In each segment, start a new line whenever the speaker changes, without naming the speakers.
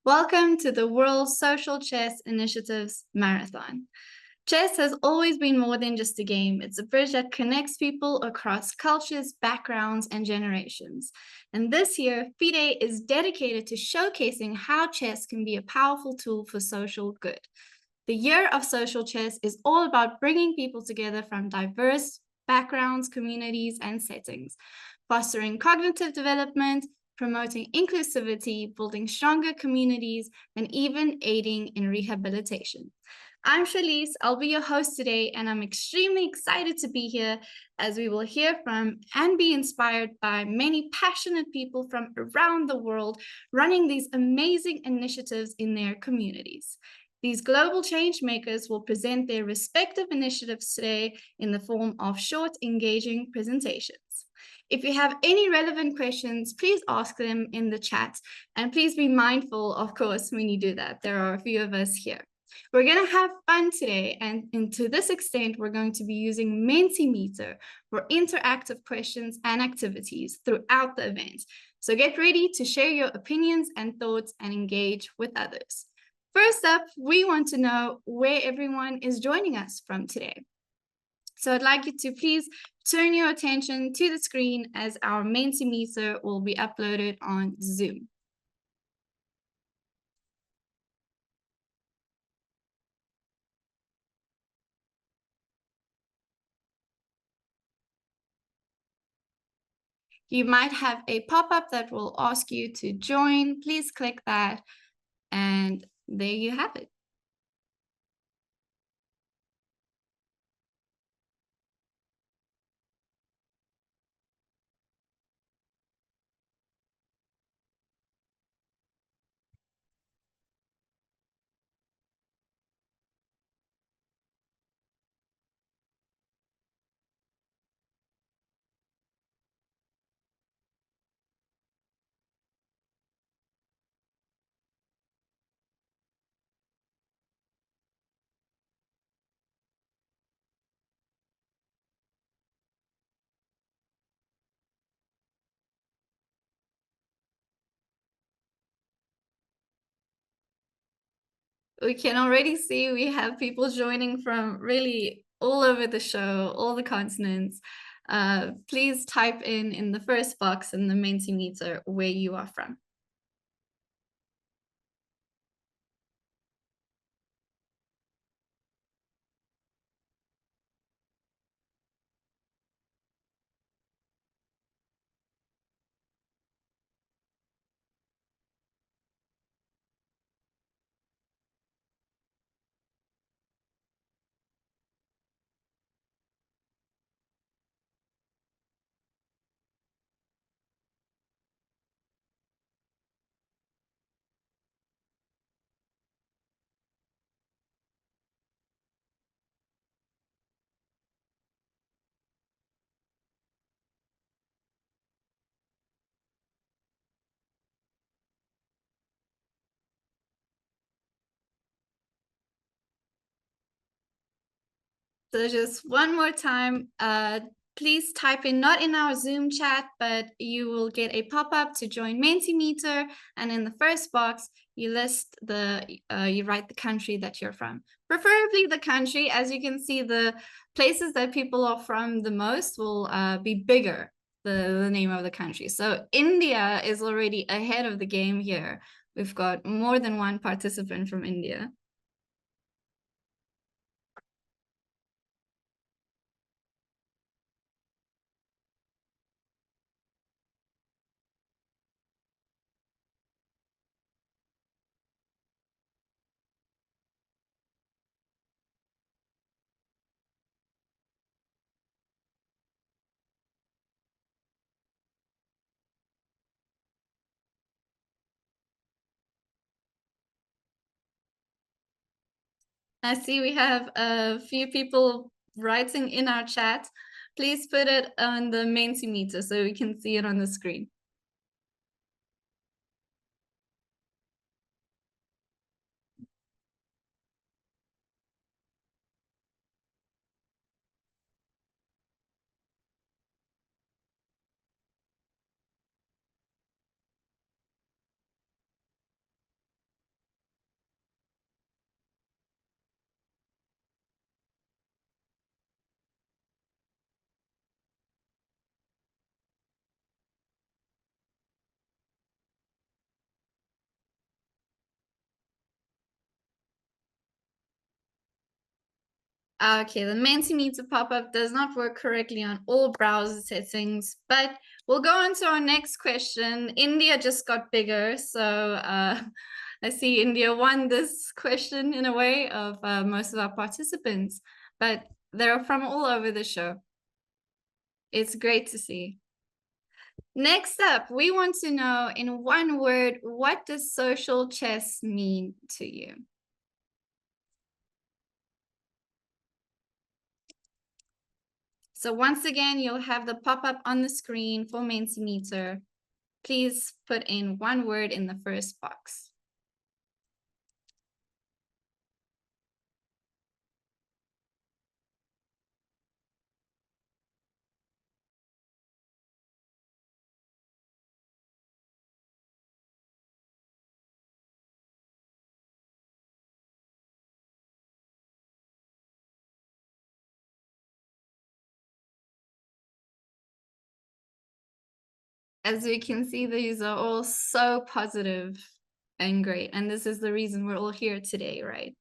Welcome to the World Social Chess Initiative's Marathon. Chess has always been more than just a game. It's a bridge that connects people across cultures, backgrounds, and generations. And this year, FIDE is dedicated to showcasing how chess can be a powerful tool for social good. The Year of Social Chess is all about bringing people together from diverse backgrounds, communities, and settings, fostering cognitive development, promoting inclusivity, building stronger communities, and even aiding in rehabilitation. I'm Shalise, I'll be your host today, and I'm extremely excited to be here as we will hear from and be inspired by many passionate people from around the world running these amazing initiatives in their communities. These global change makers will present their respective initiatives today in the form of short, engaging presentations. If you have any relevant questions, please ask them in the chat. And please be mindful, of course, when you do that. There are a few of us here. We're going to have fun today. And to this extent, we're going to be using Mentimeter for interactive questions and activities throughout the event. So get ready to share your opinions and thoughts and engage with others. First up, we want to know where everyone is joining us from today. So I'd like you to please turn your attention to the screen as our Mentimeter will be uploaded on Zoom. You might have a pop-up that will ask you to join. Please click that, and there you have it. We can already see we have people joining from really all over the show, all the continents. Please type in the first box in the Mentimeter where you are from. So just one more time, please type in, not in our Zoom chat, but you will get a pop-up to join Mentimeter. And in the first box, you list you write the country that you're from. Preferably the country. As you can see, the places that people are from the most will be bigger, the name of the country. So India is already ahead of the game here. We've got more than one participant from India. I see we have a few people writing in our chat. Please put it on the Mentimeter so we can see it on the screen. Okay, the Mentimeter pop-up does not work correctly on all browser settings, but we'll go on to our next question. India just got bigger, so I see India won this question in a way of most of our participants, but they're from all over the show. It's great to see. Next up, we want to know in one word, what does social chess mean to you? So once again, you'll have the pop-up on the screen for Mentimeter. Please put in one word in the first box. As we can see, these are all so positive and great. And this is the reason we're all here today, right?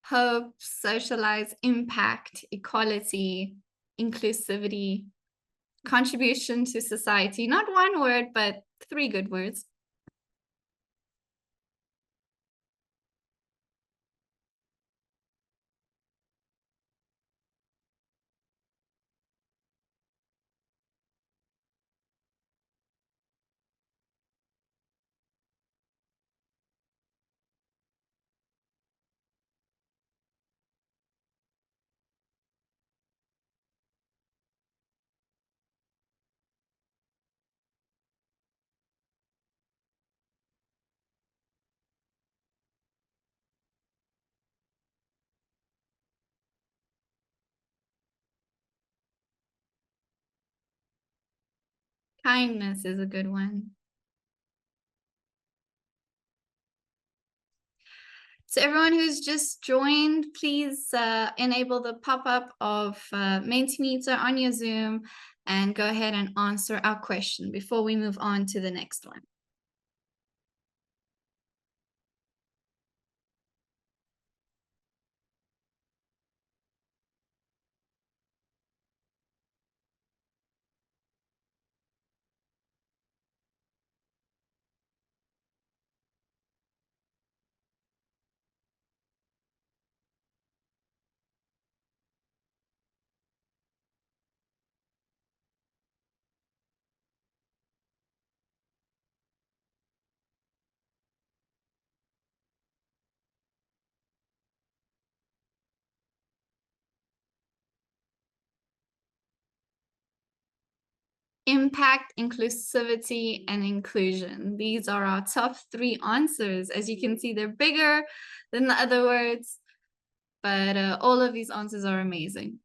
Hope, socialize, impact, equality, inclusivity, contribution to society. Not one word, but 3 good words. Kindness is a good one. So everyone who's just joined, please enable the pop-up of Mentimeter on your Zoom and go ahead and answer our question before we move on to the next one. Impact, inclusivity, and inclusion. These are our top 3 answers. As you can see, they're bigger than the other words, but all of these answers are amazing.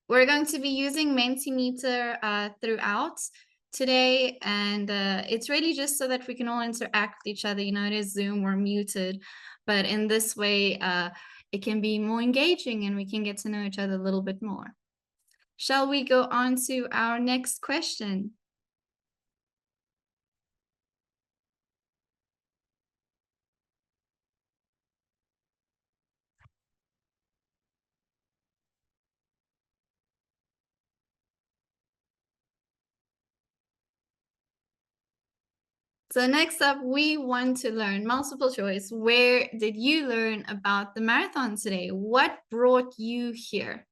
We're going to be using Mentimeter throughout today, and it's really just so that we can all interact with each other. You know, it is Zoom, we're muted, but in this way, it can be more engaging and we can get to know each other a little bit more. Shall we go on to our next question? So next up, we want to learn multiple choice. Where did you learn about the marathon today? What brought you here?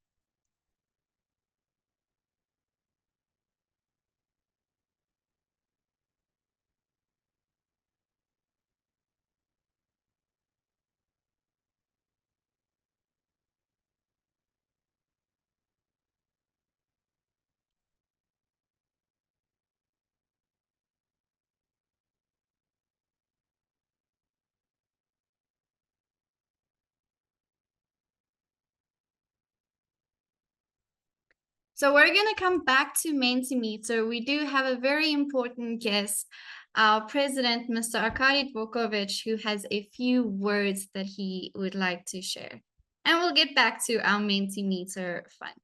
So we're going to come back to Mentimeter. We do have a very important guest, our president, Mr. Arkady Dvorkovich, who has a few words that he would like to share. And we'll get back to our Mentimeter fun.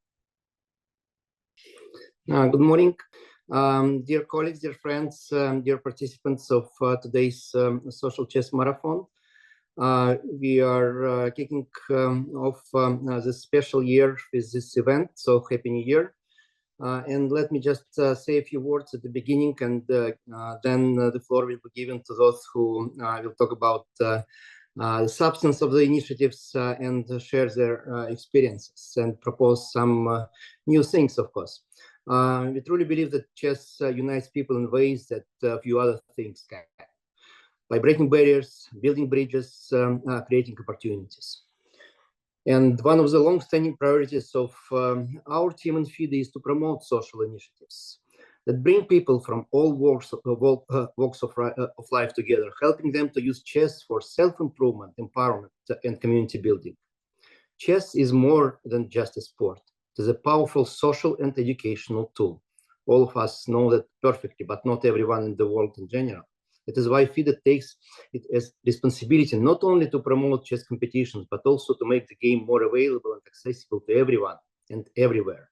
Good morning, dear colleagues, dear friends, dear participants of today's Social Chess Marathon. We are kicking off this special year with this event, so Happy New Year. And let me just say a few words at the beginning, and then the floor will be given to those who will talk about the substance of the initiatives and share their experiences and propose some new things, of course. We truly believe that chess unites people in ways that few other things can. By breaking barriers, building bridges, creating opportunities. And one of the long-standing priorities of our team in FIDE is to promote social initiatives that bring people from all walks of life together, helping them to use chess for self-improvement, empowerment, and community building. Chess is more than just a sport. It is a powerful social and educational tool. All of us know that perfectly, but not everyone in the world in general. It is why FIDE takes it as responsibility not only to promote chess competitions, but also to make the game more available and accessible to everyone and everywhere.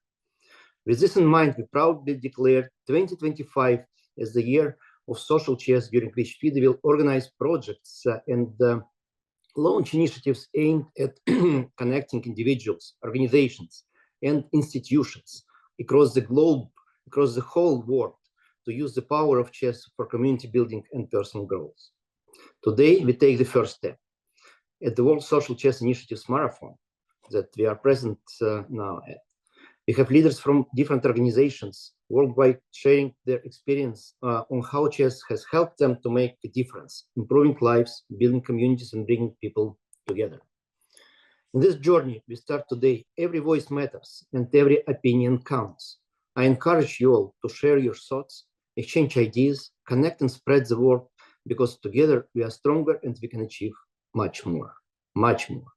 With this in mind, we proudly declare 2025 as the year of social chess, during which FIDE will organize projects and launch initiatives aimed at connecting individuals, organizations, and institutions across the globe, across the whole world, to use the power of chess for community building and personal growth. Today, we take the first step. At the World Social Chess Initiatives Marathon that we are present now at, we have leaders from different organizations worldwide sharing their experience on how chess has helped them to make a difference, improving lives, building communities, and bringing people together. In this journey we start today, every voice matters and every opinion counts. I encourage you all to share your thoughts, exchange ideas, connect and spread the word, because together we are stronger and we can achieve much more, much more.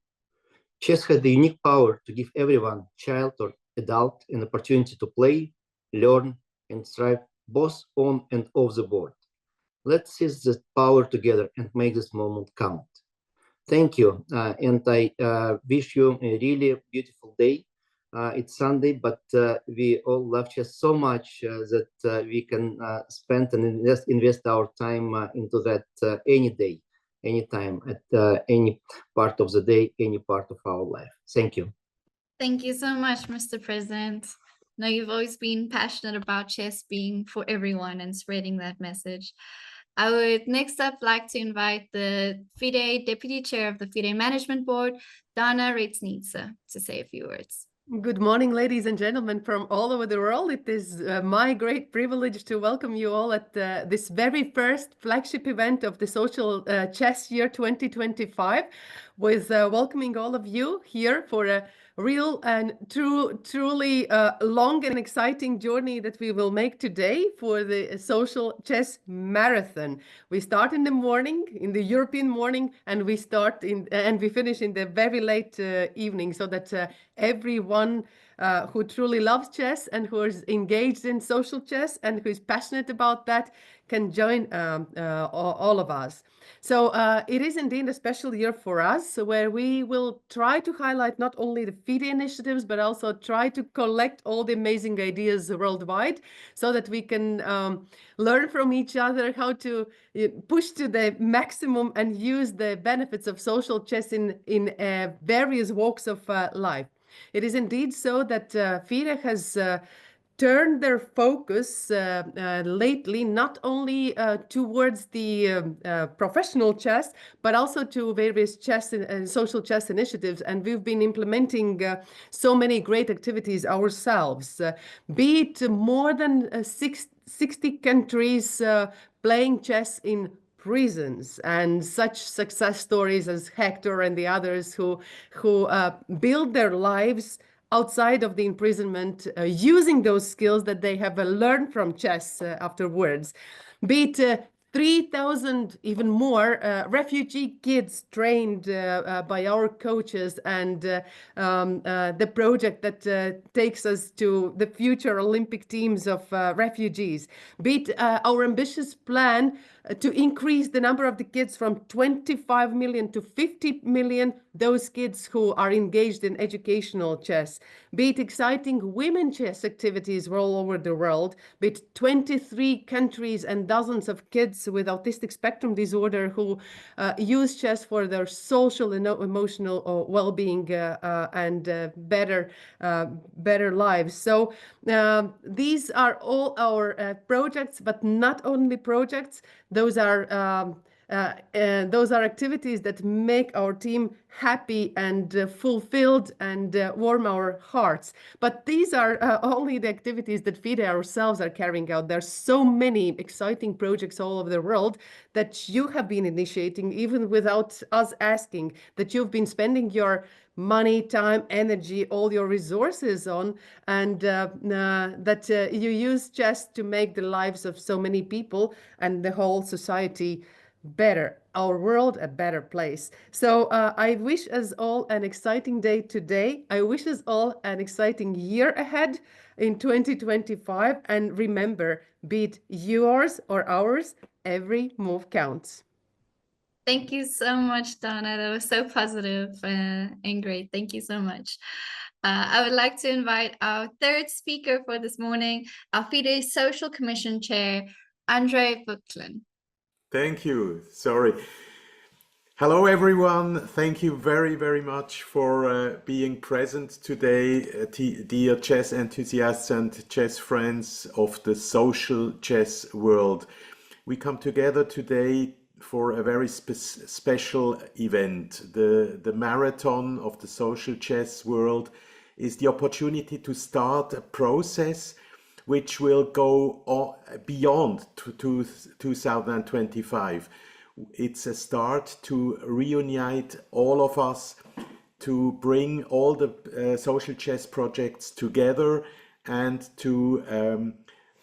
Chess has the unique power to give everyone, child or adult, an opportunity to play, learn, and thrive both on and off the board. Let's seize this power together and make this moment count. Thank you, and I wish you a really beautiful day. It's Sunday, but we all love chess so much that we can spend and invest our time into that any day, anytime, at any part of the day, any part of our life. Thank you.
Thank you so much, Mr. President. Now, you've always been passionate about chess being for everyone and spreading that message. I would next up like to invite the FIDE Deputy Chair of the FIDE Management Board, Dana Reitsnitsa, to say a few words.
Good morning, ladies and gentlemen from all over the world. It is my great privilege to welcome you all at this very first flagship event of the Social Chess Year 2025, with welcoming all of you here for a real and truly long and exciting journey that we will make today for the Social Chess Marathon. We start in the morning, in the European morning, and we finish in the very late evening, so that everyone who truly loves chess and who is engaged in social chess and who is passionate about that can join all of us. So it is indeed a special year for us, where we will try to highlight not only the FIDE initiatives, but also try to collect all the amazing ideas worldwide, so that we can learn from each other how to push to the maximum and use the benefits of social chess in various walks of life. It is indeed so that FIDE has turned their focus lately not only towards the professional chess, but also to various chess and social chess initiatives. And we've been implementing so many great activities ourselves, be it more than 60 countries playing chess in prisons, and such success stories as Hector and the others who build their lives outside of the imprisonment, using those skills that they have learned from chess afterwards. Be it 3,000, even more, refugee kids trained by our coaches, and the project that takes us to the future Olympic teams of refugees. Be it our ambitious plan to increase the number of the kids from 25 million to 50 million, those kids who are engaged in educational chess. Be it exciting women chess activities all over the world. Be it 23 countries and dozens of kids with autistic spectrum disorder who use chess for their social and emotional well-being and better lives. So these are all our projects, but not only projects. Those are activities that make our team happy and fulfilled and warm our hearts. But these are only the activities that FIDE ourselves are carrying out. There's so many exciting projects all over the world that you have been initiating, even without us asking, that you've been spending your money, time, energy, all your resources on, and that you use chess to make the lives of so many people and the whole society better, our world a better place. So I wish us all an exciting day today. I wish us all an exciting year ahead in 2025. And remember, be it yours or ours, every move counts.
Thank you so much, Donna. That was so positive and great. Thank you so much. I would like to invite our third speaker for this morning, our FIDE Social Commission Chair, Andre Buckland.
Thank you. Sorry. Hello, everyone. Thank you very, very much for being present today, dear chess enthusiasts and chess friends of the social chess world. We come together today for a very special event. The marathon of the social chess world is the opportunity to start a process which will go beyond 2025. It's a start to reunite all of us, to bring all the social chess projects together, and to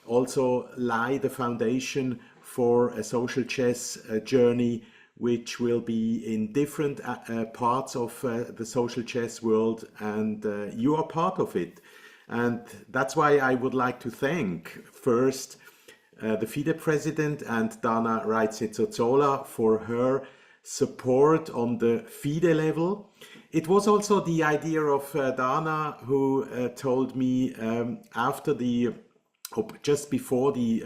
also lay the foundation for a social chess journey which will be in different parts of the social chess world, and you are part of it. And that's why I would like to thank first the FIDE president and Dana Reitze-Zozzola for her support on the FIDE level. It was also the idea of Dana, who told me after just before the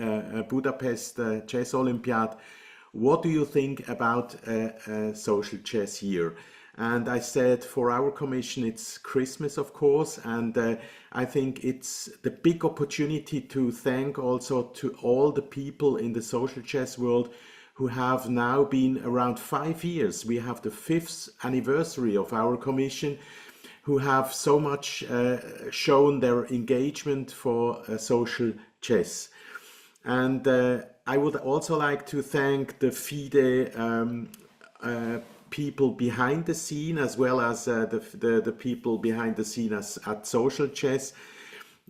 Budapest Chess Olympiad, what do you think about social chess year? And I said, for our commission, it's Christmas, of course, and I think it's the big opportunity to thank also to all the people in the social chess world who have now been around 5 years. We have the 5th anniversary of our commission, who have so much shown their engagement for social chess. And I would also like to thank the FIDE people behind the scene, as well as the people behind the scene at social chess.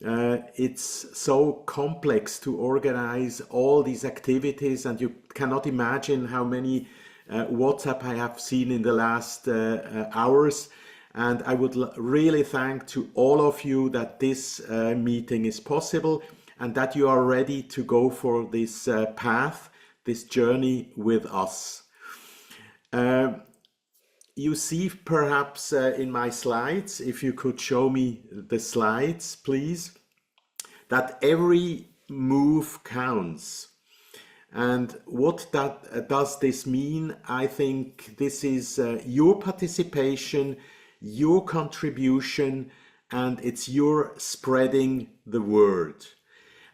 It's so complex to organize all these activities, and you cannot imagine how many WhatsApp I have seen in the last hours. And I would really thank to all of you that this meeting is possible and that you are ready to go for this path, this journey with us. You see perhaps in my slides, if you could show me the slides, please, that every move counts. And what does this mean? I think this is your participation, your contribution, and it's your spreading the word.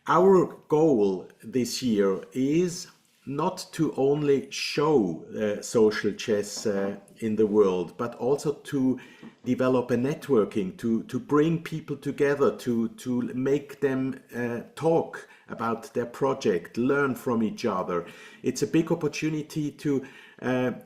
Our goal this year is not to only show social chess in the world, but also to develop a networking, to bring people together, to make them talk about their project, learn from each other. It's a big opportunity to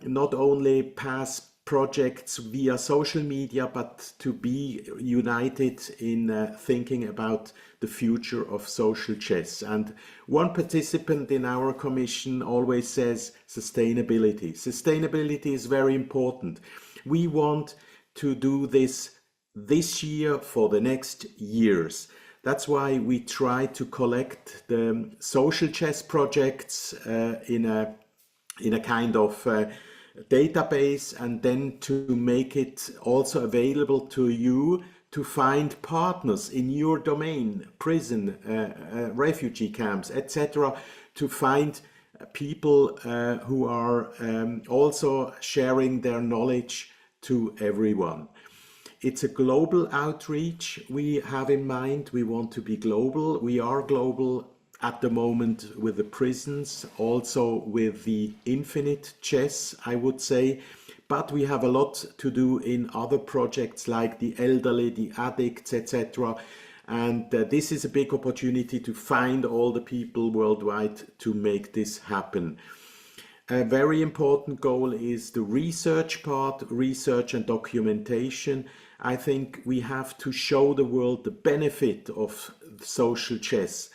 not only pass projects via social media, but to be united in thinking about the future of social chess. And one participant in our commission always says sustainability. Sustainability is very important. We want to do this year for the next years. That's why we try to collect the social chess projects in a kind of database, and then to make it also available to you to find partners in your domain, prison, refugee camps, etc., to find people who are also sharing their knowledge to everyone. It's a global outreach we have in mind. We want to be global. We are global at the moment with the prisons, also with the infinite chess, I would say. But we have a lot to do in other projects like the elderly, the addicts, etc. And this is a big opportunity to find all the people worldwide to make this happen. A very important goal is the research part, research and documentation. I think we have to show the world the benefit of social chess.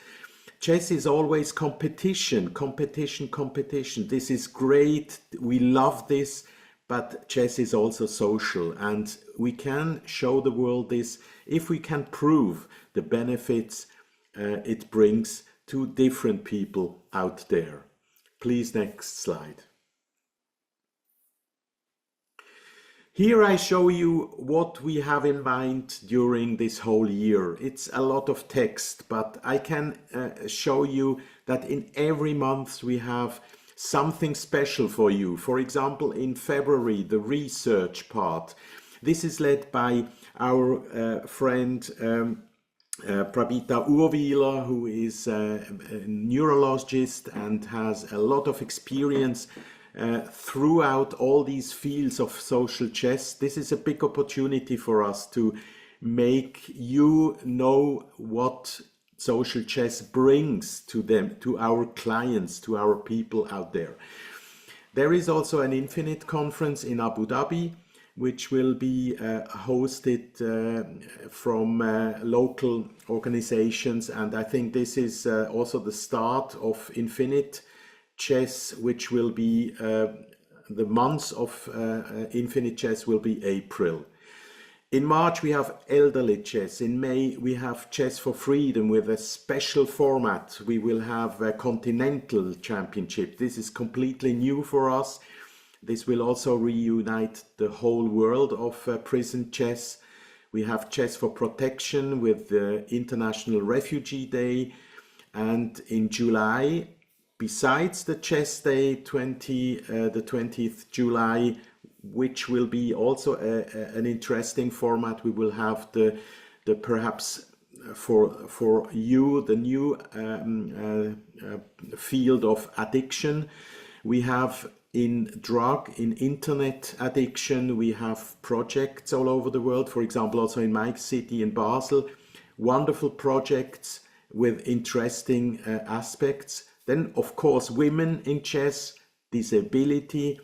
Chess is always competition, competition, competition. This is great. We love this, but chess is also social, and we can show the world this if we can prove the benefits it brings to different people out there. Please, next slide. Here I show you what we have in mind during this whole year. It's a lot of text, but I can show you that in every month we have something special for you. For example, in February, the research part. This is led by our friend Prabita Urwieler, who is a neurologist and has a lot of experience throughout all these fields of social chess. This is a big opportunity for us to make you know what social chess brings to them, to our clients, to our people out there. There is also an Infinite conference in Abu Dhabi, which will be hosted from local organizations, and I think this is also the start of Infinite Chess, which will be the months of Infinite Chess will be April. In March we have elderly chess. In May we have Chess for Freedom with a special format. We will have a continental championship. This is completely new for us. This will also reunite the whole world of prison chess. We have Chess for Protection with the International Refugee Day, and in July, besides the Chess Day, the 20th July, which will be also an interesting format, we will have the perhaps for you the new field of addiction. We have in drug, in internet addiction, we have projects all over the world. For example, also in my city, in Basel, wonderful projects with interesting aspects. Then, of course, women in chess, disability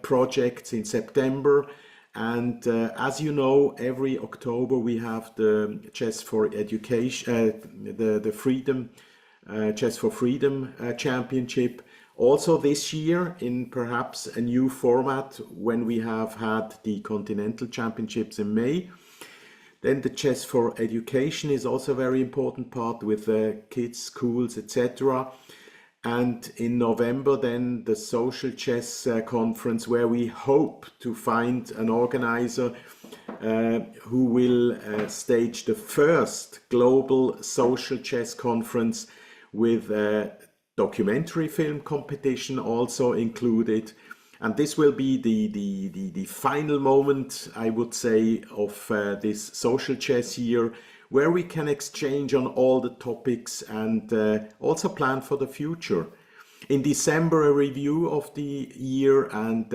projects in September. And as you know, every October we have the Chess for Education, the Freedom, Chess for Freedom Championship. Also this year in perhaps a new format when we have had the Continental Championships in May. Then the Chess for Education is also a very important part with kids, schools, etc. And in November then the Social Chess Conference, where we hope to find an organizer who will stage the first global social chess conference with documentary film competition also included. And this will be the final moment, I would say, of this social chess year, where we can exchange on all the topics and also plan for the future. In December, a review of the year, and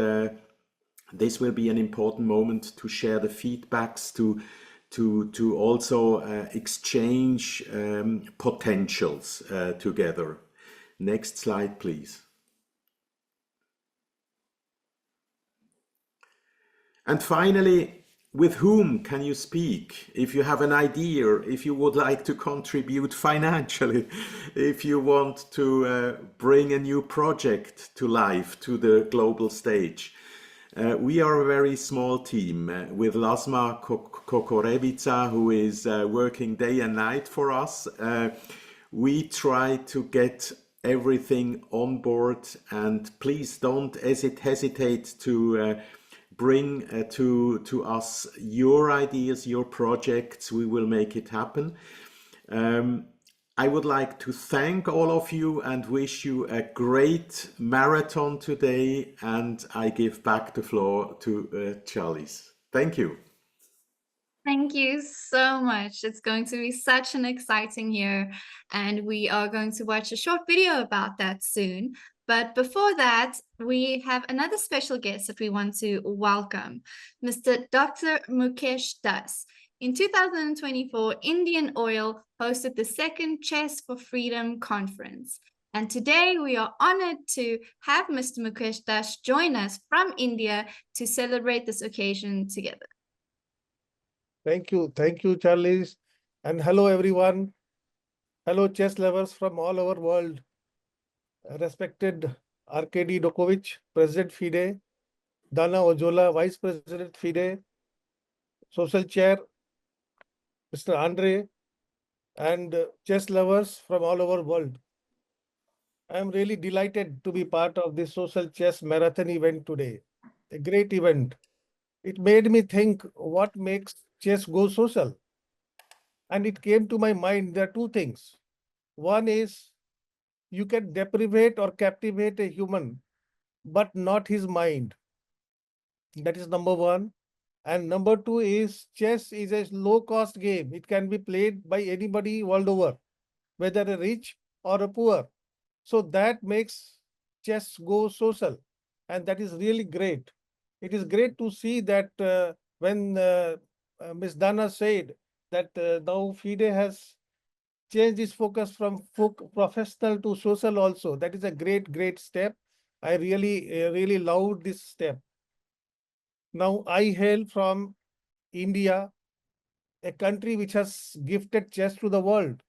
this will be an important moment to share the feedbacks, to also exchange potentials together. Next slide, please. And finally, with whom can you speak? If you have an idea, if you would like to contribute financially, if you want to bring a new project to life, to the global stage. We are a very small team with Lasma Kokorevica, who is working day and night for us. We try to get everything on board, and please don't hesitate to bring to us your ideas, your projects. We will make it happen. I would like to thank all of you and wish you a great marathon today. And I give back the floor to Charlize. Thank you.
Thank you so much. It's going to be such an exciting year, and we are going to watch a short video about that soon. But before that, we have another special guest that we want to welcome, Mr. Dr. Mukesh Das. In 2024, Indian Oil hosted the second Chess for Freedom conference. And today we are honored to have Mr. Mukesh Das join us from India to celebrate this occasion together.
Thank you, Charlize. And hello, everyone. Hello, chess lovers from all over world. Respected Arkady Dokovic, President FIDE, Dana Ojola, Vice President FIDE, Social Chair, Mr. Andre, and chess lovers from all over world. I am really delighted to be part of this social chess marathon event today. A great event. It made me think what makes chess go social. And it came to my mind, there are two things. One is you can deprivate or captivate a human, but not his mind. That is number one. And number two is chess is a low-cost game. It can be played by anybody world over, whether a rich or a poor. So that makes chess go social. And that is really great. It is great to see that when Ms. Dana said that now FIDE has changed its focus from professional to social also. That is a great step. I really loved this step. Now I hail from India, a country which has gifted chess to the world.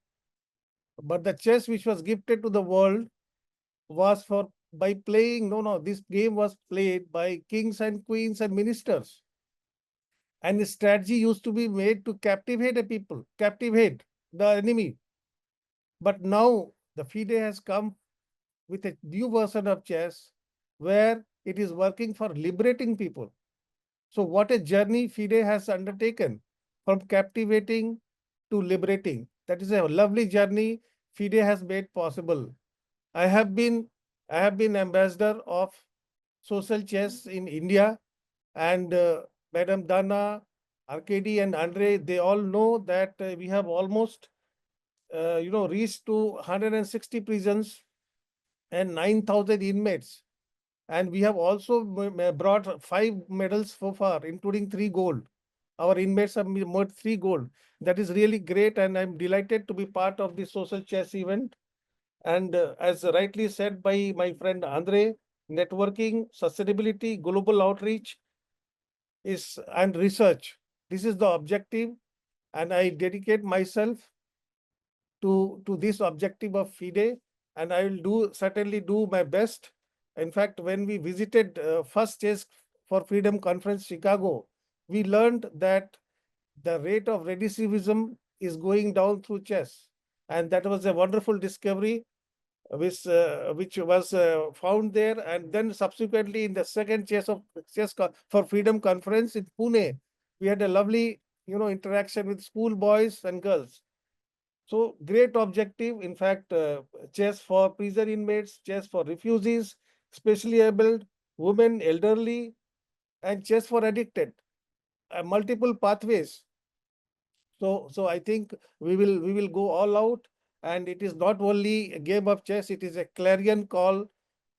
But the chess which was gifted to the world was by playing, this game was played by kings and queens and ministers. And the strategy used to be made to captivate a people, captivate the enemy. But now the FIDE has come with a new version of chess where it is working for liberating people. So what a journey FIDE has undertaken from captivating to liberating. That is a lovely journey FIDE has made possible. I have been ambassador of social chess in India, and Madam Dana, Arkady and Andre, they all know that we have almost reached to 160 prisons and 9,000 inmates. And we have also brought 5 medals so far, including 3 gold. Our inmates have made 3 gold. That is really great, and I'm delighted to be part of this social chess event. And as rightly said by my friend Andre, networking, sustainability, global outreach and research. This is the objective, and I dedicate myself to this objective of FIDE, and I will certainly do my best. In fact, when we visited first Chess for Freedom Conference Chicago, we learned that the rate of recidivism is going down through chess, and that was a wonderful discovery which was found there. And then subsequently in the second Chess for Freedom Conference in Pune, we had a lovely interaction with school boys and girls. So great objective. In fact, chess for prison inmates, chess for refugees, specially abled, women, elderly, and chess for addicted. Multiple pathways. So I think we will go all out, and it is not only a game of chess, it is a clarion call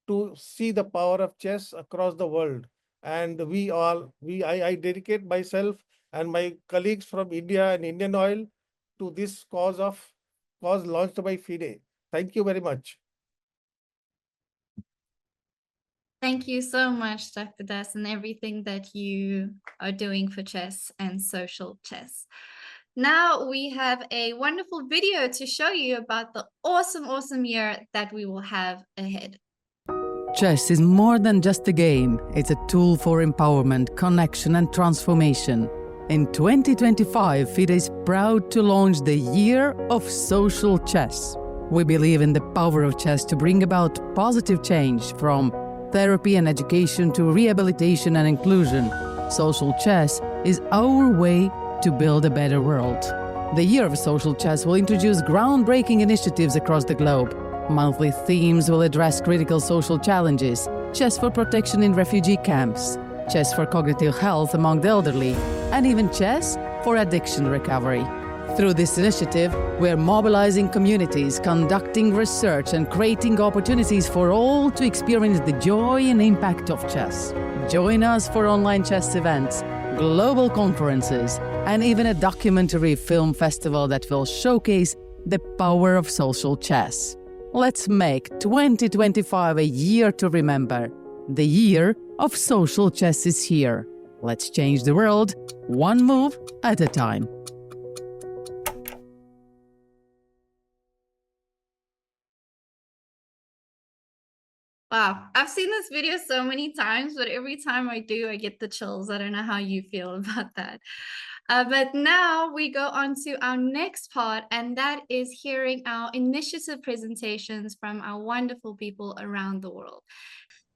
to see the power of chess across the world. And I dedicate myself and my colleagues from India and Indian Oil to this cause launched by FIDE. Thank you very much.
Thank you so much, Dr. Das, and everything that you are doing for chess and social chess. Now we have a wonderful video to show you about the awesome year that we will have ahead.
Chess is more than just a game. It's a tool for empowerment, connection, and transformation. In 2025, FIDE is proud to launch the Year of Social Chess. We believe in the power of chess to bring about positive change, from therapy and education to rehabilitation and inclusion. Social chess is our way to build a better world. The Year of Social Chess will introduce groundbreaking initiatives across the globe. Monthly themes will address critical social challenges: chess for protection in refugee camps, chess for cognitive health among the elderly, and even chess for addiction recovery. Through this initiative, we are mobilizing communities, conducting research, and creating opportunities for all to experience the joy and impact of chess. Join us for online chess events, global conferences, and even a documentary film festival that will showcase the power of social chess. Let's make 2025 a year to remember. The Year of Social Chess is here. Let's change the world, one move at a time.
Wow, I've seen this video so many times, but every time I do, I get the chills. I don't know how you feel about that. But now we go on to our next part, and that is hearing our initiative presentations from our wonderful people around the world.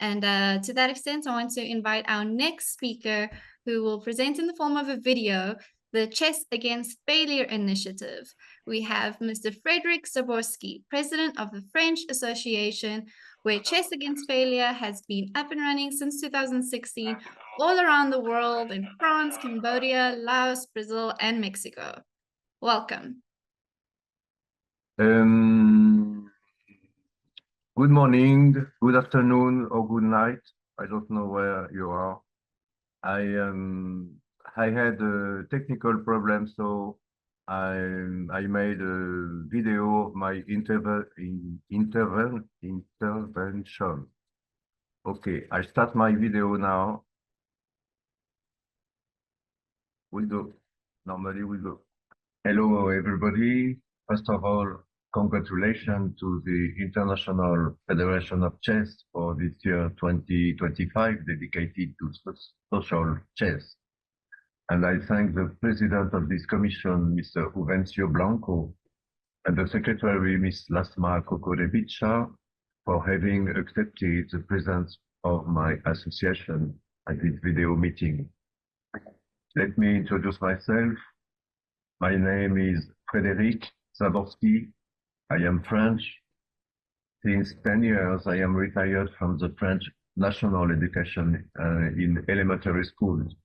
And to that extent, I want to invite our next speaker, who will present in the form of a video, the Chess Against Failure Initiative. We have Mr. Frederick Zaborski, President of the French Association, where Chess Against Failure has been up and running since 2016 all around the world in France, Cambodia, Laos, Brazil, and Mexico. Welcome.
Good morning, good afternoon, or good night. I don't know where you are. I had a technical problem, so I made a video of my intervention. Okay, I start my video now. We go. Normally we go. Hello, everybody. First of all, congratulations to the International Federation of Chess for this year 2025 dedicated to social chess. And I thank the president of this commission, Mr. Juvencio Blanco, and the secretary, Ms. Lasma Kokorevica, for having accepted the presence of my association at this video meeting. Let me introduce myself. My name is Frédéric Zaborski. I am French. Since 10 years, I am retired from the French national education in elementary schools.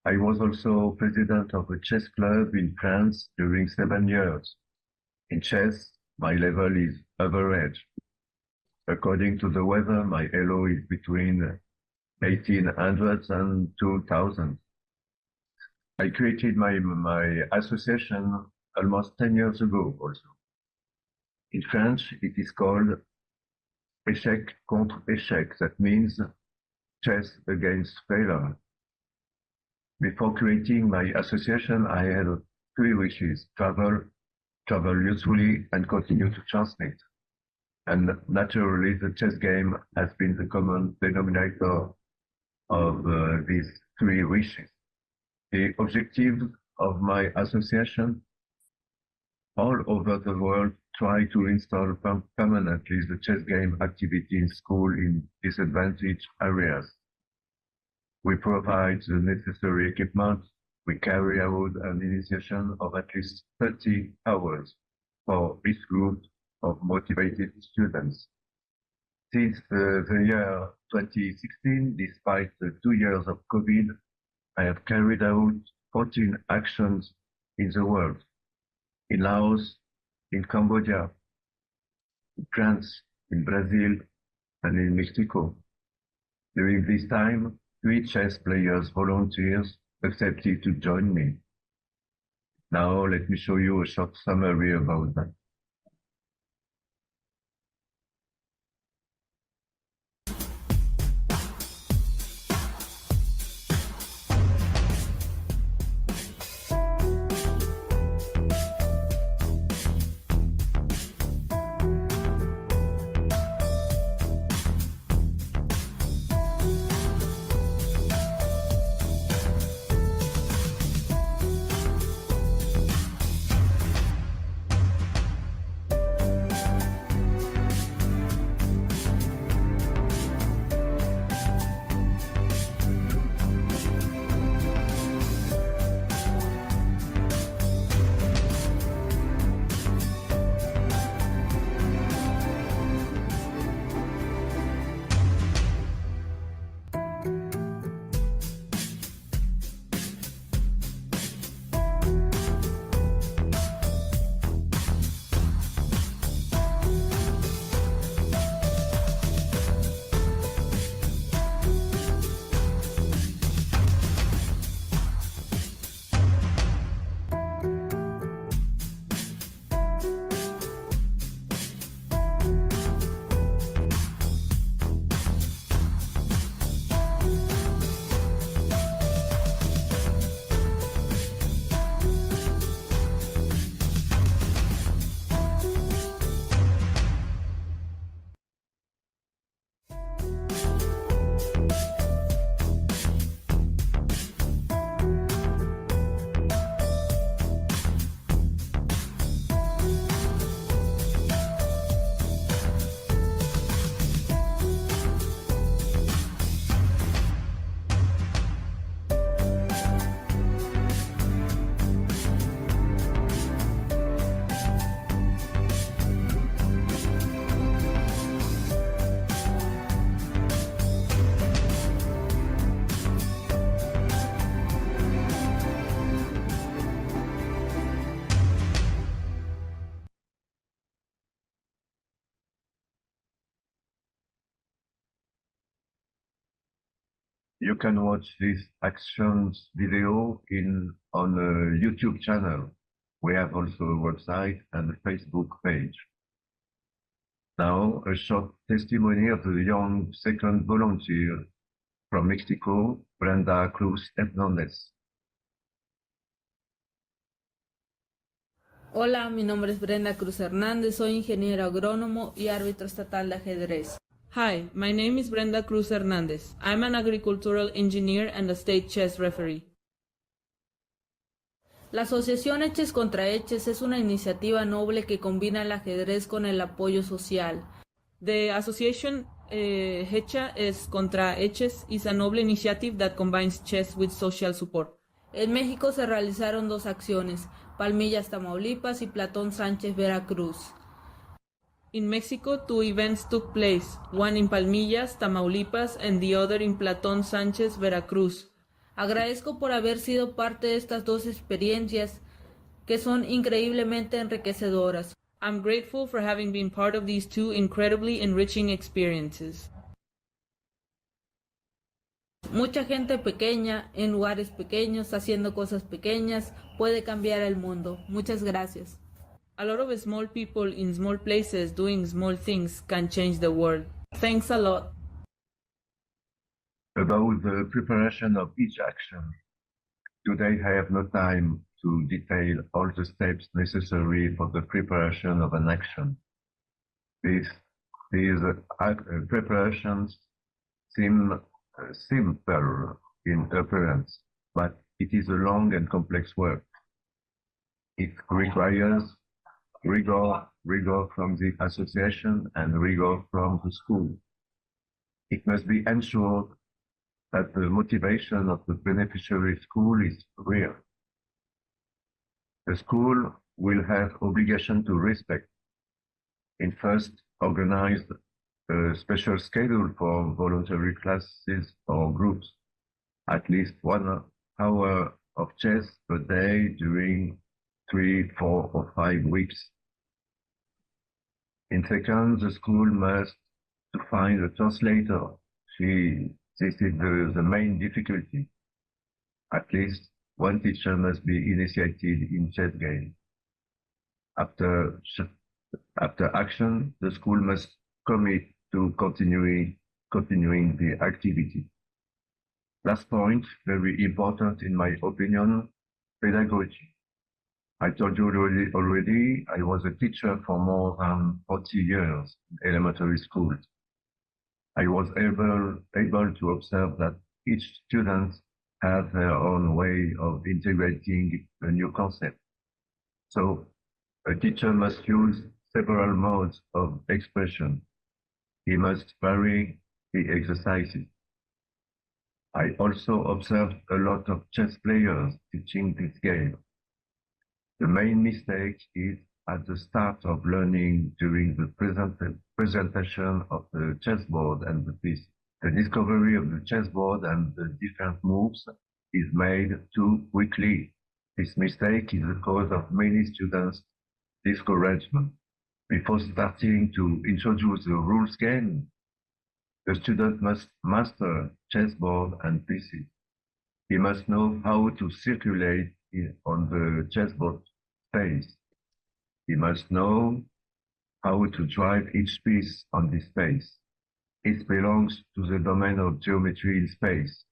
I was also president of a chess club in France during 7 years. In chess, my level is average. According to the weather, my elo is between 1800 and 2000. I created my association almost 10 years ago also. In French, it is called échec contre échec. That means chess against failure. Before creating my association, I had 3 wishes: travel usefully, and continue to translate. And naturally, the chess game has been the common denominator of these 3 wishes. The objective of my association all over the world try to install permanently the chess game activity in school in disadvantaged areas. We provide the necessary equipment. We carry out an initiation of at least 30 hours for each group of motivated students. Since the year 2016, despite the 2 years of COVID, I have carried out 14 actions in the world: in Laos, in Cambodia, in France, in Brazil, and in Mexico. During this time, 3 chess players volunteers accepted to join me. Now let me show you a short summary about that. You can watch this actions video on a YouTube channel. We have also a website and a Facebook page. Now, a short testimony of the young second volunteer from Mexico, Brenda Cruz Hernández.
Hola, mi nombre es Brenda Cruz Hernández, soy ingeniero agrónomo y árbitro estatal de ajedrez. Hi, my name is Brenda Cruz Hernández. I'm an agricultural engineer and a state chess referee. La Asociación Eches contra Eches es una iniciativa noble que combina el ajedrez con el apoyo social. The association Hecha es contra Eches is a noble initiative that combines chess with social support. En México se realizaron 2 acciones, Palmillas, Tamaulipas y Platón Sánchez, Veracruz. In Mexico, 2 events took place, one in Palmillas, Tamaulipas, and the other in Platón Sánchez, Veracruz. Agradezco por haber sido parte de estas 2 experiencias que son increíblemente enriquecedoras. I'm grateful for having been part of these 2 incredibly enriching experiences. Mucha gente pequeña, en lugares pequeños, haciendo cosas pequeñas, puede cambiar el mundo. Muchas gracias. A lot of small people in small places doing small things can change the world. Thanks a lot.
About the preparation of each action. Today I have no time to detail all the steps necessary for the preparation of an action. These preparations seem simple in appearance, but it is a long and complex work. It requires rigor from the association and rigor from the school. It must be ensured that the motivation of the beneficiary school is real. The school will have obligation to respect. In first, organize a special schedule for voluntary classes or groups, at least 1 hour of chess per day during 3, 4, or 5 weeks. In second, the school must find a translator. This is the main difficulty. At least 1 teacher must be initiated in chess game. After action, the school must commit to continuing the activity. Last point, very important in my opinion, pedagogy. I told you already, I was a teacher for more than 40 years in elementary schools. I was able to observe that each student has their own way of integrating a new concept. So a teacher must use several modes of expression. He must vary the exercises. I also observed a lot of chess players teaching this game. The main mistake is at the start of learning during the presentation of the chessboard and the piece. The discovery of the chessboard and the different moves is made too quickly. This mistake is the cause of many students' discouragement. Before starting to introduce the rules game, the student must master chessboard and pieces. He must know how to circulate on the chessboard space. He must know how to drive each piece on this space. It belongs to the domain of geometry in space.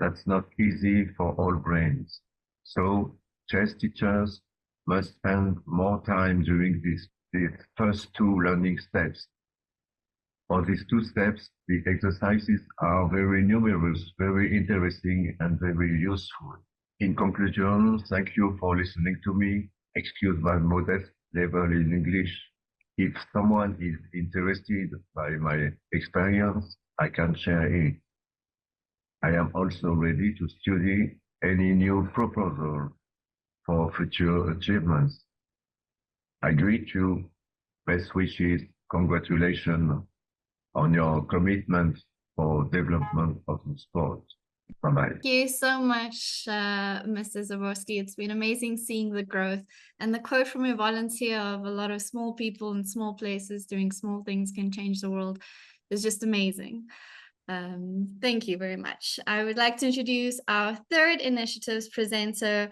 That's not easy for all brains. So chess teachers must spend more time during these first 2 learning steps. For these 2 steps, the exercises are very numerous, very interesting, and very useful. In conclusion, thank you for listening to me. Excuse my modest level in English. If someone is interested by my experience, I can share it. I am also ready to study any new proposal for future achievements. I greet you. Best wishes. Congratulations on your commitment for development of the sport. Bye-bye.
Thank you so much, Mr. Zaborski. It's been amazing seeing the growth. And the quote from your volunteer of a lot of small people in small places doing small things can change the world is just amazing. Thank you very much. I would like to introduce our third initiatives presenter,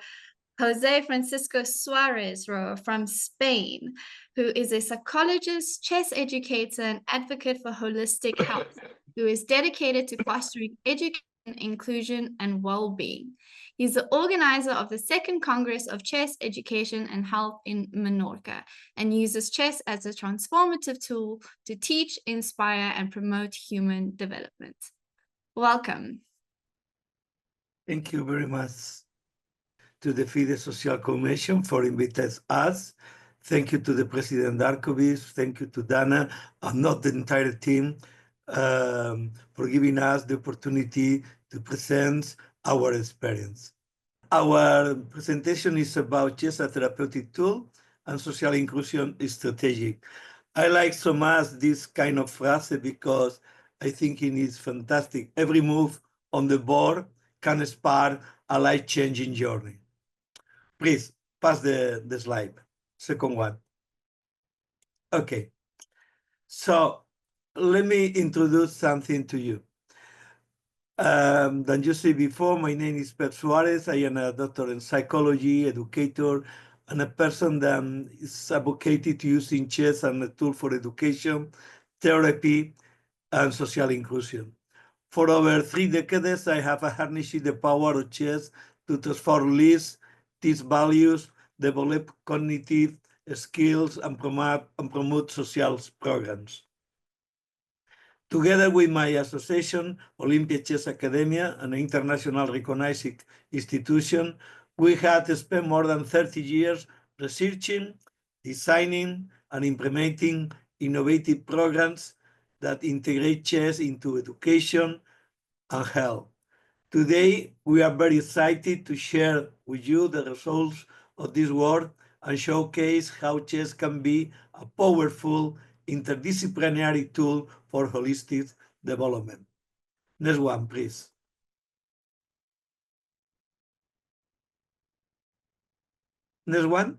Jose Francisco Suarez from Spain, who is a psychologist, chess educator, and advocate for holistic health, who is dedicated to fostering education, inclusion, and well-being. He's the organizer of the Second Congress of Chess Education and Health in Menorca, and uses chess as a transformative tool to teach, inspire, and promote human development. Welcome.
Thank you very much to the FIDE Social Commission for inviting us. Thank you to the President Darkovic. Thank you to Dana and not the entire team for giving us the opportunity to present our experience. Our presentation is about chess as a therapeutic tool and social inclusion is strategic. I like so much this kind of phrase because I think it is fantastic. Every move on the board can spark a life-changing journey. Please, pass the slide. Second one. Okay. So let me introduce something to you. Than you said before, my name is Pep Suarez. I am a doctor in psychology, educator, and a person that is advocated to using chess as a tool for education, therapy, and social inclusion. For over 3 decades, I have harnessed the power of chess to transform lives, teach values, develop cognitive skills, and promote social programs. Together with my association, Olympia Chess Academia, an international recognized institution, we had spent more than 30 years researching, designing, and implementing innovative programs that integrate chess into education and health. Today, we are very excited to share with you the results of this work and showcase how chess can be a powerful interdisciplinary tool for holistic development. Next one, please. Next one.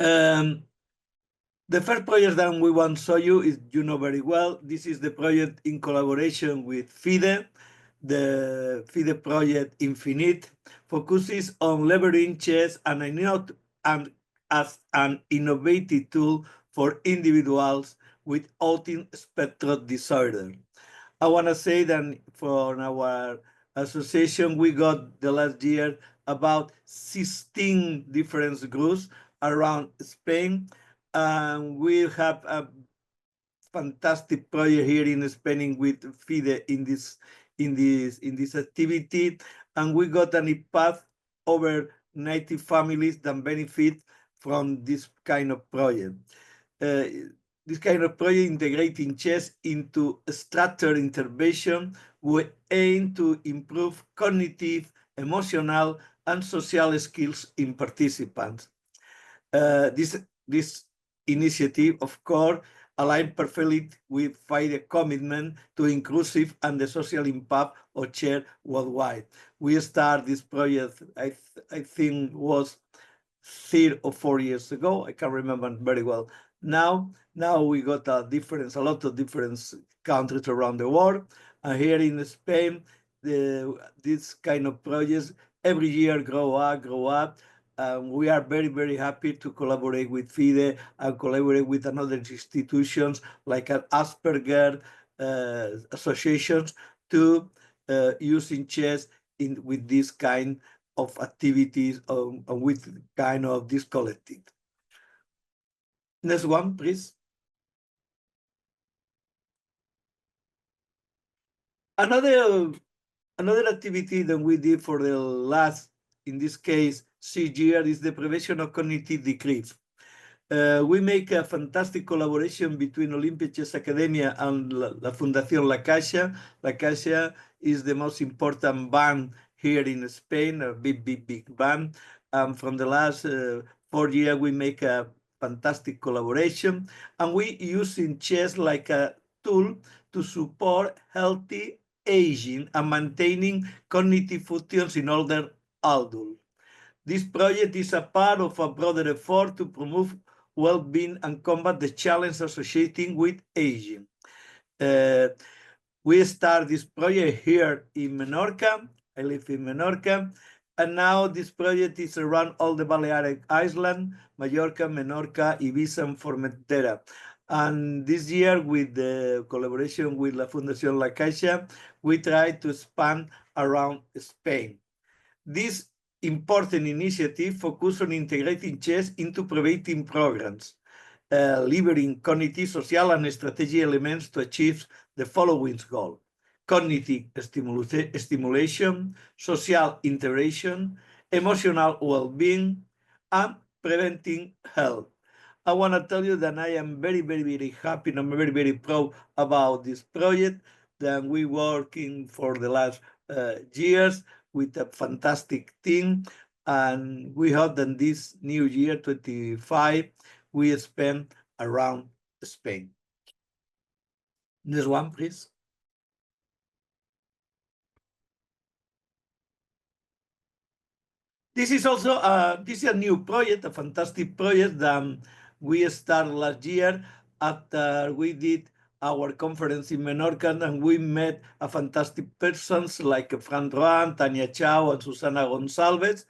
The first project that we want to show you is, you know very well, this is the project in collaboration with FIDE. The FIDE project Infinite focuses on leveraging chess and as an innovative tool for individuals with autism spectrum disorder. I want to say that for our association, we got the last year about 16 different groups around Spain. And we have a fantastic project here in Spain with FIDE in this activity, and we got an impact over 90 families that benefit from this kind of project. This kind of project integrating chess into structured intervention will aim to improve cognitive, emotional, and social skills in participants. This initiative, of course, aligns perfectly with FIDE commitment to inclusive and the social impact of chess worldwide. We started this project, I think, was 3 or 4 years ago. I can't remember very well. Now we got a lot of different countries around the world. And here in Spain, this kind of projects every year grow up. We are very, very happy to collaborate with FIDE and collaborate with another institutions like an Asperger associations to using chess with this kind of activities with kind of this collective. Next one, please. Another activity that we did for the last, in this case, 6 years is the prevention of cognitive decrease. We make a fantastic collaboration between Olympia Chess Academia and La Fundación La Caixa. La Caixa is the most important bank here in Spain, a big bank. From the last 4 years, we make a fantastic collaboration, and we using chess like a tool to support healthy aging and maintaining cognitive functions in older adults. This project is a part of a broader effort to promote well-being and combat the challenges associated with aging. We start this project here in Menorca. I live in Menorca. And now this project is around all the Balearic Islands, Mallorca, Menorca, Ibiza, and Formentera. And this year, with the collaboration with La Fundación La Caixa, we try to expand around Spain. This important initiative focuses on integrating chess into preventing programs, leveraging cognitive, social, and strategic elements to achieve the following goal: cognitive stimulation, social integration, emotional well-being, and preventing health. I want to tell you that I am very, very, very happy and I'm very, very proud about this project that we're working for the last years with a fantastic team. And we hope that this new year, 25, we spend around Spain. Next one, please. This is also this is a new project, a fantastic project that we started last year after we did our conference in Menorca, and we met a fantastic persons like Fran Roan, Tania Chao, and Susana Gonzalez.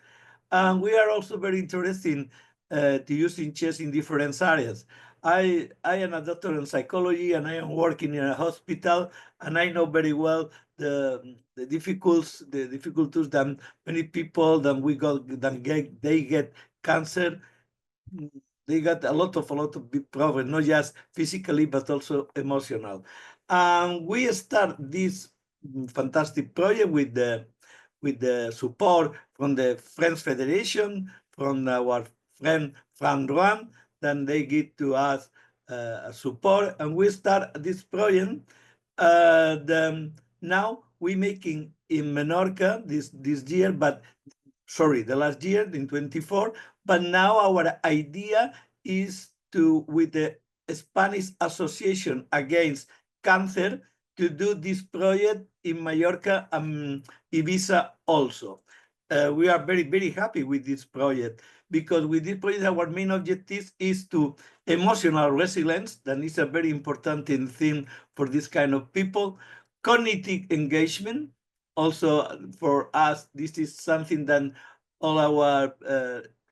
And we are also very interested to using chess in different areas. I am a doctor in psychology, and I am working in a hospital, and I know very well the difficulties that many people that they get cancer. They got a lot of big problems, not just physically but also emotional. And we start this fantastic project with the support from the French Federation, from our friend Fran Roan. Then they give to us support, and we start this project. Now we're making in Menorca this year, but sorry, the last year in 24. But now our idea is to, with the Spanish Association Against Cancer, to do this project in Mallorca and Ibiza also. We are very, very happy with this project, because with this project, our main objective is to emotional resilience, that is a very important thing for this kind of people. Cognitive engagement, also for us, this is something that all our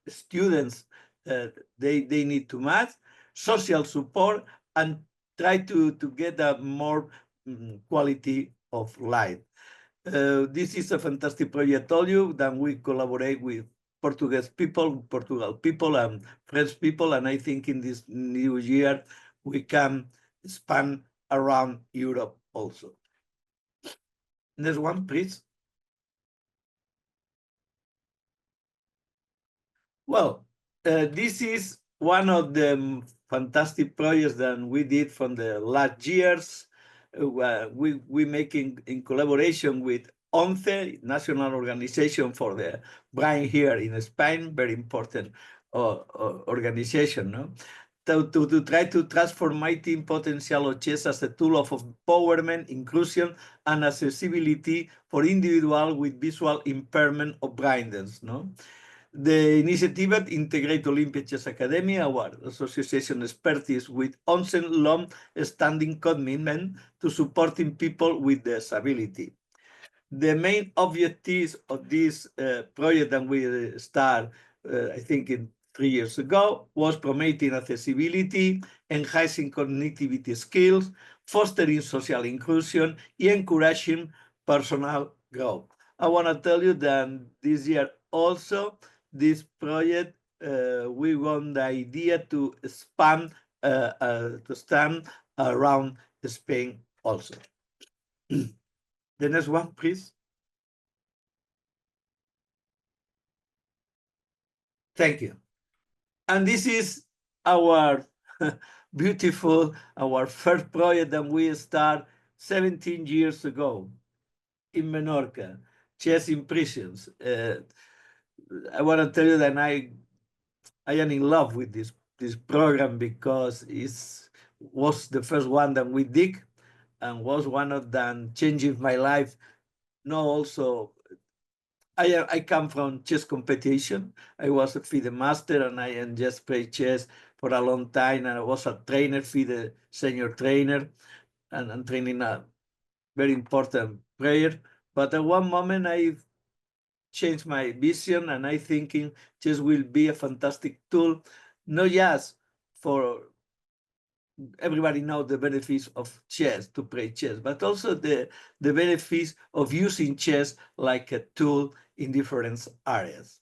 students, they need to match. Social support, and try to get a more quality of life. This is a fantastic project, I told you, that we collaborate with Portugal people and French people, and I think in this new year we can expand around Europe also. Next one, please. Well, this is one of the fantastic projects that we did from the last years. We making in collaboration with ONCE, National Organization for the Blind here in Spain, very important organization, no? To try to transform mighty potential of chess as a tool of empowerment, inclusion, and accessibility for individuals with visual impairment or blindness, no? The initiative integrates Olympia Chess Academy, our association expertise, with ONCE long-standing commitment to supporting people with disability. The main objectives of this project that we start, I think, in 3 years ago, was promoting accessibility, enhancing cognitivity skills, fostering social inclusion, and encouraging personal growth. I want to tell you that this year also, this project, we want the idea to expand, to stand around Spain also. The next one, please. Thank you. And this is our beautiful, our first project that we started 17 years ago in Menorca, Chess in Prisons. I want to tell you that I am in love with this program, because it was the first one that we did, and was one of them changing my life. No, also, I come from chess competition. I was a FIDE master, and I just played chess for a long time, and I was a trainer, FIDE senior trainer, and training very important prayer. But at one moment I changed my vision, and I thinking chess will be a fantastic tool, not just for everybody know the benefits of chess, to play chess, but also the benefits of using chess like a tool in different areas.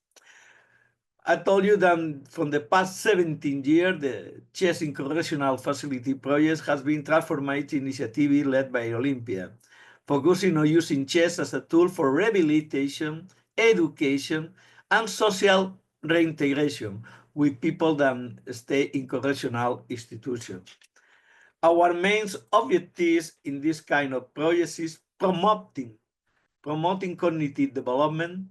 I told you that from the past 17 years, the Chess in Correctional Facility project has been transformative initiative led by Olympia, focusing on using chess as a tool for rehabilitation, education, and social reintegration with people that stay in correctional institutions. Our main objectives in this kind of projects is promoting cognitive development,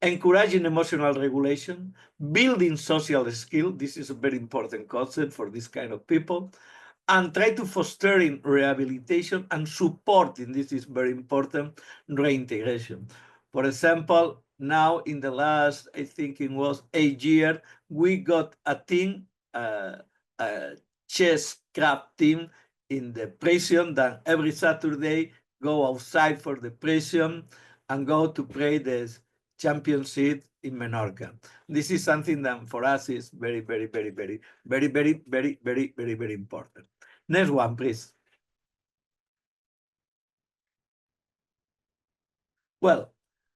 encouraging emotional regulation, building social skills. This is a very important concept for this kind of people, and try to fostering rehabilitation and supporting, this is very important, reintegration. For example, now in the last, I think it was 8 years, we got a team, a chess craft team in the prison that every Saturday go outside for the prison and go to play the championship in Menorca. This is something that for us is very, very, very, very, very, very, very, very, very, very important. Next one, please. Well,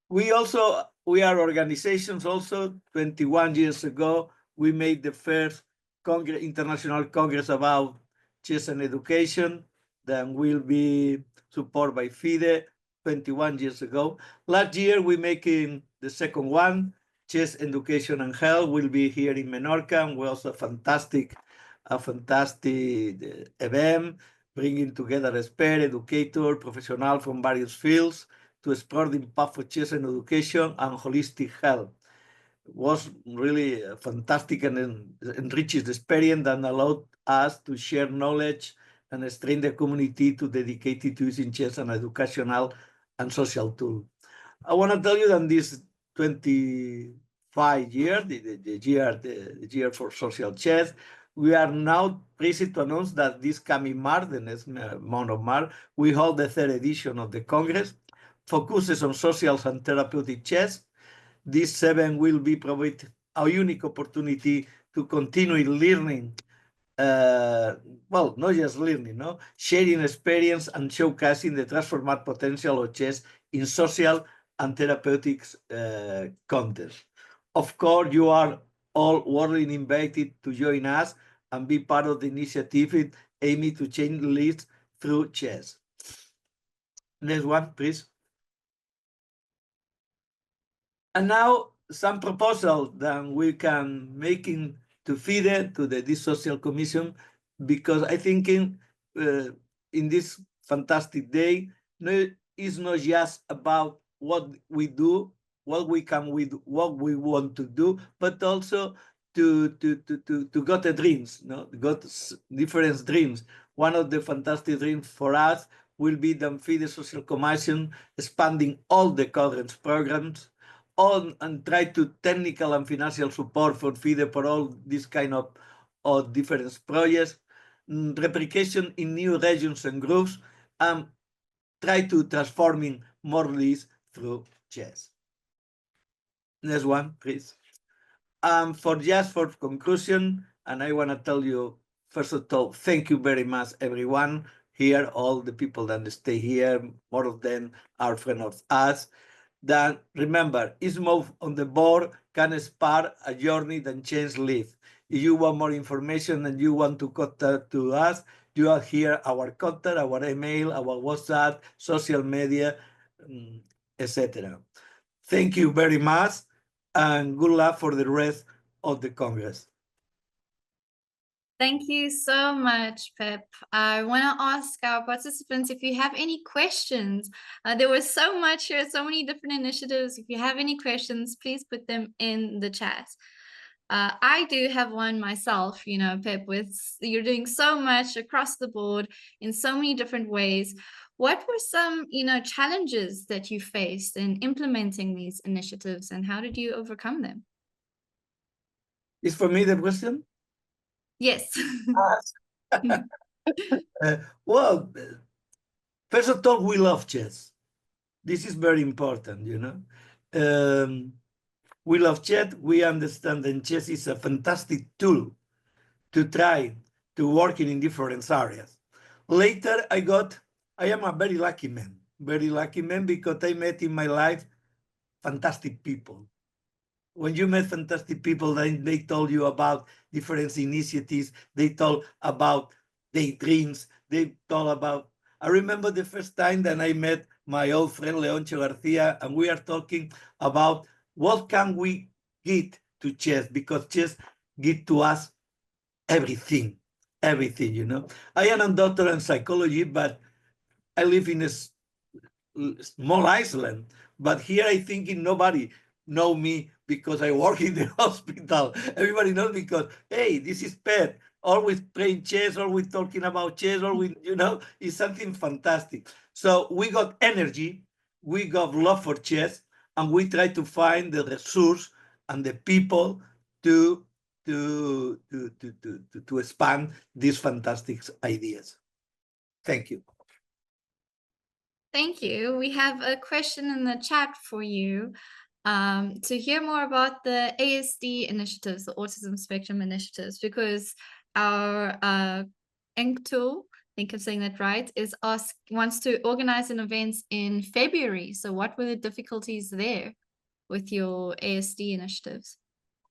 we are organizations also. 21 years ago, we made the first international congress about chess and education that will be supported by FIDE 21 years ago. Last year, we making the second one, chess education and health, will be here in Menorca, and was a fantastic event, bringing together experts, educators, professionals from various fields to explore the impact of chess and education and holistic health. It was really a fantastic and enriched experience that allowed us to share knowledge and strengthen the community to dedicated to using chess as an educational and social tool. I want to tell you that this 25 year, the year for social chess, we are now pleased to announce that this coming March, the next month of March, we hold the third edition of the Congress, focuses on social and therapeutic chess. This event will be provide a unique opportunity to continue learning, well, not just learning, no, sharing experience and showcasing the transformative potential of chess in social and therapeutic context. Of course, you are all warmly invited to join us and be part of the initiative aiming to change lives through chess. Next one, please. And now some proposal that we can make to FIDE, to the this social commission, because I think in this fantastic day, it's not just about what we do, what we come with, what we want to do, but also to got the dreams, no, got different dreams. One of the fantastic dreams for us will be the FIDE social commission expanding all the current programs on and try to technical and financial support for FIDE for all these kind of different projects, replication in new regions and groups, and try to transforming more leads through chess. Next one, please. For conclusion, and I want to tell you, first of all, thank you very much, everyone here, all the people that stay here, more of them are friends of us. That remember, each move on the board can spark a journey that change life. If you want more information and you want to contact to us, you have here our contact, our email, our WhatsApp, social media, etc. Thank you very much, and good luck for the rest of the Congress.
Thank you so much, Pep. I want to ask our participants if you have any questions. There was so much here, so many different initiatives. If you have any questions, please put them in the chat. I do have one myself, you know, Pep, you're doing so much across the board in so many different ways. What were some, you know, challenges that you faced in implementing these initiatives, and how did you overcome them?
Is for me the question?
Yes.
Well, First of all, we love chess. This is very important, you know. We love chess. We understand that chess is a fantastic tool to try to work in different areas. Later, I am a very lucky man because I met in my life fantastic people. When you met fantastic people, then they told you about different initiatives. They told about their dreams. They told about, I remember the first time that I met my old friend, Leoncio Garcia, and we are talking about what can we get to chess, because chess give to us everything, you know. I am a doctor in psychology, but I live in a small Iceland. But here I think nobody know me because I work in the hospital. Everybody knows because, hey, this is Pet, always playing chess, always talking about chess, always, you know, it's something fantastic. So we got energy, we got love for chess, and we try to find the resource and the people to expand these fantastic ideas. Thank you.
Thank you. We have a question in the chat for you. To hear more about the ASD initiatives, the Autism Spectrum initiatives, because our Enktu, I think I'm saying that right, wants to organize an event in February. So what were the difficulties there with your ASD initiatives?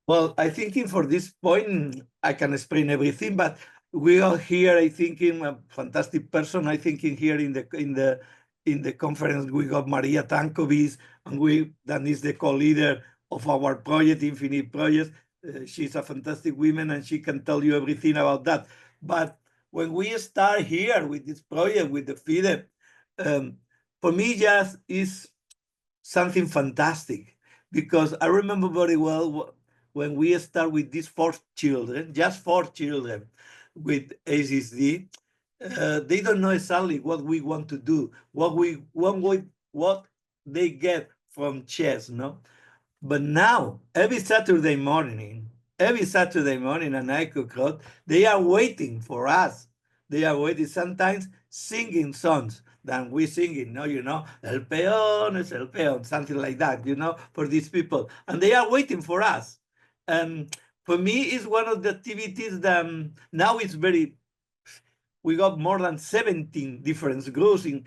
Well, I think for this point, I can explain everything, but we are here, I think, in a fantastic person. I think here in the conference, we got Maria Tankovic, and that is the co-leader of our project, Infinite Project. She's a fantastic woman, and she can tell you everything about that. But when we start here with this project, with the FIDE, for me, just is something fantastic, because I remember very well when we start with these just 4 children with ASD. They don't know exactly what we want to do, what they get from chess, no? But now, every Saturday morning at 9 o'clock, they are waiting for us. They are waiting, sometimes singing songs that we singing, no, you know, El Peón es el Peón, something like that, you know, for these people. And they are waiting for us. And for me, it's one of the activities that now it's we got more than 17 different groups in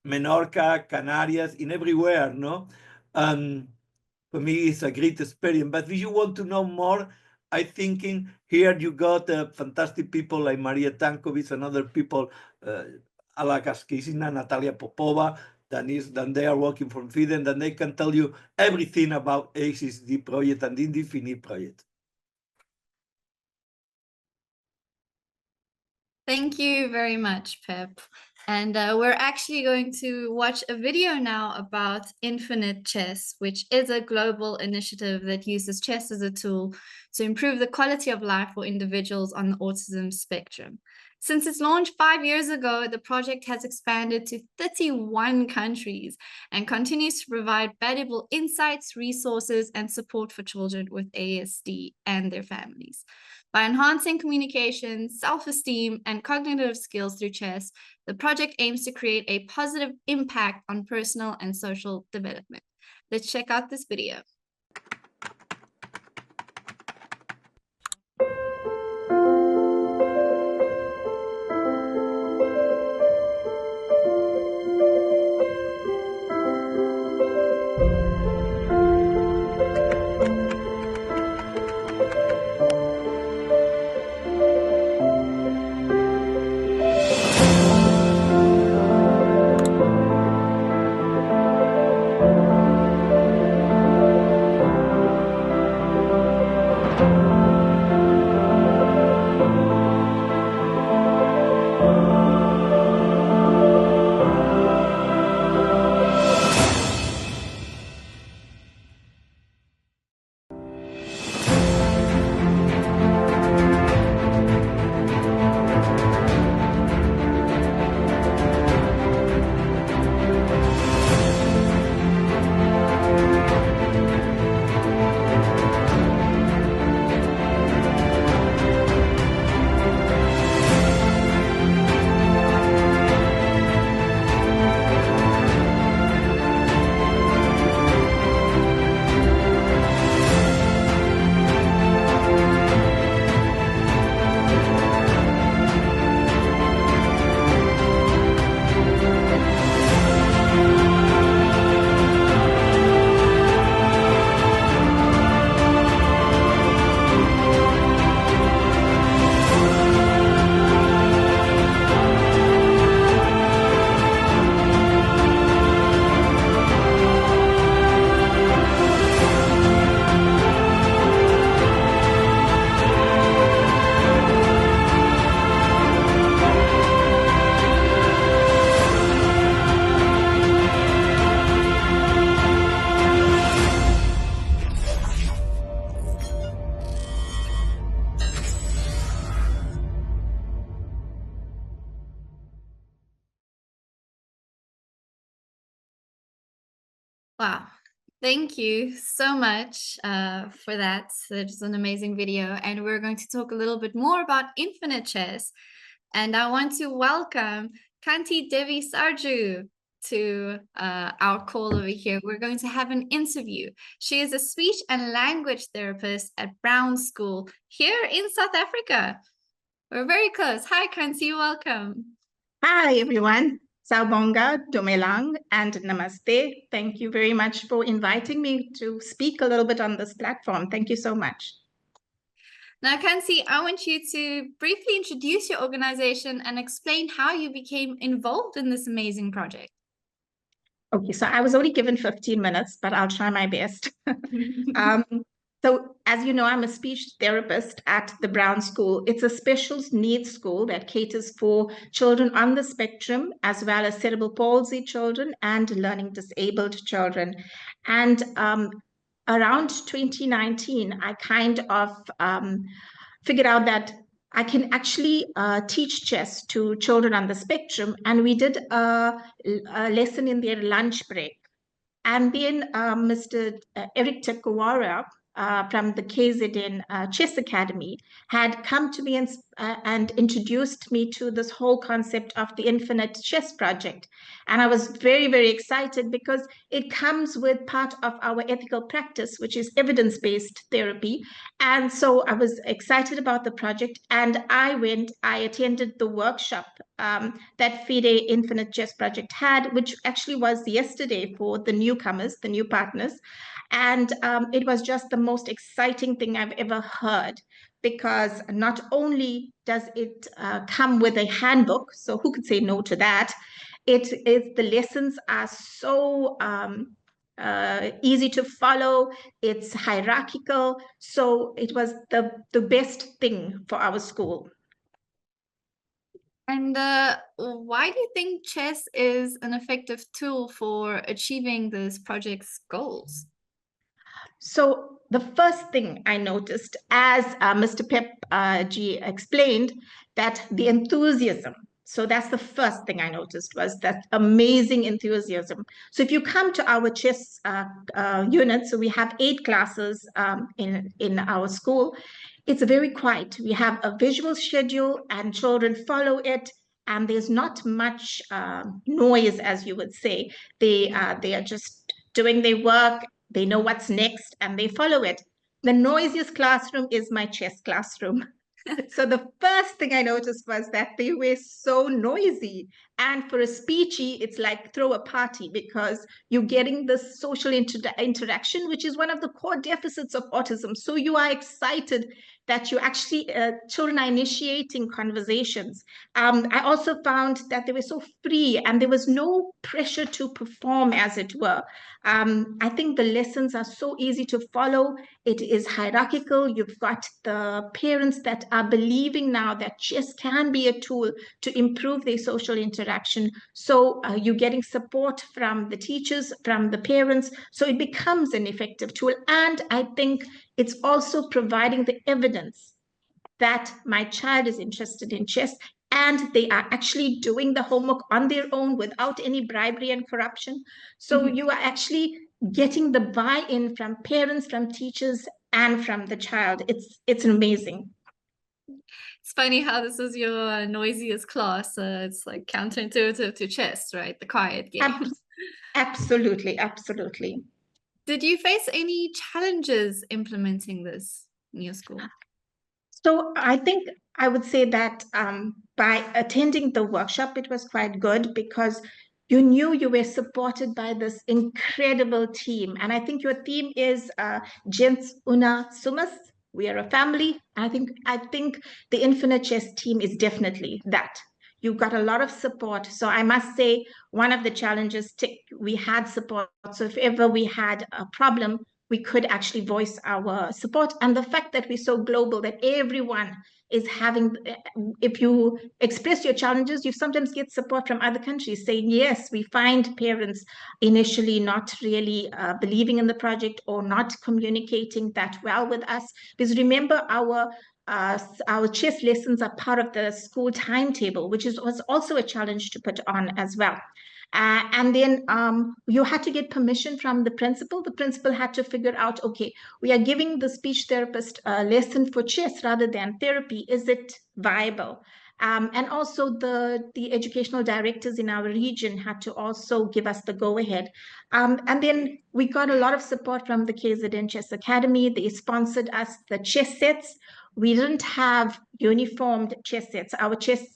Menorca, Canarias, in everywhere, no? For me, it's a great experience. But if you want to know more, I think here you got fantastic people like Maria Tankovic and other people, Ala Kaskisina, Natalia Popova, then they are working from FIDE, and then they can tell you everything about ASD project and Infinite project.
Thank you very much, Pep. And we're actually going to watch a video now about Infinite Chess, which is a global initiative that uses chess as a tool to improve the quality of life for individuals on the autism spectrum. Since its launch 5 years ago, the project has expanded to 31 countries and continues to provide valuable insights, resources, and support for children with ASD and their families. By enhancing communication, self-esteem, and cognitive skills through chess, the project aims to create a positive impact on personal and social development. Let's check out this video. Wow. Thank you so much for that. It's an amazing video. And we're going to talk a little bit more about infinite chess. And I want to welcome Kanti Devi Sarju to our call over here. We're going to have an interview. She is a speech and language therapist at Brown School here in South Africa. We're very close. Hi, Kanti, welcome.
Hi, everyone. Sawubonga, Dumelang, and Namaste. Thank you very much for inviting me to speak a little bit on this platform. Thank you so much.
Now, Kanti, I want you to briefly introduce your organization and explain how you became involved in this amazing project.
Okay, so I was only given 15 minutes, but I'll try my best. So as you know, I'm a speech therapist at the Brown School. It's a special needs school that caters for children on the spectrum, as well as cerebral palsy children and learning disabled children. And around 2019, I kind of figured out that I can actually teach chess to children on the spectrum. And we did a lesson in their lunch break. And then Mr. Eric Tekawara from the KZN Chess Academy had come to me and introduced me to this whole concept of the Infinite Chess Project. And I was very, very excited because it comes with part of our ethical practice, which is evidence-based therapy. And so I was excited about the project, and I attended the workshop that FIDE Infinite Chess Project had, which actually was yesterday for the newcomers, the new partners. And it was just the most exciting thing I've ever heard, because not only does it come with a handbook, so who could say no to that? The lessons are so easy to follow. It's hierarchical. So it was the best thing for our school.
And why do you think chess is an effective tool for achieving this project's goals?
So the first thing I noticed, as Mr. Pep G explained, that the enthusiasm. So that's the first thing I noticed, was that amazing enthusiasm. So if you come to our chess unit, so we have 8 classes in our school, it's very quiet. We have a visual schedule and children follow it. And there's not much noise, as you would say. They are just doing their work. They know what's next and they follow it. The noisiest classroom is my chess classroom. So the first thing I noticed was that they were so noisy. And for a speechy, it's like throw a party, because you're getting this social interaction, which is one of the core deficits of autism. So you are excited that you actually, children are initiating conversations. I also found that they were so free and there was no pressure to perform, as it were. I think the lessons are so easy to follow. It is hierarchical. You've got the parents that are believing now that chess can be a tool to improve their social interaction. So you're getting support from the teachers, from the parents. So it becomes an effective tool. And I think it's also providing the evidence that my child is interested in chess, and they are actually doing the homework on their own without any bribery and corruption. So you are actually getting the buy-in from parents, from teachers, and from the child. It's amazing.
It's funny how this is your noisiest class. It's like counterintuitive to chess, right? The quiet game.
Absolutely, absolutely.
Did you face any challenges implementing this in your school?
So I think I would say that by attending the workshop, it was quite good, because you knew you were supported by this incredible team. And I think your theme is Gens Una Sumus. We are a family. I think the Infinite Chess team is definitely that. You got a lot of support. So I must say, one of the challenges, we had support. So if ever we had a problem, we could actually voice our support. And the fact that we're so global, that everyone is having, if you express your challenges, you sometimes get support from other countries saying, yes, we find parents initially not really believing in the project or not communicating that well with us. Because remember, our chess lessons are part of the school timetable, which was also a challenge to put on as well. And then you had to get permission from the principal. The principal had to figure out, okay, we are giving the speech therapist a lesson for chess rather than therapy. Is it viable? And also the educational directors in our region had to also give us the go-ahead. And then we got a lot of support from the KZN Chess Academy. They sponsored us the chess sets. We didn't have uniformed chess sets. Our chess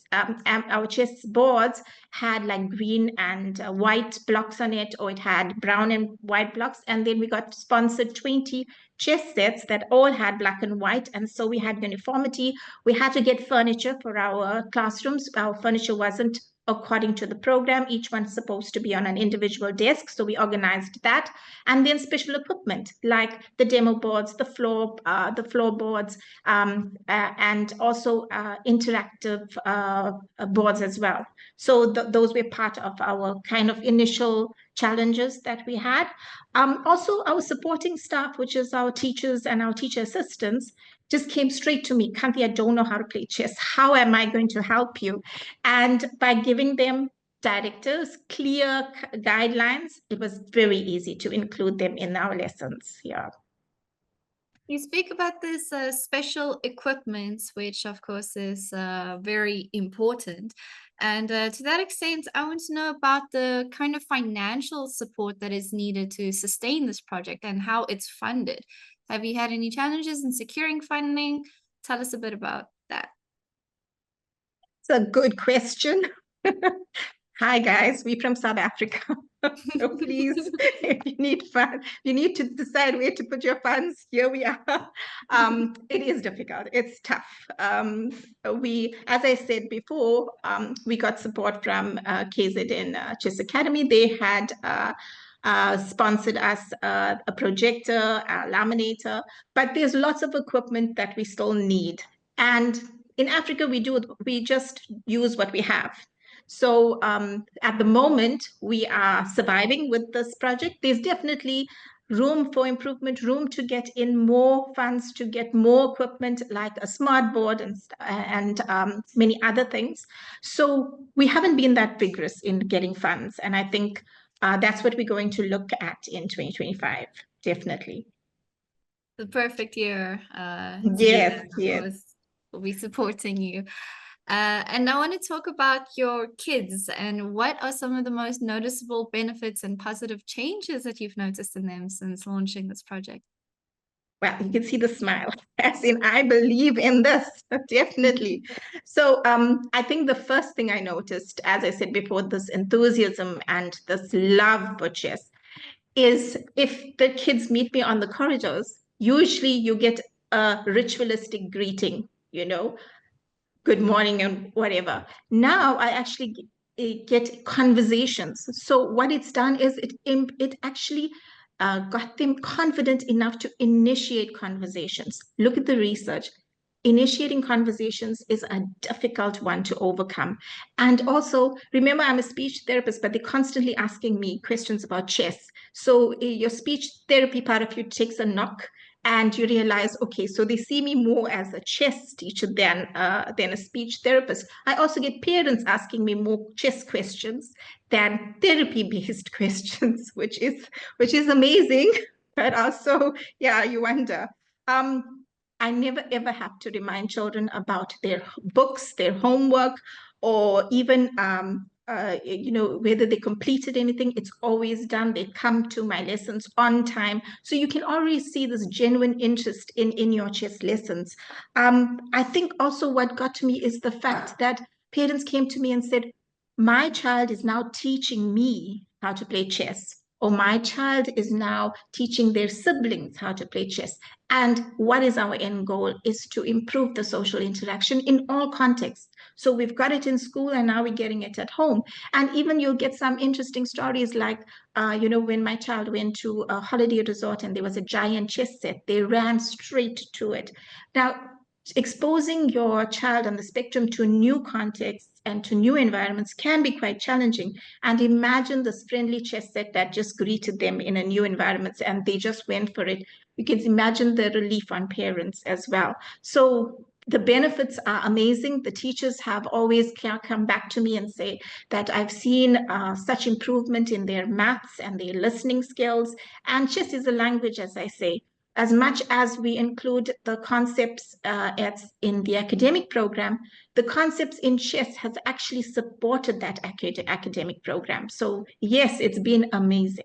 boards had like green and white blocks on it, or it had brown and white blocks. And then we got sponsored 20 chess sets that all had black and white. And so we had uniformity. We had to get furniture for our classrooms. Our furniture wasn't according to the program. Each one's supposed to be on an individual desk. So we organized that. And then special equipment like the demo boards, the floorboards, and also interactive boards as well. So those were part of our kind of initial challenges that we had. Also, our supporting staff, which is our teachers and our teacher assistants, just came straight to me. Kanti, I don't know how to play chess. How am I going to help you? And by giving them directives, clear guidelines, it was very easy to include them in our lessons. Yeah.
You speak about this special equipment, which of course is very important. And to that extent, I want to know about the kind of financial support that is needed to sustain this project and how it's funded. Have you had any challenges in securing funding? Tell us a bit about that.
It's a good question. Hi guys, we're from South Africa. So please, if you need funds, you need to decide where to put your funds. Here we are. It is difficult. It's tough. As I said before, we got support from KZN Chess Academy. They had sponsored us a projector, a laminator, but there's lots of equipment that we still need. And in Africa, we just use what we have. So at the moment, we are surviving with this project. There's definitely room for improvement, room to get in more funds, to get more equipment like a smart board and many other things. So we haven't been that vigorous in getting funds. And I think that's what we're going to look at in 2025, definitely.
The perfect year.
Yes,
yes. We'll be supporting you. And I want to talk about your kids and what are some of the most noticeable benefits and positive changes that you've noticed in them since launching this project?
Well, you can see the smile, as in I believe in this, definitely. So I think the first thing I noticed, as I said before, this enthusiasm and this love for chess is if the kids meet me on the corridors, usually you get a ritualistic greeting, good morning and whatever. Now I actually get conversations. So what it's done is it actually got them confident enough to initiate conversations. Look at the research. Initiating conversations is a difficult one to overcome. And also, remember, I'm a speech therapist, but they're constantly asking me questions about chess. So your speech therapy part of you takes a knock, and you realize, okay, so they see me more as a chess teacher than a speech therapist. I also get parents asking me more chess questions than therapy-based questions, which is amazing, but also, yeah, you wonder. I never ever have to remind children about their books, their homework, or even whether they completed anything. It's always done. They come to my lessons on time. So you can already see this genuine interest in your chess lessons. I think also what got to me is the fact that parents came to me and said, my child is now teaching me how to play chess, or my child is now teaching their siblings how to play chess. And what is our end goal is to improve the social interaction in all contexts. So we've got it in school and now we're getting it at home. And even you'll get some interesting stories like, when my child went to a holiday resort and there was a giant chess set, they ran straight to it. Now, exposing your child on the spectrum to new contexts and to new environments can be quite challenging. And imagine this friendly chess set that just greeted them in a new environment and they just went for it. You can imagine the relief on parents as well. So the benefits are amazing. The teachers have always come back to me and say that I've seen such improvement in their maths and their listening skills. And chess is a language, as I say. As much as we include the concepts in the academic program, the concepts in chess has actually supported that academic program. So yes, it's been amazing.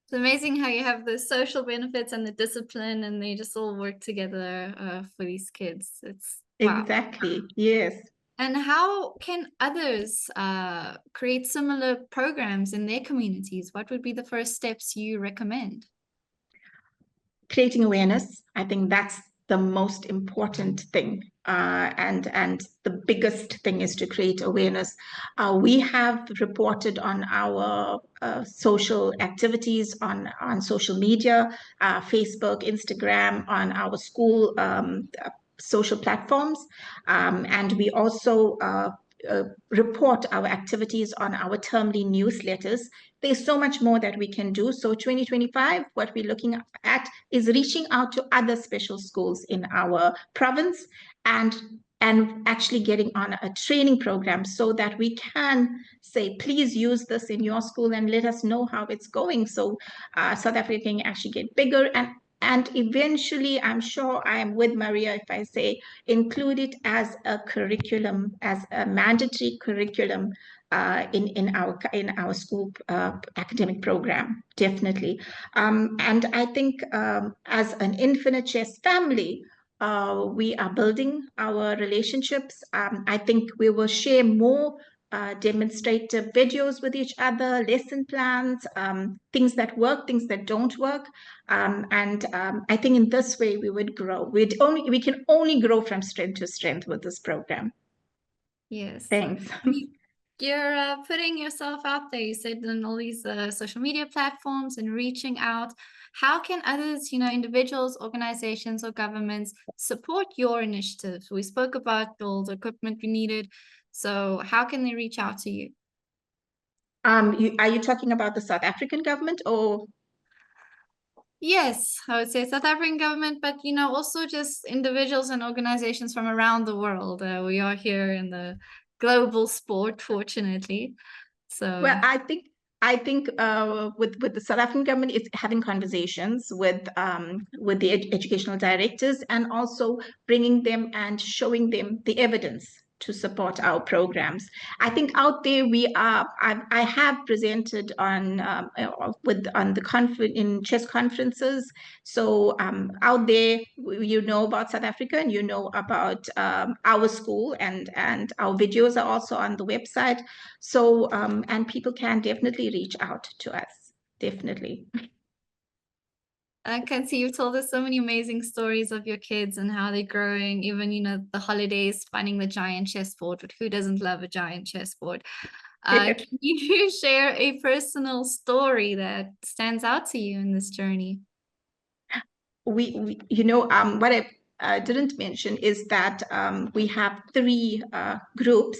It's amazing how you have the social benefits and the discipline, and they just all work together for these kids. It's wow.
Exactly, yes.
And how can others create similar programs in their communities? What would be the first steps you recommend?
Creating awareness. I think that's the most important thing. And the biggest thing is to create awareness. We have reported on our social activities on social media, Facebook, Instagram, on our school social platforms. And we also report our activities on our termly newsletters. There's so much more that we can do. So 2025, what we're looking at is reaching out to other special schools in our province and actually getting on a training program so that we can say, please use this in your school and let us know how it's going. So South Africa can actually get bigger, and eventually, I'm sure I am with Maria if I say include it as a curriculum, as a mandatory curriculum in our school academic program, definitely. And I think as an Infinite Chess family, we are building our relationships. I think we will share more demonstrative videos with each other, lesson plans, things that work, things that don't work. And I think in this way we would grow. We can only grow from strength to strength with this program.
Yes.
Thanks.
You're putting yourself out there. You said on all these social media platforms and reaching out. How can others, individuals, organizations, or governments support your initiatives? We spoke about all the equipment you needed. So how can they reach out to you?
Are you talking about the South African government or?
Yes, I would say South African government, but also just individuals and organizations from around the world. We are here in the global sport, fortunately. So
well, I think with the South African government, it's having conversations with the educational directors and also bringing them and showing them the evidence to support our programs. I think out there I have presented on in chess conferences. So out there, about South Africa and about our school, and our videos are also on the website. So and people can definitely reach out to us, definitely.
I can see you've told us so many amazing stories of your kids and how they're growing, even, the holidays, finding the giant chessboard, but who doesn't love a giant chessboard? Can you share a personal story that stands out to you in this journey?
What I didn't mention is that we have 3 groups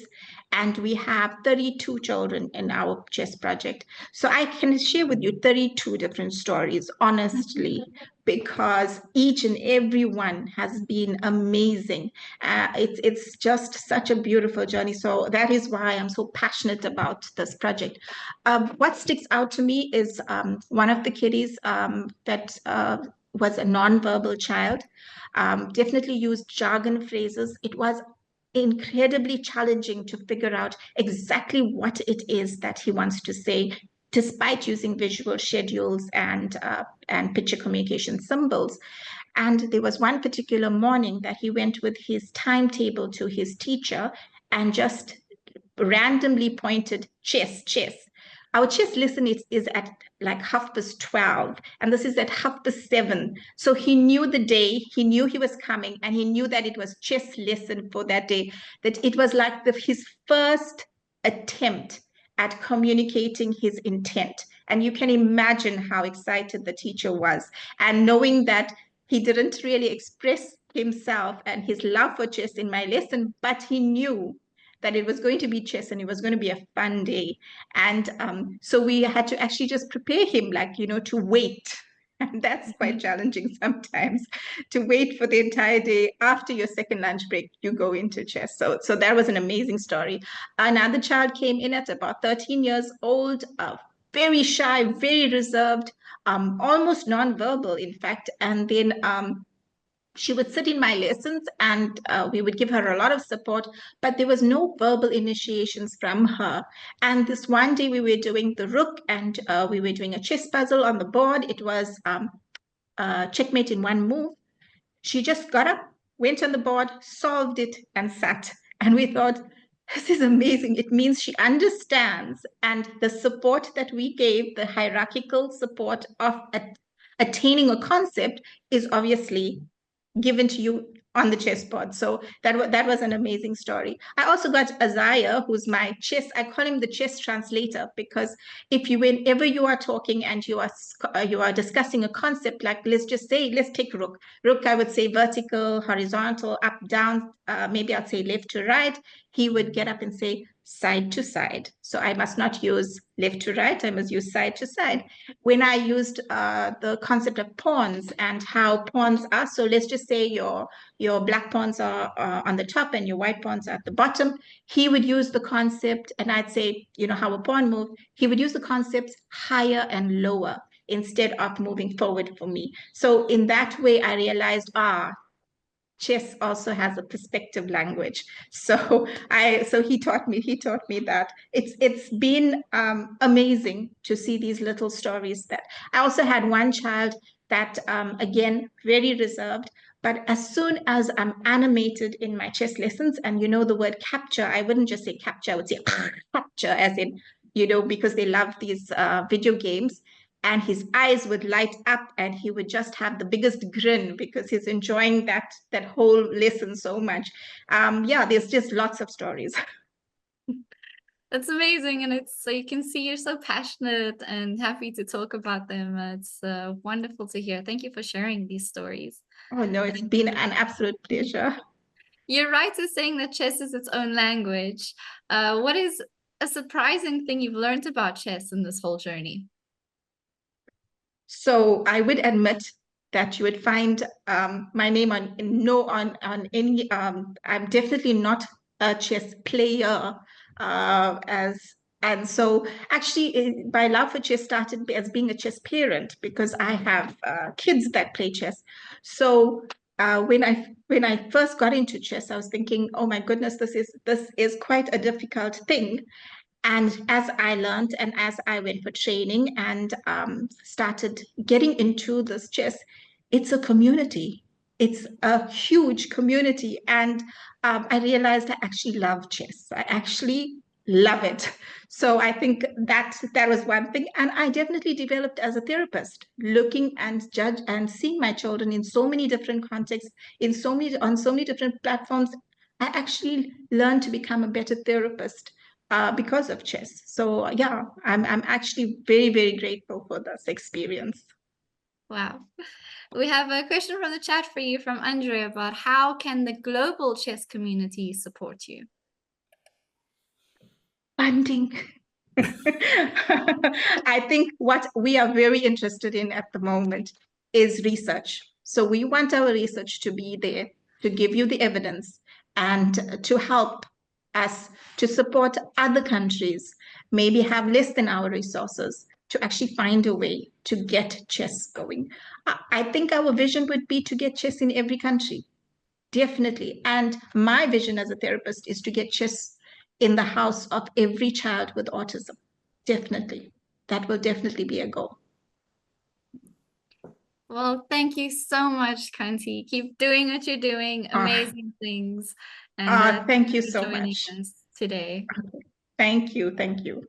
and we have 32 children in our chess project. So I can share with you 32 different stories, honestly, because each and every one has been amazing. It's just such a beautiful journey. So that is why I'm so passionate about this project. What sticks out to me is one of the kiddies that was a non-verbal child, definitely used jargon phrases. It was incredibly challenging to figure out exactly what it is that he wants to say, despite using visual schedules and picture communication symbols. And there was one particular morning that he went with his timetable to his teacher and just randomly pointed chess, chess. Our chess lesson is at like 12:30, and this is at 7:30. So he knew the day, he knew he was coming, and he knew that it was chess lesson for that day, that it was like his first attempt at communicating his intent. And you can imagine how excited the teacher was. And knowing that he didn't really express himself and his love for chess in my lesson, but he knew that it was going to be chess and it was going to be a fun day. And so we had to actually just prepare him, to wait And that's quite challenging sometimes to wait for the entire day. After your second lunch break, you go into chess. So that was an amazing story. Another child came in at about 13 years old, very shy, very reserved, almost nonverbal, in fact. And then she would sit in my lessons and we would give her a lot of support, but there was no verbal initiations from her. And this one day we were doing the rook and we were doing a chess puzzle on the board. It was checkmate in one move. She just got up, went on the board, solved it, and sat. And we thought, this is amazing. It means she understands. And the support that we gave, the hierarchical support of attaining a concept, is obviously given to you on the chessboard. So that was an amazing story. I also got Isaiah, who's my chess, I call him the chess translator, because whenever you are talking and you are discussing a concept, like let's take rook. Rook, I would say vertical, horizontal, up, down, maybe I'd say left to right. He would get up and say side to side. So I must not use left to right, I must use side to side. When I used the concept of pawns and how pawns are, so let's just say your black pawns are on the top and your white pawns are at the bottom, he would use the concept, and I'd say, you know, how a pawn moved, he would use the concepts higher and lower instead of moving forward for me. So in that way, I realized, chess also has a perspective language. So he taught me that. It's been amazing to see these little stories. That I also had one child that again, very reserved, but as soon as I'm animated in my chess lessons, and you know the word capture, I wouldn't just say capture, I would say capture, as in, you know, because they love these video games. And his eyes would light up and he would just have the biggest grin because he's enjoying that whole lesson so much. Yeah, there's just lots of stories.
That's amazing, and it's so you can see you're so passionate and happy to talk about them. It's wonderful to hear. Thank you for sharing these stories.
Oh no, it's been an absolute pleasure.
You're right in saying that chess is its own language. What is a surprising thing you've learned about chess in this whole journey?
So I would admit that you would find my name on any. I'm definitely not a chess player, and so actually my love for chess started as being a chess parent, because I have kids that play chess. So when I first got into chess, I was thinking, oh my goodness, this is quite a difficult thing. And as I learned and as I went for training and started getting into this chess, it's a community. It's a huge community. And I realized I actually love chess. I actually love it. So I think that was one thing. And I definitely developed as a therapist, looking and judge and seeing my children in so many different contexts, on so many different platforms. I actually learned to become a better therapist because of chess. So yeah, I'm actually very, very grateful for this experience.
Wow. We have a question from the chat for you from Andre about how can the global chess community support you?
Funding. I think what we are very interested in at the moment is research. So we want our research to be there to give you the evidence and to help us to support other countries, maybe have less than our resources, to actually find a way to get chess going. I think our vision would be to get chess in every country, definitely. And my vision as a therapist is to get chess in the house of every child with autism. Definitely. That will definitely be a goal.
Well, thank you so much, Kanti. Keep doing what you're doing, amazing things. And
thank you so
joining
much
us today.
Thank you. Thank you.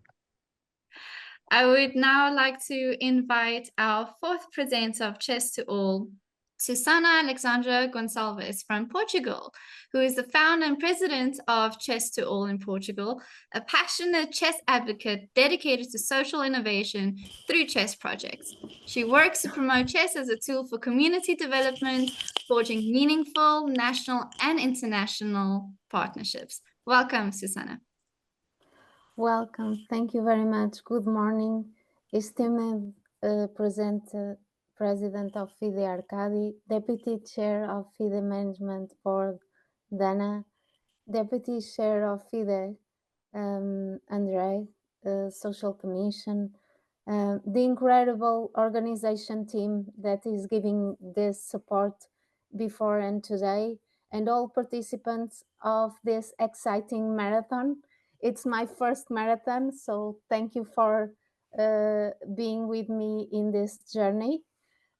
I would now like to invite our fourth presenter of Chess to All, Susana Alexandra Gonçalves from Portugal, who is the founder and president of Chess to All in Portugal, a passionate chess advocate dedicated to social innovation through chess projects. She works to promote chess as a tool for community development, forging meaningful national and international partnerships. Welcome, Susana.
Welcome. Thank you very much. Good morning, esteemed President of FIDE Arcadi, Deputy Chair of FIDE Management Board, Dana, Deputy Chair of FIDE, Andre, Social Commission, the incredible organization team that is giving this support before and today, and all participants of this exciting marathon. It's my first marathon, so thank you for being with me in this journey.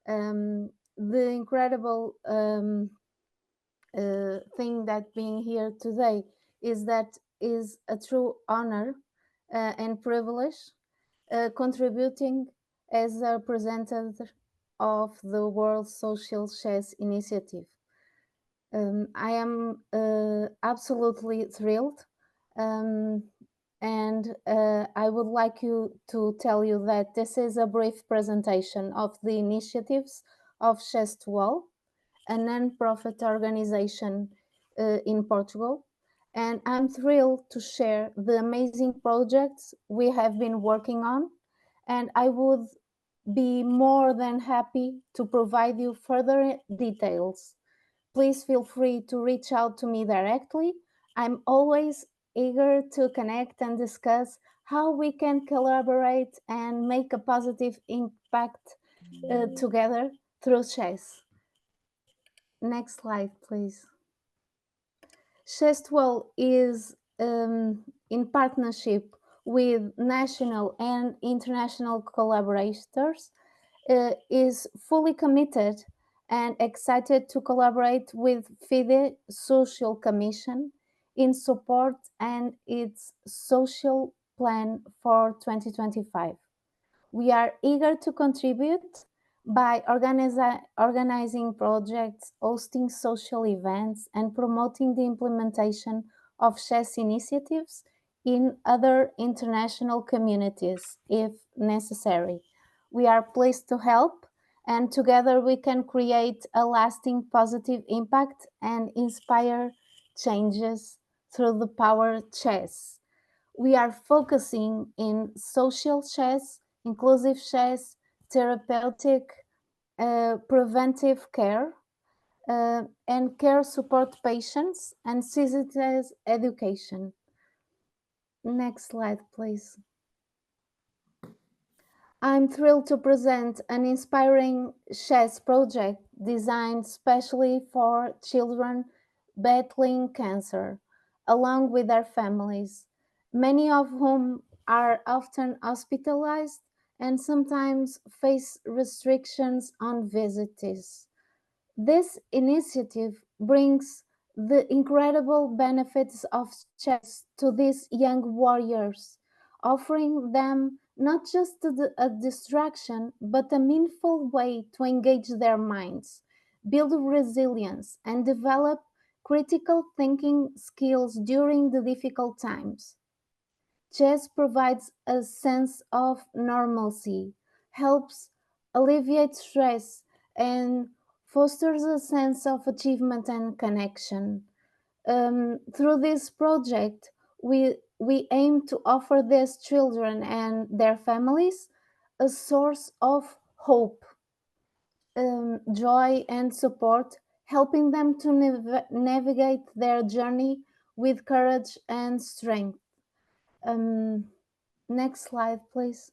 The incredible thing that being here today is that is a true honor and privilege, contributing as a representative of the World Social Chess Initiative. I am absolutely thrilled, and I would like to tell you that this is a brief presentation of the initiatives of Chess2All, a non-profit organization in Portugal, and I'm thrilled to share the amazing projects we have been working on, and I would be more than happy to provide you further details. Please feel free to reach out to me directly. I'm always eager to connect and discuss how we can collaborate and make a positive impact together through chess. Next slide, please. Chess2All is in partnership with national and international collaborators, is fully committed and excited to collaborate with FIDE Social Commission in support and its social plan for 2025. We are eager to contribute by organizing projects, hosting social events, and promoting the implementation of chess initiatives in other international communities if necessary. We are pleased to help, and together we can create a lasting positive impact and inspire changes through the power of chess. We are focusing in social chess, inclusive chess, therapeutic, preventive care, and care support patients and citizens education. Next slide, please. I'm thrilled to present an inspiring chess project designed specially for children battling cancer, along with their families, many of whom are often hospitalized and sometimes face restrictions on visits. This initiative brings the incredible benefits of chess to these young warriors, offering them not just a distraction, but a meaningful way to engage their minds, build resilience, and develop critical thinking skills during the difficult times. Chess provides a sense of normalcy, helps alleviate stress, and fosters a sense of achievement and connection. Through this project, we aim to offer these children and their families a source of hope, joy, and support, helping them to navigate their journey with courage and strength. Next slide, please.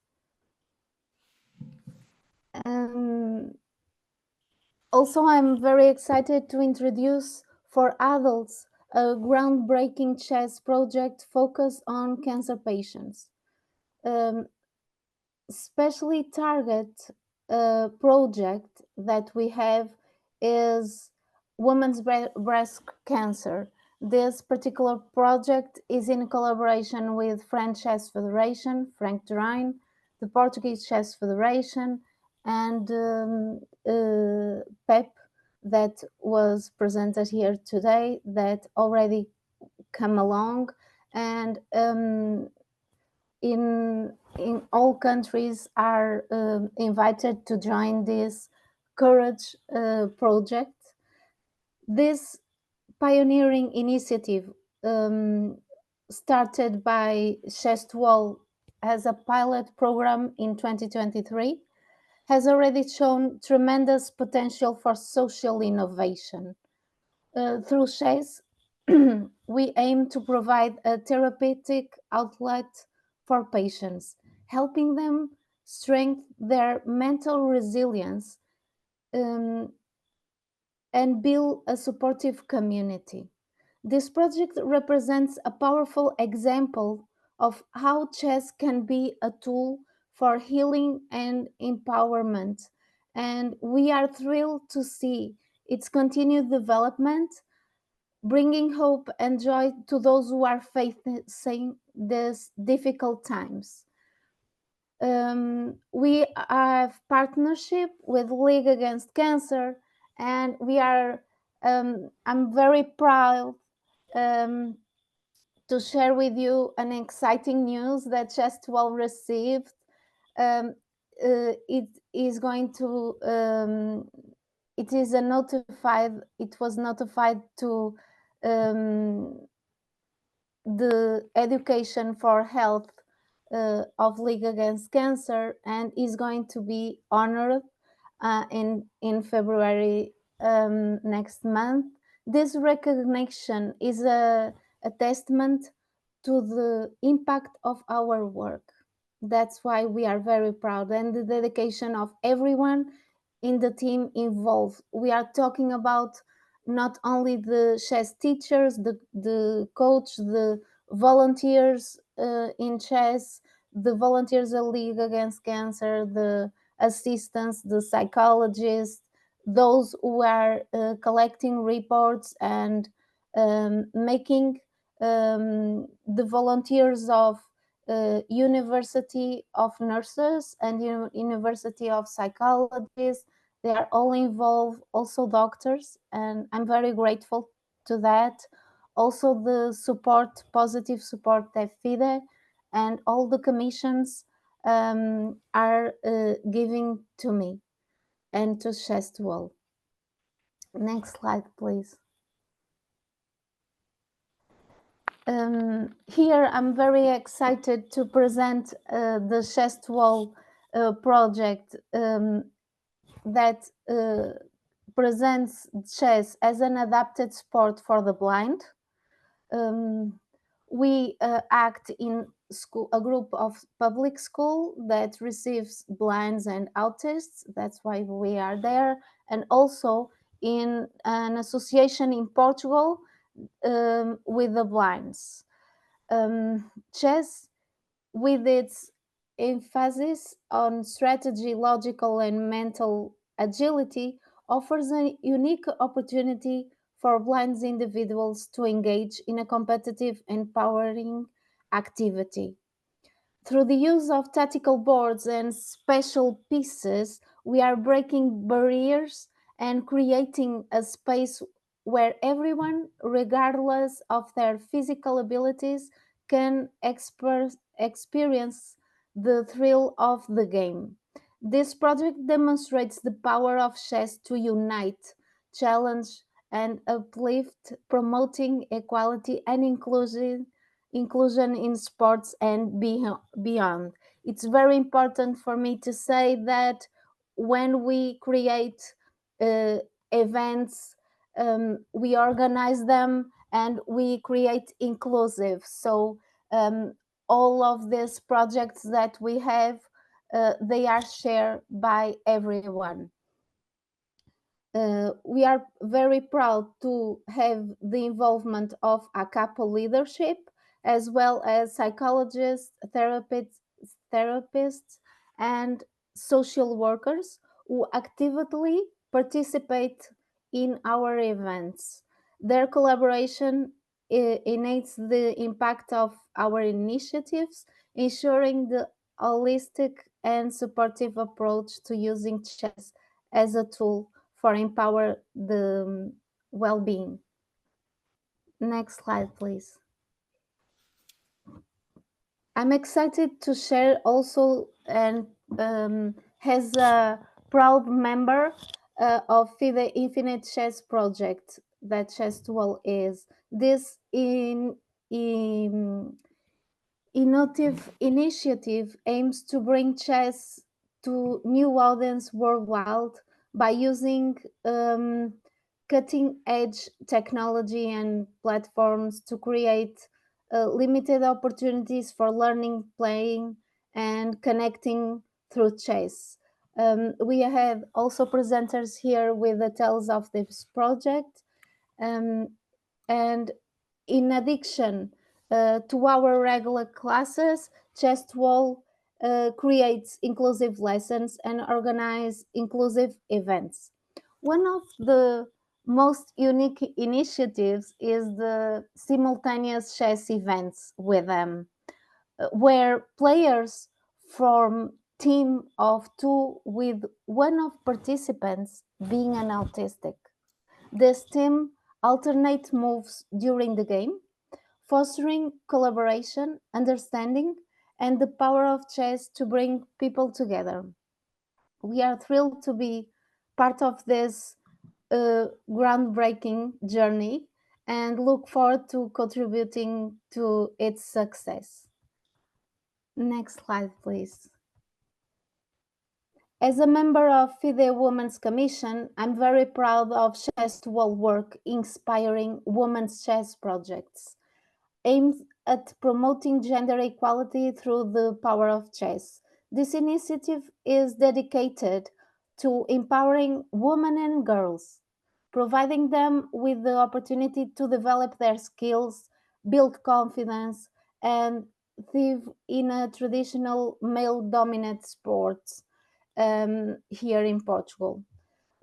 Also, I'm very excited to introduce for adults a groundbreaking chess project focused on cancer patients. Especially target project that we have is women's breast cancer. This particular project is in collaboration with French Chess Federation, Frank Durain, the Portuguese Chess Federation, and PEP that was presented here today that already come along, and in all countries are invited to join this Courage project. This pioneering initiative started by Chess2All as a pilot program in 2023 has already shown tremendous potential for social innovation. Through chess, we aim to provide a therapeutic outlet for patients, helping them strengthen their mental resilience and build a supportive community. This project represents a powerful example of how chess can be a tool for healing and empowerment, and we are thrilled to see its continued development, bringing hope and joy to those who are facing these difficult times. We have partnership with League Against Cancer, and we are. I'm very proud to share with you an exciting news that Chess12 received. It is going to. It is a notified. It was notified to the Education for Health of League Against Cancer, and is going to be honored in February next month. This recognition is a testament to the impact of our work. That's why we are very proud, and the dedication of everyone in the team involved. We are talking about not only the chess teachers, the coach, the volunteers in chess, the volunteers at League Against Cancer, the assistants, the psychologists, those who are collecting reports and making the volunteers of University of Nurses and University of Psychologists. They are all involved, also doctors, and I'm very grateful to that. Also the support, positive support that FIDE and all the commissions are giving to me and to Chess12. Next slide, please. Here I'm very excited to present the Chess12 project that presents chess as an adapted sport for the blind. We act in school, a group of public school that receives blinds and autists. That's why we are there, and also in an association in Portugal with the blinds. Chess, with its emphasis on strategy, logical, and mental agility, offers a unique opportunity for blind individuals to engage in a competitive, empowering activity. Through the use of tactical boards and special pieces, we are breaking barriers and creating a space where everyone, regardless of their physical abilities, can experience the thrill of the game. This project demonstrates the power of chess to unite, challenge, and uplift, promoting equality and inclusion in sports and beyond. It's very important for me to say that when we create events, we organize them and we create inclusive. So all of these projects that we have, they are shared by everyone. We are very proud to have the involvement of ACAPO leadership, as well as psychologists, therapists, and social workers who actively participate in our events. Their collaboration enhances the impact of our initiatives, ensuring the holistic and supportive approach to using chess as a tool for empower the well-being. Next slide, please. I'm excited to share also, and as a proud member of FIDE Infinite Chess Project that Chess12 is. This innovative initiative aims to bring chess to new audience worldwide by using cutting edge technology and platforms to create limited opportunities for learning, playing, and connecting through chess. We have also presenters here with the tales of this project. And in addition to our regular classes, Chess Wall creates inclusive lessons and organize inclusive events. One of the most unique initiatives is the simultaneous chess events with them, where players form team of two with one of participants being an autistic. This team alternate moves during the game, fostering collaboration, understanding, and the power of chess to bring people together. We are thrilled to be part of this groundbreaking journey and look forward to contributing to its success. Next slide, please. As a member of FIDE Women's Commission, I'm very proud of Chess Wall work inspiring women's chess projects aimed at promoting gender equality through the power of chess. This initiative is dedicated to empowering women and girls, providing them with the opportunity to develop their skills, build confidence, and thrive in a traditional male-dominated sport here in Portugal.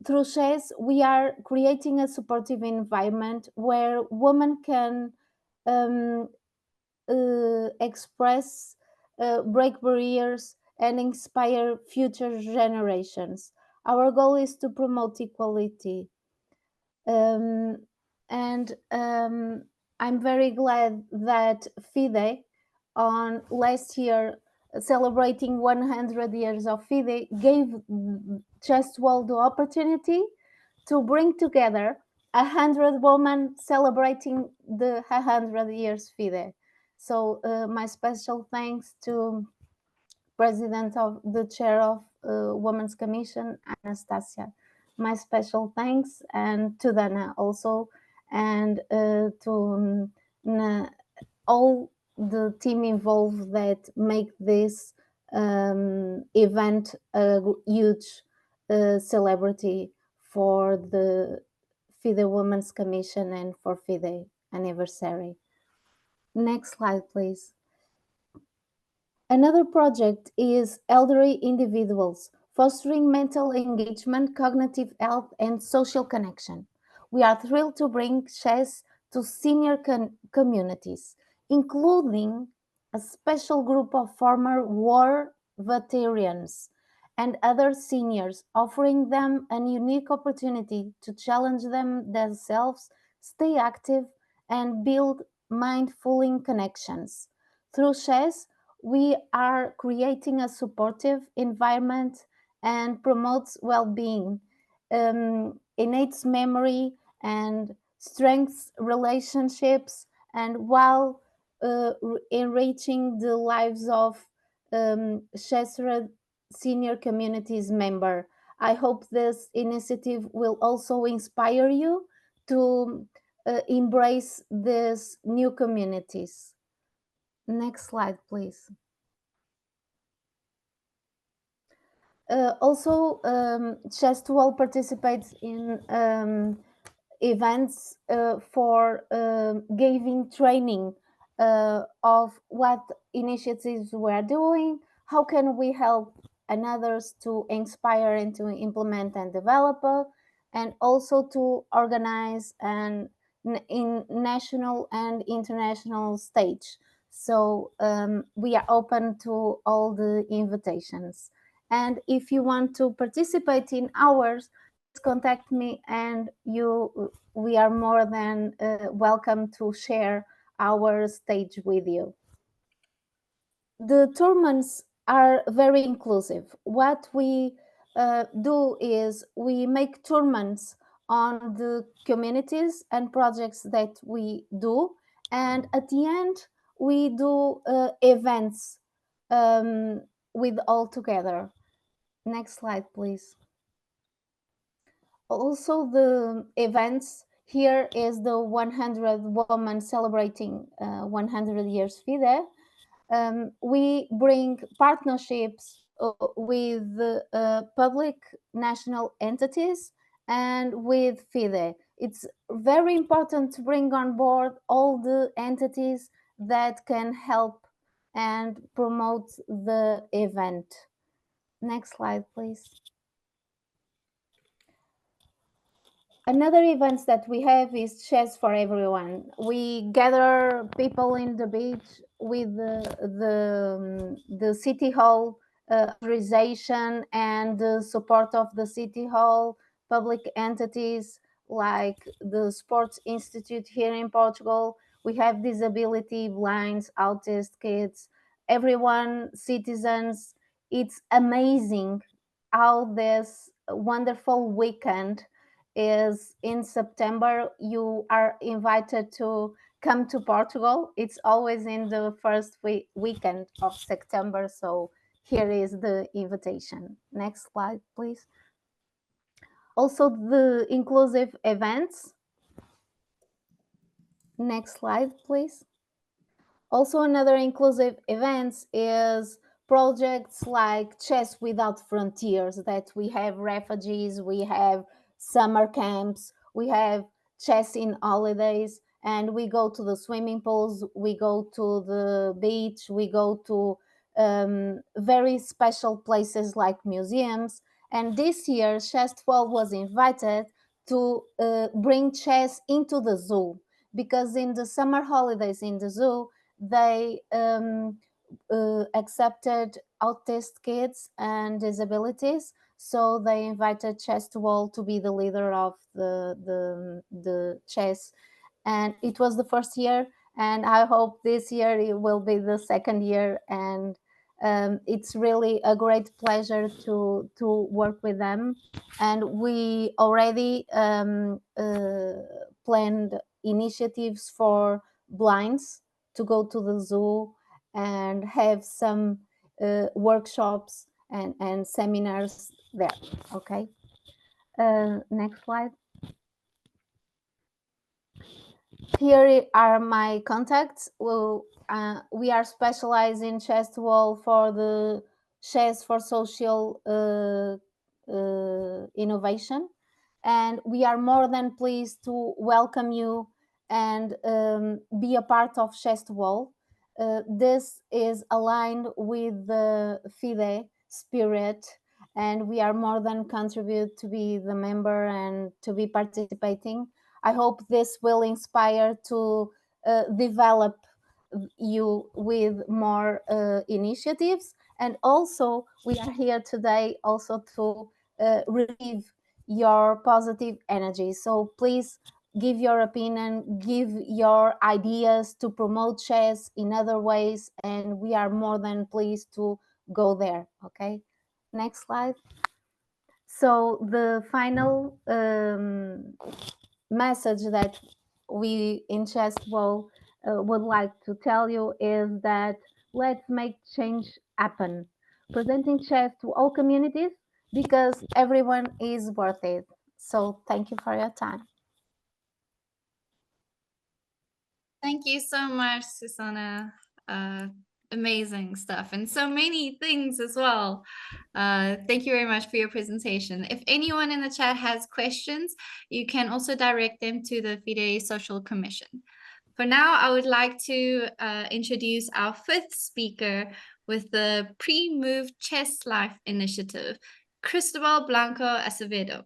Through chess, we are creating a supportive environment where women can um, express, break barriers, and inspire future generations. Our goal is to promote equality. Um, and I'm very glad that FIDE, on last year, celebrating 100 years of FIDE, gave Chess World the opportunity to bring together 100 women celebrating the 100 years FIDE. So my special thanks to President of the Chair of Women's Commission, Anastasia. My special thanks, and to Dana also, and to all the team involved that make this event a huge celebrity for the FIDE Women's Commission and for FIDE anniversary. Next slide, please. Another project is elderly individuals, fostering mental engagement, cognitive health, and social connection. We are thrilled to bring chess to senior communities, including a special group of former war veterans and other seniors, offering them a unique opportunity to challenge themselves, stay active, and build mindful connections. Through chess, we are creating a supportive environment and promotes well-being, enhances memory and strengthens relationships, and while enriching the lives of Chesra senior communities member. I hope this initiative will also inspire you to embrace these new communities. Next slide, please. Also, Chess Wall participates in events for giving training of what initiatives we're doing, how can we help and others to inspire and to implement and develop, and also to organize and in national and international stage. So we are open to all the invitations. And if you want to participate in ours, contact me, and we are more than welcome to share our stage with you. The tournaments are very inclusive. What we do is we make tournaments on the communities and projects that we do, and at the end we do events with all together. Next slide, please. Also, the events here is the 100 women celebrating 100 years FIDE. We bring partnerships with public national entities and with FIDE. It's very important to bring on board all the entities that can help and promote the event. Next slide, please. Another events that we have is Chess for Everyone. We gather people in the beach with the city hall authorization and the support of the city hall, public entities like the Sports Institute here in Portugal. We have disability, blinds, autist kids, everyone, citizens. It's amazing how this wonderful weekend is in September. You are invited to come to Portugal. It's always in the first weekend of September. So here is the invitation. Next slide, please. Also the inclusive events. Next slide, please. Also another inclusive events is projects like Chess Without Frontiers, that we have refugees, we have summer camps, we have chess in holidays, and we go to the swimming pools, we go to the beach, we go to very special places like museums. And this year, Chess 12 was invited to bring chess into the zoo, because in the summer holidays in the zoo, they accepted autist kids and disabilities, so they invited Chess Wall to be the leader of the chess, and it was the first year, and I hope this year it will be the second year, and it's really a great pleasure to work with them. And we already planned initiatives for blinds to go to the zoo and have some workshops and seminars there. Okay. Next slide. Here are my contacts. Well, we are specialized in Chess Wall for the Chess for Social Innovation, and we are more than pleased to welcome you and be a part of Chess Wall. This is aligned with the FIDE spirit, and we are more than contribute to be the member and to be participating. I hope this will inspire to develop you with more initiatives. And also, we are here today also to receive your positive energy. So please give your opinion, give your ideas to promote chess in other ways, and we are more than pleased to go there. Okay, next slide. So the final message that we in Chess Wall would like to tell you is that let's make change happen, presenting chess to all communities, because everyone is worth it. So thank you for your time.
Thank you so much, Susanna. Amazing stuff, and so many things as well. Thank you very much for your presentation. If anyone in the chat has questions, you can also direct them to the FIDE Social Commission. For now, I would like to introduce our fifth speaker with the Pre-Move Chess Life Initiative, Cristobal Blanco Acevedo,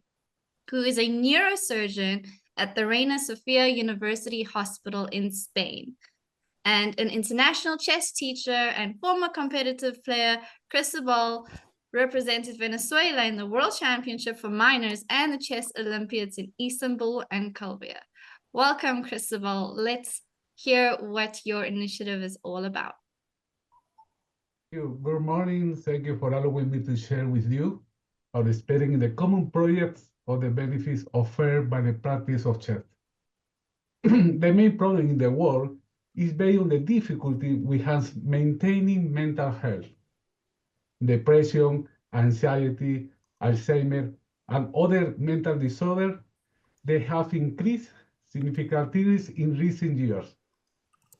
who is a neurosurgeon at the Reina Sofia University Hospital in Spain. And an international chess teacher and former competitive player, Cristobal represented Venezuela in the World Championship for Minors and the Chess Olympiads in Istanbul and Calvia. Welcome, Cristobal. Let's hear what your initiative is all about.
Thank you. Good morning. Thank you for allowing me to share with you our experience in the common projects of the benefits offered by the practice of chess. The main problem in the world is based on the difficulty we have maintaining mental health. Depression anxiety, Alzheimer, and other mental disorders, they have increased significantly in recent years.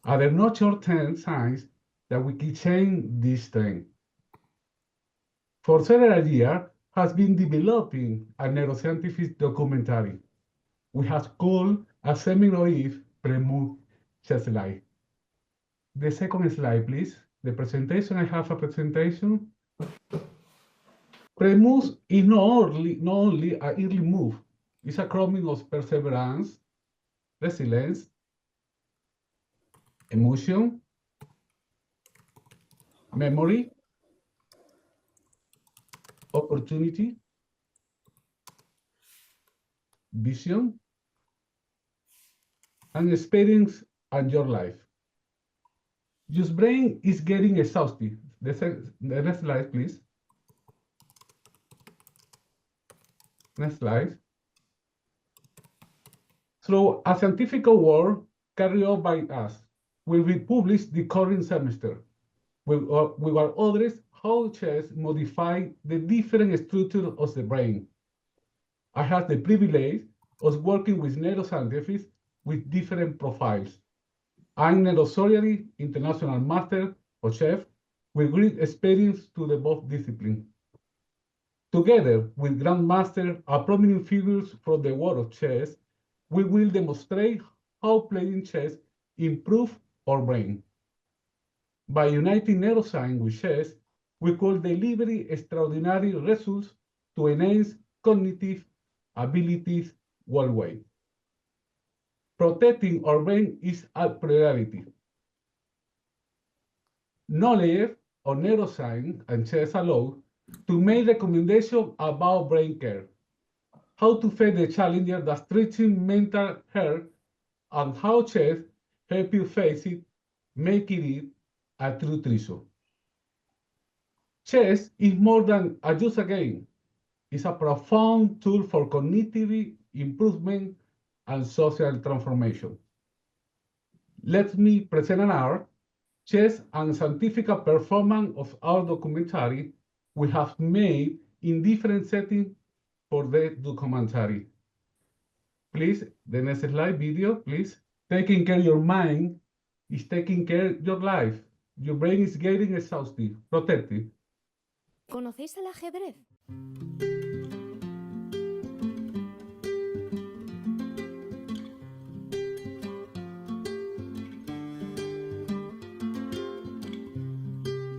Are there no short-term signs that we can change this trend? For several years, has been developing a neuroscientific documentary. We have called a seminar if Premu slide. The second slide, please. The presentation, I have a presentation. Premus is not only an early move, it's a chroming of perseverance, resilience, emotion, memory, opportunity, vision, and experience and your life. Your brain is getting exhausted. The next slide, please. Next slide. Through a scientific work carried out by us, will be published the current semester. We will address how chess modify the different structures of the brain. I have the privilege of working with neuroscientists with different profiles. I'm neurosurgery international master or chef with great experience to the both disciplines. Together with grandmaster and prominent figures from the world of chess, we will demonstrate how playing chess improves our brain. By uniting neuroscience with chess, we could deliver extraordinary results to enhance cognitive abilities worldwide. Protecting our brain is a priority. Knowledge of neuroscience and chess allow to make recommendations about brain care, how to face the challenges that threaten mental health, and how chess help you face it, making it a true treasure. Chess is more than just a game. It's a profound tool for cognitive improvement and social transformation. Let me present an art, chess and scientific performance of our documentary we have made in different settings for the documentary. Please, the next slide video, please. Taking care of your mind is taking care of your life. Your brain is getting exhausted. Protect it.
¿Conocéis el ajedrez?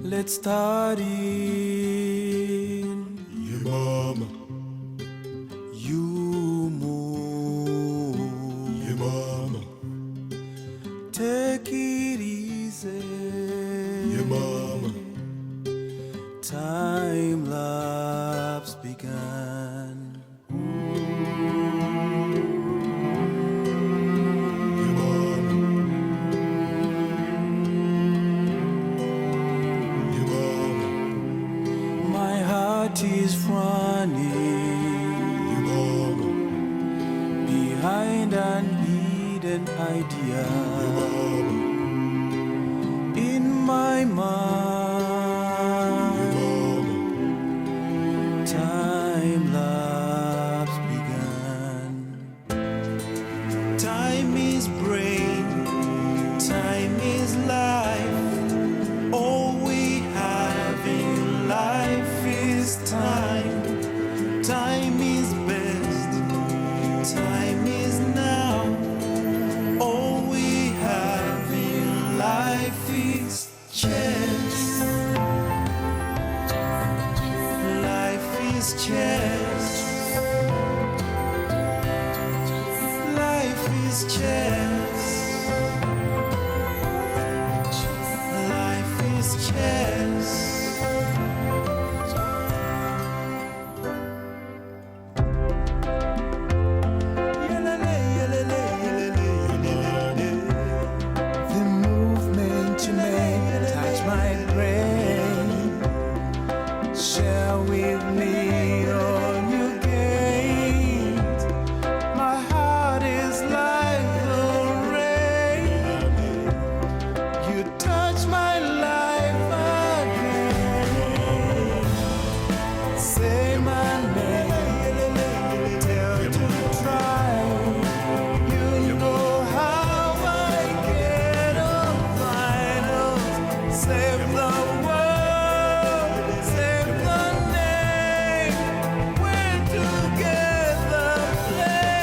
Let's study your mama. You move your mama. Take it easy. Your mama. Time lapse began. Your mama. Your mama. My heart is running. Your mama. Behind an hidden idea. Your mama. In my mind. Time lapse began. Time is brain, time is life. All we have in life is time. Time is best, time is now. All we have the world, save the name. We're together playing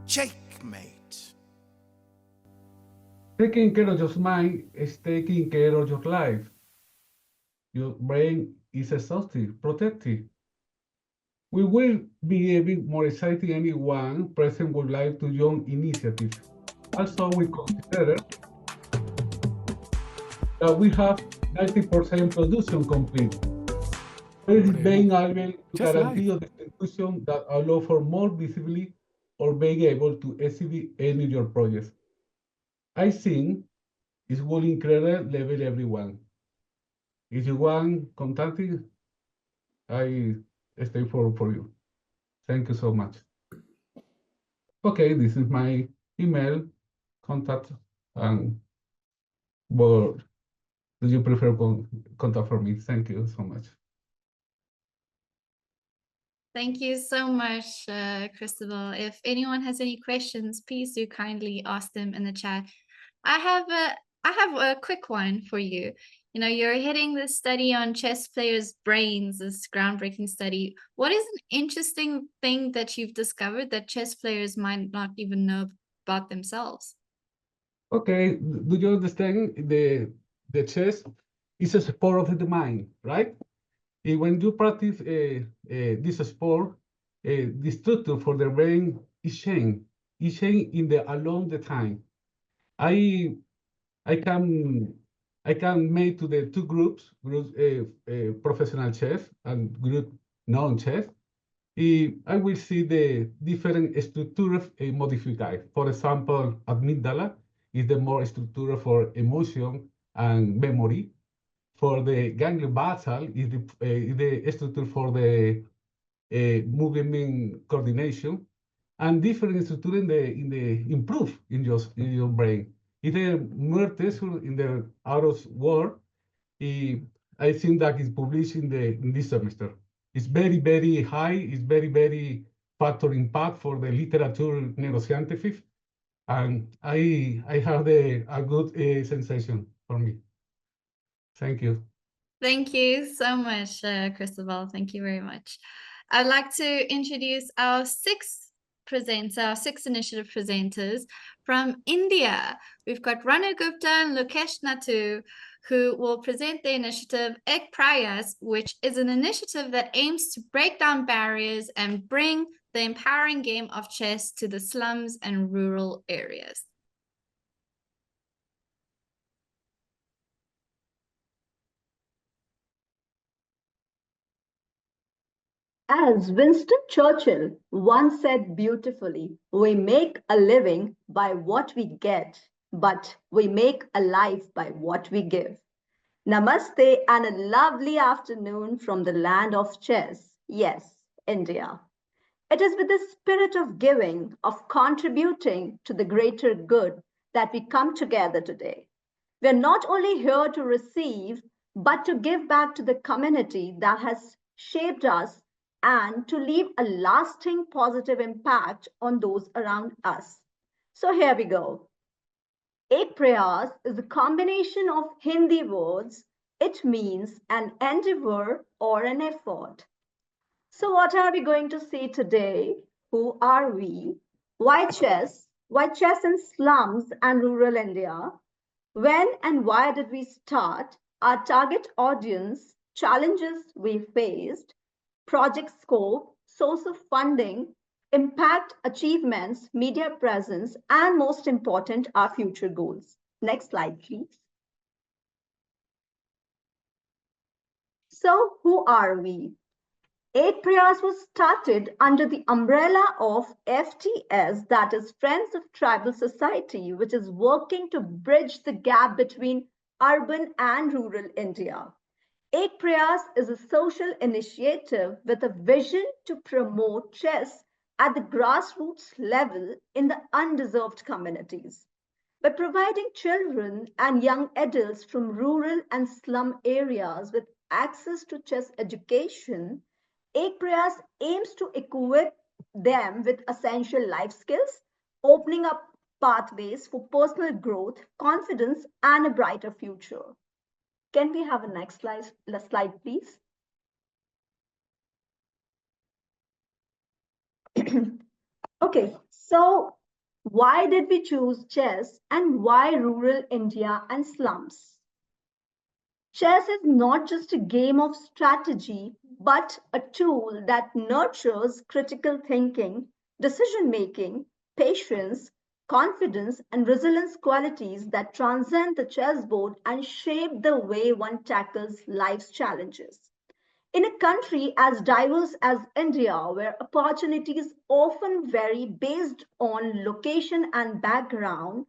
checkmate.
Taking care of your mind is taking care of your life. Your brain is exhausted, protected. We will be even more exciting anyone present would like to join initiative. Also, we consider that we have 90% production complete. It is being able to guarantee the execution that allow for more visibility or being able to exhibit any of your projects. I think it will increase level everyone. If you want contacting, I stay for you. Thank you so much. Okay, this is my email, contact, and what do you prefer contact for me? Thank you so much.
Thank you so much, Cristobal. If anyone has any questions, please do kindly ask them in the chat. I have a quick one for you. You know, you're heading this study on chess players' brains, this groundbreaking study. What is an interesting thing that you've discovered that chess players might not even know about themselves?
Okay, do you understand the chess is a sport of the mind, right? When you practice this sport, the structure for the brain is changed. It's changed along the time. I can make to the two groups professional chess and group non-chess. I will see the different structures modified. For example, amygdala is the more structure for emotion and memory. For the ganglion basal is the structure for the movement coordination, and different structure in the improve in your brain. It's a more tested in the out world. I think that is published in this semester. It's very high. It's very factor impact for the literature neuroscientific, and I have a good sensation for me. Thank you.
Thank you so much, Cristobal. Thank you very much. I'd like to introduce our sixth initiative presenters from India. We've got Ranu Gupta and Lokesh Natu, who will present the initiative Ek Prayas, which is an initiative that aims to break down barriers and bring the empowering game of chess to the slums and rural areas.
As Winston Churchill once said beautifully, we make a living by what we get, but we make a life by what we give. Namaste and a lovely afternoon from the land of chess. Yes, India. It is with the spirit of giving, of contributing to the greater good that we come together today. We're not only here to receive, but to give back to the community that has shaped us and to leave a lasting positive impact on those around us. So here we go. Ek Prayas is a combination of Hindi words. It means an endeavor or an effort. So what are we going to see today? Who are we? Why chess? Why chess in slums and rural India? When and why did we start? Our target audience, challenges we faced, project scope, source of funding, impact, achievements, media presence, and most important, our future goals. Next slide, please. So who are we? Ek Prayas was started under the umbrella of FTS, that is Friends of Tribal Society, which is working to bridge the gap between urban and rural India. Ek Prayas is a social initiative with a vision to promote chess at the grassroots level in the undeserved communities. By providing children and young adults from rural and slum areas with access to chess education, Ek Prayas aims to equip them with essential life skills, opening up pathways for personal growth, confidence, and a brighter future. Can we have a next slide, please? Okay, so why did we choose chess and why rural India and slums? Chess is not just a game of strategy, but a tool that nurtures critical thinking, decision-making, patience, confidence, and resilience qualities that transcend the chessboard and shape the way one tackles life's challenges. In a country as diverse as India, where opportunities often vary based on location and background,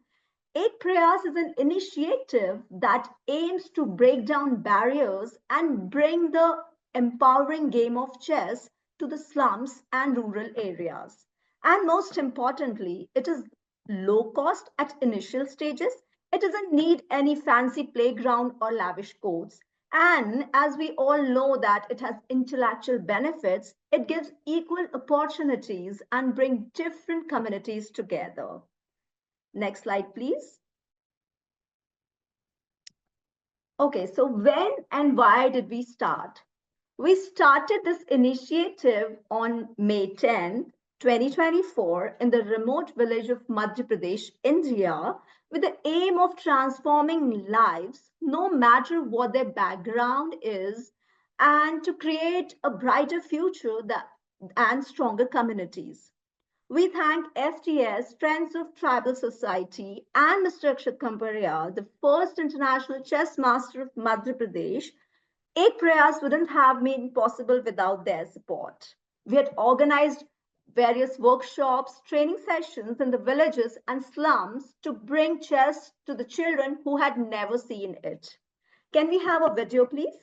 Ek Prayas is an initiative that aims to break down barriers and bring the empowering game of chess to the slums and rural areas. And most importantly, it is low cost at initial stages. It doesn't need any fancy playground or lavish courts. And as we all know that it has intellectual benefits, it gives equal opportunities and brings different communities together. Next slide, please. Okay, so when and why did we start? We started this initiative on May 10, 2024 in the remote village of Madhya Pradesh, India, with the aim of transforming lives, no matter what their background is, and to create a brighter future and stronger communities. We thank FTS, Friends of Tribal Society, and Mr. Akshat Kamparia, the first international chess master of Madhya Pradesh. Ek Prayas wouldn't have been possible without their support. We had organized various workshops, training sessions in the villages and slums to bring chess to the children who had never seen it. Can we have a video, please?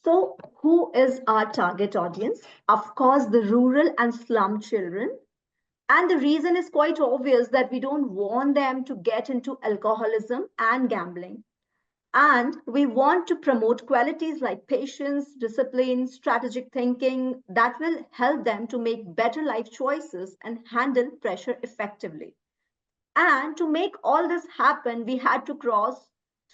So who is our target audience? Of course, the rural and slum children. And the reason is quite obvious that we don't want them to get into alcoholism and gambling. And we want to promote qualities like patience, discipline, strategic thinking that will help them to make better life choices and handle pressure effectively. And to make all this happen, we had to cross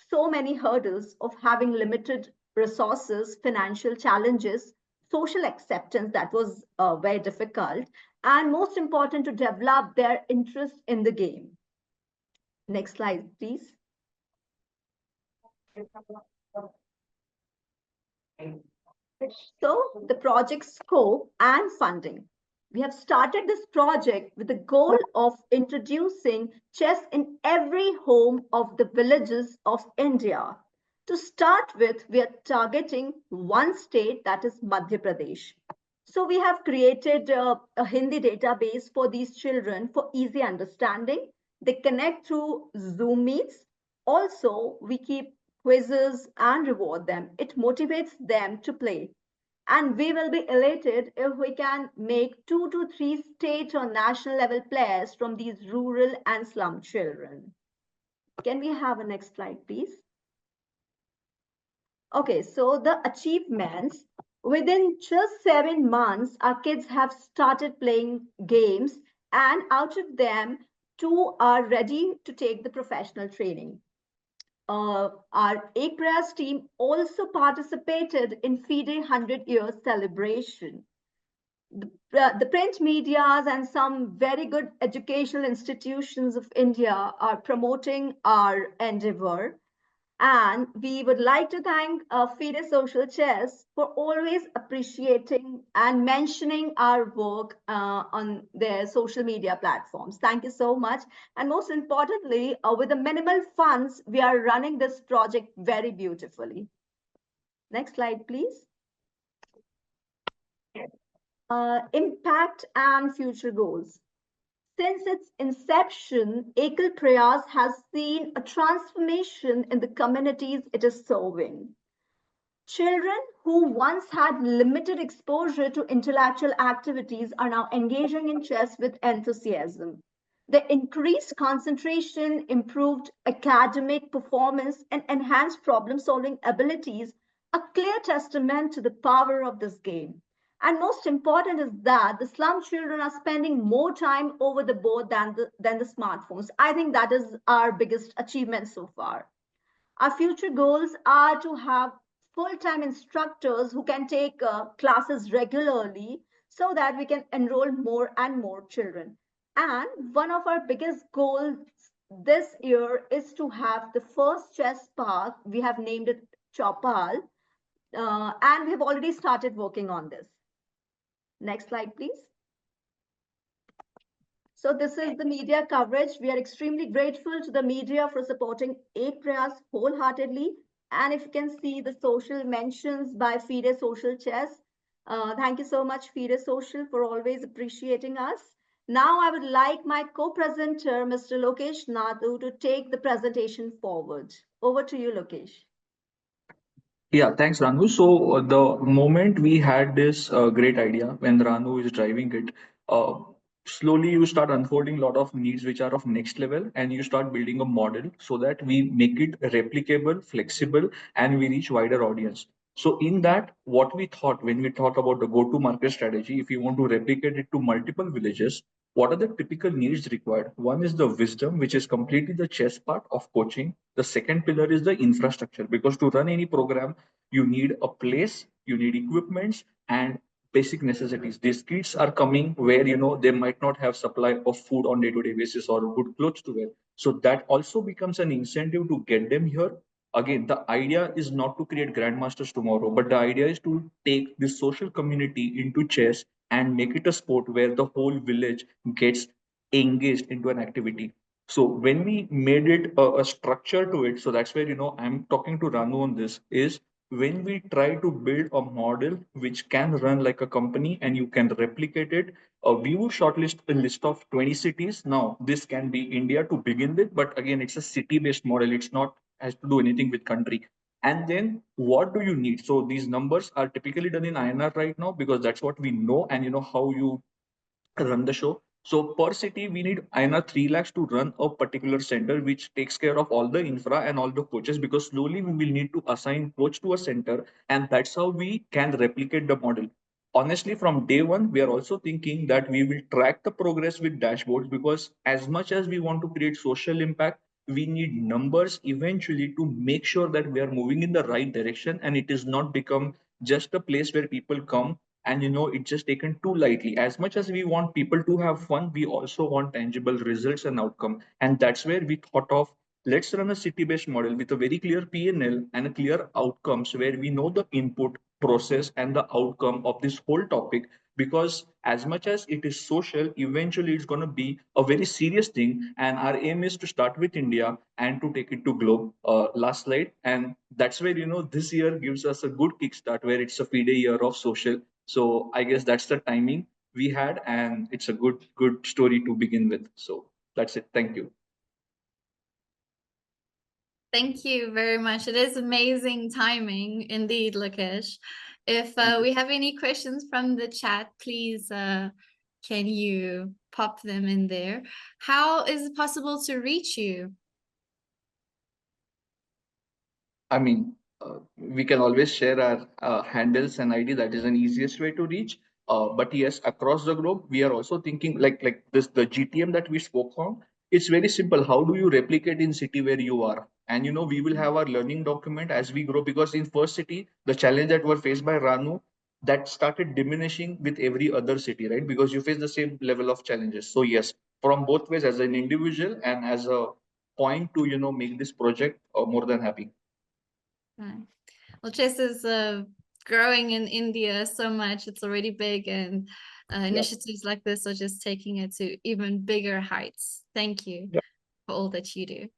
so many hurdles of having limited resources, financial challenges, social acceptance that was very difficult, and most important, to develop their interest in the game. Next slide, please. So the project scope and funding. We have started this project with the goal of introducing chess in every home of the villages of India. To start with, we are targeting one state, that is Madhya Pradesh. So we have created a Hindi database for these children for easy understanding. They connect through Zoom meets. Also, we keep quizzes and reward them. It motivates them to play. And we will be elated if we can make 2 to 3 state or national level players from these rural and slum children. Can we have a next slide, please? Okay, so the achievements. Within just 7 months, our kids have started playing games, and out of them, 2 are ready to take the professional training. Our APRAS team also participated in FIDE 100 years celebration. The print medias and some very good educational institutions of India are promoting our endeavor. And we would like to thank FIDE Social Chess for always appreciating and mentioning our work on their social media platforms. Thank you so much. And most importantly, with the minimal funds, we are running this project very beautifully. Next slide, please. Impact and future goals. Since its inception, Ekal Prayas has seen a transformation in the communities it is serving. Children who once had limited exposure to intellectual activities are now engaging in chess with enthusiasm. The increased concentration, improved academic performance, and enhanced problem-solving abilities are clear testament to the power of this game. And most important is that the slum children are spending more time over the board than the smartphones. I think that is our biggest achievement so far. Our future goals are to have full-time instructors who can take classes regularly so that we can enroll more and more children. And one of our biggest goals this year is to have the first chess park. We have named it Chopal, and we have already started working on this. Next slide, please. So this is the media coverage. We are extremely grateful to the media for supporting APRAS wholeheartedly. And if you can see the social mentions by FIDE Social Chess, thank you so much, FIDE Social, for always appreciating us. Now I would like my co-presenter, Mr. Lokesh Nathu, to take the presentation forward. Over to you, Lokesh.
Yeah, thanks, Ranu. So the moment we had this great idea, when Ranu is driving it, uh, slowly you start unfolding a lot of needs which are of next level, and you start building a model so that we make it replicable, flexible, and we reach wider audience. So in that, what we thought when we thought about the go-to-market strategy, if you want to replicate it to multiple villages, what are the typical needs required? One is the wisdom, which is completely the chess part of coaching. The second pillar is the infrastructure, because to run any program, you need a place, you need equipments, and basic necessities. These kids are coming where they might not have supply of food on day-to-day basis or good clothes to wear. So that also becomes an incentive to get them here. Again, the idea is not to create grandmasters tomorrow, but the idea is to take this social community into chess and make it a sport where the whole village gets engaged into an activity. So when we made it a structure to it, so that's where I'm talking to Ranu on this, is when we try to build a model which can run like a company and you can replicate it. We will shortlist a list of 20 cities. Now this can be India to begin with, but again it's a city based model, it's not has to do anything with country. And then what do you need? So these numbers are typically done in INR right now because that's what we know, and you know how you run the show. So per city, we need INR 3 lakhs to run a particular center, which takes care of all the infra and all the coaches, because slowly we will need to assign coach to a center, and that's how we can replicate the model. Honestly, from day one, we are also thinking that we will track the progress with dashboards, because as much as we want to create social impact, we need numbers eventually to make sure that we are moving in the right direction and it is not become just a place where people come and it's just taken too lightly. As much as we want people to have fun, we also want tangible results and outcome, and that's where we thought of, let's run a city based model with a very clear P&L and a clear outcomes where we know the input, process and the outcome of this whole topic. Because as much as it is social, eventually it's going to be a very serious thing, and our aim is to start with India and to take it to globe. Last slide. And that's where this year gives us a good kickstart, where it's a FIDE year of social. So I guess that's the timing we had, and it's a good story to begin with. So that's it. Thank you.
Thank you very much. It is amazing timing indeed, Lakesh. If we have any questions from the chat, please can you pop them in there? How is it possible to reach you?
I mean, we can always share our handles and ID. That is an easiest way to reach. But yes, across the globe, we are also thinking like this, the GTM that we spoke on. It's very simple. How do you replicate in city where you are? And we will have our learning document as we grow, because in first city, the challenge that were faced by Ranu, that started diminishing with every other city, right? Because you face the same level of challenges. So yes, from both ways, as an individual and as a point to make this project more than happy.
Right. Well, chess is growing in India so much. It's already big, and initiatives like this are just taking it to even bigger heights. Thank you for all that you do.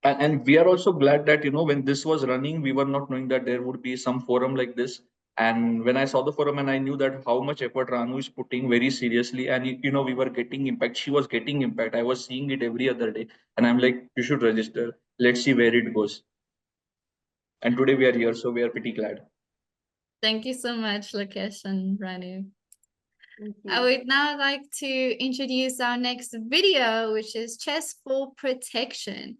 And we are also glad that, when this was running, we were not knowing that there would be some forum like this. And when I saw the forum and I knew that how much effort Ranu is putting very seriously, and, we were getting impact, she was getting impact. I was seeing it every other day. And I'm like, you should register. Let's see where it goes. And today we are here, so we are pretty glad.
Thank you so much, Lakesh and Ranu. I would now like to introduce our next video, which is Chess for Protection.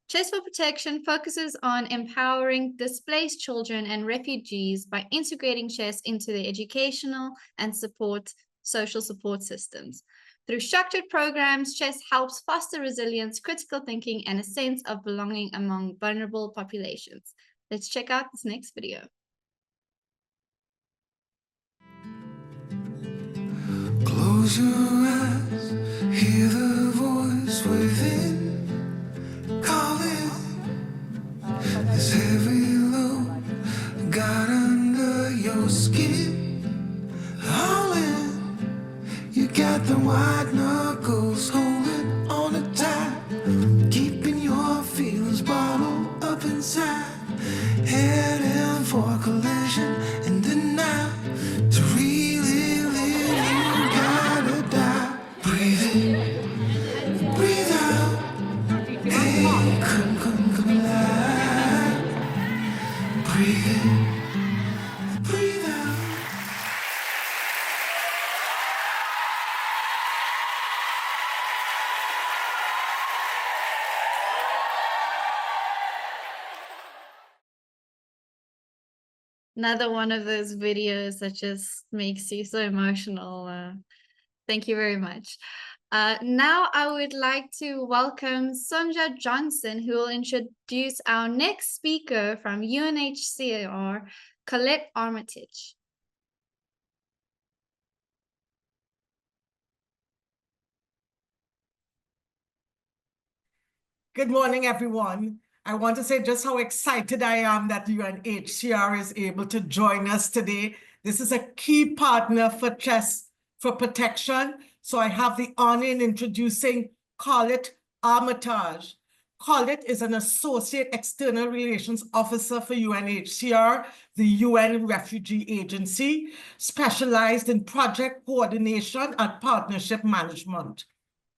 Chess for Protection focuses on empowering displaced children and refugees by integrating chess into their educational and social support systems. Through structured programs, chess helps foster resilience, critical thinking, and a sense of belonging among vulnerable populations. Let's check out this next video.
Close your eyes, hear the voice within, calling. This heavy load got under your skin, howling. You got the white knuckles holding on it tight, keeping your feelings bottled up inside, heading for collision and denial. To really live, you gotta die. Breathe in, breathe out. Hey, come alive. Breathe in, breathe out.
Another one of those videos that just makes you so emotional. Thank you very much. Now I would like to welcome Sonja Johnson, who will introduce our next speaker from UNHCR, Colette Armitage.
Good morning, everyone. I want to say just how excited I am that UNHCR is able to join us today. This is a key partner for Chess for Protection. So I have the honor in introducing Colette Armitage. Colette is an Associate External Relations Officer for UNHCR, the UN Refugee Agency, specialized in project coordination and partnership management.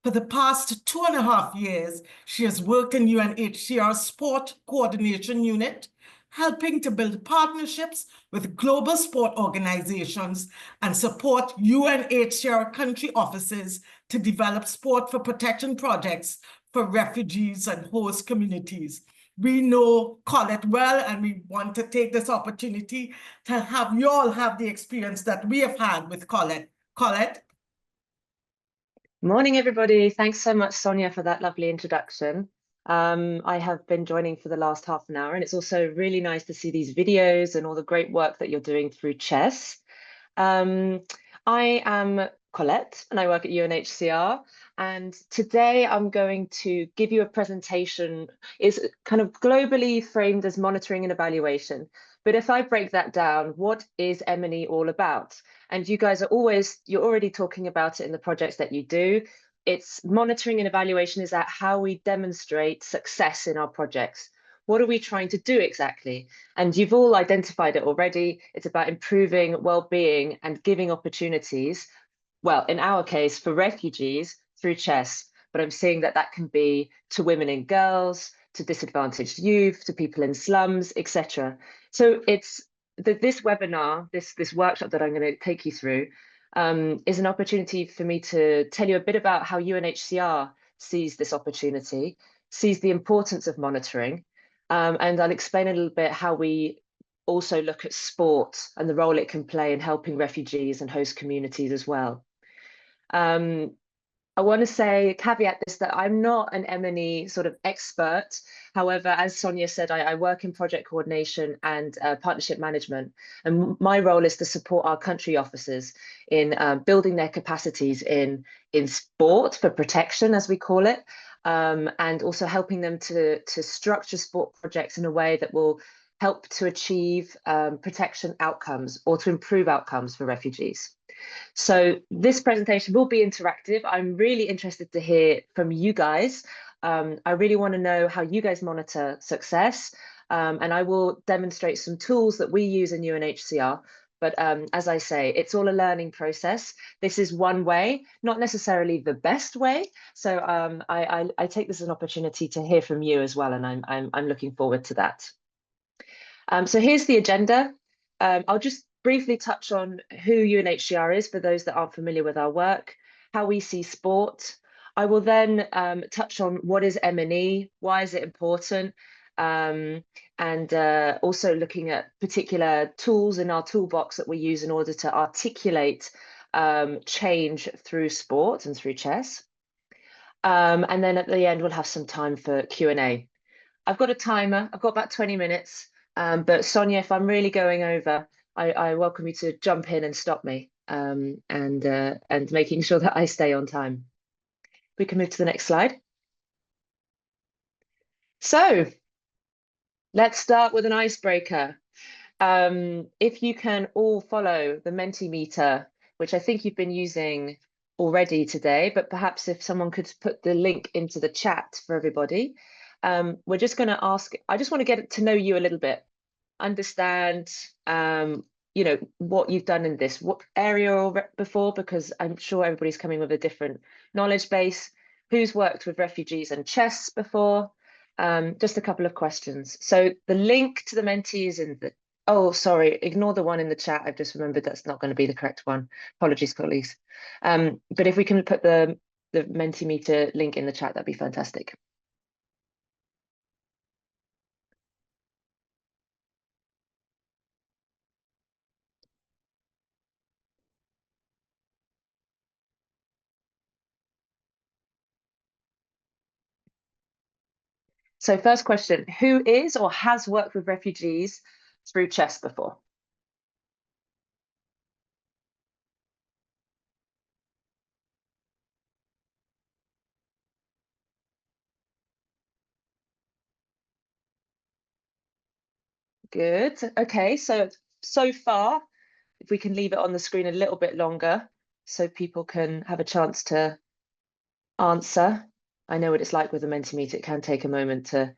For the past 2.5 years, she has worked in UNHCR's Sport Coordination Unit helping to build partnerships with global sport organizations and support UNHCR country offices to develop sport for protection projects for refugees and host communities. We know Colette well, and we want to take this opportunity to have you all have the experience that we have had with Colette. Colette?
Morning, everybody. Thanks so much, Sonia, for that lovely introduction. I have been joining for the last half an hour, and it's also really nice to see these videos and all the great work that you're doing through Chess. I am Colette, and I work at UNHCR. And today I'm going to give you a presentation. It's kind of globally framed as monitoring and evaluation. But if I break that down, what is M&E all about? And you guys you're already talking about it in the projects that you do. It's monitoring and evaluation is that how we demonstrate success in our projects. What are we trying to do exactly? And you've all identified it already. It's about improving well-being and giving opportunities, well, in our case, for refugees through Chess. But I'm seeing that that can be to women and girls, to disadvantaged youth, to people in slums, etc. So it's this webinar, this workshop that I'm going to take you through is an opportunity for me to tell you a bit about how UNHCR sees this opportunity, sees the importance of monitoring, and I'll explain a little bit how we also look at sport and the role it can play in helping refugees and host communities as well. I want to caveat this that I'm not an M&E sort of expert. However, as Sonia said, I work in project coordination and partnership management. And my role is to support our country officers in building their capacities in sport for protection, as we call it, and also helping them to structure sport projects in a way that will help to achieve protection outcomes or to improve outcomes for refugees. So this presentation will be interactive. I'm really interested to hear from you guys. I really want to know how you guys monitor success, and I will demonstrate some tools that we use in UNHCR. But as I say, it's all a learning process. This is one way, not necessarily the best way. So I take this as an opportunity to hear from you as well, and I'm looking forward to that. So here's the agenda. I'll just briefly touch on who UNHCR is for those that aren't familiar with our work, how we see sport. I will then touch on what is M&E, why is it important, and also looking at particular tools in our toolbox that we use in order to articulate change through sport and through chess. And then at the end, we'll have some time for Q&A. I've got a timer. I've got about 20 minutes. But Sonia, if I'm really going over, I welcome you to jump in and stop me, and making sure that I stay on time. We can move to the next slide. So let's start with an icebreaker. If you can all follow the Mentimeter, which I think you've been using already today, but perhaps if someone could put the link into the chat for everybody. We're just going to ask, I just want to get to know you a little bit, understand, you know, what you've done in this what area before, because I'm sure everybody's coming with a different knowledge base. Who's worked with refugees and chess before? Just a couple of questions. So the link to the Menti is in the, oh, sorry, ignore the one in the chat. I've just remembered that's not going to be the correct one. Apologies, colleagues. But if we can put the Mentimeter link in the chat, that'd be fantastic. So first question, who is or has worked with refugees through chess before? Good. Okay, so far, if we can leave it on the screen a little bit longer so people can have a chance to answer. I know what it's like with a Mentimeter, it can take a moment to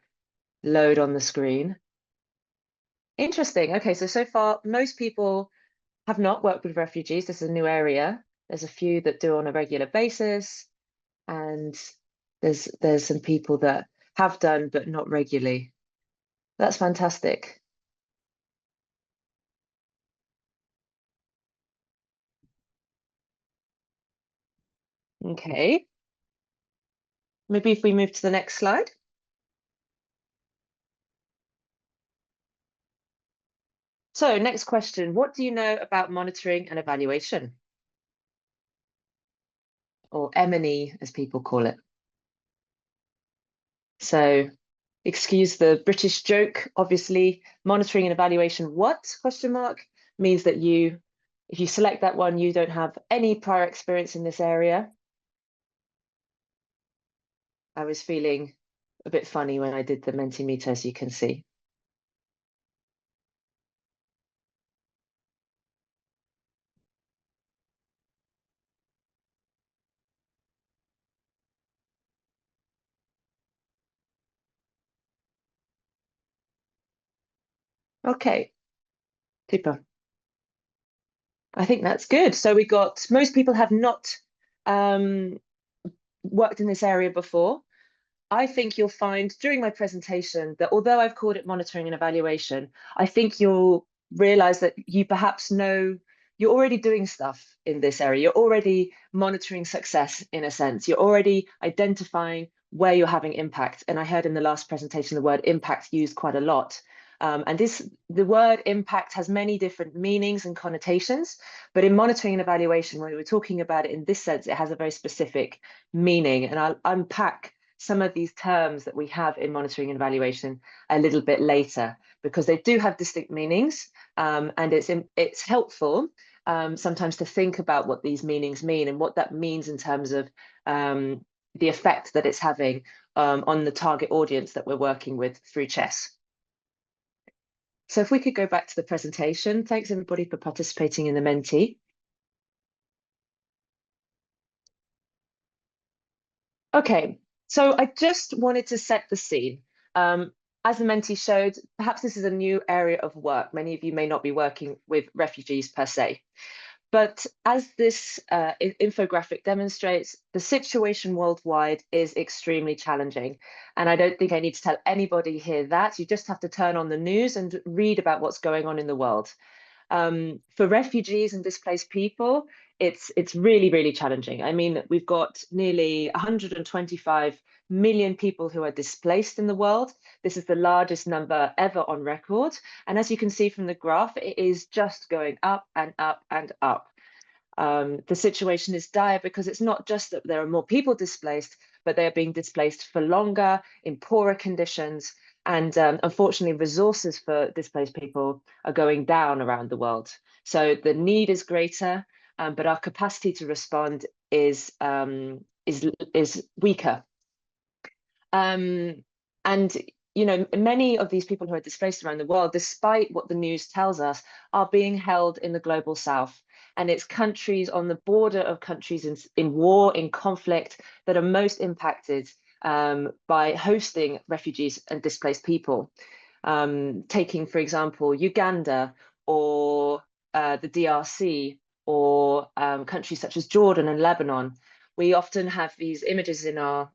load on the screen. Interesting. Okay, so far, most people have not worked with refugees. This is a new area. There's a few that do on a regular basis, and there's some people that have done but not regularly. That's fantastic. Okay. Maybe if we move to the next slide. So next question, what do you know about monitoring and evaluation? Or M&E, as people call it. So excuse the British joke, obviously, monitoring and evaluation, what, question mark, means that if you select that one, you don't have any prior experience in this area. I was feeling a bit funny when I did the Mentimeter, as you can see. Okay, super. I think that's good. So we got, most people have not worked in this area before. I think you'll find during my presentation that although I've called it monitoring and evaluation, I think you'll realize that you perhaps know you're already doing stuff in this area. You're already monitoring success in a sense. You're already identifying where you're having impact. And I heard in the last presentation the word impact used quite a lot. And the word impact has many different meanings and connotations, but in monitoring and evaluation, when we're talking about it in this sense, it has a very specific meaning. And I'll unpack some of these terms that we have in monitoring and evaluation a little bit later, because they do have distinct meanings, and it's helpful sometimes to think about what these meanings mean and what that means in terms of the effect that it's having on the target audience that we're working with through chess. So if we could go back to the presentation, thanks everybody for participating in the Menti. Okay, so I just wanted to set the scene. As the Menti showed, perhaps this is a new area of work. Many of you may not be working with refugees per se. But as this infographic demonstrates, the situation worldwide is extremely challenging. And I don't think I need to tell anybody here that. You just have to turn on the news and read about what's going on in the world. For refugees and displaced people, it's really, really challenging. I mean, we've got nearly 125 million people who are displaced in the world. This is the largest number ever on record. And as you can see from the graph, it is just going up and up and up. The situation is dire because it's not just that there are more people displaced, but they are being displaced for longer, in poorer conditions. And unfortunately, resources for displaced people are going down around the world. So the need is greater, but our capacity to respond is weaker. And you know, many of these people who are displaced around the world, despite what the news tells us, are being held in the global south. And it's countries on the border of countries in war, in conflict, that are most impacted by hosting refugees and displaced people. Taking, for example, Uganda or the DRC or countries such as Jordan and Lebanon. We often have these images in our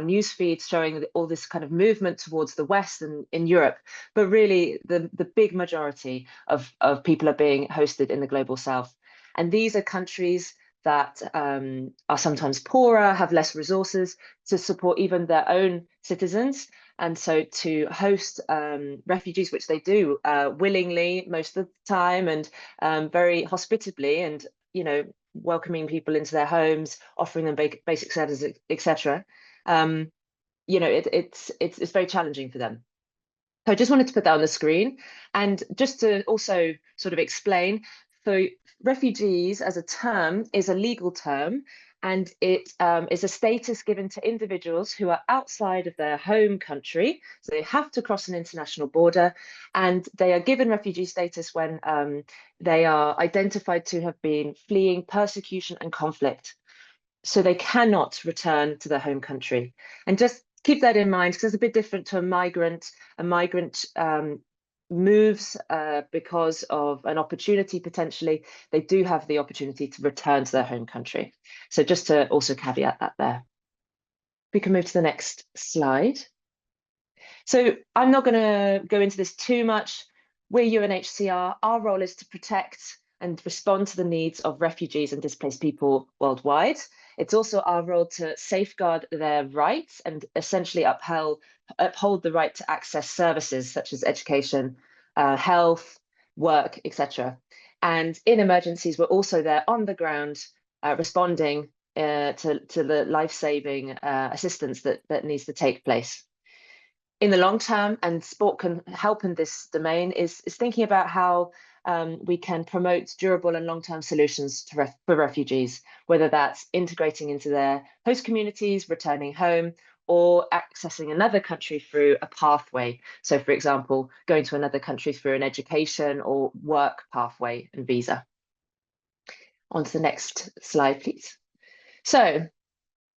news feeds showing all this kind of movement towards the West and in Europe, but really the big majority of people are being hosted in the global South. And these are countries that are sometimes poorer, have less resources to support even their own citizens. And so to host refugees, which they do willingly most of the time and very hospitably, and welcoming people into their homes, offering them basic services, etc. It's very challenging for them. So I just wanted to put that on the screen, and just to also sort of explain. So refugees as a term is a legal term, and it is a status given to individuals who are outside of their home country. So they have to cross an international border, and they are given refugee status when they are identified to have been fleeing persecution and conflict. So they cannot return to their home country. And just keep that in mind, because it's a bit different to a migrant. A migrant moves because of an opportunity, potentially. They do have the opportunity to return to their home country. So just to also caveat that there. We can move to the next slide. So I'm not going to go into this too much. We're UNHCR. Our role is to protect and respond to the needs of refugees and displaced people worldwide. It's also our role to safeguard their rights and essentially uphold the right to access services such as education, health, work, etc. And in emergencies, we're also there on the ground responding to the life-saving assistance that needs to take place. In the long term, and sport can help in this domain, is thinking about how we can promote durable and long-term solutions for refugees, whether that's integrating into their host communities, returning home, or accessing another country through a pathway. So, for example, going to another country through an education or work pathway and visa. On to the next slide, please. So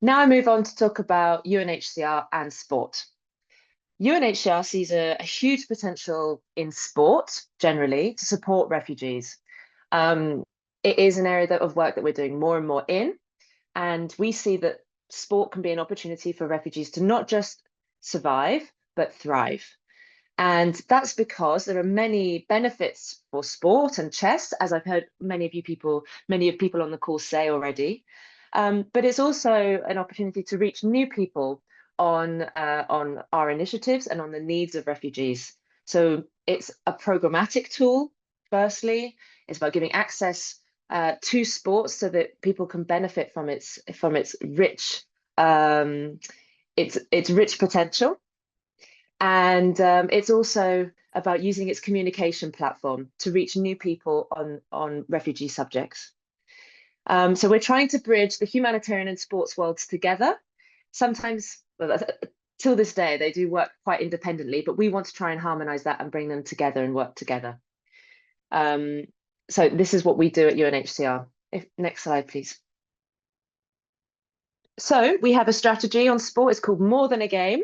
now I move on to talk about UNHCR and sport. UNHCR sees a huge potential in sport generally to support refugees. It is an area of work that we're doing more and more in, and we see that sport can be an opportunity for refugees to not just survive, but thrive. And that's because there are many benefits for sport and chess, as I've heard many people on the call say already. But it's also an opportunity to reach new people on our initiatives and on the needs of refugees. So it's a programmatic tool, firstly. It's about giving access to sports so that people can benefit from its rich rich potential. And it's also about using its communication platform to reach new people on refugee subjects. So we're trying to bridge the humanitarian and sports worlds together. Sometimes, well, till this day, they do work quite independently, but we want to try and harmonize that and bring them together and work together. So this is what we do at UNHCR. Next slide, please. So we have a strategy on sport. It's called More Than a Game.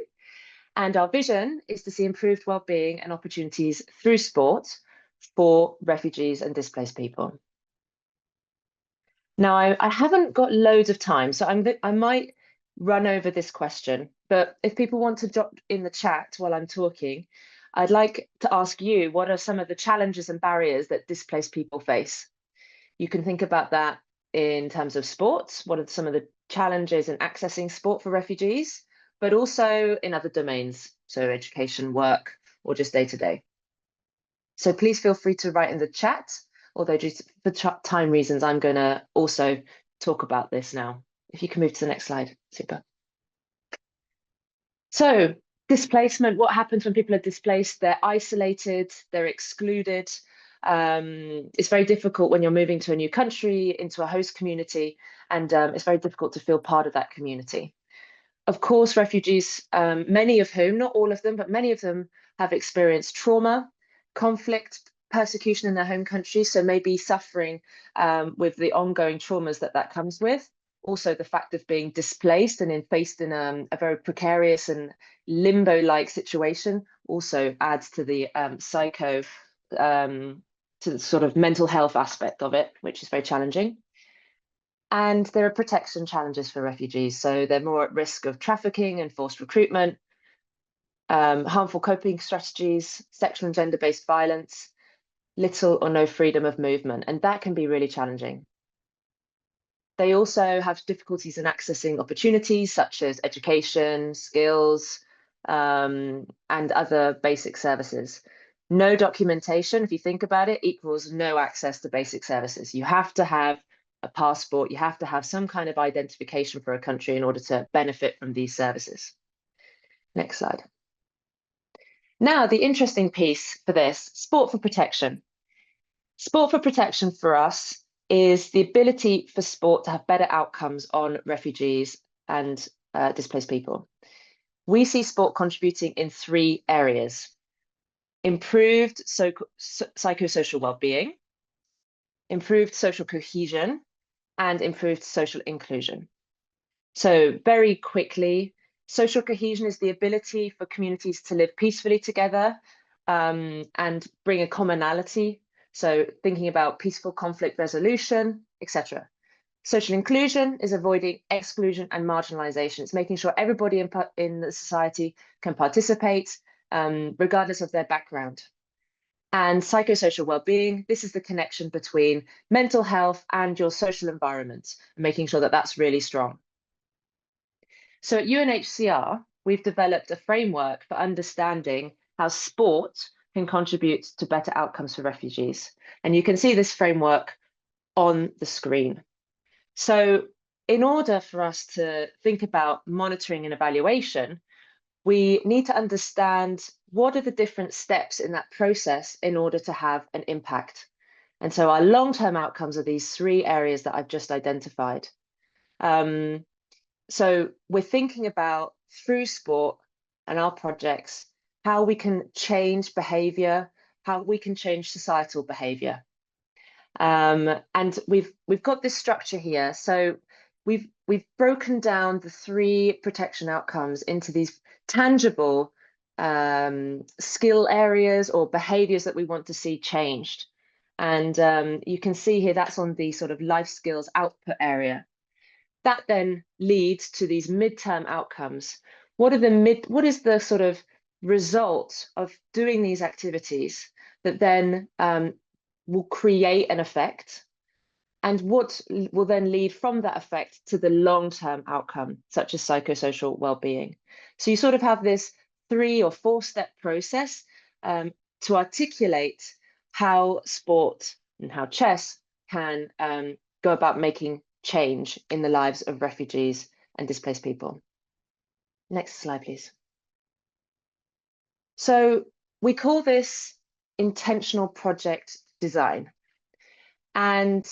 And our vision is to see improved well-being and opportunities through sport for refugees and displaced people. Now, I haven't got loads of time, so I might run over this question, but if people want to drop in the chat while I'm talking, I'd like to ask you, what are some of the challenges and barriers that displaced people face? You can think about that in terms of sports. What are some of the challenges in accessing sport for refugees, but also in other domains, so education, work, or just day-to-day. So please feel free to write in the chat, although due to time reasons, I'm going to also talk about this now. If you can move to the next slide, super. So displacement, what happens when people are displaced? They're isolated, they're excluded. It's very difficult when you're moving to a new country, into a host community, and it's very difficult to feel part of that community. Of course, refugees, many of whom, not all of them, but many of them have experienced trauma, conflict, persecution in their home country, so maybe suffering with the ongoing traumas that comes with. Also, the fact of being displaced and faced in a very precarious and limbo-like situation also adds to the to the sort of mental health aspect of it, which is very challenging. And there are protection challenges for refugees. So they're more at risk of trafficking and forced recruitment, harmful coping strategies, sexual and gender-based violence, little or no freedom of movement. And that can be really challenging. They also have difficulties in accessing opportunities such as education, skills, and other basic services. No documentation, if you think about it, equals no access to basic services. You have to have a passport, you have to have some kind of identification for a country in order to benefit from these services. Next slide. Now, the interesting piece for this, sport for protection. Sport for protection for us is the ability for sport to have better outcomes on refugees and displaced people. We see sport contributing in 3 areas: improved psychosocial well-being, improved social cohesion, and improved social inclusion. So very quickly, social cohesion is the ability for communities to live peacefully together and bring a commonality. So thinking about peaceful conflict resolution, etc. Social inclusion is avoiding exclusion and marginalization. It's making sure everybody in the society can participate regardless of their background. And psychosocial well-being, this is the connection between mental health and your social environment, making sure that that's really strong. So at UNHCR, we've developed a framework for understanding how sport can contribute to better outcomes for refugees. And you can see this framework on the screen. So in order for us to think about monitoring and evaluation, we need to understand what are the different steps in that process in order to have an impact. And so our long-term outcomes are these three areas that I've just identified. So we're thinking about, through sport and our projects, how we can change behavior, how we can change societal behavior. And we've got this structure here. So we've broken down the three protection outcomes into these tangible skill areas or behaviors that we want to see changed. And you can see here that's on the sort of life skills output area. That then leads to these midterm outcomes. What is the sort of result of doing these activities that then will create an effect, and what will then lead from that effect to the long-term outcome, such as psychosocial well-being. So you sort of have this 3 or 4 step process to articulate how sport and how chess can go about making change in the lives of refugees and displaced people. Next slide, please. So we call this intentional project design. And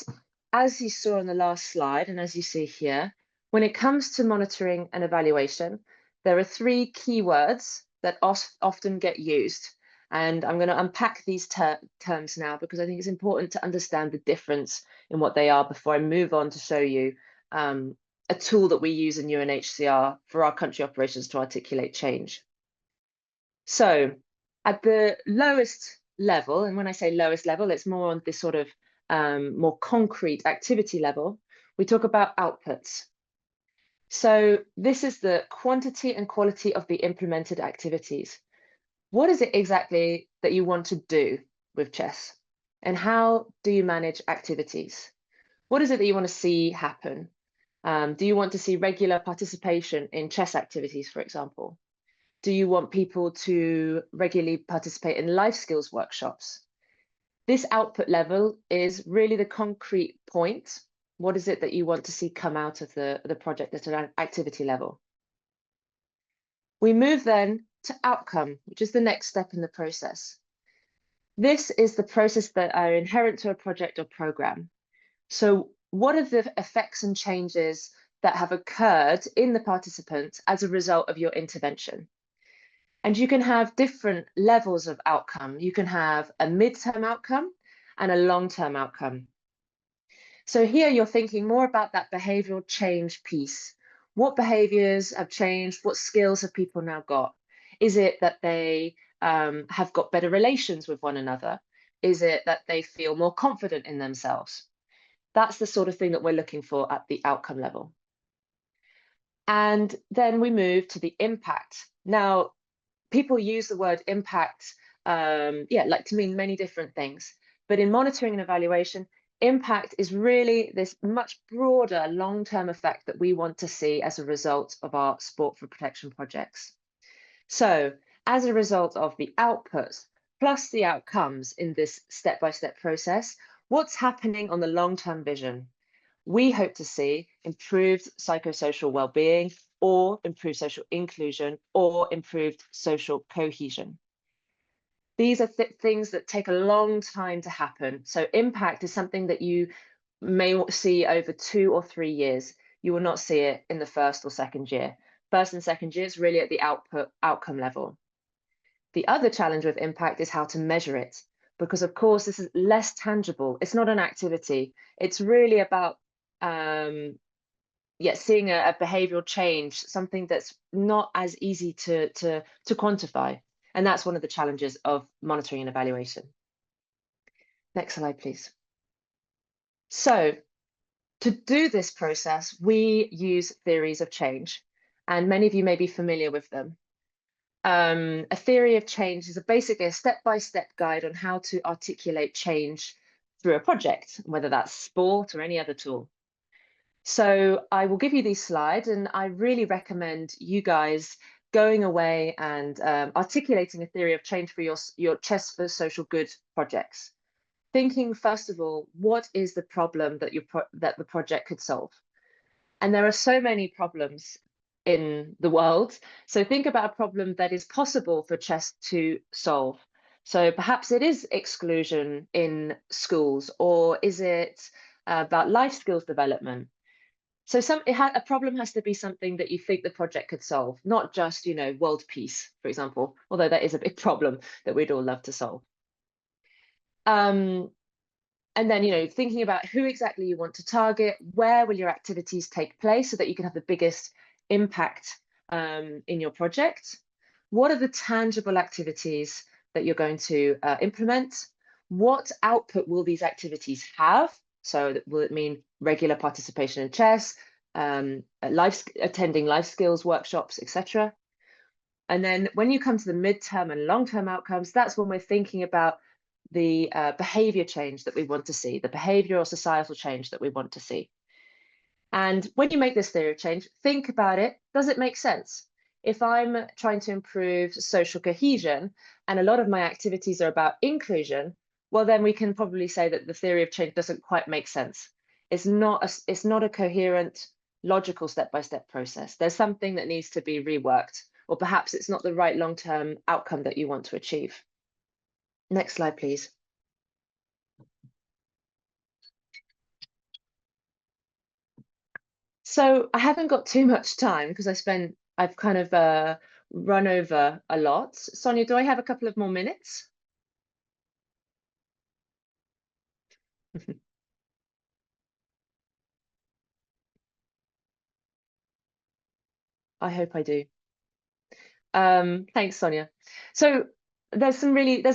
as you saw on the last slide, and as you see here, when it comes to monitoring and evaluation, there are 3 keywords that often get used. And I'm going to unpack these terms now because I think it's important to understand the difference in what they are before I move on to show you a tool that we use in UNHCR for our country operations to articulate change. So at the lowest level, and when I say lowest level, it's more on this sort of more concrete activity level, we talk about outputs. So this is the quantity and quality of the implemented activities. What is it exactly that you want to do with chess? And how do you manage activities? What is it that you want to see happen? Do you want to see regular participation in chess activities, for example? Do you want people to regularly participate in life skills workshops? This output level is really the concrete point. What is it that you want to see come out of the project at an activity level? We move then to outcome, which is the next step in the process. This is the process that are inherent to a project or program. So what are the effects and changes that have occurred in the participants as a result of your intervention? And you can have different levels of outcome. You can have a midterm outcome and a long-term outcome. So here you're thinking more about that behavioral change piece. What behaviors have changed? What skills have people now got? Is it that they have got better relations with one another? Is it that they feel more confident in themselves? That's the sort of thing that we're looking for at the outcome level. And then we move to the impact. Now, people use the word impact, like to mean many different things. But in monitoring and evaluation, impact is really this much broader long-term effect that we want to see as a result of our sport for protection projects. So as a result of the outputs plus the outcomes in this step-by-step process, what's happening on the long-term vision? We hope to see improved psychosocial well-being, or improved social inclusion, or improved social cohesion. These are things that take a long time to happen. So impact is something that you may see over 2 or 3 years. You will not see it in the first or second year. First and second year is really at the outcome level. The other challenge with impact is how to measure it, because of course this is less tangible. It's not an activity. It's really about seeing a behavioral change, something that's not as easy to quantify. And that's one of the challenges of monitoring and evaluation. Next slide, please. So to do this process, we use theories of change, and many of you may be familiar with them. A theory of change is basically a step-by-step guide on how to articulate change through a project, whether that's sport or any other tool. So I will give you these slides, and I really recommend you guys going away and articulating a theory of change for your Chess for Social Good projects. Thinking, first of all, what is the problem that the project could solve? And there are so many problems in the world. So think about a problem that is possible for chess to solve. So perhaps it is exclusion in schools, or is it about life skills development? So a problem has to be something that you think the project could solve, not just, world peace, for example, although that is a big problem that we'd all love to solve. And then, thinking about who exactly you want to target, where will your activities take place so that you can have the biggest impact in your project? What are the tangible activities that you're going to implement? What output will these activities have? So will it mean regular participation in chess, attending life skills workshops, etc.? And then when you come to the midterm and long-term outcomes, that's when we're thinking about the behavior change that we want to see, the behavioral societal change that we want to see. And when you make this theory of change, think about it. Does it make sense? If I'm trying to improve social cohesion and a lot of my activities are about inclusion, well, then we can probably say that the theory of change doesn't quite make sense. It's not a coherent, logical step-by-step process. There's something that needs to be reworked, or perhaps it's not the right long-term outcome that you want to achieve. Next slide, please. So I haven't got too much time because I've kind of run over a lot. Sonia, do I have a couple of more minutes? I hope I do. Thanks, Sonia. So there's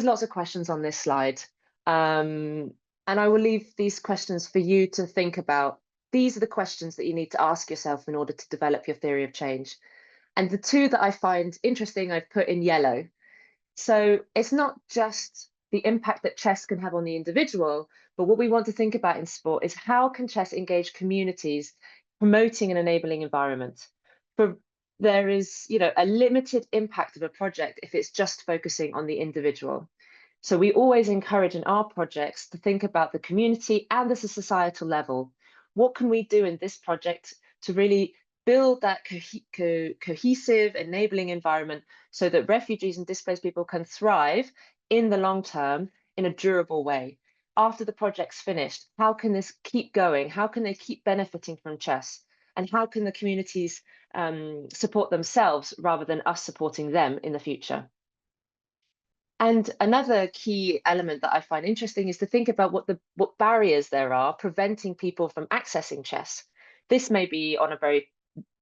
lots of questions on this slide. And I will leave these questions for you to think about. These are the questions that you need to ask yourself in order to develop your theory of change. And the two that I find interesting, I've put in yellow. So it's not just the impact that chess can have on the individual, but what we want to think about in sport is how can chess engage communities, promoting an enabling environment. There is, a limited impact of a project if it's just focusing on the individual. So we always encourage in our projects to think about the community and the societal level. What can we do in this project to really build that cohesive, enabling environment so that refugees and displaced people can thrive in the long term in a durable way? After the project's finished, how can this keep going? How can they keep benefiting from chess? And how can the communities support themselves rather than us supporting them in the future? And another key element that I find interesting is to think about what barriers there are preventing people from accessing chess. This may be on a very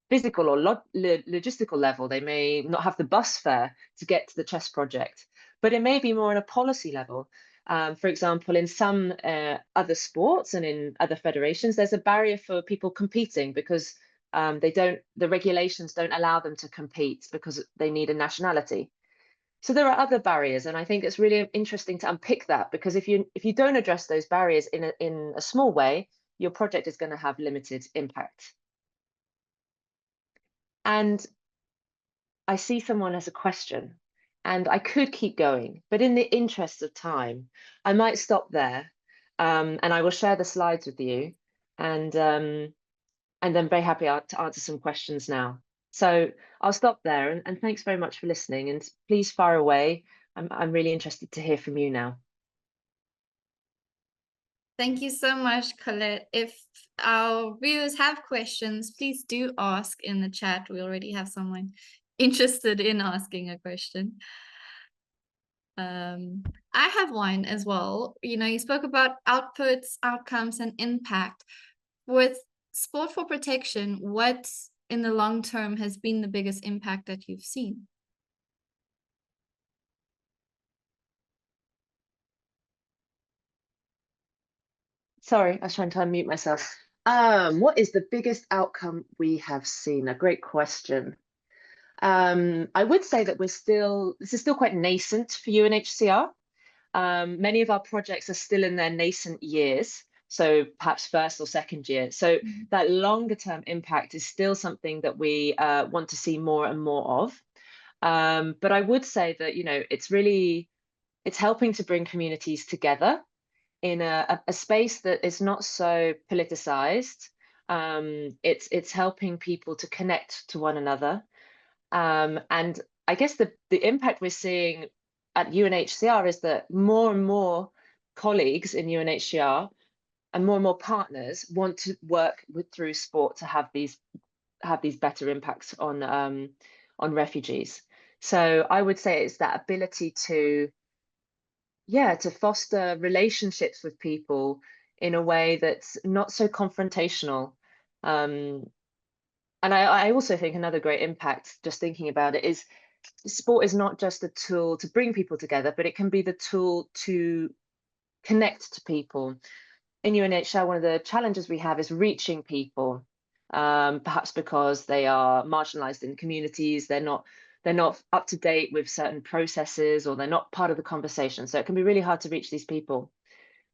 physical or logistical level. They may not have the bus fare to get to the chess project, but it may be more on a policy level. For example, in some other sports and in other federations, there's a barrier for people competing because the regulations don't allow them to compete because they need a nationality. So there are other barriers, and I think it's really interesting to unpick that, because if you don't address those barriers in a small way, your project is going to have limited impact. And I see someone has a question, and I could keep going, but in the interest of time, I might stop there, and I will share the slides with you, and then very happy to answer some questions now. So I'll stop there, and thanks very much for listening, and please fire away. I'm really interested to hear from you now.
Thank you so much, Colette. If our viewers have questions, please do ask in the chat. We already have someone interested in asking a question. I have one as well. You spoke about outputs, outcomes, and impact. With Sport for Protection, what in the long term has been the biggest impact that you've seen?
Sorry, I was trying to unmute myself. What is the biggest outcome we have seen? A great question. I would say that this is still quite nascent for UNHCR. Many of our projects are still in their nascent years, so perhaps first or second year. So that longer term impact is still something that we want to see more and more of. But I would say that, you know, it's helping to bring communities together in a space that is not so politicized. It's helping people to connect to one another. And I guess the impact we're seeing at UNHCR is that more and more colleagues in UNHCR and more partners want to work through sport to have these better impacts on refugees. So I would say it's that ability to foster relationships with people in a way that's not so confrontational. And I also think another great impact, just thinking about it, is sport is not just a tool to bring people together, but it can be the tool to connect to people. In UNHCR, one of the challenges we have is reaching people, perhaps because they are marginalized in communities, they're not up to date with certain processes, or they're not part of the conversation. So it can be really hard to reach these people.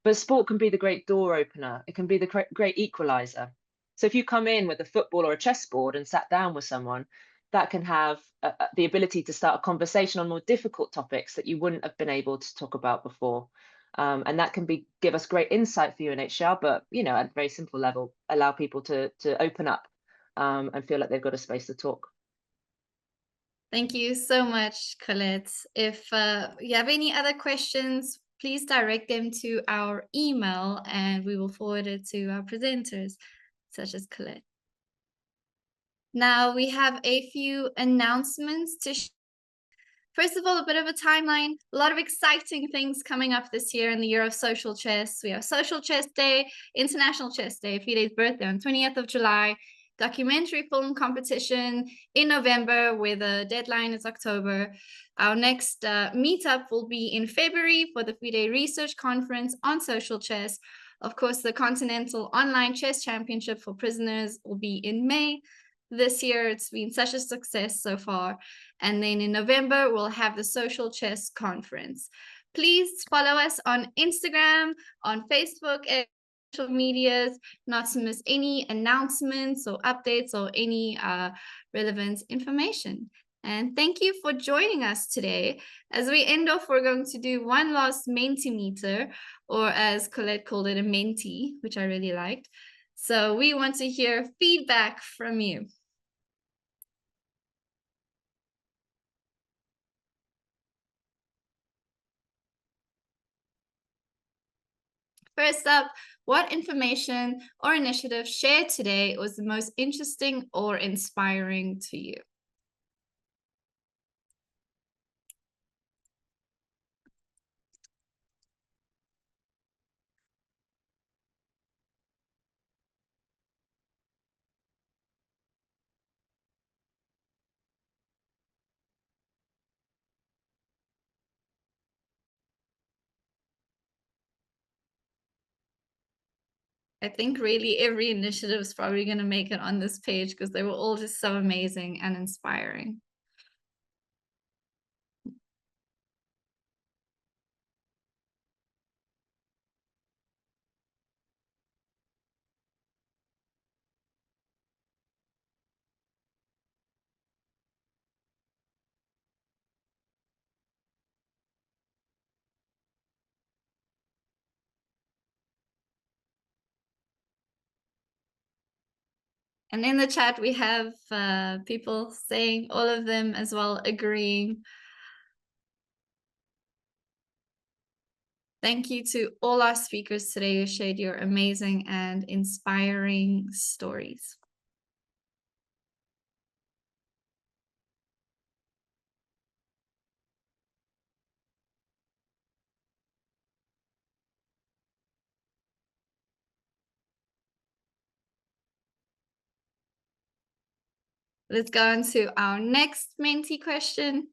But sport can be the great door opener. It can be the great equalizer. So if you come in with a football or a chessboard and sat down with someone, that can have the ability to start a conversation on more difficult topics that you wouldn't have been able to talk about before. And that can give us great insight for UNHCR, but, you know, at a very simple level, allow people to open up and feel like they've got a space to talk.
Thank you so much, Colette. If you have any other questions, please direct them to our email and we will forward it to our presenters, such as Colette. Now we have a few announcements to share. First of all, a bit of a timeline. A lot of exciting things coming up this year in the year of social chess. We have Social Chess Day, International Chess Day, FIDE's birthday on 20th of July, documentary film competition in November, where the deadline is October. Our next meetup will be in February for the FIDE Research Conference on social chess. Of course, the Continental Online Chess Championship for prisoners will be in May. This year, it's been such a success so far. And then in November, we'll have the Social Chess Conference. Please follow us on Instagram, on Facebook, and social medias, not to miss any announcements or updates or any relevant information. And thank you for joining us today. As we end off, we're going to do one last Mentimeter, or as Colette called it, a Menti, which I really liked. So we want to hear feedback from you. First up, what information or initiative shared today was the most interesting or inspiring to you? I think really every initiative is probably going to make it on this page because they were all just so amazing and inspiring. And in the chat, we have people saying all of them as well, agreeing. Thank you to all our speakers today who shared your amazing and inspiring stories. Let's go on to our next Menti question.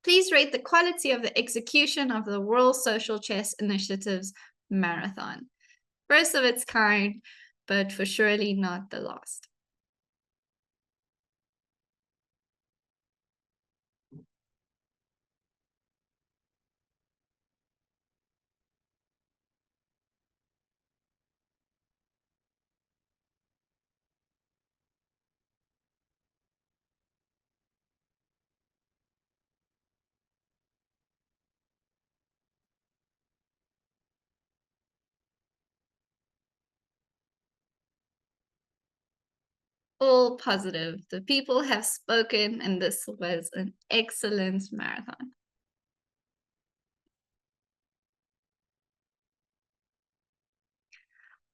Please rate the quality of the execution of the World Social Chess Initiative's marathon. First of its kind, but for surely not the last. all positive. The people have spoken, and this was an excellent marathon.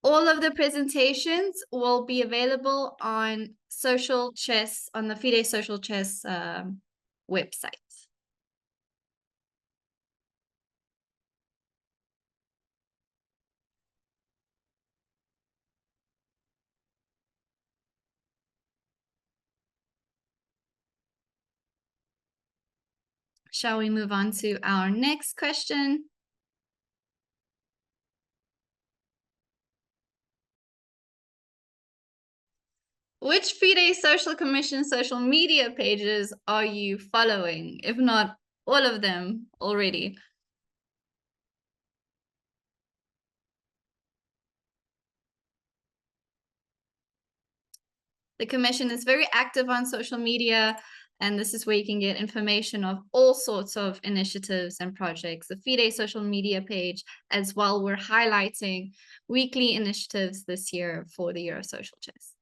All of the presentations will be available on Social Chess, on the FIDE Social Chess website. Shall we move on to our next question? Which FIDE Social Commission social media pages are you following, if not all of them already? The Commission is very active on social media, and this is where you can get information of all sorts of initiatives and projects. The FIDE social media page as well, we're highlighting weekly initiatives this year for the Year of Social Chess.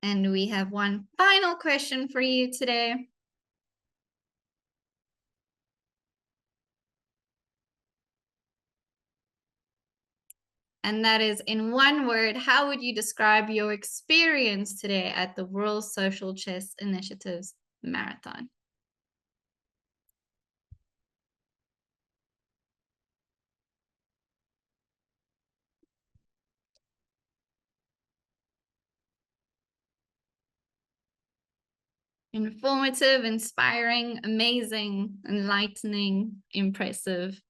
And we have one final question for you today. And that is, in one word, how would you describe your experience today at the World Social Chess Initiatives Marathon? Informative, inspiring, amazing, enlightening, impressive,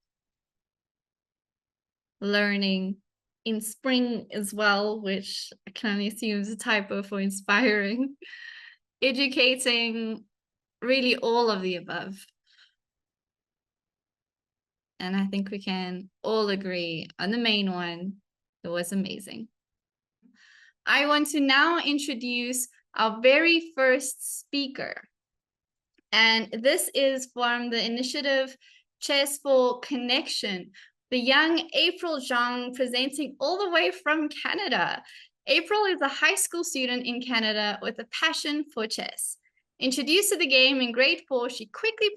learning, in spring as well, which I can only assume is a typo for inspiring, educating, really all of the above. And I think we can all agree on the main one, it was amazing. I want to now introduce our very first speaker. And this is from the initiative Chess for Connection, the young April Zhang, presenting all the way from Canada. April is a high school student in Canada with a passion for chess. Introduced to the game in grade 4, she quickly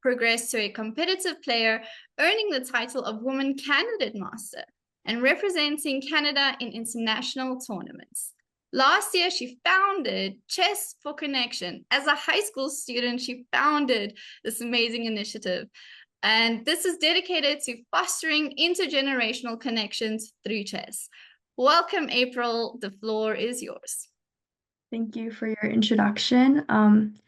progressed to a competitive player, earning the title of Woman Candidate Master and representing Canada in international tournaments. Last year, she founded Chess for Connection. As a high school student, she founded this amazing initiative. And this is dedicated to fostering intergenerational connections through chess. Welcome, April. The floor is yours.
Thank you for your introduction.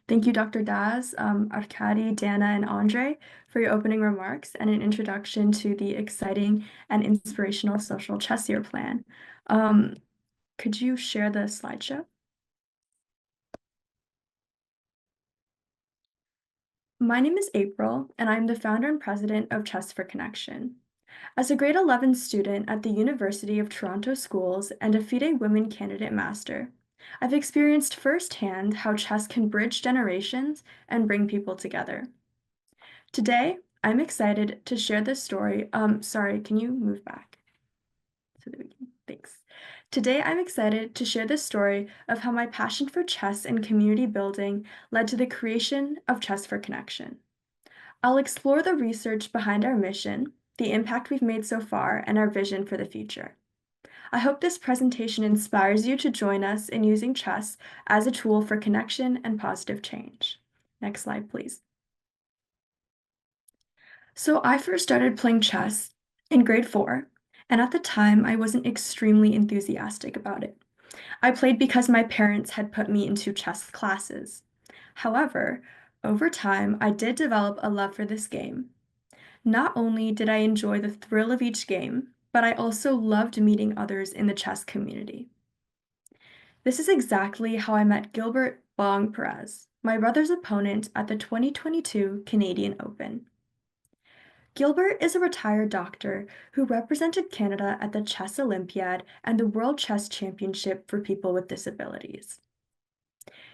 Thank you, Dr. Daz, Arkady, Dana, and Andre for your opening remarks and an introduction to the exciting and inspirational Social Chess Year plan. Could you share the slideshow? My name is April, and I'm the founder and president of Chess for Connection. As a grade 11 student at the University of Toronto Schools and a FIDE Women Candidate Master, I've experienced firsthand how chess can bridge generations and bring people together. Today, I'm excited to share this story. Sorry, can you move back? Thanks. Today, I'm excited to share the story of how my passion for chess and community building led to the creation of Chess for Connection. I'll explore the research behind our mission, the impact we've made so far, and our vision for the future. I hope this presentation inspires you to join us in using chess as a tool for connection and positive change. Next slide, please. So I first started playing chess in grade 4, and at the time I wasn't extremely enthusiastic about it. I played because my parents had put me into chess classes. However, over time, I did develop a love for this game. Not only did I enjoy the thrill of each game, but I also loved meeting others in the chess community. This is exactly how I met Gilbert Bong Perez, my brother's opponent at the 2022 Canadian Open. Gilbert is a retired doctor who represented Canada at the Chess Olympiad and the World Chess Championship for people with disabilities.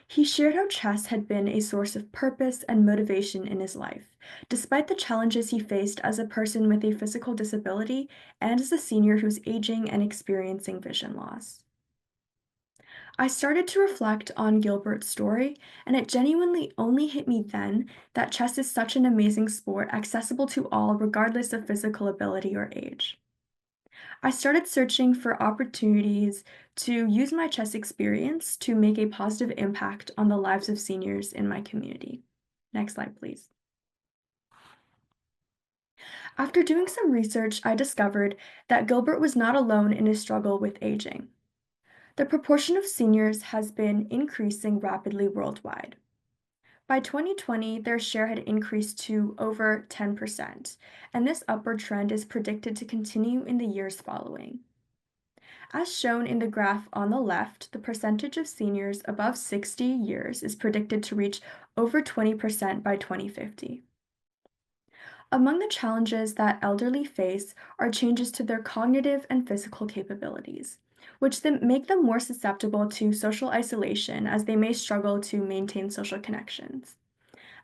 He shared how chess had been a source of purpose and motivation in his life, despite the challenges he faced as a person with a physical disability and as a senior who's aging and experiencing vision loss. I started to reflect on Gilbert's story, and it genuinely only hit me then that chess is such an amazing sport accessible to all regardless of physical ability or age. I started searching for opportunities to use my chess experience to make a positive impact on the lives of seniors in my community. Next slide, please. After doing some research, I discovered that Gilbert was not alone in his struggle with aging. The proportion of seniors has been increasing rapidly worldwide. By 2020, their share had increased to over 10%, and this upward trend is predicted to continue in the years following. As shown in the graph on the left, the percentage of seniors above 60 years is predicted to reach over 20% by 2050. Among the challenges that elderly face are changes to their cognitive and physical capabilities, which make them more susceptible to social isolation as they may struggle to maintain social connections.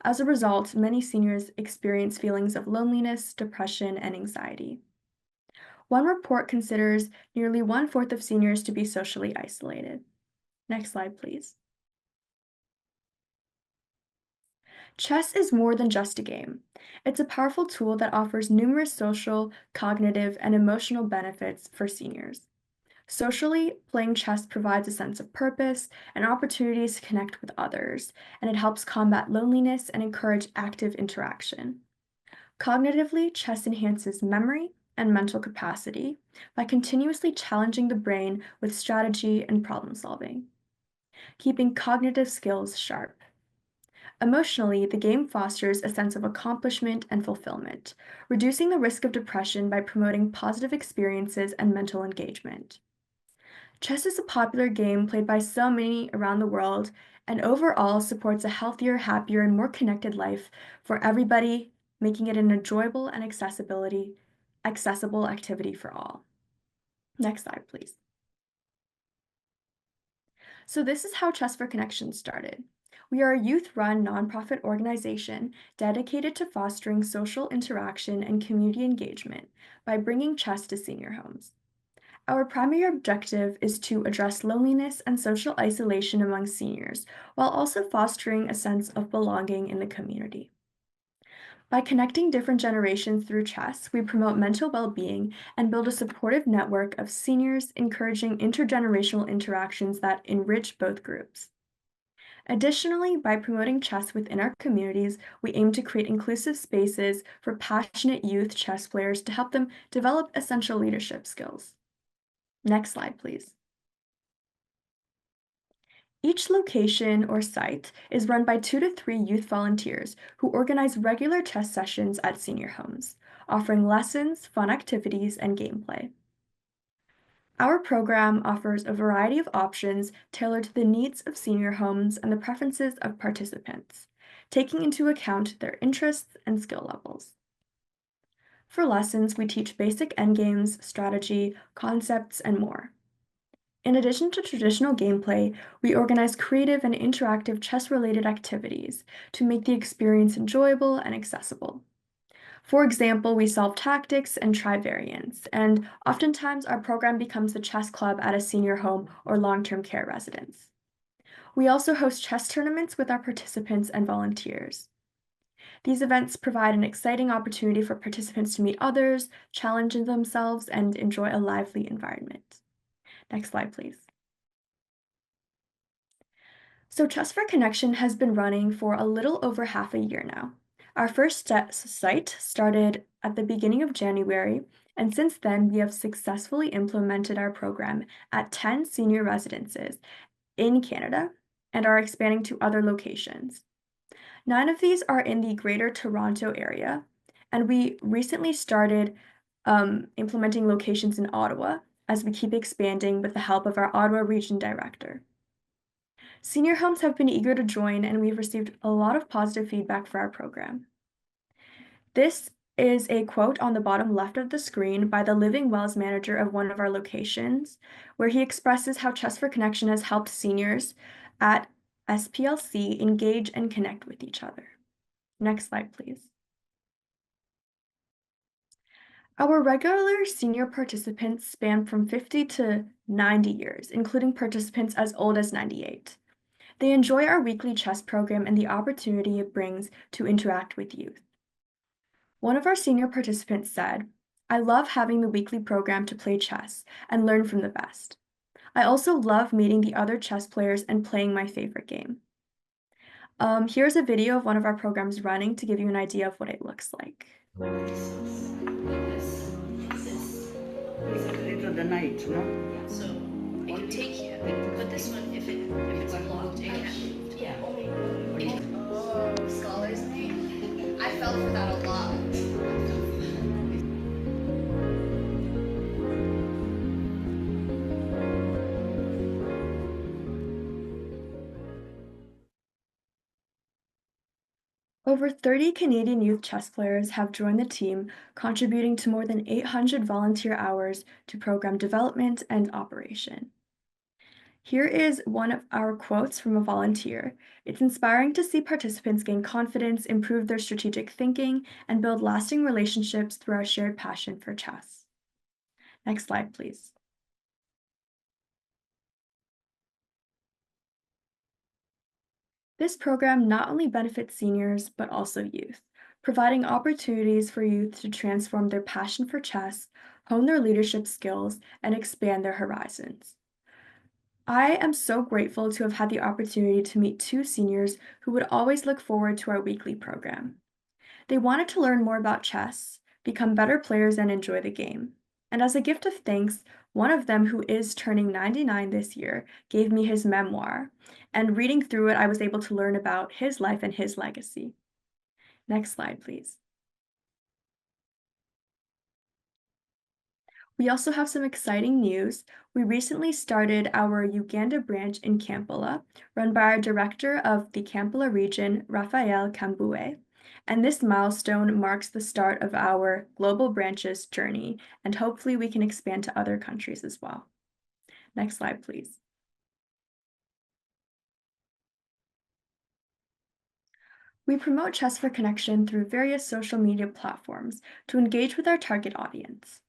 As a result, many seniors experience feelings of loneliness, depression, and anxiety. One report considers nearly 1/4 of seniors to be socially isolated. Next slide, please. Chess is more than just a game. It's a powerful tool that offers numerous social, cognitive, and emotional benefits for seniors. Socially, playing chess provides a sense of purpose and opportunities to connect with others, and it helps combat loneliness and encourage active interaction. Cognitively, chess enhances memory and mental capacity by continuously challenging the brain with strategy and problem solving, keeping cognitive skills sharp. Emotionally, the game fosters a sense of accomplishment and fulfillment, reducing the risk of depression by promoting positive experiences and mental engagement. Chess is a popular game played by so many around the world and overall supports a healthier, happier, and more connected life for everybody, making it an enjoyable and accessible activity for all. Next slide, please. So this is how Chess for Connection started. We are a youth-run nonprofit organization dedicated to fostering social interaction and community engagement by bringing chess to senior homes. Our primary objective is to address loneliness and social isolation among seniors, while also fostering a sense of belonging in the community. By connecting different generations through chess, we promote mental well-being and build a supportive network of seniors, encouraging intergenerational interactions that enrich both groups. Additionally, by promoting chess within our communities, we aim to create inclusive spaces for passionate youth chess players to help them develop essential leadership skills. Next slide, please. Each location or site is run by 2 to 3 youth volunteers who organize regular chess sessions at senior homes, offering lessons, fun activities, and gameplay. Our program offers a variety of options tailored to the needs of senior homes and the preferences of participants, taking into account their interests and skill levels. For lessons, we teach basic endgames, strategy, concepts, and more. In addition to traditional gameplay, we organize creative and interactive chess-related activities to make the experience enjoyable and accessible. For example, we solve tactics and try variants, and oftentimes our program becomes the chess club at a senior home or long-term care residence. We also host chess tournaments with our participants and volunteers. These events provide an exciting opportunity for participants to meet others, challenge themselves, and enjoy a lively environment. Next slide, please. So Chess for Connection has been running for a little over half a year now. Our first site started at the beginning of January, and since then we have successfully implemented our program at 10 senior residences in Canada and are expanding to other locations. 9 of these are in the Greater Toronto area, and we recently started implementing locations in Ottawa as we keep expanding with the help of our Ottawa Region Director. Senior homes have been eager to join, and we've received a lot of positive feedback for our program. This is a quote on the bottom left of the screen by the Living Wells manager of one of our locations, where he expresses how Chess for Connection has helped seniors at SPLC engage and connect with each other. Next slide, please. Our regular senior participants span from 50 to 90 years, including participants as old as 98. They enjoy our weekly chess program and the opportunity it brings to interact with youth. One of our senior participants said, "I love having the weekly program to play chess and learn from the best. I also love meeting the other chess players and playing my favorite game." Here's a video of one of our programs running to give you an idea of what it looks like.
The night, no? Yeah, so it can take you, but this one, if it's unlocked, it can move. Yeah, oh, Scholar's Name. I fell for that a lot.
Over 30 Canadian youth chess players have joined the team, contributing to more than 800 volunteer hours to program development and operation. Here is one of our quotes from a volunteer. "It's inspiring to see participants gain confidence, improve their strategic thinking, and build lasting relationships through our shared passion for chess." Next slide, please. This program not only benefits seniors, but also youth, providing opportunities for youth to transform their passion for chess, hone their leadership skills, and expand their horizons. I am so grateful to have had the opportunity to meet two seniors who would always look forward to our weekly program. They wanted to learn more about chess, become better players, and enjoy the game. And as a gift of thanks, one of them, who is turning 99 this year, gave me his memoir. And reading through it, I was able to learn about his life and his legacy. Next slide, please. We also have some exciting news. We recently started our Uganda branch in Kampala, run by our director of the Kampala region, Raphael Kambue. And this milestone marks the start of our global branches journey, and hopefully we can expand to other countries as well. Next slide, please. We promote Chess for Connection through various social media platforms to engage with our target audience.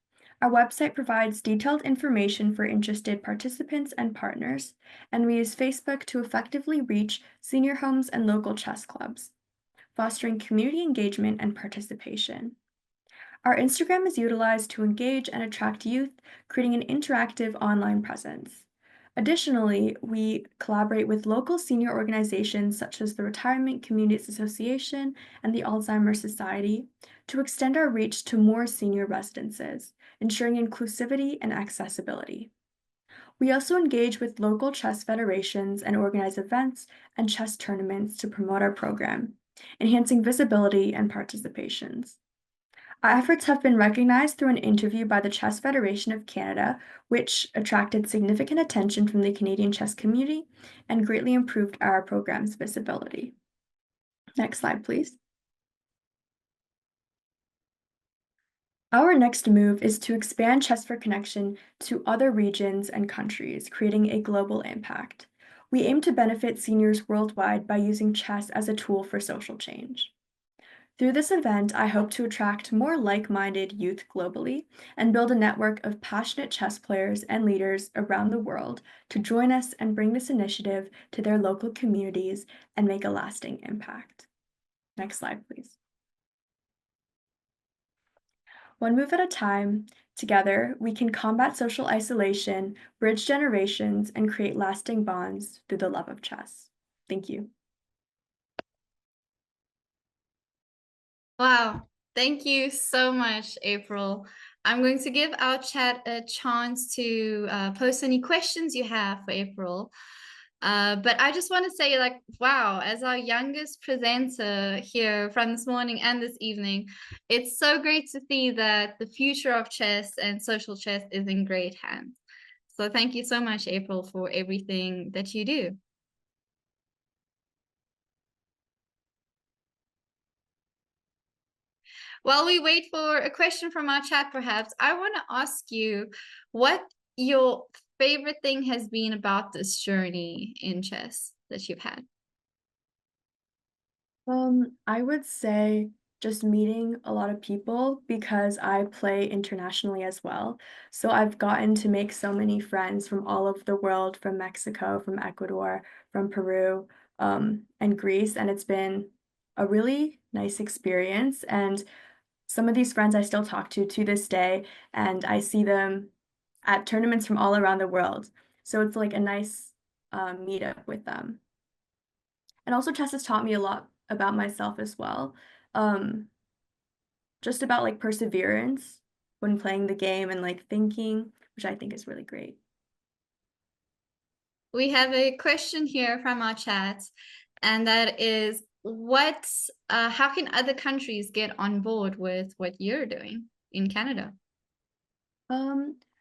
Our website provides detailed information for interested participants and partners, and we use Facebook to effectively reach senior homes and local chess clubs, fostering community engagement and participation. Our Instagram is utilized to engage and attract youth, creating an interactive online presence. Additionally, we collaborate with local senior organizations such as the Retirement Communities Association and the Alzheimer's Society to extend our reach to more senior residences, ensuring inclusivity and accessibility. We also engage with local chess federations and organize events and chess tournaments to promote our program, enhancing visibility and participations. Our efforts have been recognized through an interview by the Chess Federation of Canada, which attracted significant attention from the Canadian chess community and greatly improved our program's visibility. Next slide, please. Our next move is to expand Chess for Connection to other regions and countries, creating a global impact. We aim to benefit seniors worldwide by using chess as a tool for social change. Through this event, I hope to attract more like-minded youth globally and build a network of passionate chess players and leaders around the world to join us and bring this initiative to their local communities and make a lasting impact. Next slide, please. One move at a time, together, we can combat social isolation, bridge generations, and create lasting bonds through the love of chess. Thank you.
Wow, thank you so much, April. I'm going to give our chat a chance to post any questions you have for April. But I just want to say, like, wow, as our youngest presenter here from this morning and this evening, it's so great to see that the future of chess and social chess is in great hands. So thank you so much, April, for everything that you do. While we wait for a question from our chat, perhaps, I want to ask you what your favorite thing has been about this journey in chess that you've had.
I would say just meeting a lot of people because I play internationally as well. So I've gotten to make so many friends from all over the world, from Mexico, from Ecuador, from Peru, and Greece, and it's been a really nice experience. And some of these friends I still talk to this day, and I see them at tournaments from all around the world. So it's like a nice meetup with them. And also chess has taught me a lot about myself as well. Just about like perseverance when playing the game and like thinking, which I think is really great.
We have a question here from our chat, and that is how can other countries get on board with what you're doing in Canada?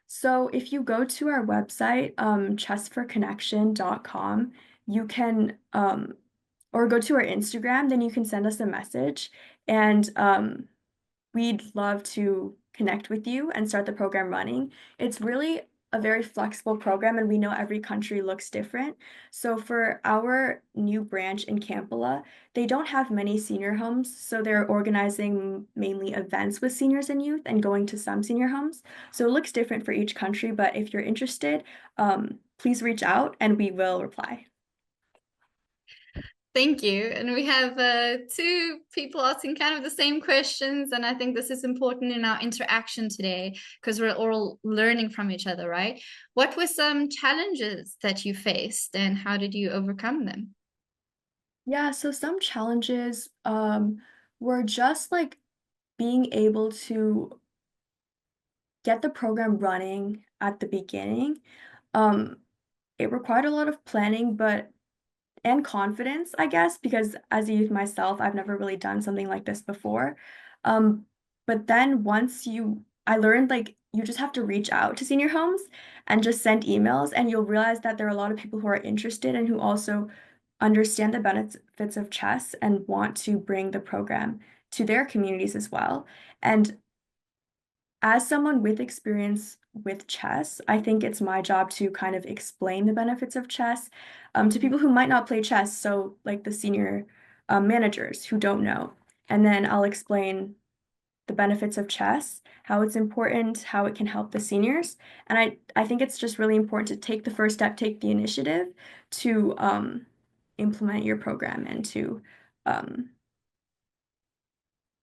So if you go to our website, chessforconnection.com, you can or go to our Instagram, then you can send us a message, and we'd love to connect with you and start the program running. It's really a very flexible program, and we know every country looks different. So for our new branch in Kampala, they don't have many senior homes, so they're organizing mainly events with seniors and youth and going to some senior homes. So it looks different for each country, but if you're interested, please reach out and we will reply.
Thank you. And we have two people asking kind of the same questions. And I think this is important in our interaction today because we're all learning from each other, right? What were some challenges that you faced and how did you overcome them?
Yeah, so some challenges were just like being able to get the program running at the beginning. It required a lot of planning, and confidence, I guess, because as a youth myself, I've never really done something like this before. But then I learned like you just have to reach out to senior homes and just send emails, and you'll realize that there are a lot of people who are interested and who also understand the benefits of chess and want to bring the program to their communities as well. And as someone with experience with chess, I think it's my job to kind of explain the benefits of chess to people who might not play chess, so like the senior managers who don't know. And then I'll explain the benefits of chess, how it's important, how it can help the seniors. And I think it's just really important to take the first step, take the initiative to implement your program and to,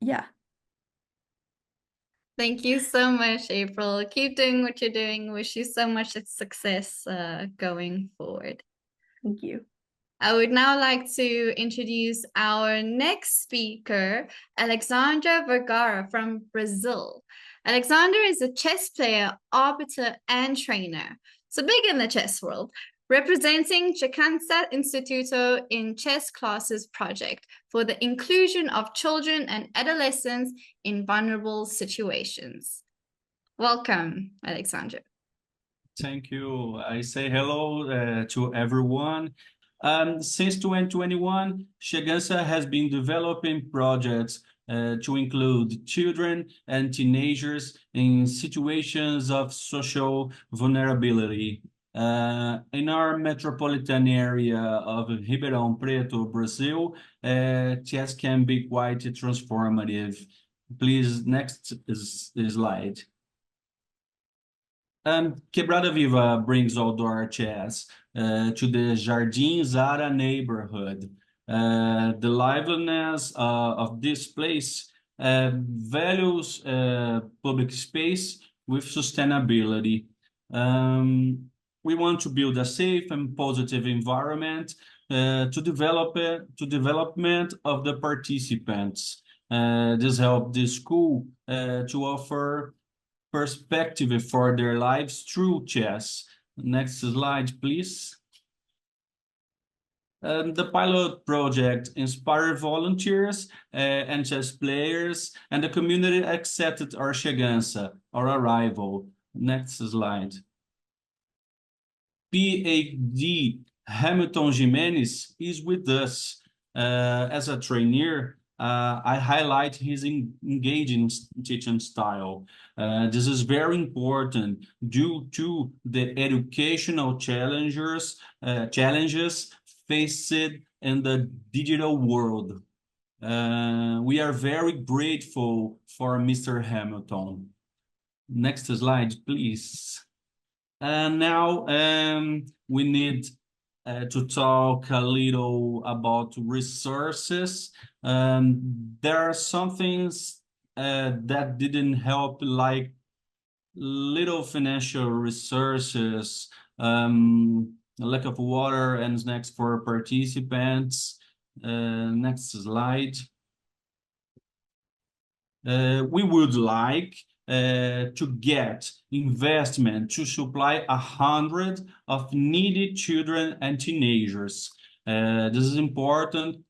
yeah.
Thank you so much, April. Keep doing what you're doing. Wish you so much success going forward.
Thank you.
I would now like to introduce our next speaker, Alexandra Vergara from Brazil. Alexandra is a chess player, arbiter, and trainer. So big in the chess world, representing Chacanta Instituto in Chess Classes project for the inclusion of children and adolescents in vulnerable situations. Welcome, Alexandra.
Thank you. I say hello to everyone. Since 2021, Chegança has been developing projects to include children and teenagers in situations of social vulnerability. In our metropolitan area of Ribeirão Preto, Brazil, chess can be quite transformative. Please, next slide. Quebrada Viva brings outdoor chess to the Jardim Zara neighborhood. The liveliness of this place values public space with sustainability. We want to build a safe and positive environment to development of the participants. This helps the school to offer perspective for their lives through chess. Next slide, please. The pilot project inspired volunteers and chess players, and the community accepted our chegança, our arrival. Next slide. PhD Hamilton Jimenez is with us as a trainer. I highlight his engaging teaching style. This is very important due to the educational challenges faced in the digital world. We are very grateful for Mr. Hamilton. Next slide, please. And now we need to talk a little about resources. There are some things that didn't help, like little financial resources, lack of water and snacks for participants. Next slide. We would like to get investment to supply 100 of needy children and teenagers. This is important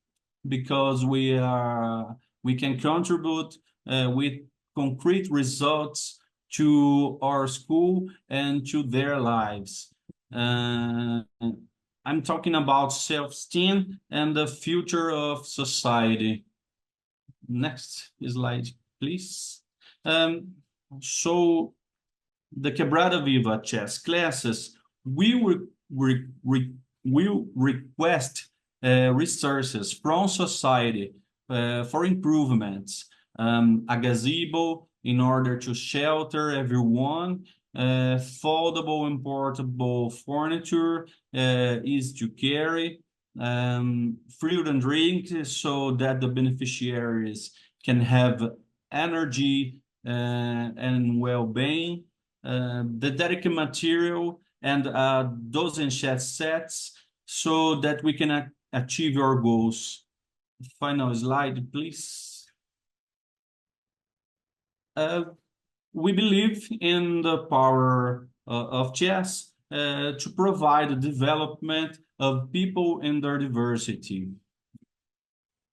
because we can contribute with concrete results to our school and to their lives. I'm talking about self-esteem and the future of society. Next slide, please. So the Quebrada Viva chess classes, we will request resources from society for improvements. A gazebo in order to shelter everyone, foldable and portable furniture is to carry, food and drink so that the beneficiaries can have energy and well-being, the dedicated material and dozen chat sets so that we can achieve our goals. Final slide, please. We believe in the power of chess to provide the development of people in their diversity.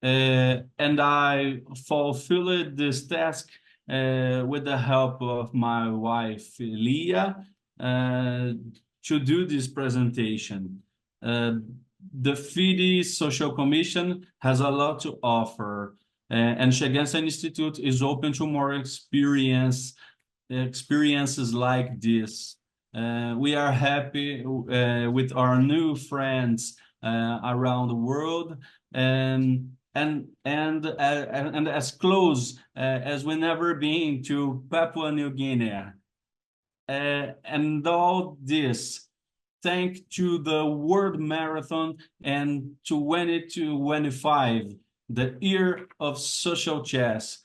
And I fulfilled this task with the help of my wife, Leah, to do this presentation. The FIDE Social Commission has a lot to offer, and Chegança Institute is open to more experiences like this. We are happy with our new friends around the world, and as close as we never been to Papua New Guinea. And all this thanks to the World Marathon and 2025, the year of social chess,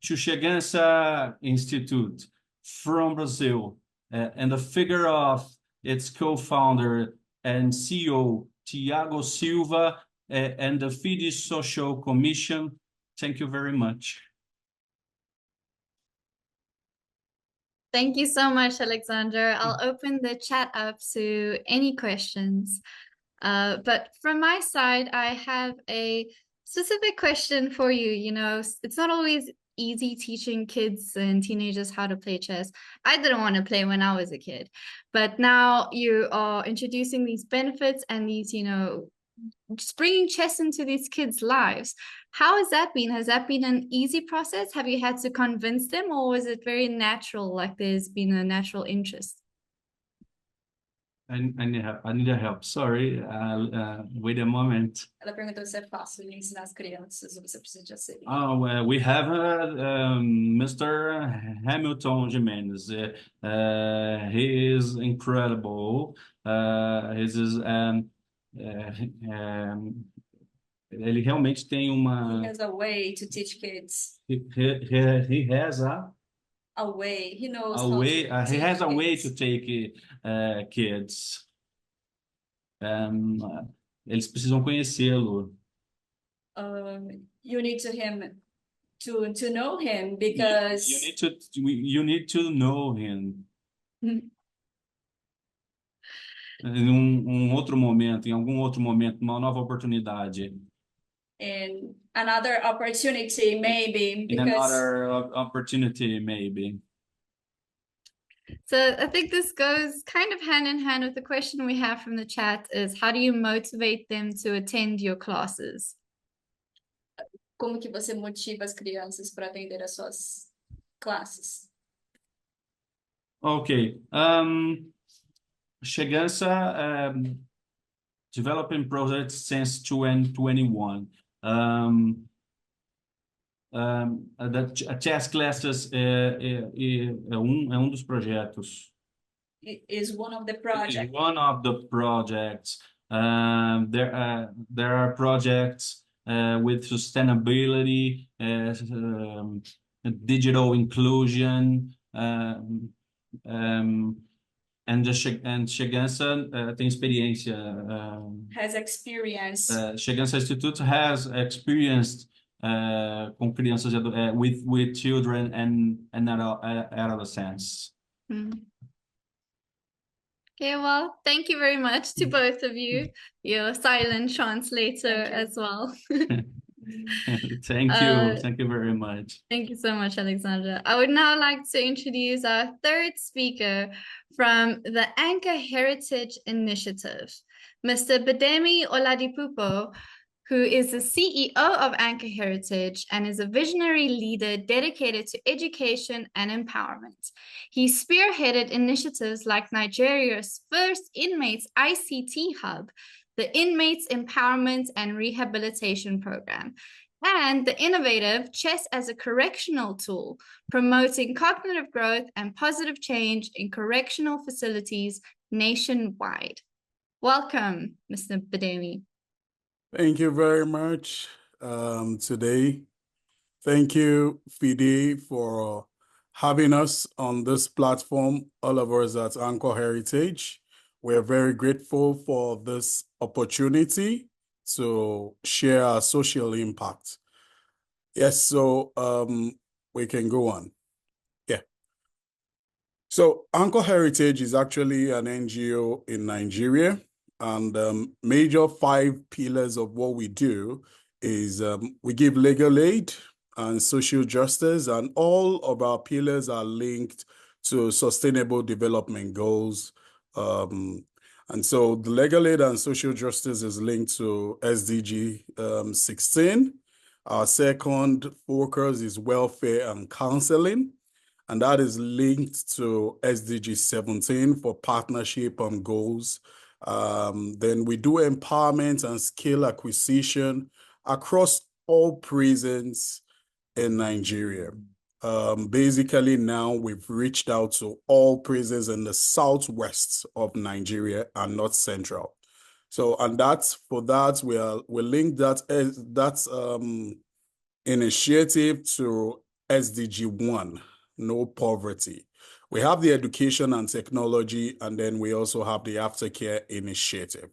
to Chegança Institute from Brazil, and the figure of its co-founder and CEO, Tiago Silva, and the FIDE Social Commission. Thank you very much.
Thank you so much, Alexander. I'll open the chat up to any questions. But from my side, I have a specific question for you. You know, it's not always easy teaching kids and teenagers how to play chess. I didn't want to play when I was a kid, but now you are introducing these benefits and these, you know, just bringing chess into these kids' lives. How has that been? Has that been an easy process? Have you had to convince them, or was it very natural, like there's been a natural interest?
I need help. Sorry. Wait a moment.
Ela perguntou se é fácil ensinar as crianças ou você precisa de auxílio.
Oh, well, we have Mr. Hamilton Jimenez. He is incredible. Ele realmente tem uma.
He has a way to teach kids.
He has a
way. He knows
a
how
way.
to
He has a
kids.
way to take kids. Eles precisam conhecê-lo.
You need to know him because
you need to know him. Em outro momento, em algum outro momento, uma nova oportunidade.
in another opportunity maybe
In another opportunity, maybe.
So I think this goes kind of hand in hand with the question we have from the chat is, how do you motivate them to attend your classes?
como que você motiva as crianças para atender as suas classes?
Okay. Chegança developing projects since 2021. A chess classes é dos projetos.
Is one of the
Is
projects.
one of the projects. There are projects with sustainability, digital inclusion, and Chegança tem experiência.
Has experience.
Chegança Institute has experienced com crianças with children and adolescents.
Okay, well, thank you very much to both of you, your silent translator as well.
Thank you very much.
Thank you so much, Alexandra. I would now like to introduce our third speaker from the Anchor Heritage Initiative, Mr. Bidemi Oladipupo, who is the CEO of Anchor Heritage and is a visionary leader dedicated to education and empowerment. He spearheaded initiatives like Nigeria's first inmates ICT hub, the Inmates Empowerment and Rehabilitation Program, and the innovative Chess as a Correctional Tool, promoting cognitive growth and positive change in correctional facilities nationwide. Welcome, Mr. Bidemi.
Thank you very much today. Thank you, FIDE, for having us on this platform, all of us at Anchor Heritage. We're very grateful for this opportunity to share our social impact. Yes, so we can go on. Yeah. So Anchor Heritage is actually an NGO in Nigeria. And major 5 pillars of what we do is we give legal aid and social justice, and all of our pillars are linked to sustainable development goals. And so the legal aid and social justice is linked to SDG 16. Our second focus is welfare and counseling, and that is linked to SDG 17 for partnership and goals. Then we do empowerment and skill acquisition across all prisons in Nigeria. Basically now we've reached out to all prisons in the southwest of Nigeria and not central. So, and that's for that we link that initiative to SDG 1, no poverty. We have the education and technology, and then we also have the aftercare initiative.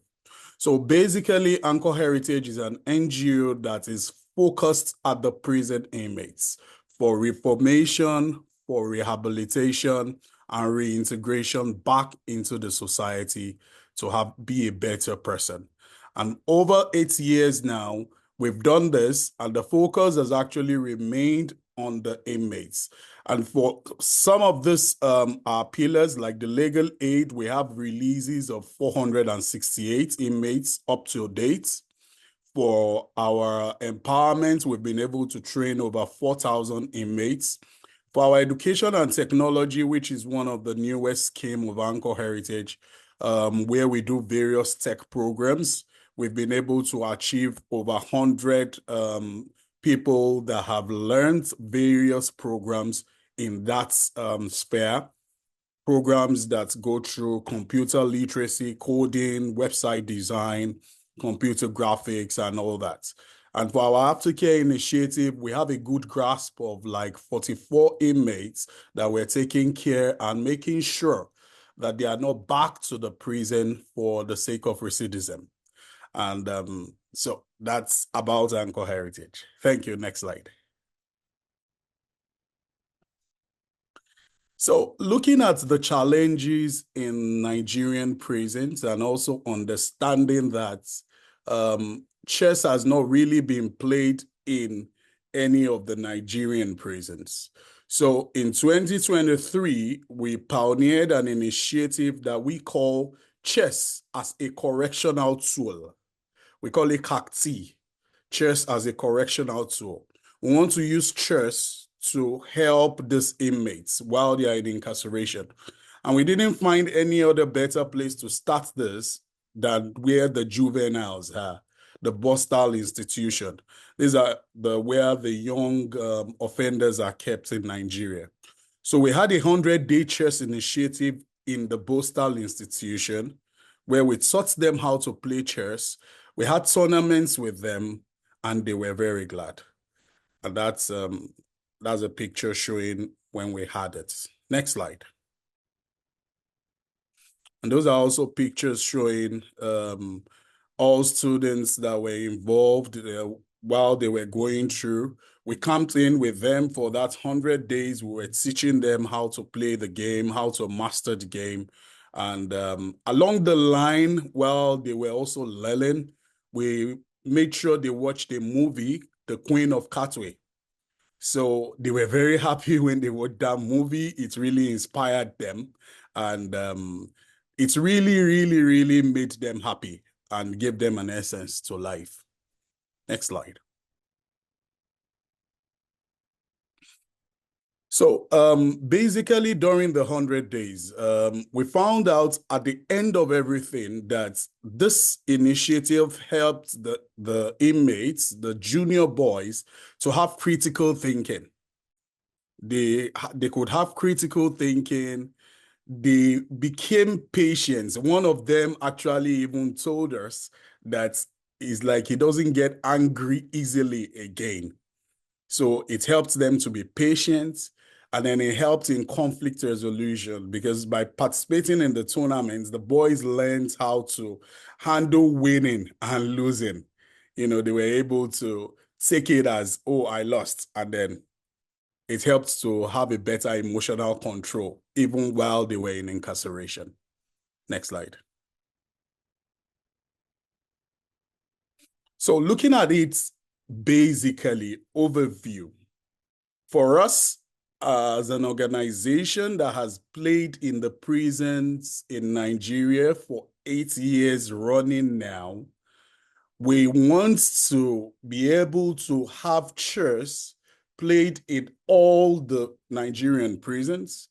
So basically, Anchor Heritage is an NGO that is focused at the prison inmates for reformation, for rehabilitation, and reintegration back into the society to be a better person. And over 8 years now, we've done this, and the focus has actually remained on the inmates. And for some of this, our pillars, like the legal aid, we have releases of 468 inmates up to date. For our empowerment, we've been able to train over 4,000 inmates. For our education and technology, which is one of the newest schemes of Anchor Heritage, where we do various tech programs, we've been able to achieve over 100 people that have learned various programs in that sphere. Programs that go through computer literacy, coding, website design, computer graphics, and all that. And for our aftercare initiative, we have a good grasp of like 44 inmates that we're taking care and making sure that they are not back to the prison for the sake of recidivism. And so that's about Anchor Heritage. Thank you. Next slide. So looking at the challenges in Nigerian prisons and also understanding that chess has not really been played in any of the Nigerian prisons. So in 2023, we pioneered an initiative that we call chess as a correctional tool. We call it CACT. chess as a correctional tool. We want to use chess to help these inmates while they are in incarceration. And we didn't find any other better place to start this than where the juveniles are, the Bostal institution. These are where the young offenders are kept in Nigeria. So we had a 100-day chess initiative in the Bostal institution where we taught them how to play chess. We had tournaments with them and they were very glad. And that's a picture showing when we had it. Next slide. And those are also pictures showing all students that were involved while they were going through. We camped in with them for that 100 days. We were teaching them how to play the game, how to master the game. And along the line, while they were also learning, we made sure they watched the movie, The Queen of Katwe. So they were very happy when they watched that movie. It really inspired them. And it's really, really, really made them happy and gave them an essence to life. Next slide. So basically during the 100 days, we found out at the end of everything that this initiative helped the inmates, the junior boys, to have critical thinking. They could have critical thinking. They became patient. One of them actually even told us that it's like he doesn't get angry easily again. So it helped them to be patient, and then it helped in conflict resolution because by participating in the tournaments, the boys learned how to handle winning and losing. You know, they were able to take it as, oh, I lost, and then it helped to have a better emotional control, even while they were in incarceration. Next slide. So looking at it, basically, overview. For us, as an organization that has played in the prisons in Nigeria for 8 years running now, we want to be able to have chess played in all the Nigerian prisons.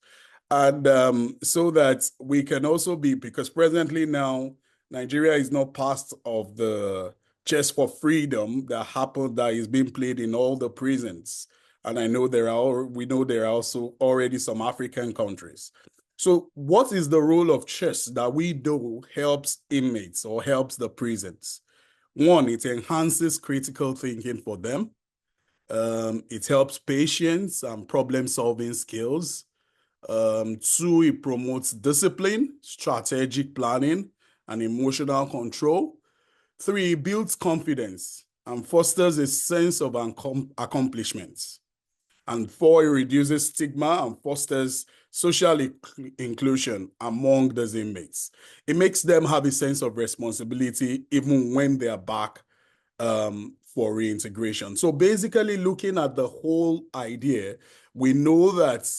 And so that we can also be, because presently now, Nigeria is not part of the Chess for Freedom that is being played in all the prisons. And I know we know there are also already some African countries. So what is the role of chess that we do helps inmates or helps the prisons? One, it enhances critical thinking for them. It helps patience and problem-solving skills. Two, it promotes discipline, strategic planning, and emotional control. Three, it builds confidence and fosters a sense of accomplishments. And four, it reduces stigma and fosters social inclusion among those inmates. It makes them have a sense of responsibility even when they are back for reintegration. So basically, looking at the whole idea, we know that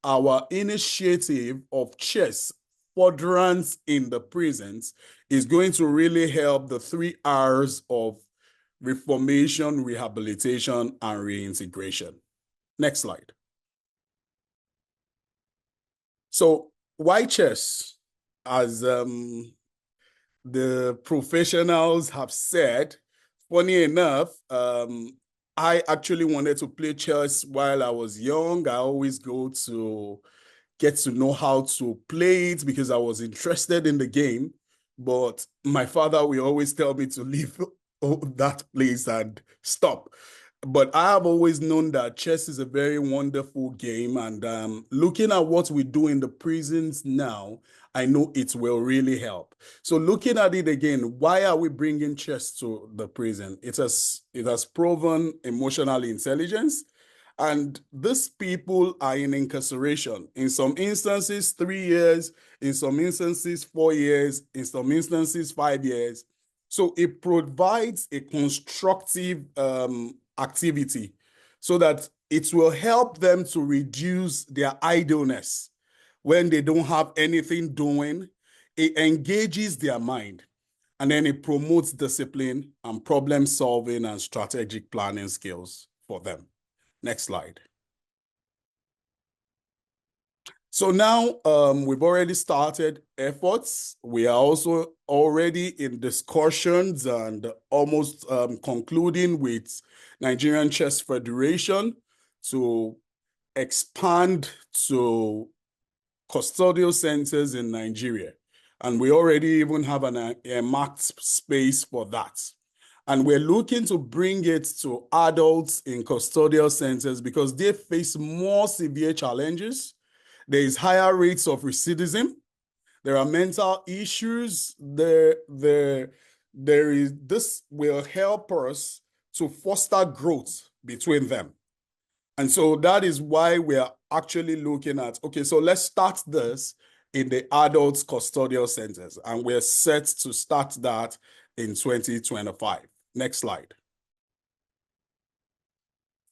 our initiative of chess furtherance in the prisons is going to really help the 3 R's of reformation, rehabilitation, and reintegration. Next slide. So why chess? As the professionals have said, funny enough, I actually wanted to play chess while I was young. I always go to get to know how to play it because I was interested in the game. But my father will always tell me to leave that place and stop. But I have always known that chess is a very wonderful game. And looking at what we do in the prisons now, I know it will really help. So looking at it again, why are we bringing chess to the prison? It has proven emotional intelligence. And these people are in incarceration. In some instances, 3 years, in some instances, 4 years, in some instances, 5 years. So it provides a constructive activity so that it will help them to reduce their idleness. When they don't have anything doing, it engages their mind. And then it promotes discipline and problem solving and strategic planning skills for them. Next slide. So now we've already started efforts. We are also already in discussions and almost concluding with Nigerian Chess Federation to expand to custodial centers in Nigeria. And we already even have a marked space for that. And we're looking to bring it to adults in custodial centers because they face more severe challenges. There is higher rates of recidivism. There are mental issues. This will help us to foster growth between them. And so that is why we are actually looking at, okay, so let's start this in the adults custodial centers. And we're set to start that in 2025. Next slide.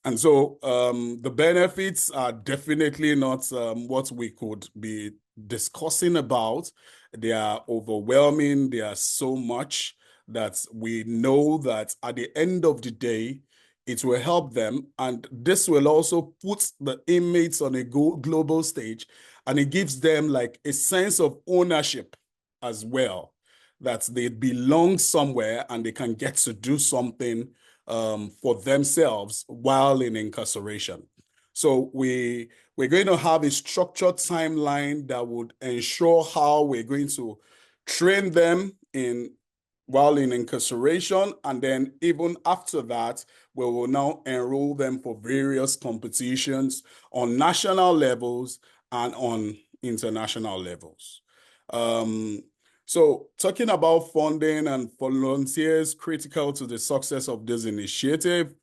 And so the benefits are definitely not what we could be discussing about. They are overwhelming. They are so much that we know that at the end of the day, it will help them. And this will also put the inmates on a global stage, and it gives them like a sense of ownership as well, that they belong somewhere and they can get to do something for themselves while in incarceration. So we're going to have a structured timeline that would ensure how we're going to train them while in incarceration, and then even after that, we will now enroll them for various competitions on national levels and on international levels. So talking about funding and volunteers critical to the success of this initiative,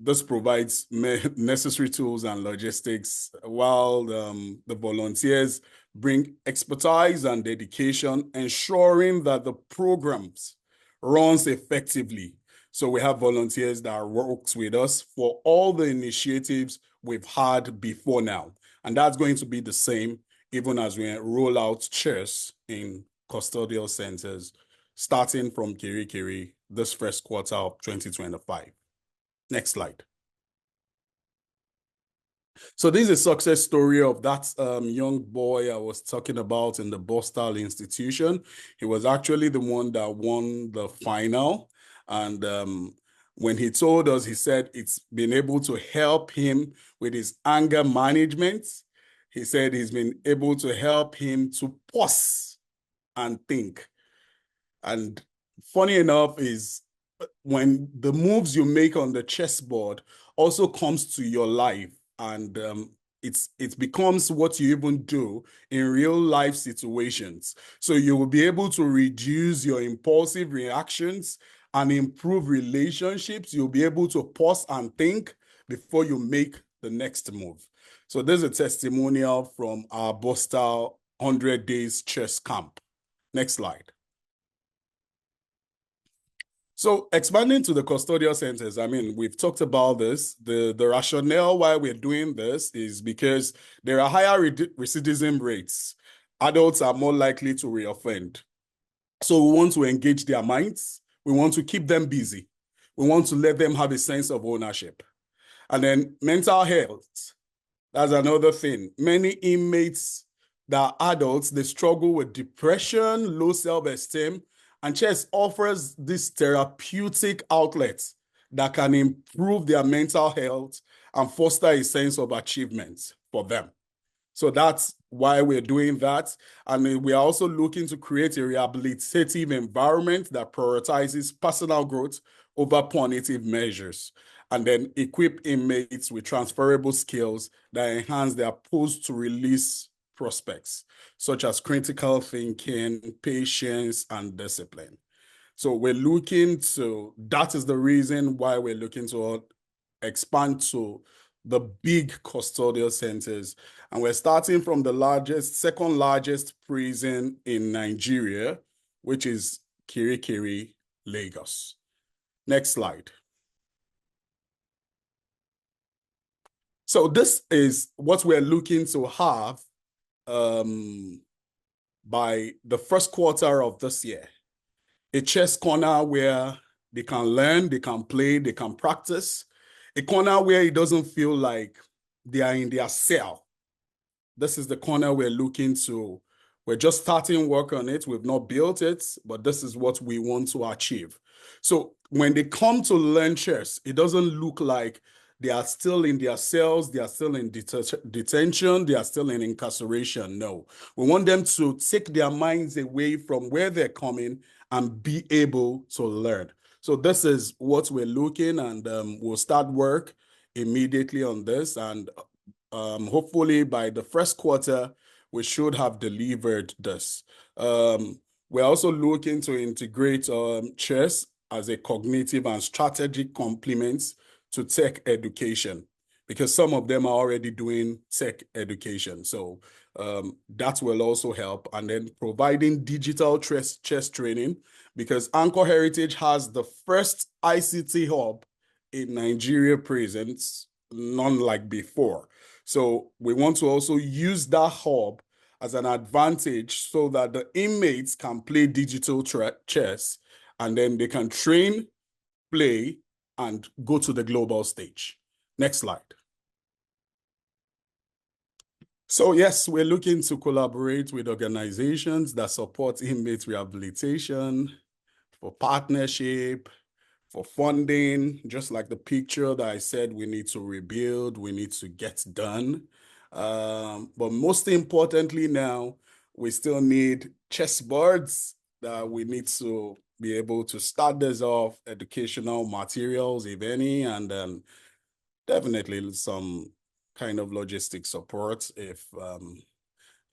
this provides necessary tools and logistics, while the volunteers bring expertise and dedication, ensuring that the programs runs effectively. So we have volunteers that works with us for all the initiatives we've had before now. And that's going to be the same even as we roll out chess in custodial centers, starting from Kirikiri this first quarter of 2025. Next slide. So this is a success story of that young boy I was talking about in the Bostal institution. He was actually the one that won the final. And when he told us, he said it's been able to help him with his anger management. He said he's been able to help him to pause and think. And funny enough is when the moves you make on the chessboard also comes to your life, and it becomes what you even do in real life situations. So you will be able to reduce your impulsive reactions and improve relationships. You'll be able to pause and think before you make the next move. So there's a testimonial from our Bostal 100 Days Chess Camp. Next slide. So expanding to the custodial centers, I mean, we've talked about this. The rationale why we're doing this is because there are higher recidivism rates. Adults are more likely to reoffend. So we want to engage their minds. We want to keep them busy. We want to let them have a sense of ownership. And then mental health. That's another thing. Many inmates that are adults, they struggle with depression, low self-esteem, and chess offers this therapeutic outlet that can improve their mental health and foster a sense of achievement for them. So that's why we're doing that. And we are also looking to create a rehabilitative environment that prioritizes personal growth over punitive measures, and then equip inmates with transferable skills that enhance their post-release prospects, such as critical thinking, patience, and discipline. So we're looking to, that is the reason why we're looking to expand to the big custodial centers. And we're starting from the second largest prison in Nigeria, which is Kirikiri, Lagos. Next slide. So this is what we're looking to have by the first quarter of this year. a chess corner where they can learn, they can play, they can practice, a corner where it doesn't feel like they are in their cell. This is the corner we're looking to. We're just starting work on it. We've not built it, but this is what we want to achieve. So when they come to learn chess, it doesn't look like they are still in their cells, they are still in detention, they are still in incarceration. No, we want them to take their minds away from where they're coming and be able to learn. So this is what we're looking, and we'll start work immediately on this. And hopefully by the first quarter, we should have delivered this. We're also looking to integrate chess as a cognitive and strategic complement to tech education, because some of them are already doing tech education. So that will also help. And then providing digital chess training, because Anchor Heritage has the first ICT hub in Nigeria presence, none like before. So we want to also use that hub as an advantage so that the inmates can play digital chess, and then they can train, play, and go to the global stage. Next slide. So yes, we're looking to collaborate with organizations that support inmate rehabilitation, for partnership, for funding, just like the picture that I said we need to rebuild, we need to get done. But most importantly now, we still need chessboards that we need to be able to start this off, educational materials, if any, and then definitely some kind of logistic support if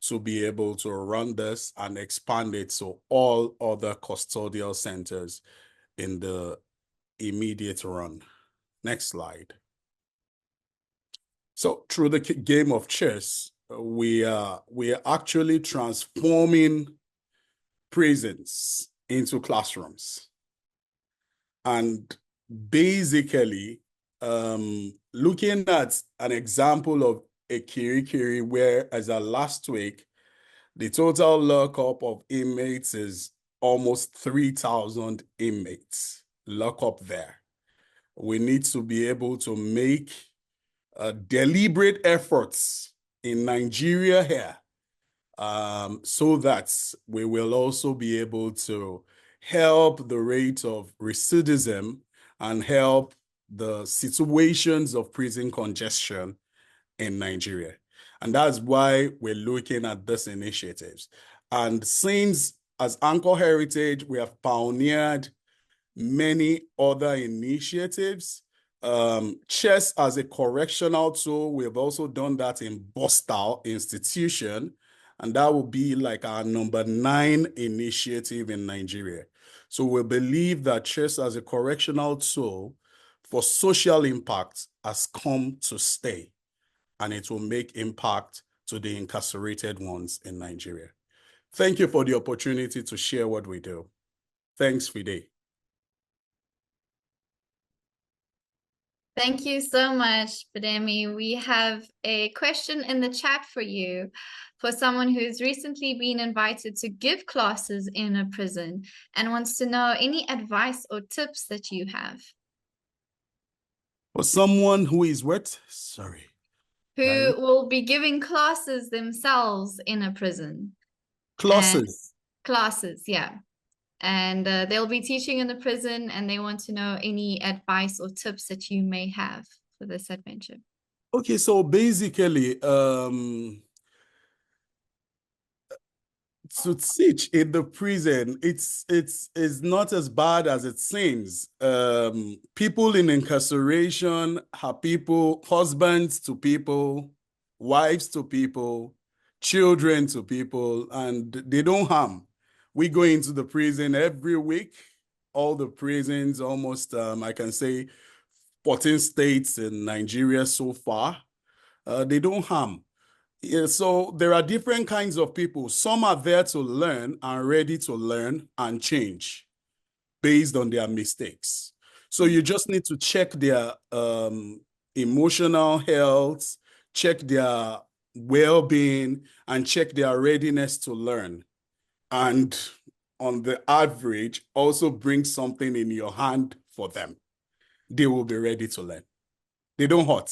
to be able to run this and expand it to all other custodial centers in the immediate run. Next slide. So through the game of chess, we are actually transforming prisons into classrooms. And basically, looking at an example of a Kirikiri where, as of last week, the total lockup of inmates is almost 3,000 inmates lockup there. We need to be able to make deliberate efforts in Nigeria here, so that we will also be able to help the rate of recidivism and help the situations of prison congestion in Nigeria. And that's why we're looking at these initiatives. And since as Anchor Heritage, we have pioneered many other initiatives, chess as a correctional tool, we've also done that in Bostal Institution, and that will be like our number 9 initiative in Nigeria. So we believe that chess as a correctional tool for social impact has come to stay, and it will make impact to the incarcerated ones in Nigeria. Thank you for the opportunity to share what we do. Thanks, FIDE.
Thank you so much, Bademi. We have a question in the chat for you, for someone who's recently been invited to give classes in a prison and wants to know any advice or tips that you have.
For someone who is what? Sorry.
Who will be giving classes themselves in a prison.
Classes.
Classes, yeah. And they'll be teaching in the prison, and they want to know any advice or tips that you may have for this adventure.
Okay, so basically, to teach in the prison, it's not as bad as it seems. People in incarceration are people, husbands to people, wives to people, children to people, and they don't harm. We go into the prison every week, all the prisons, almost, I can say 14 states in Nigeria so far. They don't harm. Yeah, so there are different kinds of people. Some are there to learn and ready to learn and change based on their mistakes. So you just need to check their emotional health, check their well-being, and check their readiness to learn. And on the average, also bring something in your hand for them. They will be ready to learn. They don't hurt.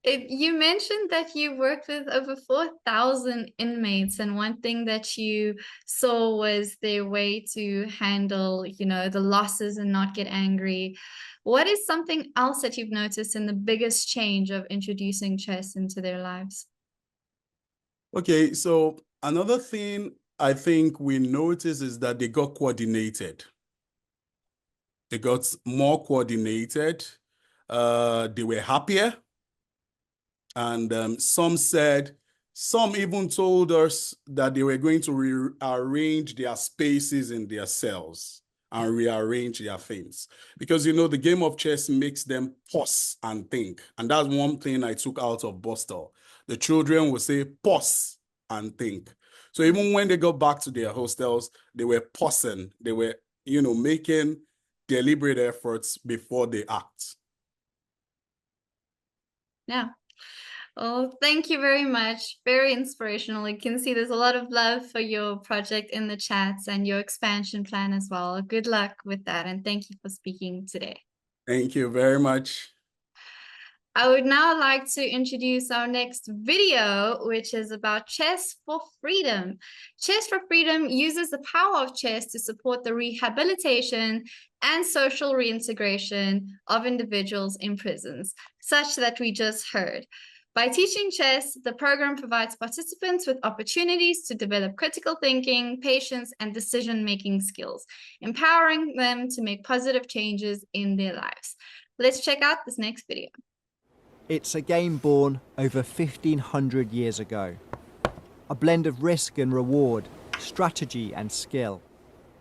You mentioned that you worked with over 4,000 inmates, and one thing that you saw was their way to handle, the losses and not get angry. What is something else that you've noticed in the biggest change of introducing chess into their lives?
Okay, so another thing I think we noticed is that they got coordinated. They got more coordinated. They were happier. And some even told us that they were going to rearrange their spaces in their cells and rearrange their things. Because, the game of chess makes them pause and think. And that's one thing I took out of Boston. The children would say, pause and think. So even when they got back to their hostels, they were pausing. They were, making deliberate efforts before they act.
Yeah. Oh, thank you very much. Very inspirational. You can see there's a lot of love for your project in the chats and your expansion plan as well. Good luck with that, and thank you for speaking today.
Thank you very much.
I would now like to introduce our next video, which is about Chess for Freedom. Chess for Freedom uses the power of chess to support the rehabilitation and social reintegration of individuals in prisons, such that we just heard. By teaching chess, the program provides participants with opportunities to develop critical thinking, patience, and decision-making skills, empowering them to make positive changes in their lives. Let's check out this next video.
It's a game born over 1,500 years ago. A blend of risk and reward, strategy and skill.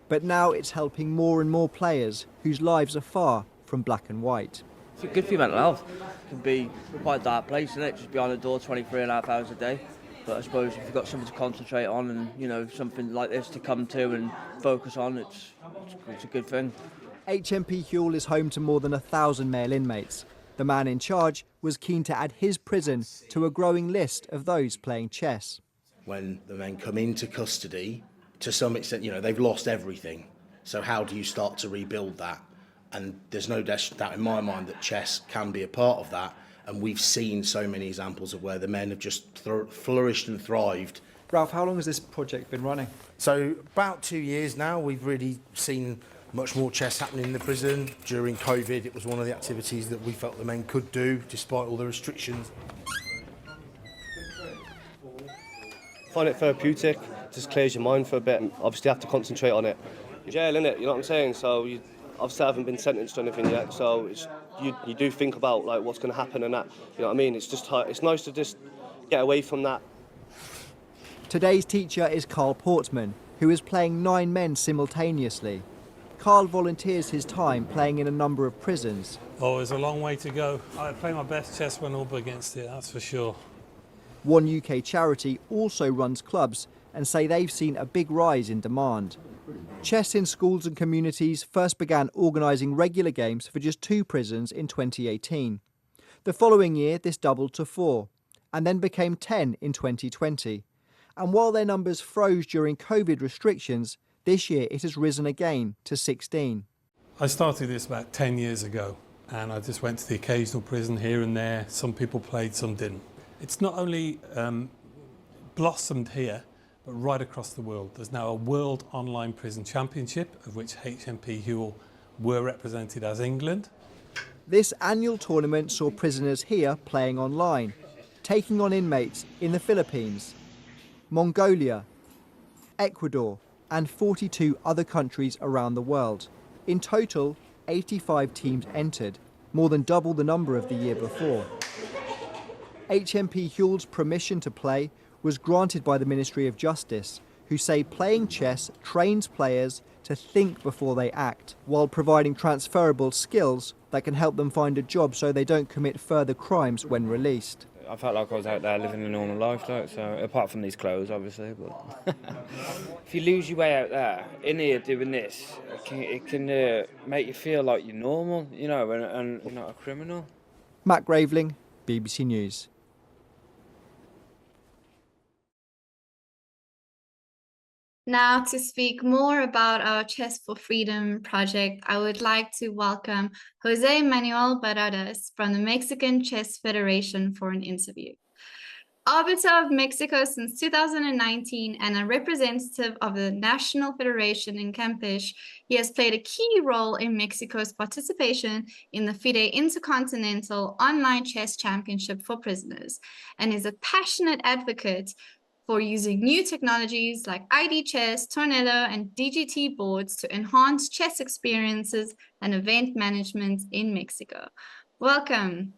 But now it's helping more and more players whose lives are far from black and white.
It's good for your mental health. It can be quite a dark place, isn't it? Just behind the door 23.5 hours a day. But I suppose if you've got something to concentrate on and, something like this to come to and focus on, it's a good thing.
HMP Huel is home to more than 1,000 male inmates. The man in charge was keen to add his prison to a growing list of those playing chess.
When the men come into custody, to some extent, they've lost everything. So how do you start to rebuild that? And there's no doubt in my mind that chess can be a part of that. And we've seen so many examples of where the men have just flourished and thrived.
Ralph, how long has this project been running?
So about 2 years now, we've really seen much more chess happening in the prison. During COVID, it was one of the activities that we felt the men could do, despite all the restrictions.
Find it therapeutic, just clears your mind for a bit. Obviously, you have to concentrate on it. Jail, innit? You know what I'm saying? So, obviously, I haven't been sentenced or anything yet, so you do think about what's going to happen and that. You know what I mean? It's nice to just get away from that.
Today's teacher is Carl Portman, who is playing 9 men simultaneously. Carl volunteers his time playing in a number of prisons.
Oh, there's a long way to go. I play my best chess when up against it, that's for sure.
One UK charity also runs clubs and say they've seen a big rise in demand. Chess in schools and communities first began organising regular games for just 2 prisons in 2018. The following year, this doubled to 4, and then became 10 in 2020. And while their numbers froze during COVID restrictions, this year it has risen again to 16.
I started this about 10 years ago, and I just went to the occasional prison here and there. Some people played, some didn't. It's not only blossomed here, but right across the world. There's now a World Online Prison Championship, of which HMP Huel were represented as England.
This annual tournament saw prisoners here playing online, taking on inmates in the Philippines, Mongolia, Ecuador, and 42 other countries around the world. In total, 85 teams entered, more than double the number of the year before. HMP Huel's permission to play was granted by the Ministry of Justice, who say playing chess trains players to think before they act, while providing transferable skills that can help them find a job so they don't commit further crimes when released.
I felt like I was out there living a normal life, so apart from these clothes, obviously. But if you lose your way out there, in here doing this, it can make you feel like you're normal, and you're not a criminal.
Matt Graveling, BBC News.
Now, to speak more about our Chess for Freedom project, I would like to welcome Jose Manuel Baradas from the Mexican Chess Federation for an interview. Arbiter of Mexico since 2019 and a representative of the National Federation in Campeche, he has played a key role in Mexico's participation in the FIDE Intercontinental Online Chess Championship for Prisoners, and is a passionate advocate for using new technologies like ID Chess, Tornado, and DGT boards to enhance chess experiences and event management in Mexico. Welcome.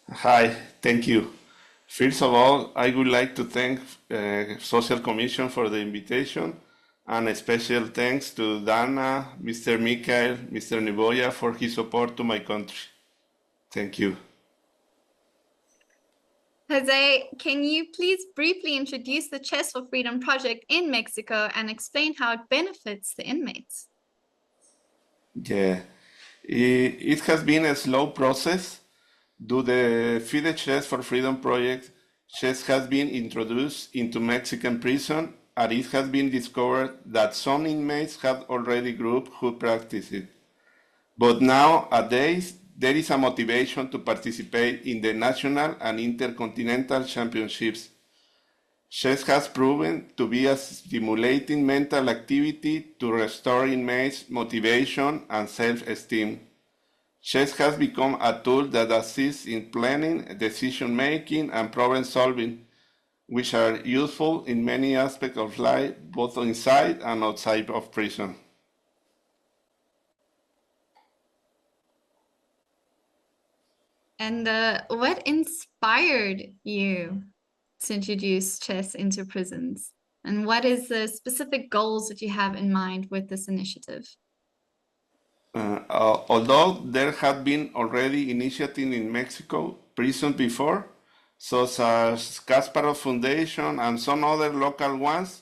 Hi, thank you. First of all, I would like to thank Social Commission for the invitation, and a special thanks to Dana, Mr. Mikhail, Mr. Niboya for his support to my country. Thank you.
Jose, can you please briefly introduce the Chess for Freedom project in Mexico and explain how it benefits the inmates?
Yeah, it has been a slow process. Due to the FIDE Chess for Freedom project, chess has been introduced into Mexican prison, and it has been discovered that some inmates have already groups who practice it. But nowadays, there is a motivation to participate in the national and intercontinental championships. Chess has proven to be a stimulating mental activity to restore inmates' motivation and self-esteem. Chess has become a tool that assists in planning, decision-making, and problem-solving, which are useful in many aspects of life, both inside and outside of prison.
And what inspired you to introduce chess into prisons? And what is the specific goals that you have in mind with this initiative?
Although there had been already initiatives in Mexico prison before, such as Kasparov Foundation and some other local ones,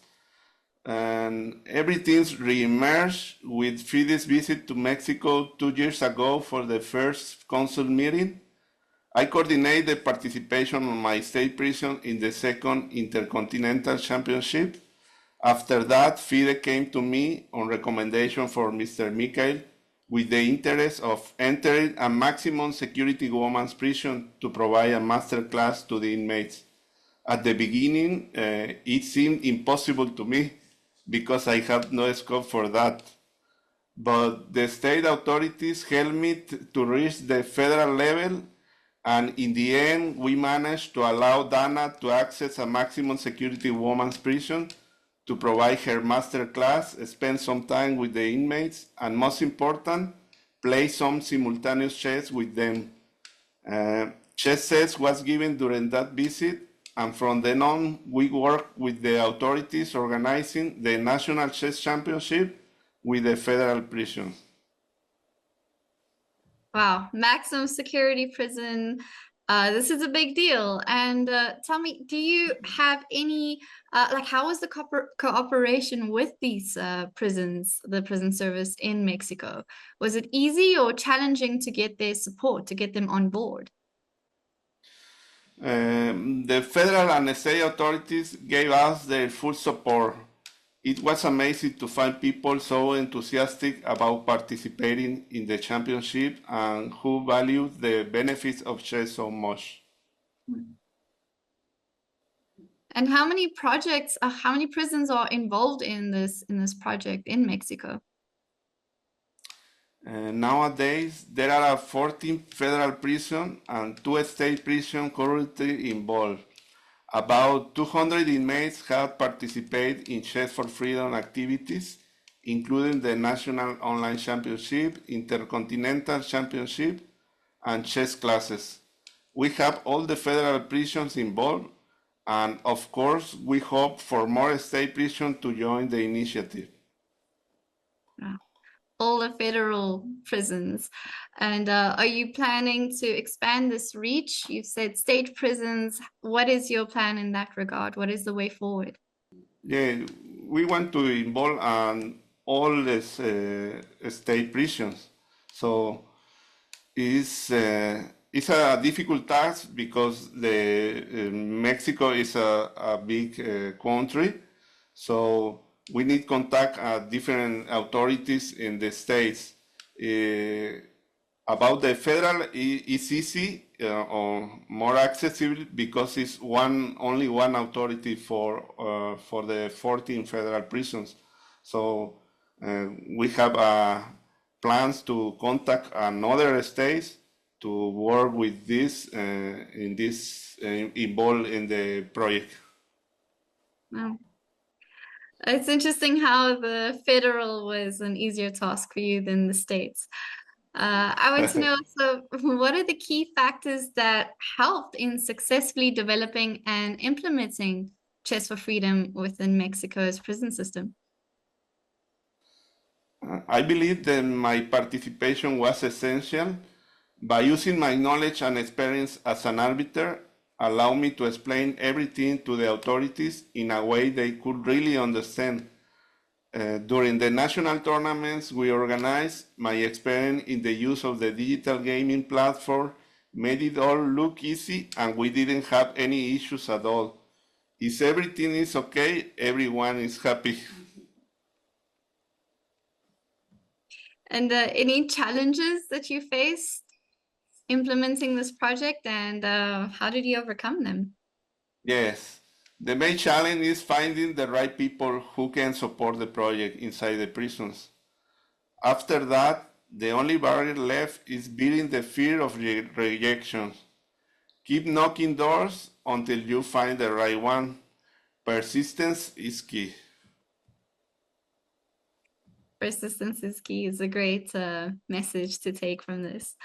and everything's re-emerged with FIDE's visit to Mexico 2 years ago for the first council meeting. I coordinate the participation of my state prison in the second Intercontinental Championship. After that, FIDE came to me on recommendation for Mr. Mikhail with the interest of entering a maximum security women's prison to provide a master class to the inmates. At the beginning, it seemed impossible to me because I had no scope for that. But the state authorities helped me to reach the federal level, and in the end, we managed to allow Dana to access a maximum security women's prison to provide her master class, spend some time with the inmates, and most important, play some simultaneous chess with them. Chess sets was given during that visit, and from then on, we worked with the authorities organizing the National Chess Championship with the federal prison.
Wow, maximum security prison. This is a big deal. And tell me, do you have any, how was the cooperation with these prisons, the prison service in Mexico? Was it easy or challenging to get their support, to get them on board?
The federal and state authorities gave us their full support. It was amazing to find people so enthusiastic about participating in the championship and who valued the benefits of chess so much.
And how many projects, how many prisons are involved in this project in Mexico?
Nowadays, there are 14 federal prisons and 2 state prisons currently involved. About 200 inmates have participated in Chess for Freedom activities, including the National Online Championship, Intercontinental Championship, and chess classes. We have all the federal prisons involved, and of course, we hope for more state prisons to join the initiative.
All the federal prisons. And are you planning to expand this reach? You've said state prisons. What is your plan in that regard? What is the way forward?
Yeah, we want to involve all the state prisons. So it's a difficult task because Mexico is a big country. So we need contact different authorities in the states. About the federal, it's easy or more accessible because it's only one authority for the 14 federal prisons. So we have plans to contact another states to work with this involved in the project.
Wow. It's interesting how the federal was an easier task for you than the states. I want to know, so what are the key factors that helped in successfully developing and implementing Chess for Freedom within Mexico's prison system?
I believe that my participation was essential. By using my knowledge and experience as an arbiter, allow me to explain everything to the authorities in a way they could really understand. During the national tournaments we organized, my experience in the use of the digital gaming platform made it all look easy, and we didn't have any issues at all. If everything is okay, everyone is happy.
And any challenges that you faced implementing this project, and how did you overcome them?
Yes, the main challenge is finding the right people who can support the project inside the prisons. After that, the only barrier left is beating the fear of rejection. Keep knocking doors until you find the right one. Persistence is key.
Persistence is key is a great message to take from this.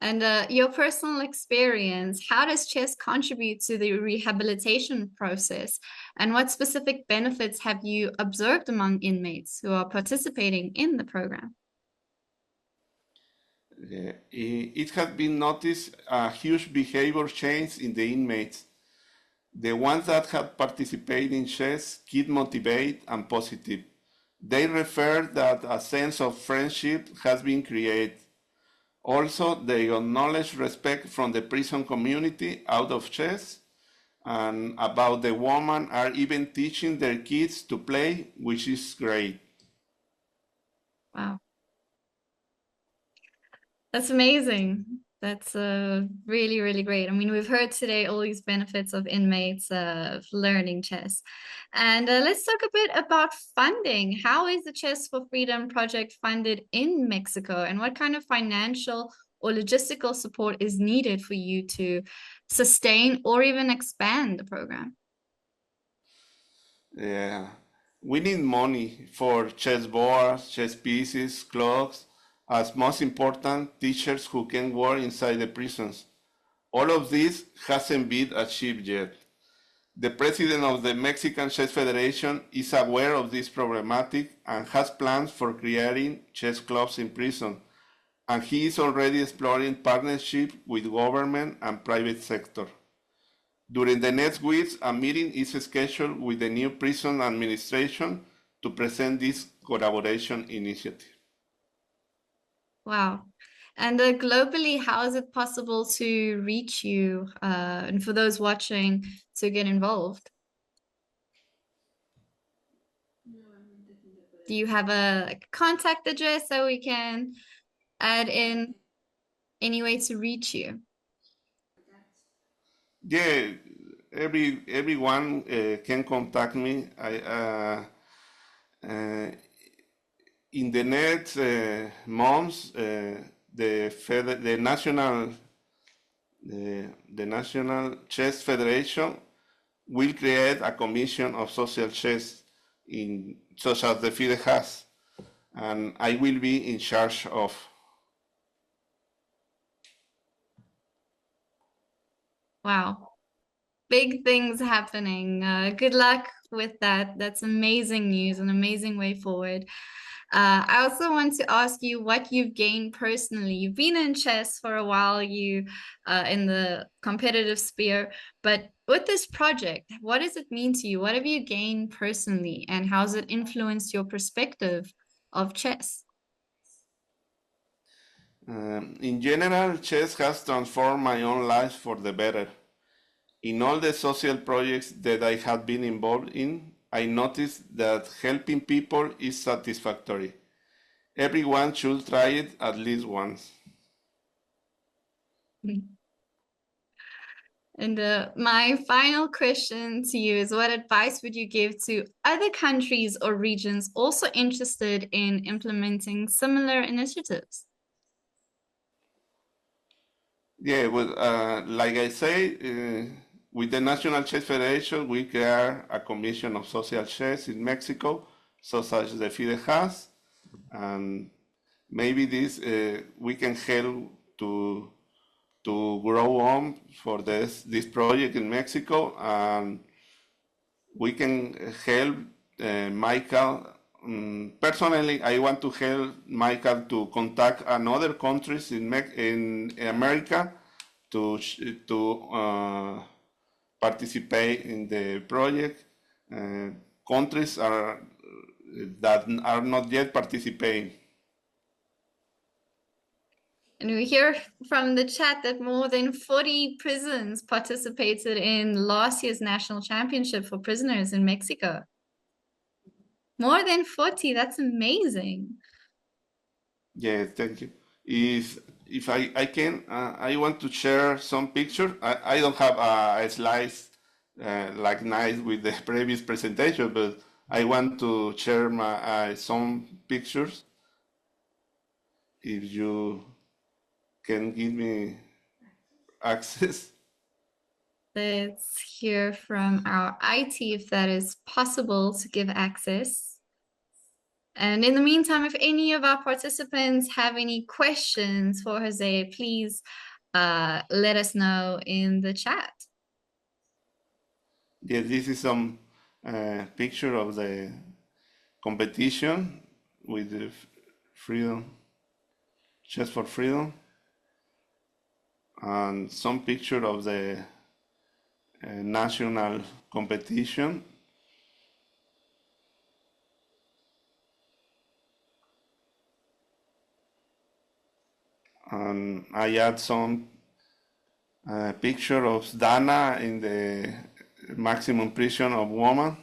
And your personal experience, how does chess contribute to the rehabilitation process? And what specific benefits have you observed among inmates who are participating in the program?
It has been noticed a huge behavior change in the inmates. The ones that have participated in chess keep motivated and positive. They refer that a sense of friendship has been created. Also, they acknowledge respect from the prison community out of chess, and about the woman are even teaching their kids to play, which is great.
Wow. That's amazing. That's really, really great. I mean, we've heard today all these benefits of inmates learning chess. And let's talk a bit about funding. How is the Chess for Freedom project funded in Mexico? And what kind of financial or logistical support is needed for you to sustain or even expand the program?
Yeah, we need money for chess boards, chess pieces, clocks, as most important, teachers who can work inside the prisons. All of this hasn't been achieved yet. The president of the Mexican Chess Federation is aware of this problematic and has plans for creating chess clubs in prison, and he is already exploring partnership with government and private sector. During the next weeks, a meeting is scheduled with the new prison administration to present this collaboration initiative.
Wow. And globally, how is it possible to reach you and for those watching to get involved? Do you have a contact address so we can add in any way to reach you?
Yeah, everyone can contact me. In the next months, the National Chess Federation will create a commission of social chess, such as the FIDE has, and I will be in charge of.
Wow. Big things happening. Good luck with that. That's amazing news, an amazing way forward. I also want to ask you what you've gained personally. You've been in chess for a while, you in the competitive sphere, but with this project, what does it mean to you? What have you gained personally, and how has it influenced your perspective of chess?
In general, chess has transformed my own life for the better. In all the social projects that I have been involved in, I noticed that helping people is satisfactory. Everyone should try it at least once.
And my final question to you is, what advice would you give to other countries or regions also interested in implementing similar initiatives?
Yeah, well, like I say, with the National Chess Federation, we create a commission of social chess in Mexico, such as the FIDE has, and maybe this we can help to grow on for this project in Mexico, and we can help Michael. Personally, I want to help Michael to contact another countries in America to participate in the project. Countries that are not yet participating.
And we hear from the chat that more than 40 prisons participated in last year's national championship for prisoners in Mexico. More than 40, that's amazing.
Yes, thank you. If I can, I want to share some pictures. I don't have a slides like nice with the previous presentation, but I want to share some pictures. If you can give me access.
Let's hear from our IT if that is possible to give access. And in the meantime, if any of our participants have any questions for Jose, please let us know in the chat.
Yeah, this is some picture of the competition with the freedom, Chess for Freedom, and some picture of the national competition. And I add some picture of Dana in the maximum prison of woman.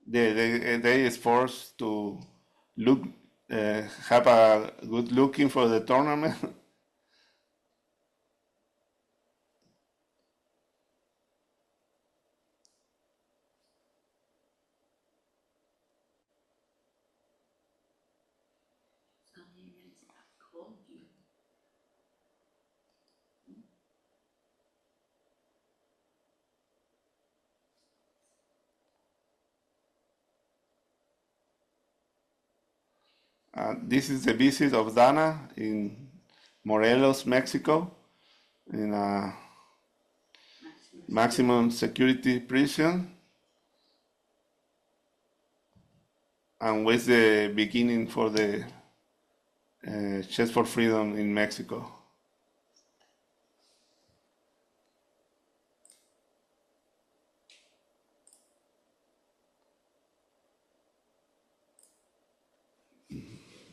They is forced to look, have a good looking for the tournament. This is the visit of Dana in Morelos, Mexico, in a maximum security prison, and was the beginning for the Chess for Freedom in Mexico.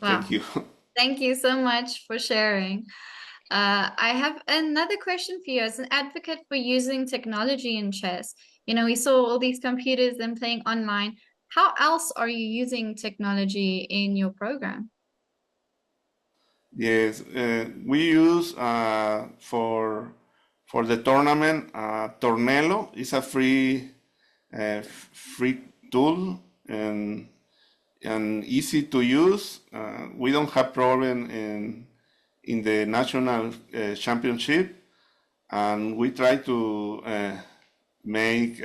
Wow.
Thank you.
Thank you so much for sharing. I have another question for you. As an advocate for using technology in chess, you know, we saw all these computers and playing online. How else are you using technology in your program?
Yes, we use for the tournament Tornelo. It's a free tool and easy to use. We don't have problem in the national championship, and we try to make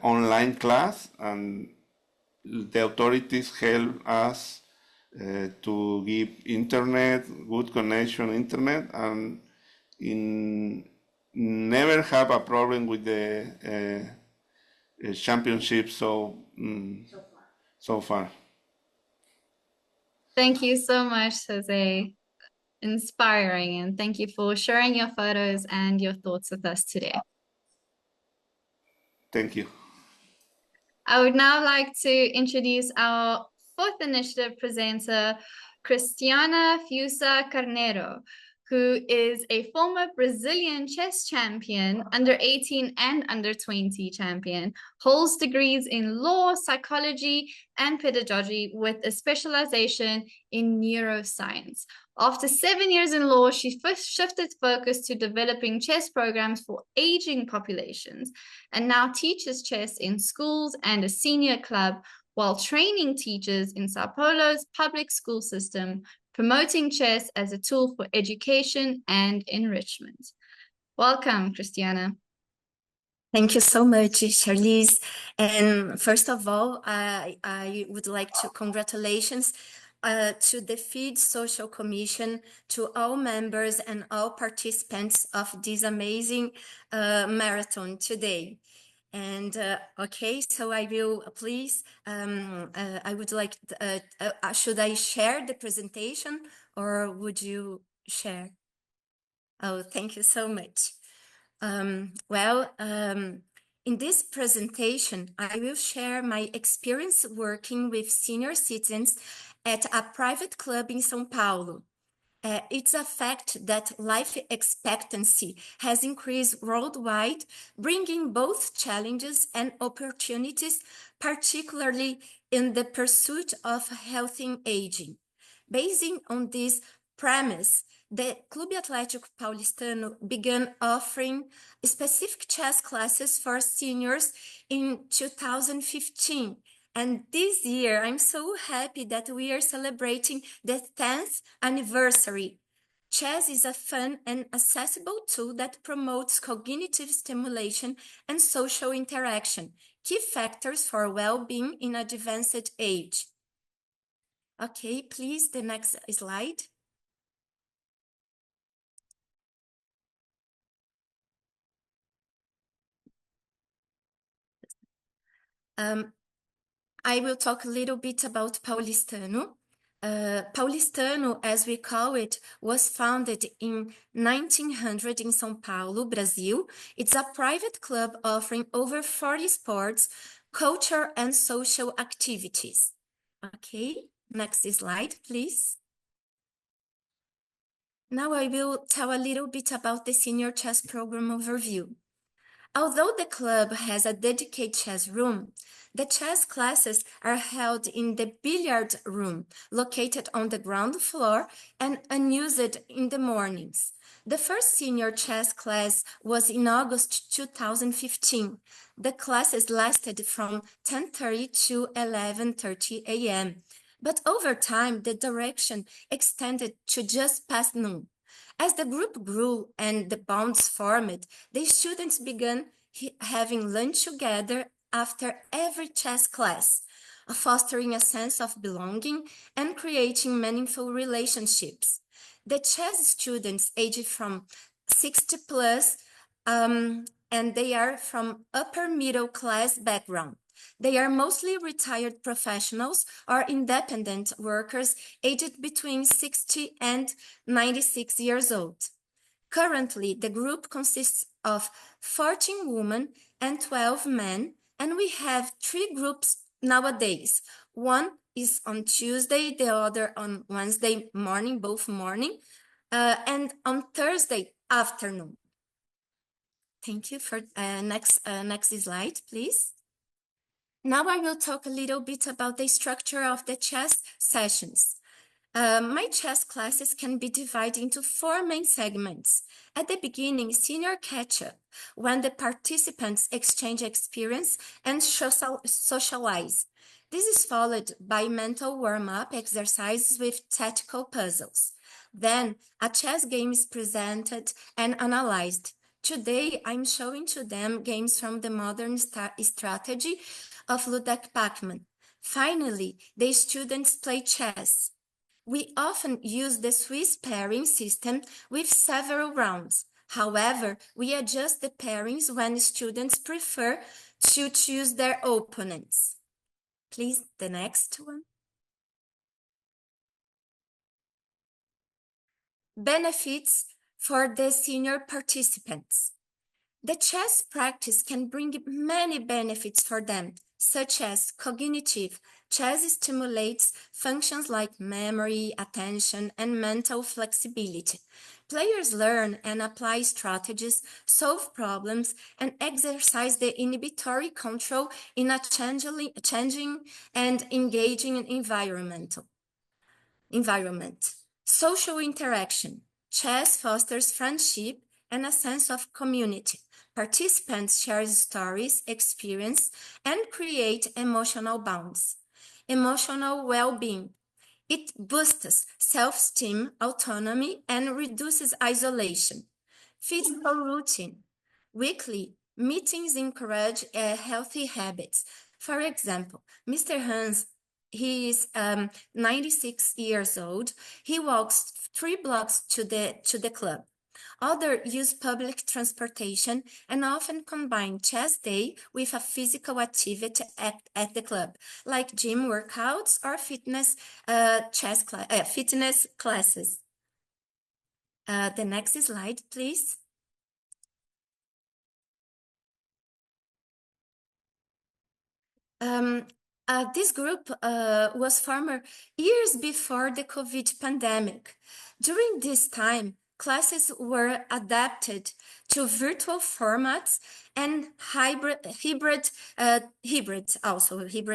online class, and the authorities help us to give internet, good connection internet, and in never have a problem with the championship so far.
Thank you so much, Jose. Inspiring, and thank you for sharing your photos and your thoughts with us today.
Thank you.
I would now like to introduce our fourth initiative presenter, Cristiana Fusa Carneiro, who is a former Brazilian chess champion, under 18 and under 20 champion, holds degrees in law, psychology, and pedagogy with a specialization in neuroscience. After 7 years in law, she first shifted focus to developing chess programs for aging populations, and now teaches chess in schools and a senior club while training teachers in Sao Paulo's public school system, promoting chess as a tool for education and enrichment. Welcome, Cristiana.
Thank you so much, Charlize. And first of all, I would like to congratulations to the FIDE Social Commission, to all members and all participants of this amazing marathon today. And okay, so I will please, I would like, should I share the presentation or would you share? Oh, thank you so much. In this presentation, I will share my experience working with senior citizens at a private club in São Paulo. It's a fact that life expectancy has increased worldwide, bringing both challenges and opportunities, particularly in the pursuit of healthy aging. Based on this premise, the Clube Atlético Paulistano began offering specific chess classes for seniors in 2015. And this year, I'm so happy that we are celebrating the 10th anniversary. Chess is a fun and accessible tool that promotes cognitive stimulation and social interaction, key factors for well-being in advanced age. Okay, please, the next slide. I will talk a little bit about Paulistano. Paulistano, as we call it, was founded in 1900 in São Paulo, Brazil. It's a private club offering over 40 sports, culture, and social activities. Okay, next slide, please. Now I will tell a little bit about the senior chess program overview. Although the club has a dedicated chess room, the chess classes are held in the billiard room, located on the ground floor and unused in the mornings. The first senior chess class was in August 2015. The classes lasted from 10:30 to 11:30 a.m. But over time, the duration extended to just past noon. As the group grew and the bonds formed, the students began having lunch together after every chess class, fostering a sense of belonging and creating meaningful relationships. The chess students aged from 60 plus, and they are from upper middle class background. They are mostly retired professionals or independent workers aged between 60 and 96 years old. Currently, the group consists of 14 women and 12 men, and we have 3 groups nowadays. One is on Tuesday, the other on Wednesday morning, both morning, and on Thursday afternoon. Thank you for next slide, please. Now I will talk a little bit about the structure of the chess sessions. My chess classes can be divided into 4 main segments. At the beginning, senior catch-up, when the participants exchange experience and socialize. This is followed by mental warm-up exercises with tactical puzzles. Then, a chess game is presented and analyzed. Today, I'm showing to them games from the modern strategy of Ludwig Bachmann. Finally, the students play chess. We often use the Swiss pairing system with several rounds. However, we adjust the pairings when students prefer to choose their opponents. Please, the next one. Benefits for the senior participants. The chess practice can bring many benefits for them, such as cognitive. Chess stimulates functions like memory, attention, and mental flexibility. Players learn and apply strategies, solve problems, and exercise the inhibitory control in a changing and engaging environment. Social interaction. Chess fosters friendship and a sense of community. Participants share stories, experience, and create emotional bonds. Emotional well-being. It boosts self-esteem, autonomy, and reduces isolation. Physical routine. Weekly meetings encourage healthy habits. For example, Mr. Hans, he is 96 years old. He walks 3 blocks to the club. Others use public transportation and often combine chess day with a physical activity at the club, like gym workouts or fitness classes. The next slide, please. This group was formed years before the COVID pandemic. During this time, classes were adapted to virtual formats and hybrid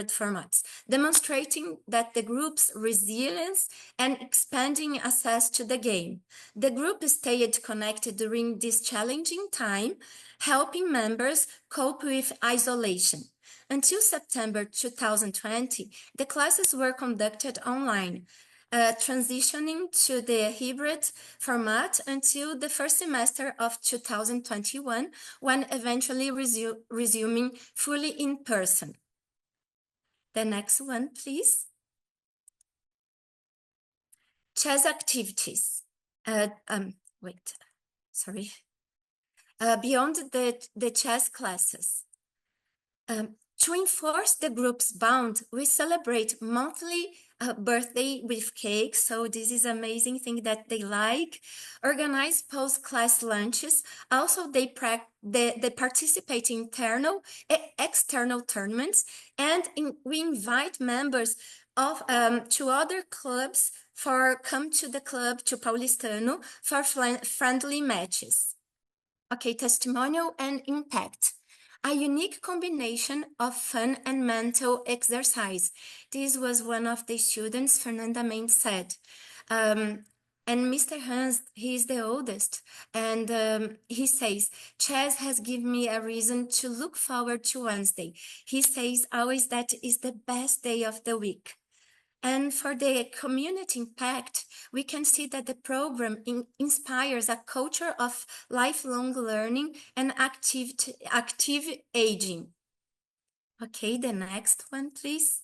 formats, demonstrating that the group's resilience and expanding access to the game. The group stayed connected during this challenging time, helping members cope with isolation. Until September 2020, the classes were conducted online, transitioning to the hybrid format until the first semester of 2021, when eventually resuming fully in person. The next one, please. Chess activities. Beyond the chess classes. To enforce the group's bond, we celebrate monthly birthday with cake. So this is amazing thing that they like. Organize post-class lunches. Also, they participate in internal, external tournaments, and we invite members of to other clubs come to the club to Paulistano for friendly matches. Okay, testimonial and impact. A unique combination of fun and mental exercise. This was one of the students, Fernanda Mendes said. And Mr. Hans, he is the oldest, and he says, chess has given me a reason to look forward to Wednesday. He says always that is the best day of the week. And for the community impact, we can see that the program inspires a culture of lifelong learning and active aging. Okay, the next one, please.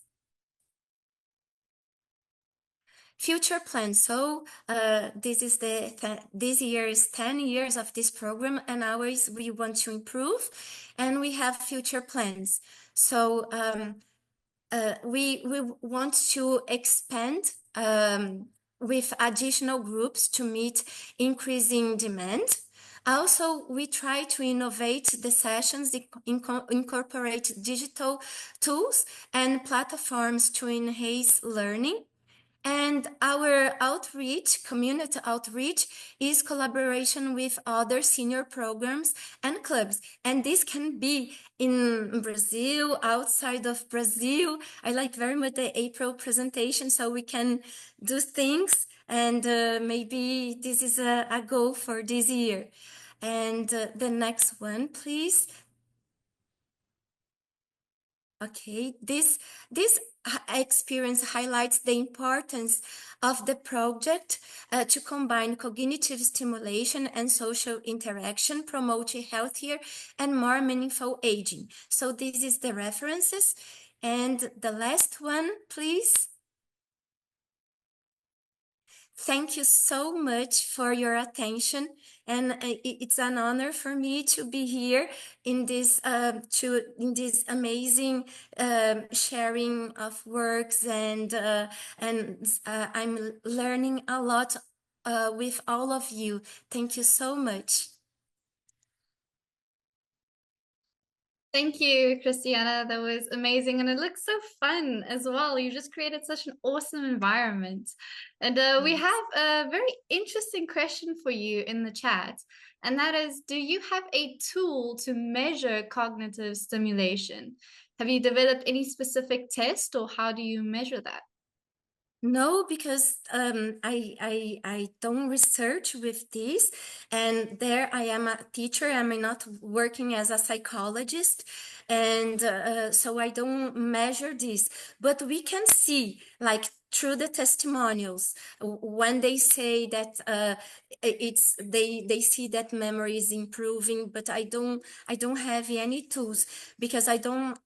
Future plans. So this year is 10 years of this program, and always we want to improve, and we have future plans. So we want to expand with additional groups to meet increasing demand. Also, we try to innovate the sessions, incorporate digital tools and platforms to enhance learning. And our outreach, community outreach, is collaboration with other senior programs and clubs. And this can be in Brazil, outside of Brazil. I like very much the April presentation, so we can do things. And maybe this is a goal for this year. And the next one, please. Okay, this experience highlights the importance of the project to combine cognitive stimulation and social interaction, promoting healthier and more meaningful aging. So this is the references. And the last one, please. Thank you so much for your attention, and it's an honor for me to be here in this amazing sharing of works, and I'm learning a lot with all of you. Thank you so much.
Thank you, Christiana. That was amazing. And it looks so fun as well. You just created such an awesome environment. And we have a very interesting question for you in the chat. And that is, do you have a tool to measure cognitive stimulation? Have you developed any specific test, or how do you measure that?
No, because I don't research with this, and there I am a teacher. I'm not working as a psychologist, and so I don't measure this. But we can see, like through the testimonials, when they say that they see that memory is improving, but I don't have any tools, because I don't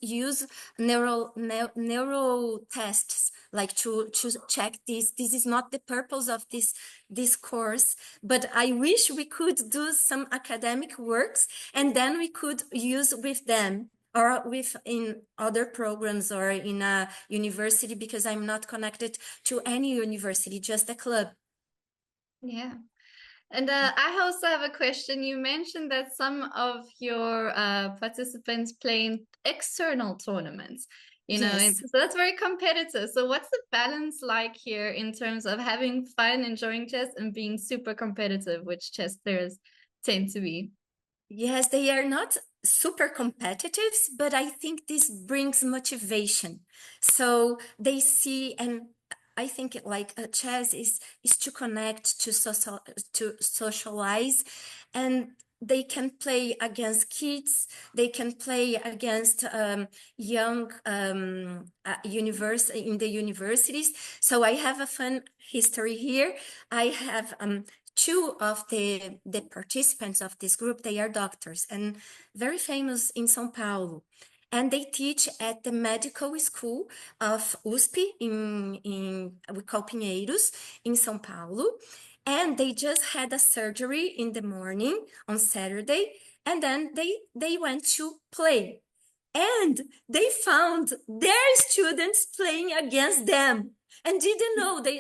use neural tests, like to check this. This is not the purpose of this course, but I wish we could do some academic works, and then we could use with them, or with in other programs, or in a university, because I'm not connected to any university, just a club.
Yeah. And I also have a question. You mentioned that some of your participants play in external tournaments, you know,
Yes.
so that's very competitive. So what's the balance like here in terms of having fun, enjoying chess, and being super competitive, which chess players tend to be?
Yes, they are not super competitive, but I think this brings motivation. So they see, and I think like chess is to connect, to socialize, and they can play against kids. They can play against young in the universities. So I have a fun history here. I have two of the participants of this group, they are doctors and very famous in São Paulo. And they teach at the medical school of USP we call Pinheiros, in São Paulo. And they just had a surgery in the morning on Saturday, and then they went to play. And they found their students playing against them, and didn't know. They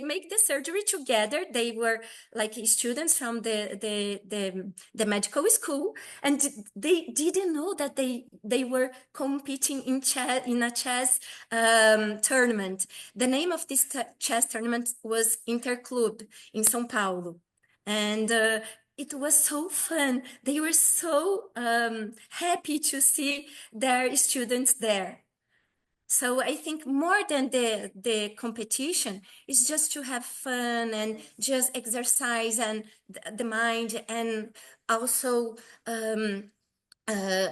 make the surgery together. They were like students from the medical school, and they didn't know that they were competing in a chess tournament. The name of this chess tournament was Interclub in São Paulo, and it was so fun. They were so happy to see their students there. So I think more than the competition, it's just to have fun and just exercise and the mind, and also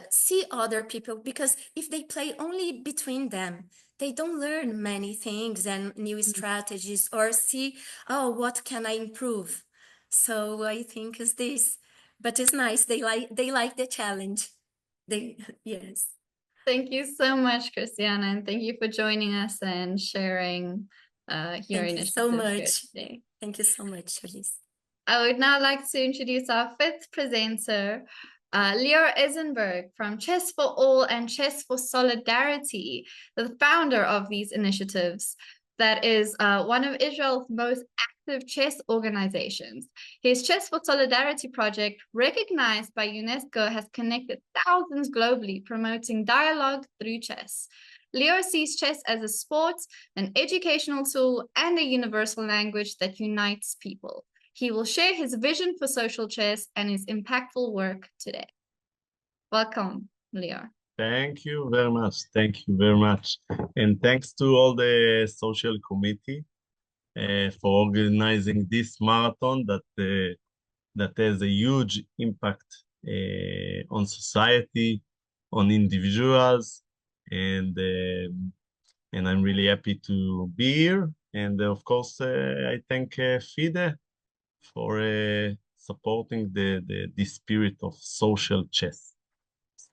see other people, because if they play only between them, they don't learn many things and new strategies, or see, oh, what can I improve? So I think it's this, but it's nice. They like the challenge. Yes.
Thank you so much, Christiana, and thank you for joining us and sharing your
Thank you so
initiative here
much.
today.
Thank you so much, Charlize.
I would now like to introduce our fifth presenter, Leora Eisenberg from Chess for All and Chess for Solidarity, the founder of these initiatives. That is one of Israel's most active chess organizations. His Chess for Solidarity project, recognized by UNESCO, has connected thousands globally, promoting dialogue through chess. Leora sees chess as a sport, an educational tool, and a universal language that unites people. He will share his vision for social chess and his impactful work today. Welcome, Leora.
Thank you very much. Thank you very much. And thanks to all the social committee for organizing this marathon that has a huge impact on society, on individuals, and I'm really happy to be here. And of course, I thank FIDE for supporting the spirit of social chess.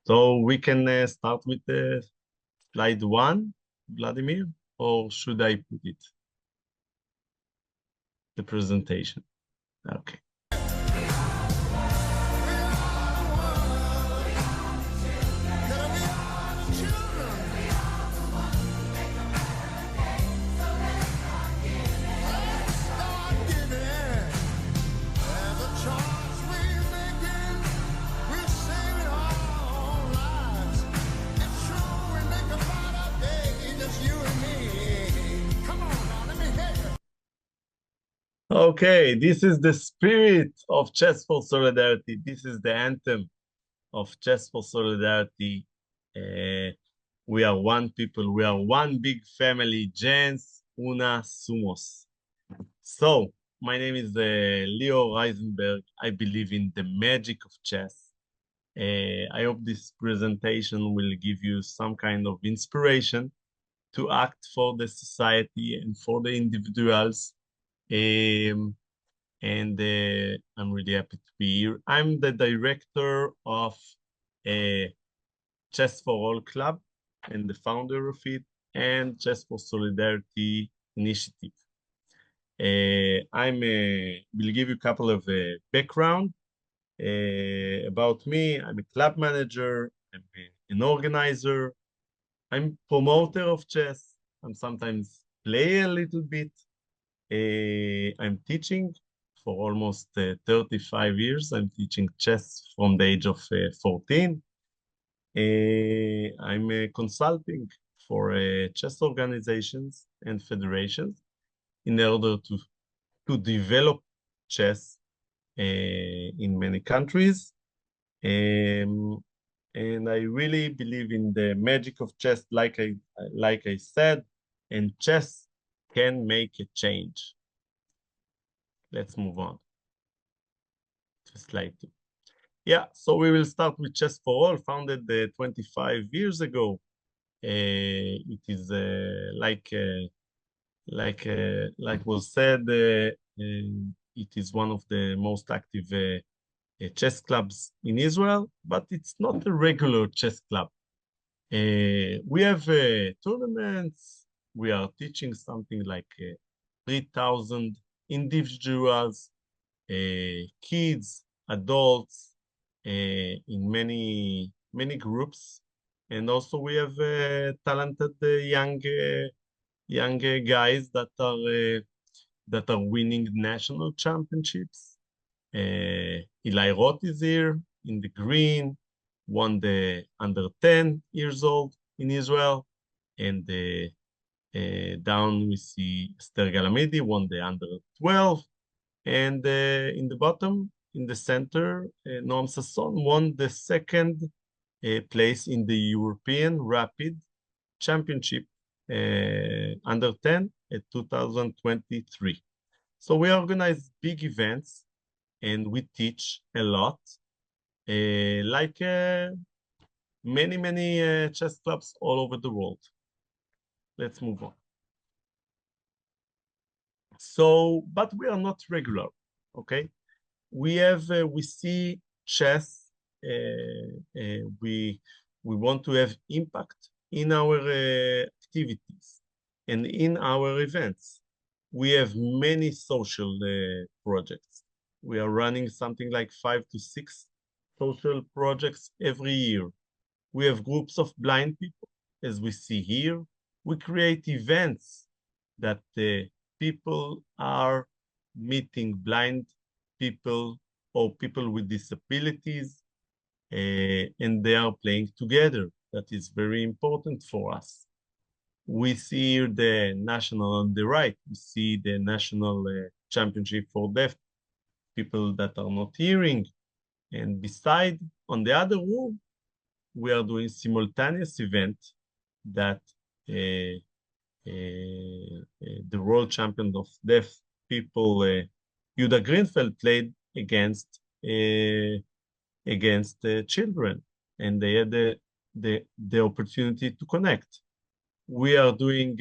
So we can start with slide 1, Vladimir, or should I put it? the presentation. Okay. Okay, this is the spirit of Chess for Solidarity. This is the anthem of Chess for Solidarity. We are one people, we are one big family, gens una sumos. So, my name is Leo Reisenberg. I believe in the magic of chess. I hope this presentation will give you some kind of inspiration to act for the society and for the individuals. And I'm really happy to be here. I'm the director of Chess for All Club and the founder of it, and Chess for Solidarity Initiative. Will give you a couple of background about me. I'm a club manager, I'm an organizer, I'm promoter of chess. I'm sometimes play a little bit. I'm teaching for almost 35 years. I'm teaching chess from the age of 14. I'm consulting for chess organizations and federations in order to develop chess in many countries. And I really believe in the magic of chess, like I said, and chess can make a change. Let's move on to slide 2. Yeah, so we will start with Chess for All, founded 25 years ago. It is like was said, it is one of the most active chess clubs in Israel, but it's not a regular chess club. We have tournaments. We are teaching something like 3,000 individuals, kids, adults, in many groups, and also we have talented young guys that are winning national championships. Eli Roth is here in the green, won the under 10 years old in Israel, and down we see Esther Galamidi won the under 12, and in the bottom, in the center, Noam Sasson won the second place in the European Rapid Championship under 10 at 2023. So we organize big events and we teach a lot, like many chess clubs all over the world. Let's move on. So, but we are not regular, okay? We see chess. We want to have impact in our activities and in our events. We have many social projects. We are running something like 5 to 6 social projects every year. We have groups of blind people, as we see here. We create events that people are meeting blind people or people with disabilities, and they are playing together. That is very important for us. We see here the national on the right. We see the national championship for deaf people that are not hearing. And beside, on the other room, we are doing simultaneous event that the world champion of deaf people, Yuda Greenfeld, played against children, and they had the opportunity to connect. We are doing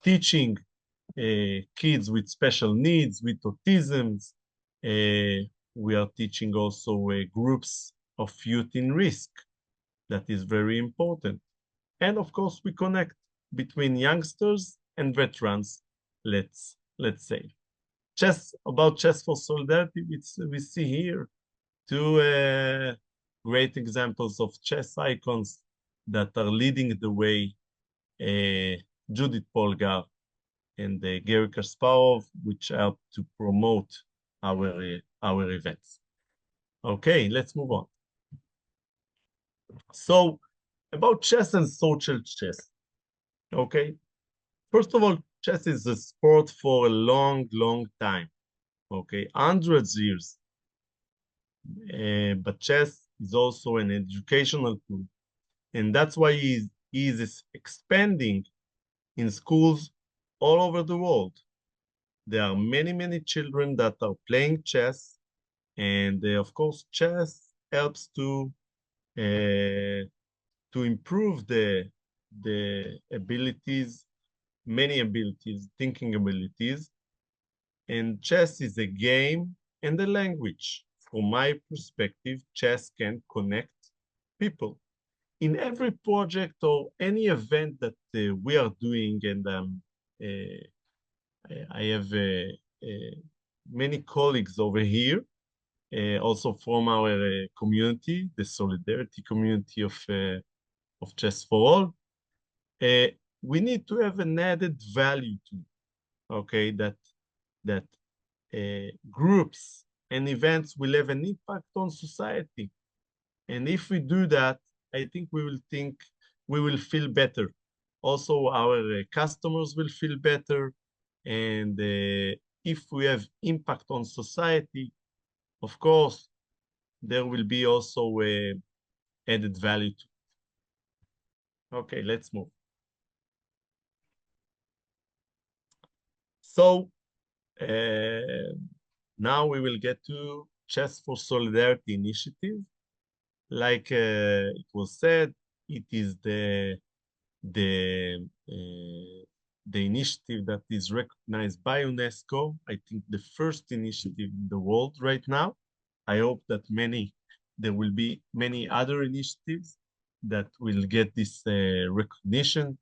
teaching kids with special needs, with autisms. We are teaching also groups of youth in risk. That is very important. And of course, we connect between youngsters and veterans let's say. Chess for Solidarity, we see here two great examples of chess icons that are leading the way, Judith Polgar and Gary Kasparov, which help to promote our events. Okay, let's move on. So, about chess and social chess. Okay, first of all, chess is a sport for a long, long time. Okay, hundreds of years. But chess is also an educational tool, and that's why he is expanding in schools all over the world. There are many, many children that are playing chess, and of course, chess helps to improve the abilities, many abilities, thinking abilities. And chess is a game and a language. From my perspective, chess can connect people. In every project or any event that we are doing, and I have many colleagues over here, also from our community, the Solidarity community of Chess for All. We need to have an added value to, okay, that groups and events will have an impact on society. And if we do that, I think we will feel better. Also, our customers will feel better. And if we have impact on society, of course, there will be also added value to it. Okay, let's move. So now we will get to Chess for Solidarity initiative. Like it was said, it is the initiative that is recognized by UNESCO. I think the first initiative in the world right now. I hope that there will be many other initiatives that will get this recognition.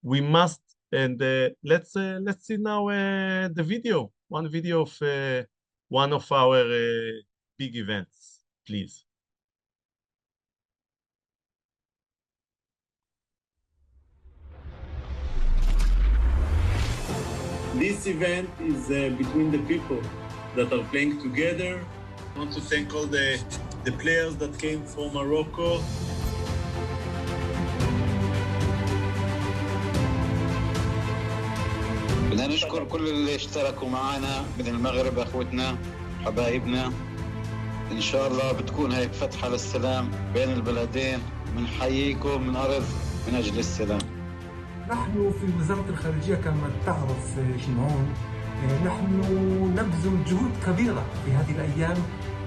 We must, and let's see now the video, one video of one of our big events, please. This event is between the people that are playing together. I want to thank all the players that came from Morocco.
بدنا نشكر كل اللي اشتركوا معنا من المغرب، اخوتنا حبايبنا. ان شاء الله بتكون هيك فتحة للسلام بين البلدين. بنحييكم من ارض من اجل السلام.
نحن في وزارة الخارجية كما تعرف شمعون، نحن نبذل جهود كبيرة في هذه الأيام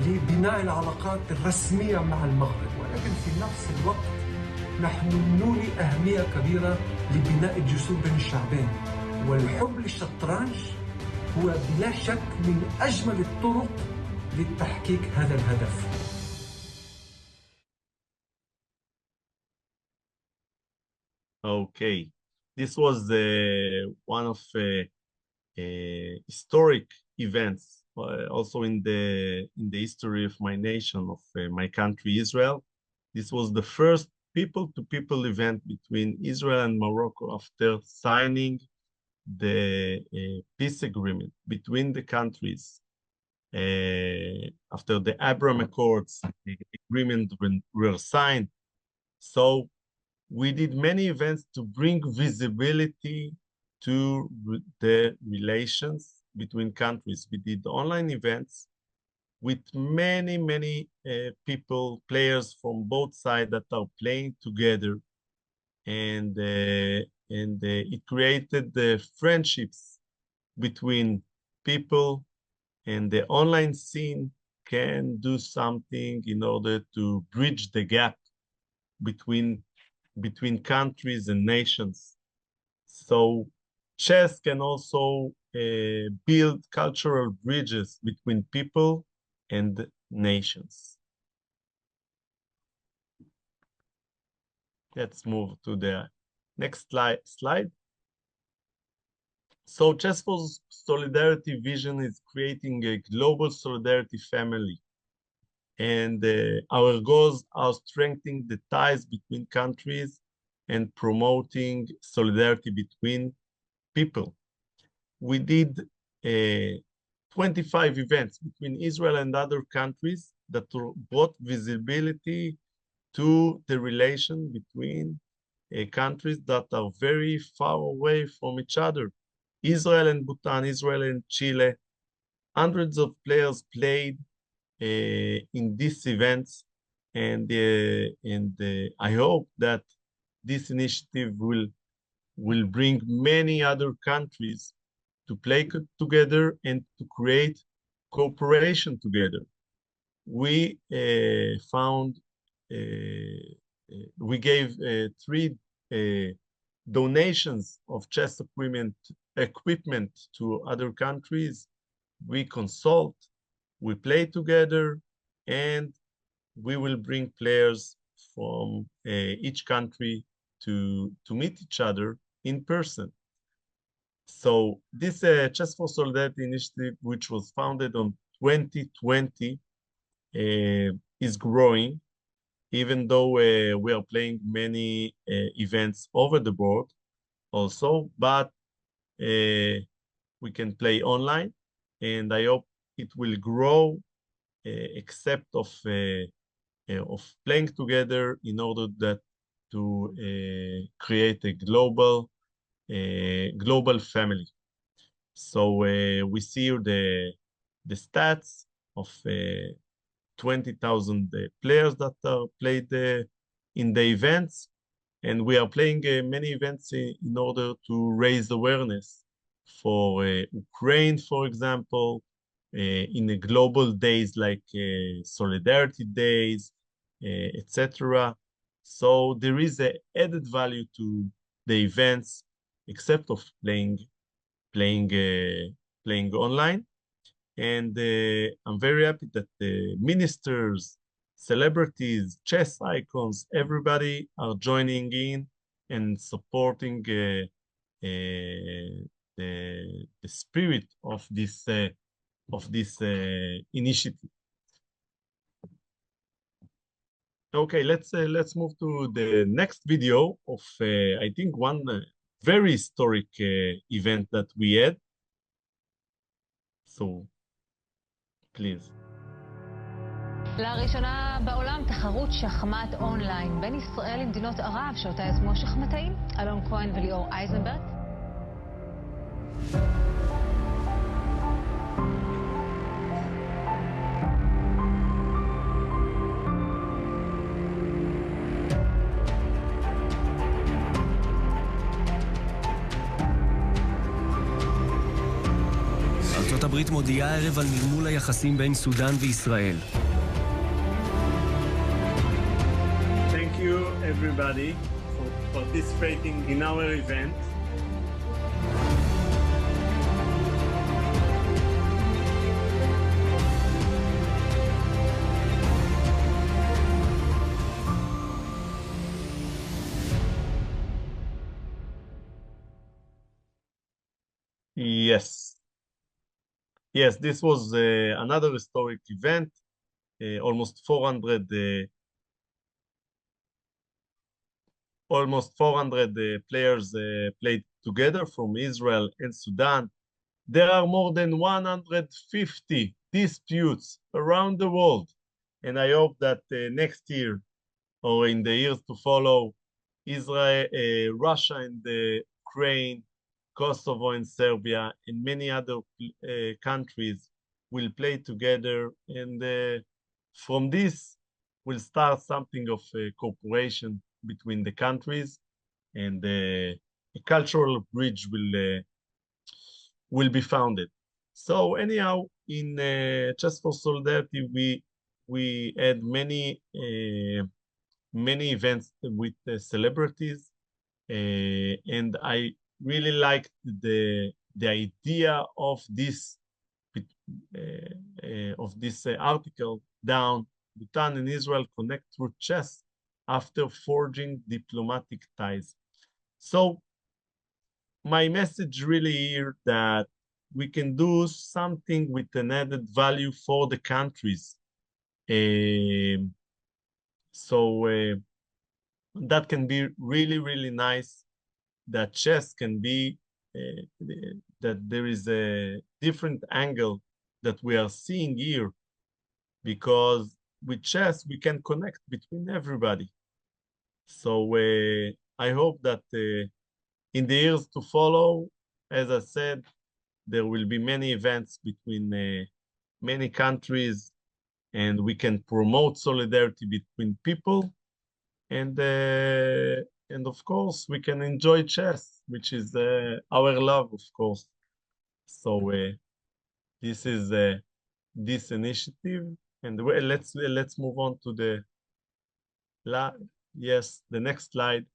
لبناء العلاقات الرسمية مع المغرب، ولكن في نفس الوقت نحن نولي أهمية كبيرة لبناء الجسور بين الشعبين. والحب للشطرنج هو بلا شك من أجمل الطرق لتحقيق هذا الهدف.
Okay, this was one of historic events, also in the history of my nation, of my country, Israel. This was the first people-to-people event between Israel and Morocco after signing the peace agreement between the countries. After the Abraham Accords, the agreement were signed. So we did many events to bring visibility to the relations between countries. We did online events with many people, players from both sides that are playing together. And it created the friendships between people, and the online scene can do something in order to bridge the gap between countries and nations. So chess can also build cultural bridges between people and nations. Let's move to the next slide. So Chess for Solidarity vision is creating a global solidarity family. And our goals are strengthening the ties between countries and promoting solidarity between people. We did 25 events between Israel and other countries that brought visibility to the relation between countries that are very far away from each other. Israel and Bhutan, Israel and Chile. Hundreds of players played in these events, and I hope that this initiative will bring many other countries to play together and to create cooperation together. We found we gave 3 donations of chess equipment to other countries. We consult, we play together, and we will bring players from each country to meet each other in person. So this Chess for Solidarity initiative, which was founded on 2020, is growing, even though we are playing many events over the board also, but we can play online, and I hope it will grow, except of playing together in order that to create a global family. So we see the stats of 20,000 players that are played in the events, and we are playing many events in order to raise awareness for Ukraine, for example, in the global days like Solidarity Days, etc. So there is an added value to the events, except of playing online. And I'm very happy that the ministers, celebrities, chess icons, everybody are joining in and supporting the spirit of this initiative. Okay, let's move to the next video of I think one very historic event that we had. So, please.
לראשונה בעולם תחרות שחמט אונליין בין ישראל למדינות ערב שאותה יזמו השחמטאים אלון כהן וליאור אייזנברג.
ארצות הברית מודיעה הערב על נרמול היחסים בין סודאן וישראל.
Thank you everybody for participating in our event. Yes, this was another historic event. Almost 400 players played together from Israel and Sudan. There are more than 150 disputes around the world, and I hope that next year or in the years to follow, Israel, Russia and Ukraine, Kosovo and Serbia, and many other countries will play together, and from this will start something of cooperation between the countries, and a cultural bridge will be founded. So anyhow, in Chess for Solidarity, we had many events with celebrities, and I really liked the idea of this article down. Bhutan and Israel connect through chess after forging diplomatic ties. So my message really here that we can do something with an added value for the countries. So that can be really, really nice. That chess can be, that there is a different angle that we are seeing here, because with chess, we can connect between everybody. So I hope that in the years to follow, as I said, there will be many events between many countries, and we can promote solidarity between people, and of course we can enjoy chess, which is our love, of course. So this is this initiative, and let's move on to the the next slide.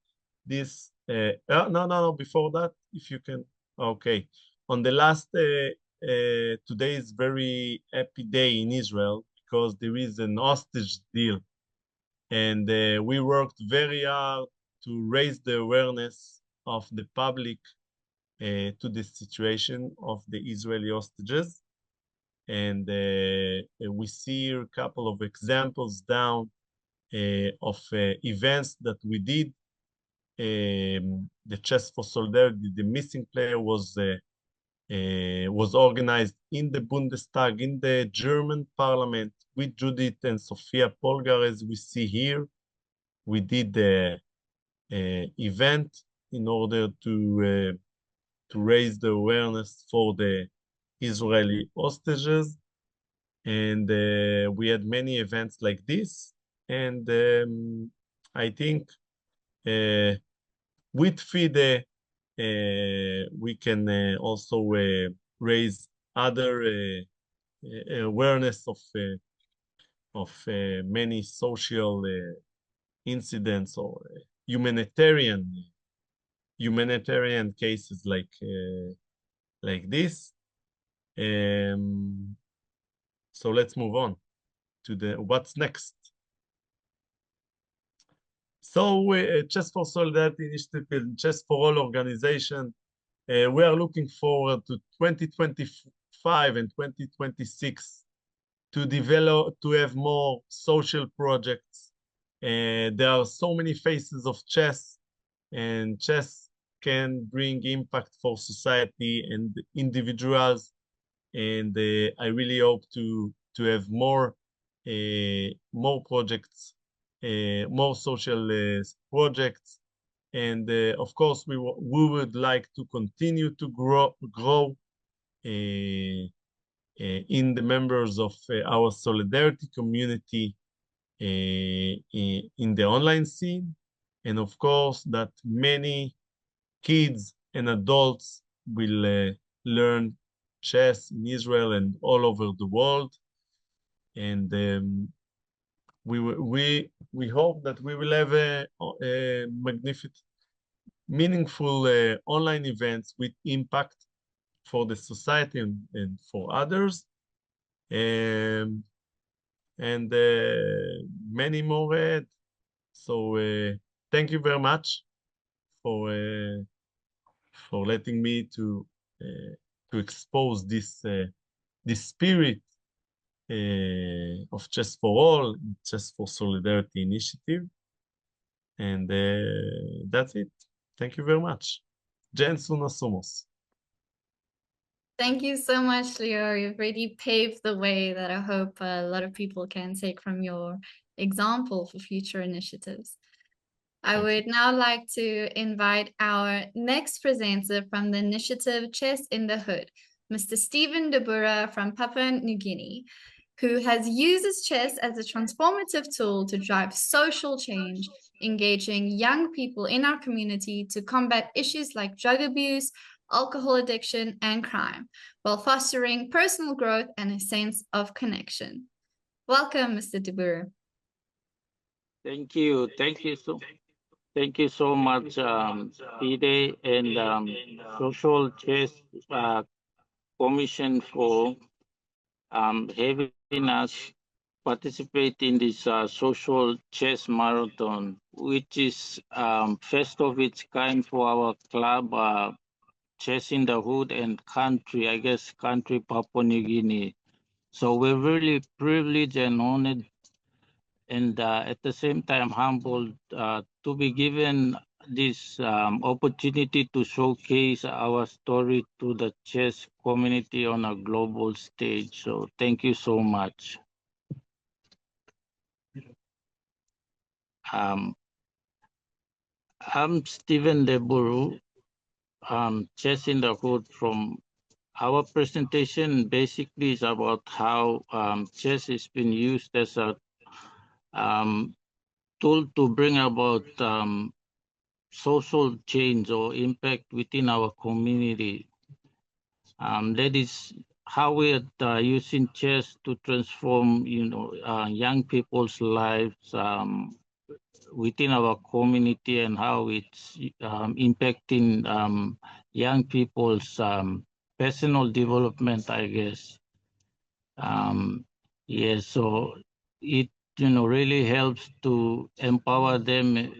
This no, before that, if you can. Okay, on the last today is very happy day in Israel, because there is an hostage deal, and we worked very hard to raise the awareness of the public to the situation of the Israeli hostages. And we see a couple of examples down of events that we did. The Chess for Solidarity, the missing player, was organized in the Bundestag, in the German parliament, with Judith and Sophia Polgar, as we see here. We did the event in order to raise the awareness for the Israeli hostages. And we had many events like this. And I think with FIDE, we can also raise other awareness of many social incidents or humanitarian cases like this. So let's move on to the what's next. So Chess for Solidarity Initiative and Chess for All organization, we are looking forward to 2025 and 2026 to develop, to have more social projects. There are so many faces of chess, and chess can bring impact for society and individuals. And I really hope to have more projects, more social projects. And of course, we would like to continue to grow in the members of our solidarity community in the online scene. And of course, that many kids and adults will learn chess in Israel and all over the world. And we hope that we will have a magnificent, meaningful online events with impact for the society and for others. And many more ahead. So thank you very much for letting me to expose this spirit of Chess for All, Chess for Solidarity initiative. And that's it. Thank you very much. Jen Sunasumos.
Thank you so much, Leo. You've really paved the way that I hope a lot of people can take from your example for future initiatives. I would now like to invite our next presenter from the initiative Chess in the Hood, Mr. Stephen Debura from Papua New Guinea, who has used chess as a transformative tool to drive social change, engaging young people in our community to combat issues like drug abuse, alcohol addiction, and crime, while fostering personal growth and a sense of connection. Welcome, Mr. Debura.
Thank you. Thank you so much, FIDE and Social Chess Commission for having us participate in this social chess marathon, which is first of its kind for our club Chess in the Hood and country, I guess, country Papua New Guinea. So we're really privileged and honored, and at the same time humbled to be given this opportunity to showcase our story to the chess community on a global stage. So thank you so much. I'm Stephen Leburu, Chess in the Hood. From our presentation basically is about how chess has been used as a tool to bring about social change or impact within our community. That is how we are using chess to transform, young people's lives within our community, and how it's impacting young people's personal development, I guess. Yes, so it really helps to empower them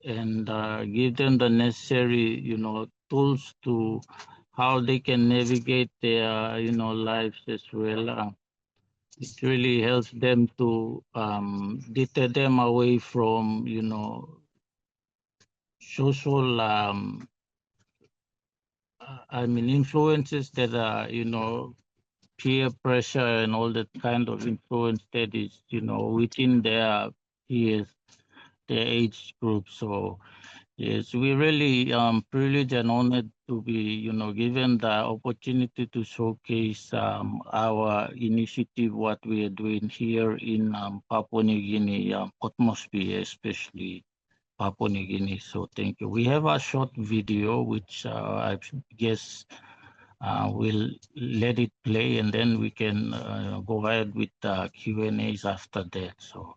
and give them the necessary tools to how they can navigate their lives as well. It really helps them to deter them away from social influences that are peer pressure and all that kind of influence that is within their peers, their age group. So yes, we really privileged and honored to be given the opportunity to showcase our initiative, what we are doing here in Papua New Guinea, Port Moresby especially, Papua New Guinea. So thank you. We have a short video which I guess we'll let it play, and then we can go ahead with the Q&As after that. So.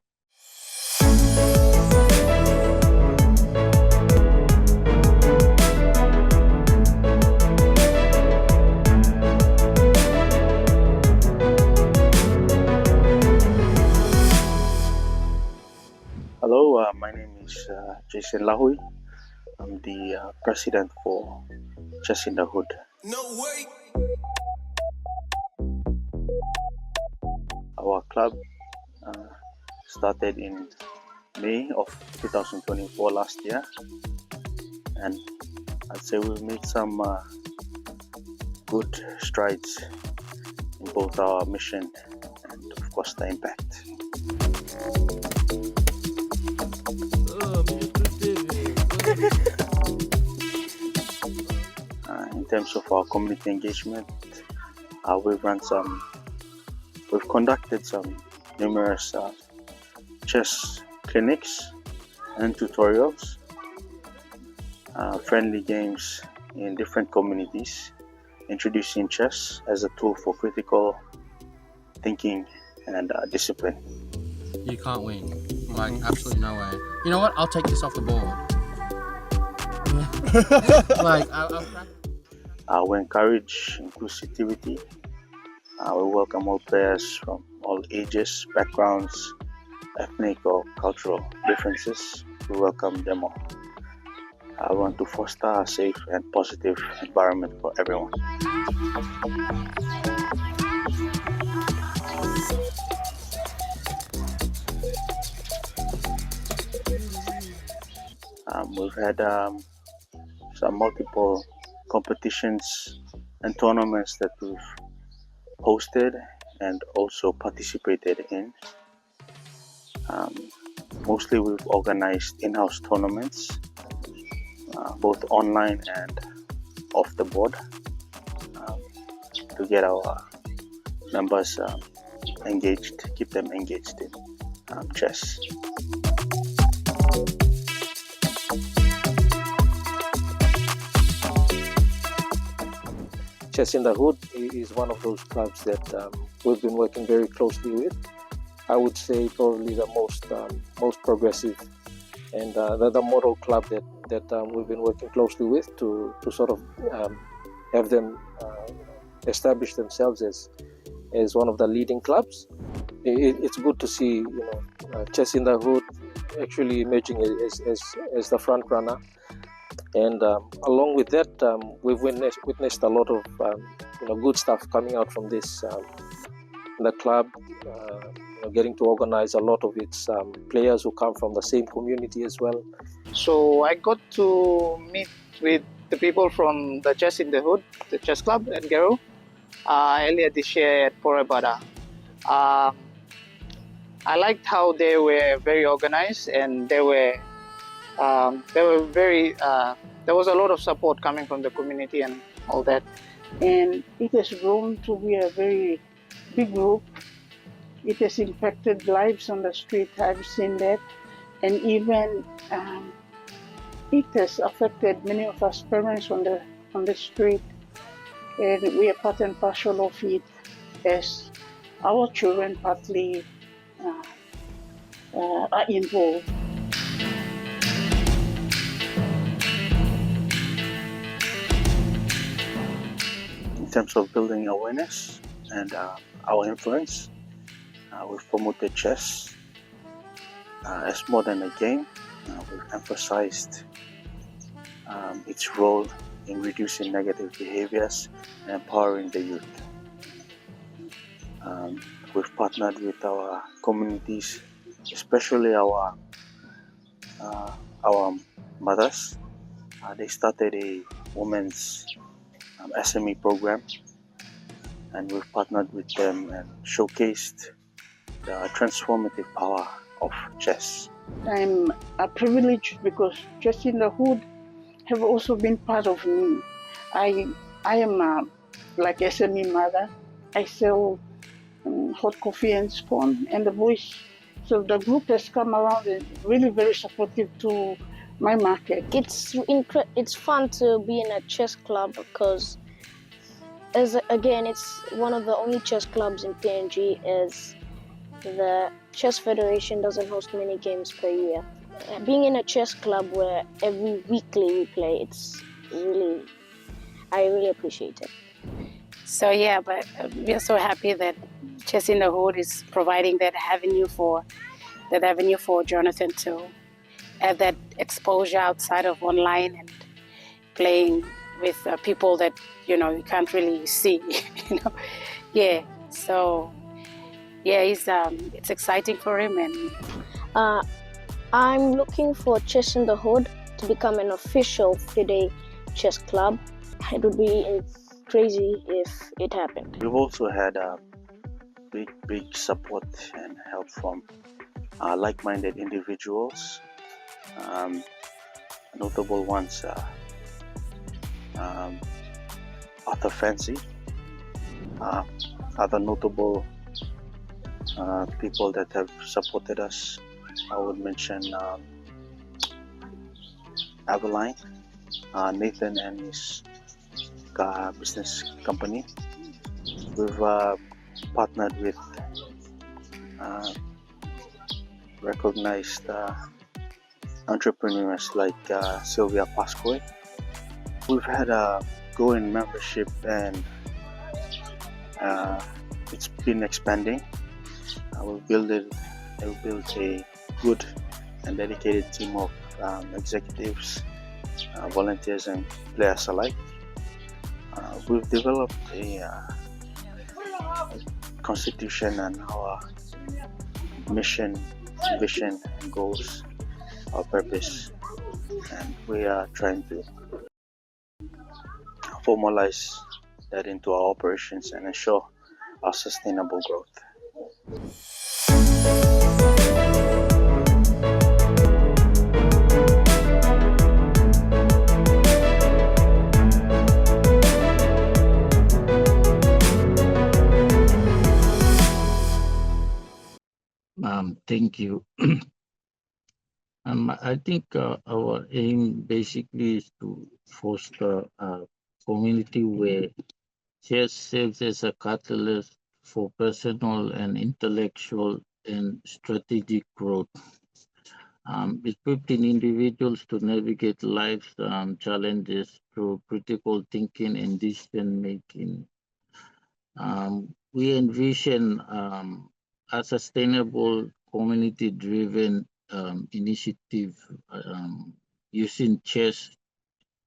Hello, my name is Jason Lahui. I'm the president for Chess in the Hood.
No way.
Our club started in May of 2024 last year, and I'd say we've made some good strides in both our mission and, of course, the impact. In terms of our community engagement, we've conducted some numerous chess clinics and tutorials, friendly games in different communities, introducing chess as a tool for critical thinking and discipline.
You can't win. Like, absolutely no way. You know what? I'll take this off the board.
We encourage inclusivity. We welcome all players from all ages, backgrounds, ethnic or cultural differences. We welcome them all. I want to foster a safe and positive environment for everyone. We've had some multiple competitions and tournaments that we've hosted and also participated in. Mostly we've organized in-house tournaments, both online and off the board, to get our members engaged, keep them engaged in chess.
Chess in the Hood is one of those clubs that we've been working very closely with. I would say probably the most progressive and the model club that we've been working closely with to sort of have them establish themselves as one of the leading clubs. It's good to see Chess in the Hood actually emerging as the front runner And along with that, we've witnessed a lot of good stuff coming out from this. The club getting to organize a lot of its players who come from the same community as well.
So I got to meet with the people from the Chess in the Hood, the chess club at Gero, earlier this year at Porabada. I liked how they were very organized, and they were very. There was a lot of support coming from the community and all that.
And it has grown to be a very big group. It has impacted lives on the street. I've seen that, and even it has affected many of us parents on the street, and we are part and parcel of it as our children partly are involved.
In terms of building awareness and our influence, we've promoted chess as more than a game. We've emphasized its role in reducing negative behaviors and empowering the youth. We've partnered with our communities, especially our mothers. They started a women's SME program, and we've partnered with them and showcased the transformative power of chess.
I'm privileged because Chess in the Hood have also been part of me. I am like SME mother. I sell hot coffee and scone and the voice. So the group has come around and really very supportive to my market.
It's fun to be in a chess club because, it's one of the only chess clubs in PNG as the Chess Federation doesn't host many games per year. Being in a chess club where every weekly we play, I really appreciate it.
So yeah, but we are so happy that Chess in the Hood is providing that avenue for Jonathan to have that exposure outside of online and playing with people that you can't really see. Yeah. So yeah, it's exciting for him, and
I'm looking for Chess in the Hood to become an official FIDE chess club. It would be crazy if it happened.
We've also had big support and help from like-minded individuals. Notable ones Arthur Fancy. Other notable people that have supported us, I would mention Aveline, Nathan and his business company. We've partnered with recognized entrepreneurs like Sylvia Pascoe. We've had a growing membership, and it's been expanding. We've built a good and dedicated team of executives, volunteers, and players alike. We've developed a constitution and our mission, vision, and goals, our purpose, and we are trying to formalize that into our operations and ensure our sustainable growth.
Thank you. I think our aim basically is to foster a community where chess serves as a catalyst for personal and intellectual and strategic growth, equipping individuals to navigate life's challenges through critical thinking and decision making. We envision a sustainable, community-driven initiative using chess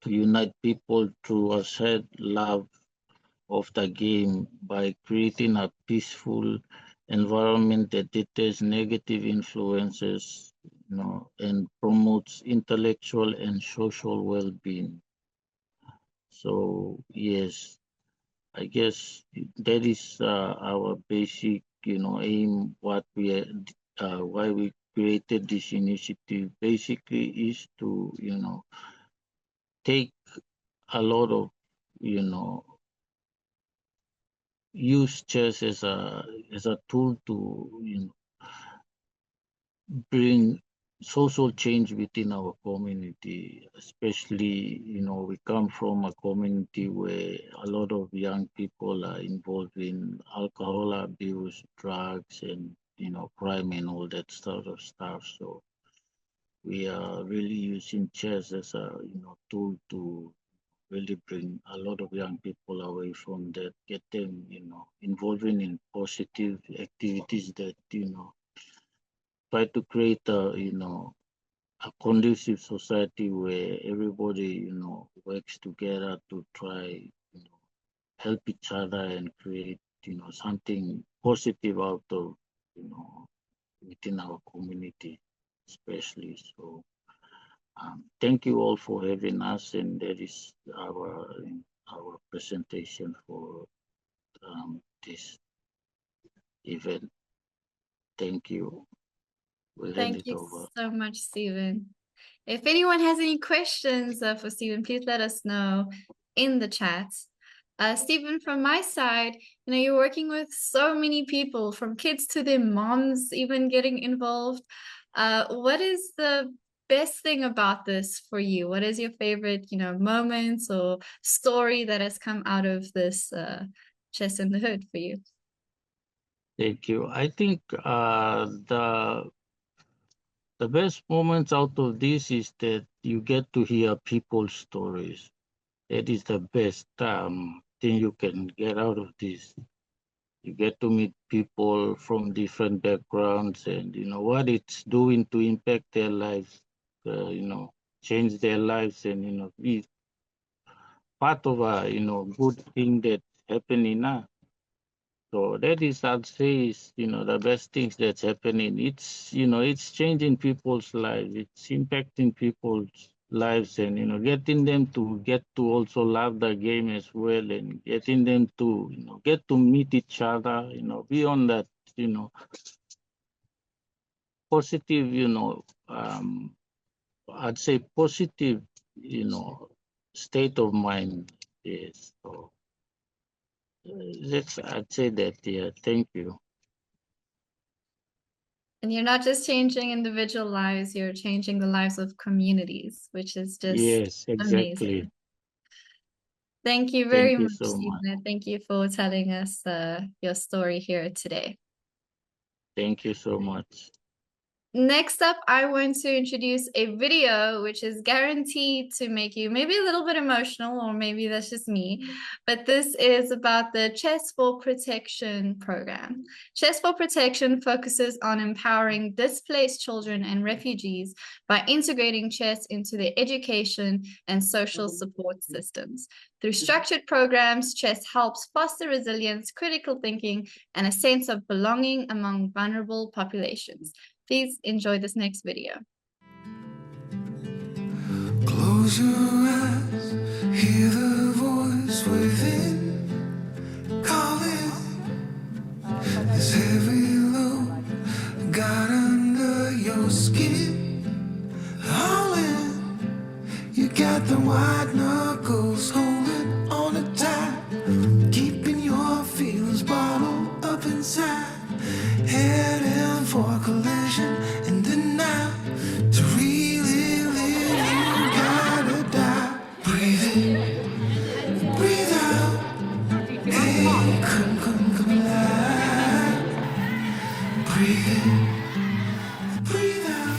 to unite people through a shared love of the game by creating a peaceful environment that deters negative influences, and promotes intellectual and social well-being. So yes, I guess that is our basic, aim. Why we created this initiative basically is to, take a lot of, use chess as a tool to, bring social change within our community, especially, we come from a community where a lot of young people are involved in alcohol abuse, drugs, and, crime and all that sort of stuff. So we are really using chess as a, tool to really bring a lot of young people away from that, get them, involving in positive activities that, try to create a conducive society where everybody, works together to try, help each other and create, something positive out of, within our community, especially. So thank you all for having us, and that is our presentation for this event. Thank you. We'll hand
Thank
it
you
over.
so much, Stephen. If anyone has any questions for Stephen, please let us know in the chat. Stephen, from my side, you're working with so many people, from kids to their moms, even getting involved. What is the best thing about this for you? What is your favorite, moments or story that has come out of this Chess in the Hood for you?
Thank you. I think the best moments out of this is that you get to hear people's stories. That is the best thing you can get out of this. You get to meet people from different backgrounds, and what it's doing to impact their lives, change their lives, and be part of a good thing that's happening now. So that is, I'd say, is the best things that's happening. It's changing people's lives. It's impacting people's lives, and getting them to get to also love the game as well, and getting them to get to meet each other. Beyond that, positive. I'd say positive. State of mind. Yes. So I'd say that. Yeah. Thank you.
And you're not just changing individual lives, you're changing the lives of communities, which is just
Yes, exactly.
amazing. Thank you very much,
so
Stephen. Thank you for telling us your story here today.
Thank you so much.
Next up, I want to introduce a video which is guaranteed to make you maybe a little bit emotional, or maybe that's just me, but this is about the Chess for Protection program. Chess for Protection focuses on empowering displaced children and refugees by integrating chess into their education and social support systems. Through structured programs, chess helps foster resilience, critical thinking, and a sense of belonging among vulnerable populations. Please enjoy this next video.
Close your eyes, hear the voice within calling. This heavy load got under your skin. All in, you got the white knuckles holding on it tight, keeping your feelings bottled up inside. Heading for collision and denial. To really live, you gotta die. Breathe in, breathe out. Hey, come alive. Breathe in, breathe out.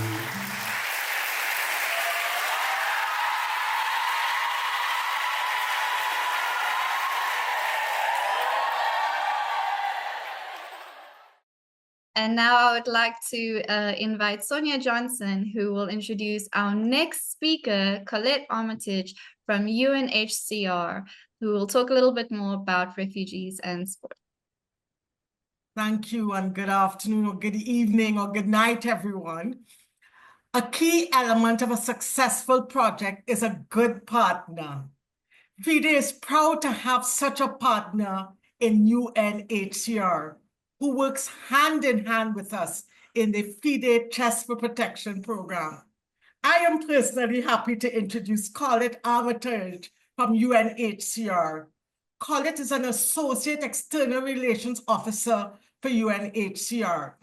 And now I would like to invite Sonia Johnson, who will introduce our next speaker, Colette Armitage from UNHCR, who will talk a little bit more about refugees and sport.
Thank you, and good afternoon, or good evening, or good night, everyone. A key element of a successful project is a good partner. FIDE is proud to have such a partner in UNHCR, who works hand in hand with us in the FIDE Chess for Protection program. I am personally happy to introduce Colette Armitage from UNHCR. Colette is an Associate External Relations Officer for UNHCR,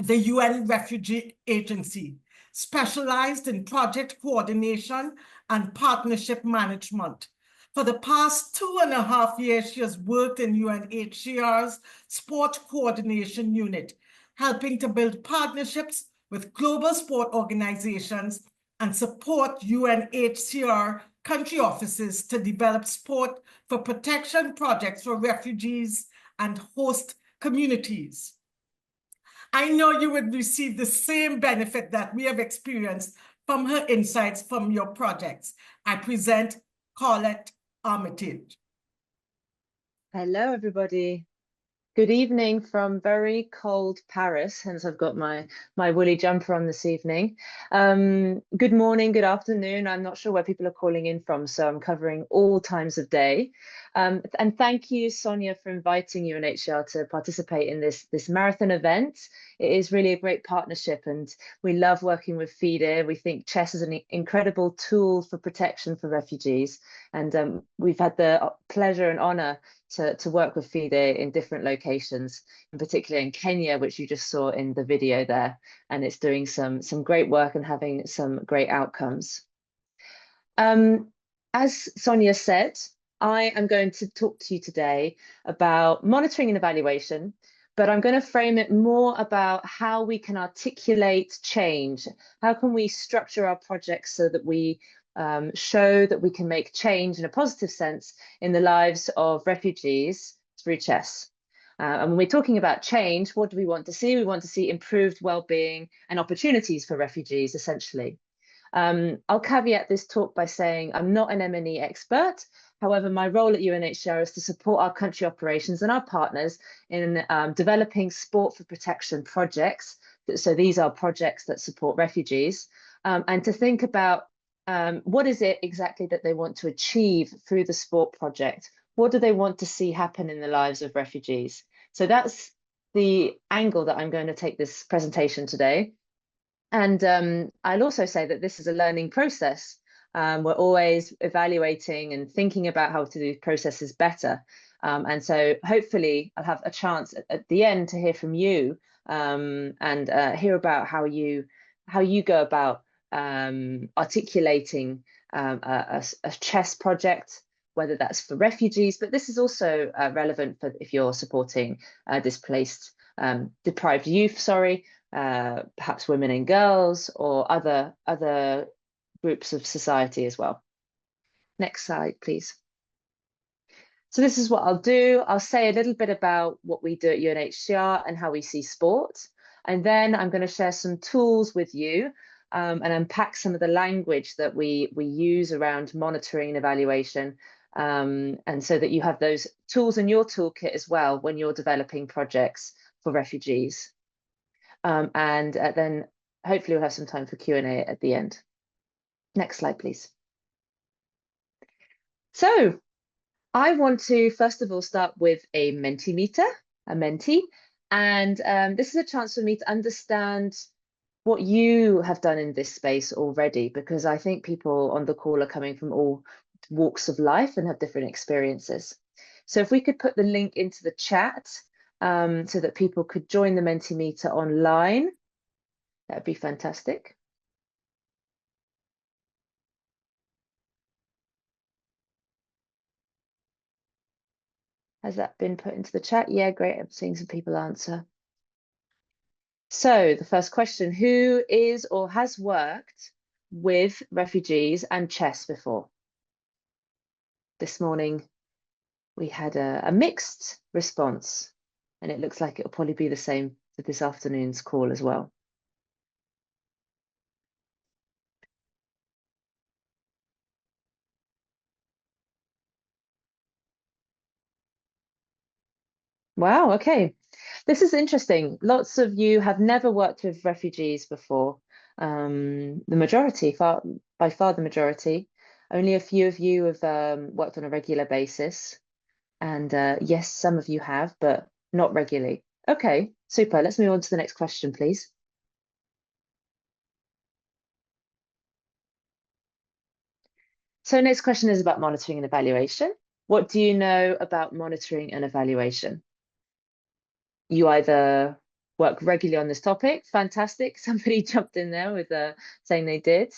the UN Refugee Agency, specialized in project coordination and partnership management. For the past 2.5 years, she has worked in UNHCR's Sport Coordination Unit, helping to build partnerships with global sport organizations and support UNHCR country offices to develop sport for protection projects for refugees and host communities. I know you would receive the same benefit that we have experienced from her insights from your projects. I present Colette Armitage.
Hello, everybody. Good evening from very cold Paris, hence I've got my woolly jumper on this evening. Good morning, good afternoon. I'm not sure where people are calling in from, so I'm covering all times of day. And thank you, Sonia, for inviting UNHCR to participate in this marathon event. It is really a great partnership, and we love working with FIDE. We think chess is an incredible tool for protection for refugees, and we've had the pleasure and honor to work with FIDE in different locations, in particular in Kenya, which you just saw in the video there, and it's doing some great work and having some great outcomes. As Sonia said, I am going to talk to you today about monitoring and evaluation, but I'm going to frame it more about how we can articulate change. How can we structure our projects so that we show that we can make change in a positive sense in the lives of refugees through chess. And when we're talking about change, what do we want to see? We want to see improved well-being and opportunities for refugees, essentially. I'll caveat this talk by saying I'm not an M&E expert. However, my role at UNHCR is to support our country operations and our partners in developing sport for protection projects. So these are projects that support refugees, and to think about what is it exactly that they want to achieve through the sport project? What do they want to see happen in the lives of refugees? So that's the angle that I'm going to take this presentation today. And I'll also say that this is a learning process. We're always evaluating and thinking about how to do processes better. And so hopefully I'll have a chance at the end to hear from you and hear about how you go about articulating a chess project, whether that's for refugees, but this is also relevant for if you're supporting deprived youth, perhaps women and girls, or other groups of society as well. Next slide, please. So this is what I'll do. I'll say a little bit about what we do at UNHCR and how we see sport, and then I'm going to share some tools with you and unpack some of the language that we use around monitoring and evaluation, and so that you have those tools in your toolkit as well when you're developing projects for refugees. And then hopefully we'll have some time for Q&A at the end. Next slide, please. So I want to first of all start with a Mentimeter, a Menti, and this is a chance for me to understand what you have done in this space already, because I think people on the call are coming from all walks of life and have different experiences. So if we could put the link into the chat so that people could join the Mentimeter online, that'd be fantastic. Has that been put into the chat? Yeah, great. I'm seeing some people answer. So the first question, who is or has worked with refugees and chess before? This morning, we had a mixed response, and it looks like it'll probably be the same for this afternoon's call as well. Wow, okay. This is interesting. Lots of you have never worked with refugees before. The majority, by far the majority. Only a few of you have worked on a regular basis. And yes, some of you have, but not regularly. Okay, super. Let's move on to the next question, please. So next question is about monitoring and evaluation. What do you know about monitoring and evaluation? You either work regularly on this topic, fantastic. Somebody jumped in there with saying they did.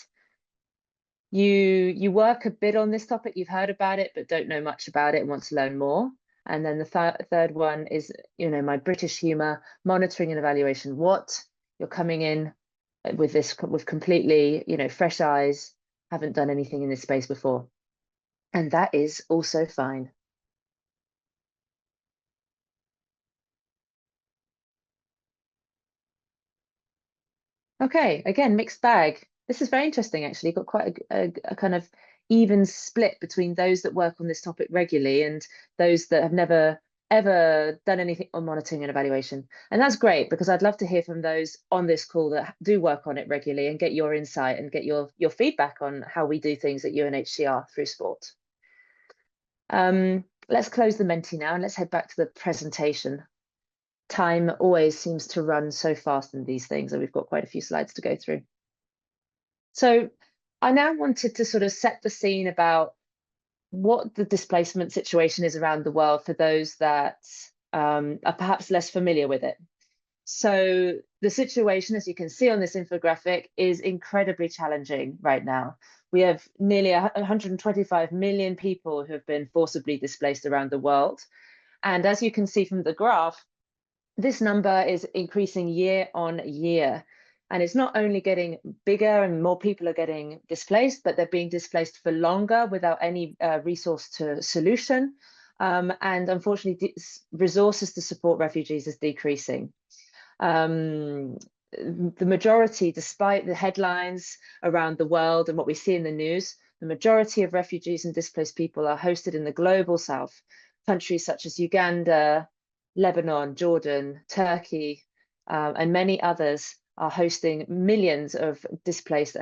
You work a bit on this topic, you've heard about it, but don't know much about it and want to learn more. And then the third one is, my British humor, monitoring and evaluation. What? You're coming in with this with completely, fresh eyes, haven't done anything in this space before. And that is also fine. Okay, again, mixed bag. This is very interesting, actually. Got quite a kind of even split between those that work on this topic regularly and those that have never ever done anything on monitoring and evaluation. And that's great, because I'd love to hear from those on this call that do work on it regularly and get your insight and get your feedback on how we do things at UNHCR through sport. Let's close the Menti now and let's head back to the presentation. Time always seems to run so fast in these things, and we've got quite a few slides to go through. So I now wanted to sort of set the scene about what the displacement situation is around the world for those that are perhaps less familiar with it. So the situation, as you can see on this infographic, is incredibly challenging right now. We have nearly 125 million people who have been forcibly displaced around the world. And as you can see from the graph, this number is increasing year on year. And it's not only getting bigger and more people are getting displaced, but they're being displaced for longer without any resource to solution. And unfortunately, resources to support refugees is decreasing. The majority, despite the headlines around the world and what we see in the news, the majority of refugees and displaced people are hosted in the global south. Countries such as Uganda, Lebanon, Jordan, Turkey, and many others are hosting millions of displaced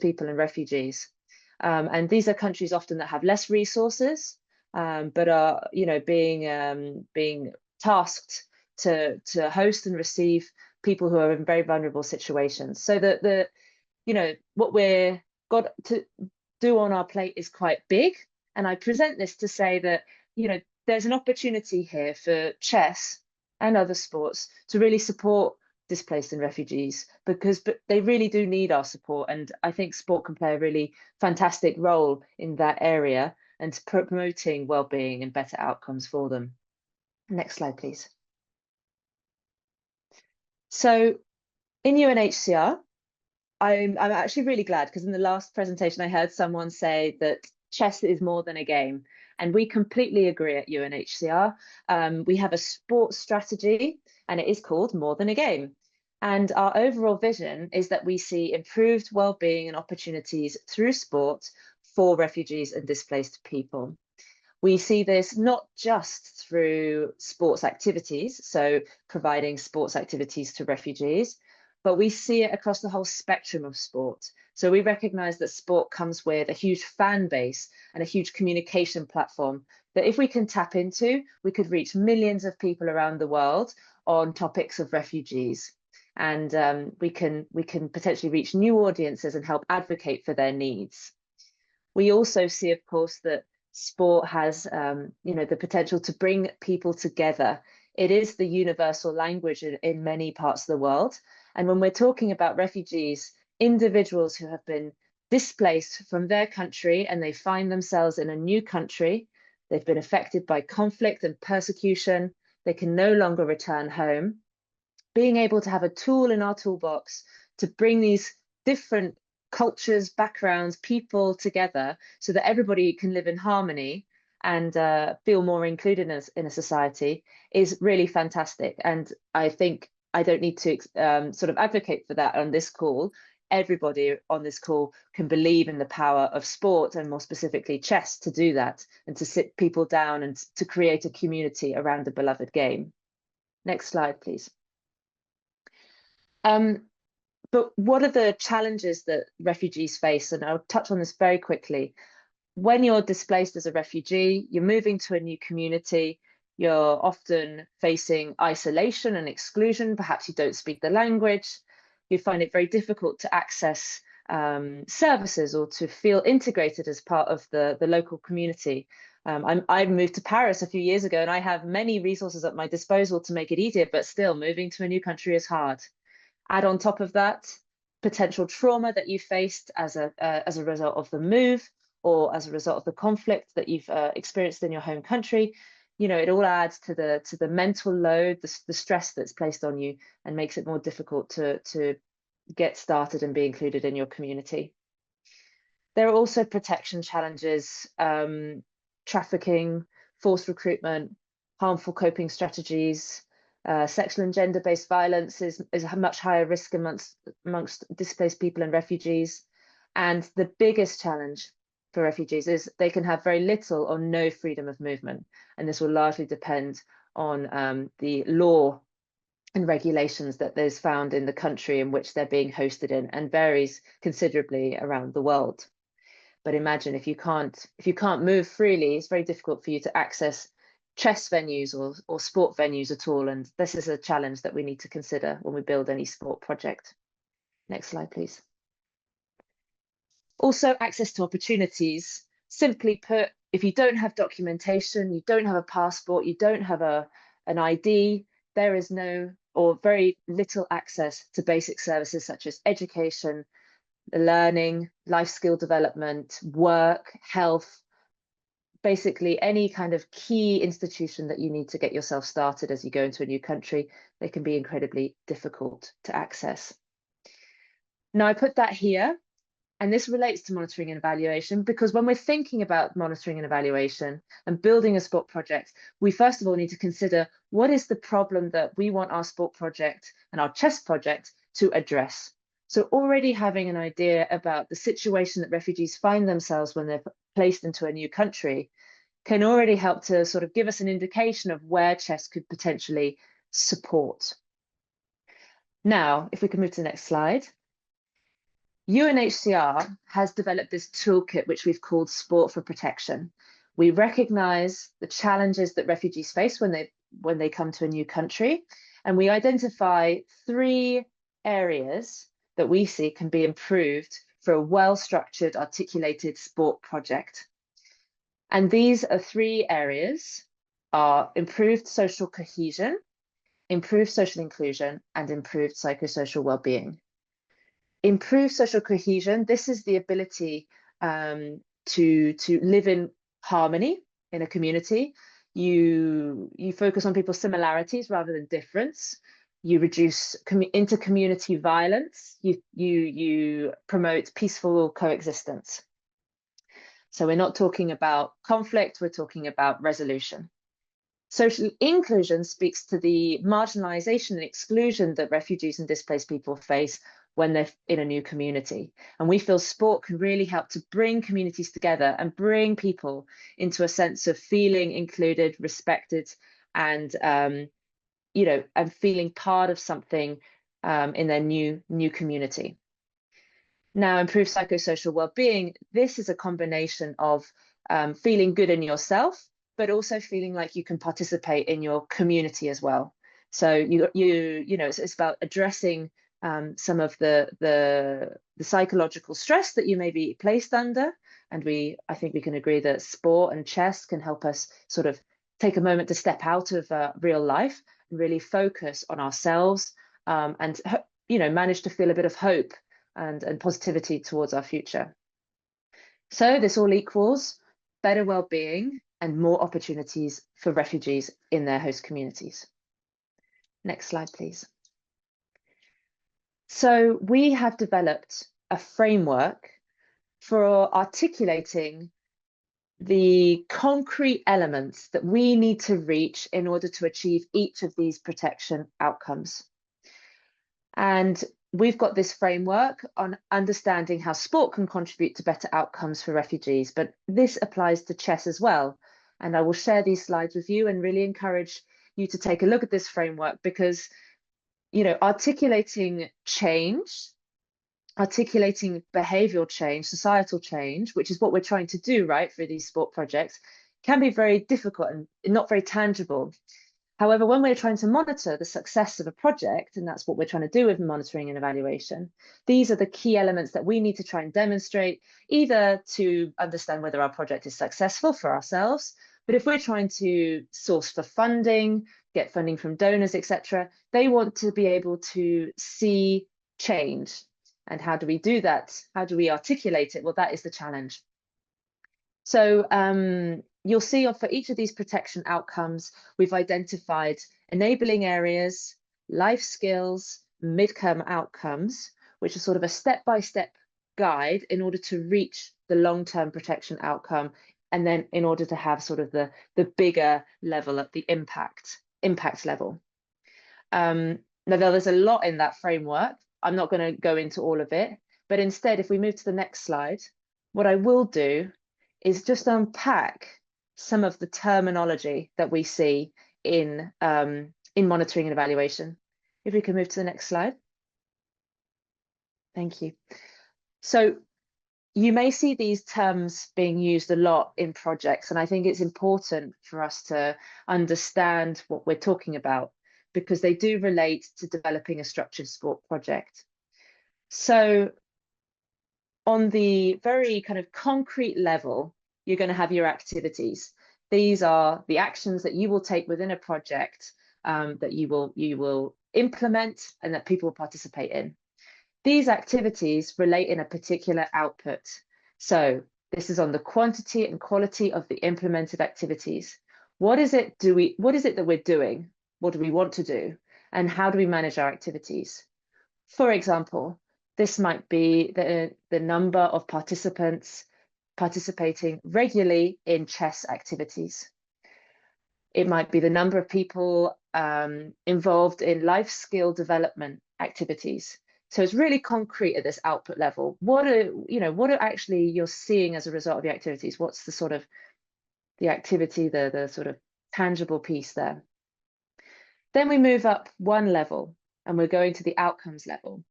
people and refugees. And these are countries often that have less resources, but are, being tasked to host and receive people who are in very vulnerable situations. So that what we're got to do on our plate is quite big. And I present this to say that, there's an opportunity here for chess and other sports to really support displaced and refugees, but they really do need our support. And I think sport can play a really fantastic role in that area and promoting well-being and better outcomes for them. Next slide, please. So in UNHCR, I'm actually really glad, because in the last presentation I heard someone say that chess is more than a game. And we completely agree at UNHCR. We have a sports strategy, and it is called More Than a Game. And our overall vision is that we see improved well-being and opportunities through sport for refugees and displaced people. We see this not just through sports activities, so providing sports activities to refugees, but we see it across the whole spectrum of sport. So we recognize that sport comes with a huge fan base and a huge communication platform that if we can tap into, we could reach millions of people around the world on topics of refugees. And we can potentially reach new audiences and help advocate for their needs. We also see, of course, that sport has the potential to bring people together. It is the universal language in many parts of the world. And when we're talking about refugees, individuals who have been displaced from their country and they find themselves in a new country, they've been affected by conflict and persecution, they can no longer return home. Being able to have a tool in our toolbox to bring these different cultures, backgrounds, people together so that everybody can live in harmony and feel more included in a society is really fantastic. And I think I don't need to sort of advocate for that on this call. Everybody on this call can believe in the power of sport, and more specifically chess, to do that and to sit people down and to create a community around a beloved game. Next slide, please. But what are the challenges that refugees face? And I'll touch on this very quickly. When you're displaced as a refugee, you're moving to a new community, you're often facing isolation and exclusion. Perhaps you don't speak the language. You find it very difficult to access services or to feel integrated as part of the local community. I moved to Paris a few years ago, and I have many resources at my disposal to make it easier, but still moving to a new country is hard. Add on top of that, potential trauma that you faced as a result of the move, or as a result of the conflict that you've experienced in your home country. You know, it all adds to the mental load, the stress that's placed on you, and makes it more difficult to get started and be included in your community. There are also protection challenges, trafficking, forced recruitment, harmful coping strategies. Sexual and gender-based violence is a much higher risk amongst displaced people and refugees. And the biggest challenge for refugees is they can have very little or no freedom of movement. And this will largely depend on the law and regulations that there's found in the country in which they're being hosted in, and varies considerably around the world. But imagine if you can't move freely, it's very difficult for you to access chess venues or sport venues at all. And this is a challenge that we need to consider when we build any sport project. Next slide, please. Also, access to opportunities. Simply put, if you don't have documentation, you don't have a passport, you don't have an ID, there is no or very little access to basic services such as education, learning, life skill development, work, health, basically any kind of key institution that you need to get yourself started as you go into a new country. They can be incredibly difficult to access. Now, I put that here, and this relates to monitoring and evaluation, because when we're thinking about monitoring and evaluation and building a sport project, we first of all need to consider what is the problem that we want our sport project and our chess project to address. So already having an idea about the situation that refugees find themselves when they're placed into a new country can already help to sort of give us an indication of where chess could potentially support. Now, if we can move to the next slide. UNHCR has developed this toolkit, which we've called Sport for Protection. We recognize the challenges that refugees face when they come to a new country, and we identify 3 areas that we see can be improved for a well-structured, articulated sport project. And these are 3 areas: are improved social cohesion, improved social inclusion, and improved psychosocial well-being. Improved social cohesion, this is the ability to live in harmony in a community. You focus on people's similarities rather than difference. You reduce inter-community violence. You promote peaceful coexistence. So we're not talking about conflict, we're talking about resolution. Social inclusion speaks to the marginalization and exclusion that refugees and displaced people face when they're in a new community. And we feel sport can really help to bring communities together and bring people into a sense of feeling included, respected, and and feeling part of something in their new community. Now, improved psychosocial well-being, this is a combination of feeling good in yourself, but also feeling like you can participate in your community as well. So it's about addressing some of the psychological stress that you may be placed under. And I think we can agree that sport and chess can help us sort of take a moment to step out of real life and really focus on ourselves and manage to feel a bit of hope and positivity towards our future. So this all equals better well-being and more opportunities for refugees in their host communities. Next slide, please. So we have developed a framework for articulating the concrete elements that we need to reach in order to achieve each of these protection outcomes. And we've got this framework on understanding how sport can contribute to better outcomes for refugees, but this applies to chess as well. And I will share these slides with you and really encourage you to take a look at this framework because, you know, articulating change, articulating behavioral change, societal change, which is what we're trying to do, right, for these sport projects, can be very difficult and not very tangible. However, when we're trying to monitor the success of a project, and that's what we're trying to do with monitoring and evaluation, these are the key elements that we need to try and demonstrate, either to understand whether our project is successful for ourselves, but if we're trying to source for funding, get funding from donors, etc., they want to be able to see change. And how do we do that? How do we articulate it? Well, that is the challenge. So you'll see for each of these protection outcomes, we've identified enabling areas, life skills, midterm outcomes, which are sort of a step-by-step guide in order to reach the long-term protection outcome, and then in order to have sort of the bigger level at the impact level. Now, there's a lot in that framework. I'm not going to go into all of it, but instead, if we move to the next slide, what I will do is just unpack some of the terminology that we see in monitoring and evaluation. If we can move to the next slide. Thank you. So you may see these terms being used a lot in projects, and I think it's important for us to understand what we're talking about because they do relate to developing a structured sport project. So on the very kind of concrete level, you're going to have your activities. These are the actions that you will take within a project that you will implement and that people will participate in. These activities relate in a particular output. So this is on the quantity and quality of the implemented activities. What is it that we're doing? What do we want to do? And how do we manage our activities? For example, this might be the number of participants participating regularly in chess activities. It might be the number of people involved in life skill development activities. So it's really concrete at this output level. What are actually you're seeing as a result of the activities? What's the sort of the activity, the sort of tangible piece there? Then we move up one level and we're going to the outcomes level.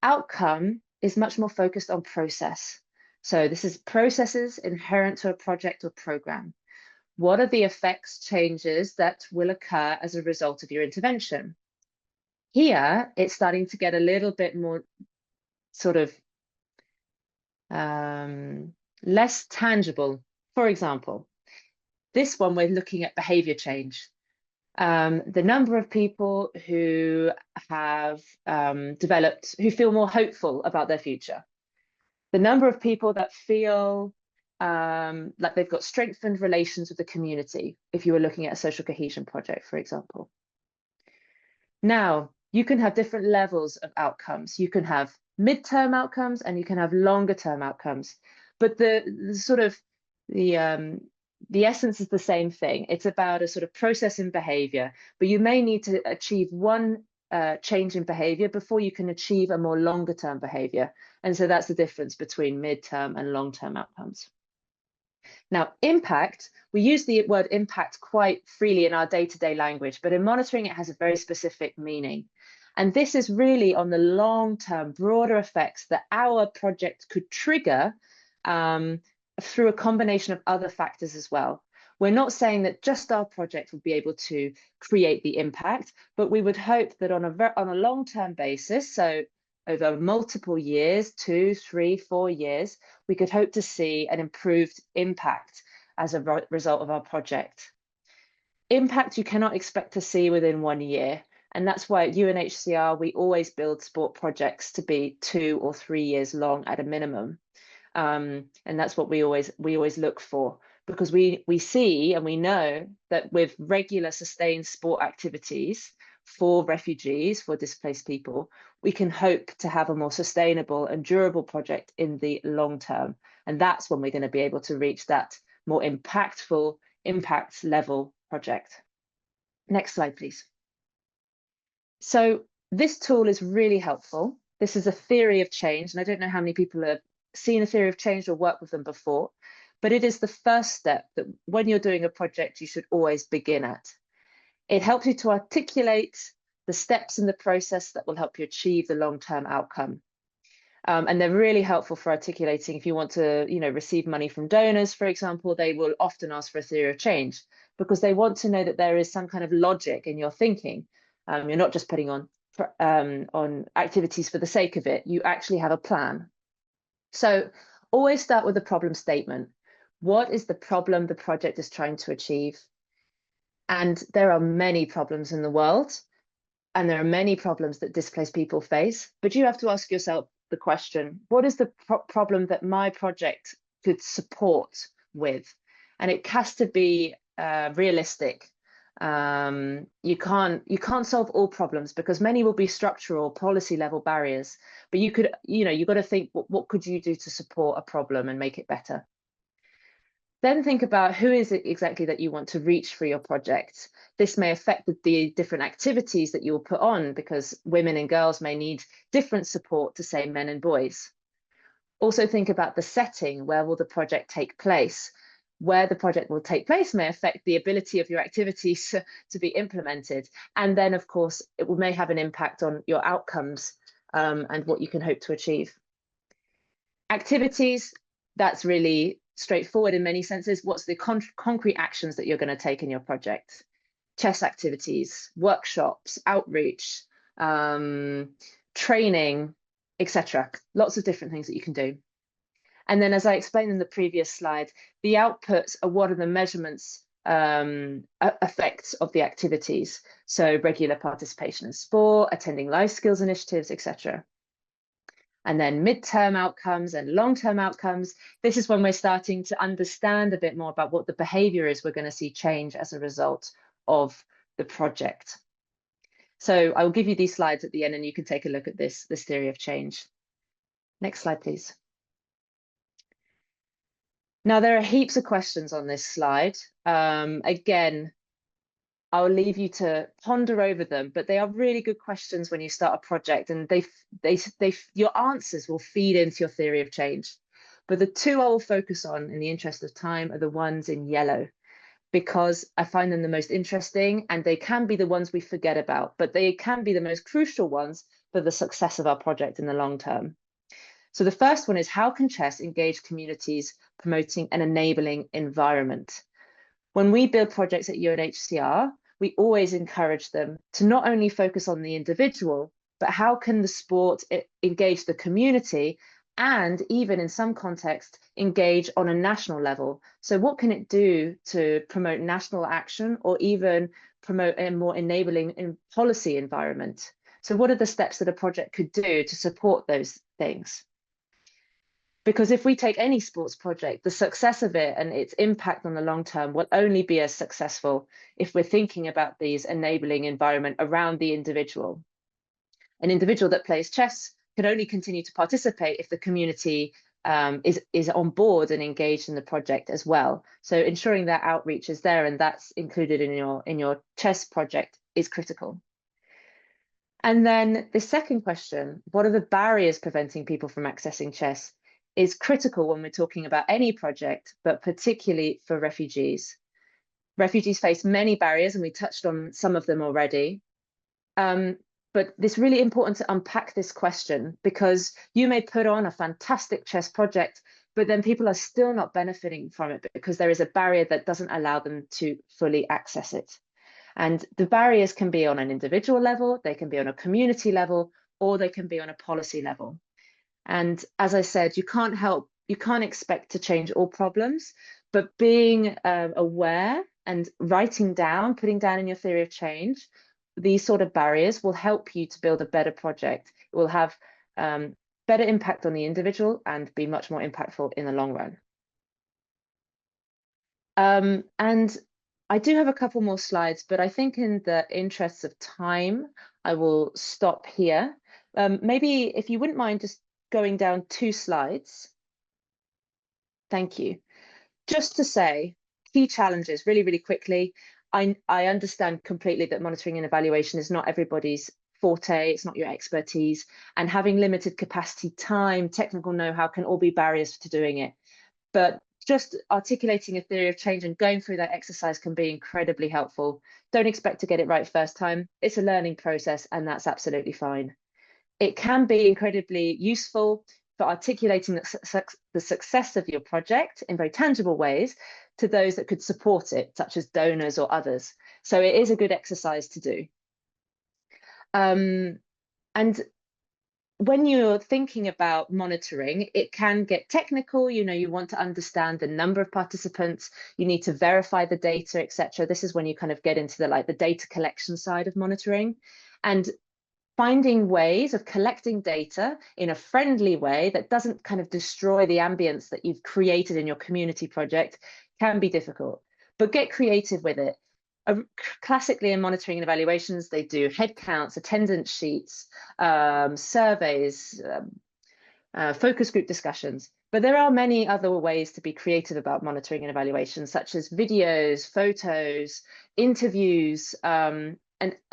Outcome is much more focused on process. So this is processes inherent to a project or program. What are the effects, changes that will occur as a result of your intervention? Here, it's starting to get a little bit more sort of less tangible. For example, this one, we're looking at behavior change. The number of people who have who feel more hopeful about their future. The number of people that feel like they've got strengthened relations with the community, if you were looking at a social cohesion project, for example. Now, you can have different levels of outcomes. You can have midterm outcomes and you can have longer term outcomes. But the sort of the essence is the same thing. It's about a sort of process in behavior, but you may need to achieve one change in behavior before you can achieve a more longer term behavior. And so that's the difference between midterm and long-term outcomes. Now, impact, we use the word impact quite freely in our day-to-day language, but in monitoring, it has a very specific meaning. And this is really on the long-term, broader effects that our project could trigger through a combination of other factors as well. We're not saying that just our project would be able to create the impact, but we would hope that on a long-term basis, so over multiple years, 2, 3, 4 years, we could hope to see an improved impact as a result of our project. Impact you cannot expect to see within 1 year. And that's why at UNHCR, we always build sport projects to be 2 or 3 years long at a minimum. And that's what we always look for, because we see and we know that with regular sustained sport activities for refugees, for displaced people, we can hope to have a more sustainable and durable project in the long term. And that's when we're going to be able to reach that more impactful impact level project. Next slide, please. So This tool is really helpful. This is a theory of change, and I don't know how many people have seen a theory of change or worked with them before, but it is the first step that when you're doing a project, you should always begin at. It helps you to articulate the steps in the process that will help you achieve the long-term outcome. And they're really helpful for articulating if you want to, receive money from donors, for example. They will often ask for a theory of change because they want to know that there is some kind of logic in your thinking. You're not just putting on activities for the sake of it. You actually have a plan. So always start with a problem statement. What is the problem the project is trying to achieve? And there are many problems in the world, and there are many problems that displaced people face, but you have to ask yourself the question, what is the problem that my project could support with? And it has to be realistic. You can't solve all problems because many will be structural, policy level barriers, but you've got to think, what could you do to support a problem and make it better? Then think about who is it exactly that you want to reach for your project. This may affect the different activities that you will put on because women and girls may need different support to, say, men and boys. Also think about the setting. Where will the project take place? Where the project will take place may affect the ability of your activities to be implemented. And then, of course, may have an impact on your outcomes and what you can hope to achieve. Activities, that's really straightforward in many senses. What's the concrete actions that you're going to take in your project? Chess activities, workshops, outreach, training, etc. Lots of different things that you can do. And then, as I explained in the previous slide, the outputs are what are the measurements effects of the activities. So regular participation in sport, attending life skills initiatives, etc. And then midterm outcomes and long-term outcomes. This is when we're starting to understand a bit more about what the behavior is we're going to see change as a result of the project. So I will give you these slides at the end and you can take a look at this theory of change. Next slide, please. Now, there are heaps of questions on this slide. Again, I'll leave you to ponder over them, but they are really good questions when you start a project, and your answers will feed into your theory of change. But the two I will focus on in the interest of time are the ones in yellow, because I find them the most interesting, and they can be the ones we forget about, but they can be the most crucial ones for the success of our project in the long term. So the first one is, how can chess engage communities promoting an enabling environment? When we build projects at UNHCR, we always encourage them to not only focus on the individual, but how can the sport engage the community and even in some contexts engage on a national level. So what can it do to promote national action or even promote a more enabling policy environment? So what are the steps that a project could do to support those things? Because if we take any sports project, the success of it and its impact on the long term will only be as successful if we're thinking about these enabling environment around the individual. An individual that plays chess can only continue to participate if the community is on board and engaged in the project as well. So ensuring that outreach is there and that's included in your chess project is critical. And then the second question, what are the barriers preventing people from accessing chess, is critical when we're talking about any project, but particularly for refugees. Refugees face many barriers, and we touched on some of them already. But it's really important to unpack this question, because you may put on a fantastic chess project, but then people are still not benefiting from it because there is a barrier that doesn't allow them to fully access it. And the barriers can be on an individual level, they can be on a community level, or they can be on a policy level. And as I said, you can't expect to change all problems, but being aware and writing down, putting down in your theory of change, these sort of barriers will help you to build a better project. It will have better impact on the individual and be much more impactful in the long run. And I do have a couple more slides, but I think in the interests of time, I will stop here. Maybe if you wouldn't mind just going down 2 slides. Thank you. Just to say, key challenges really, really quickly. I understand completely that monitoring and evaluation is not everybody's forte, it's not your expertise, and having limited capacity, time, technical know-how can all be barriers to doing it. But just articulating a theory of change and going through that exercise can be incredibly helpful. Don't expect to get it right first time. It's a learning process, and that's absolutely fine. It can be incredibly useful for articulating the success of your project in very tangible ways to those that could support it, such as donors or others. So it is a good exercise to do. And when you're thinking about monitoring, it can get technical. You want to understand the number of participants, you need to verify the data, etc. This is when you kind of get into the data collection side of monitoring. And finding ways of collecting data in a friendly way that doesn't kind of destroy the ambience that you've created in your community project can be difficult, but get creative with it. Classically in monitoring and evaluations, they do head counts, attendance sheets, surveys, focus group discussions. But there are many other ways to be creative about monitoring and evaluation, such as videos, photos, interviews, and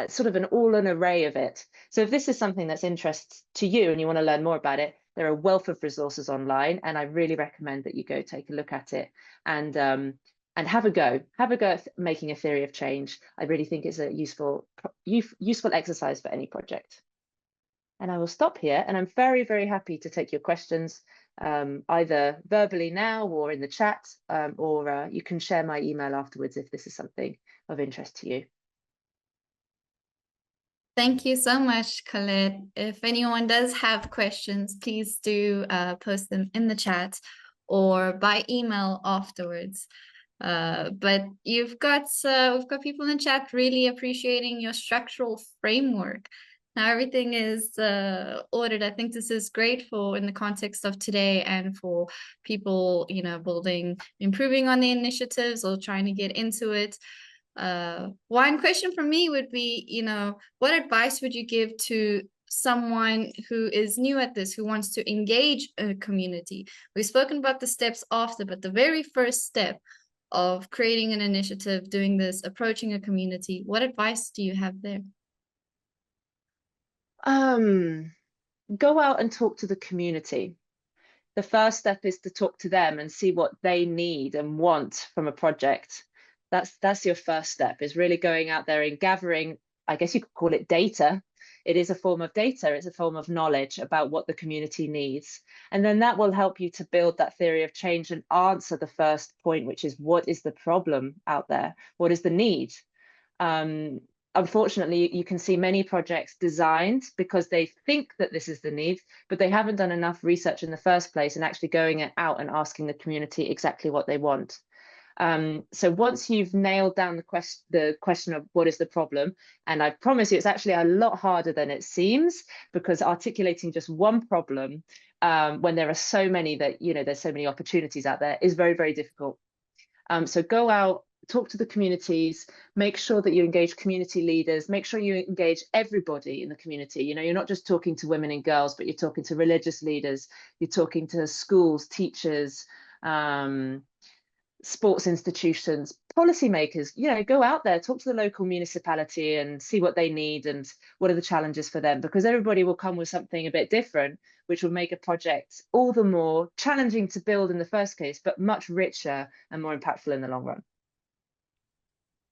sort of an array of it. So if this is something that's interest to you and you want to learn more about it, there are a wealth of resources online, and I really recommend that you go take a look at it and have a go at making a theory of change. I really think it's a useful exercise for any project. And I will stop here, and I'm very, very happy to take your questions, either verbally now or in the chat, or you can share my email afterwards if this is something of interest to you.
Thank you so much, Colette. If anyone does have questions, please do post them in the chat or by email afterwards. But we've got people in the chat really appreciating your structural framework. Now everything is ordered. I think this is great for in the context of today and for people, improving on the initiatives or trying to get into it. One question from me would be, what advice would you give to someone who is new at this, who wants to engage a community? We've spoken about the steps after, but the very first step of creating an initiative, doing this, approaching a community, what advice do you have there?
Go out and talk to the community. The first step is to talk to them and see what they need and want from a project. That's your first step, is really going out there and gathering, I guess you could call it data. It is a form of data. It's a form of knowledge about what the community needs. And then that will help you to build that theory of change and answer the first point, which is, what is the problem out there? What is the need? Unfortunately, you can see many projects designed because they think that this is the need, but they haven't done enough research in the first place and actually going out and asking the community exactly what they want. So once you've nailed down the question of what is the problem, and I promise you it's actually a lot harder than it seems, because articulating just one problem when there are so many that, there's so many opportunities out there, is very, very difficult. So go out, talk to the communities, make sure that you engage community leaders, make sure you engage everybody in the community. You're not just talking to women and girls, but you're talking to religious leaders, you're talking to schools, teachers, sports institutions, policymakers. Go out there, talk to the local municipality and see what they need and what are the challenges for them, because everybody will come with something a bit different, which will make a project all the more challenging to build in the first case, but much richer and more impactful in the long run.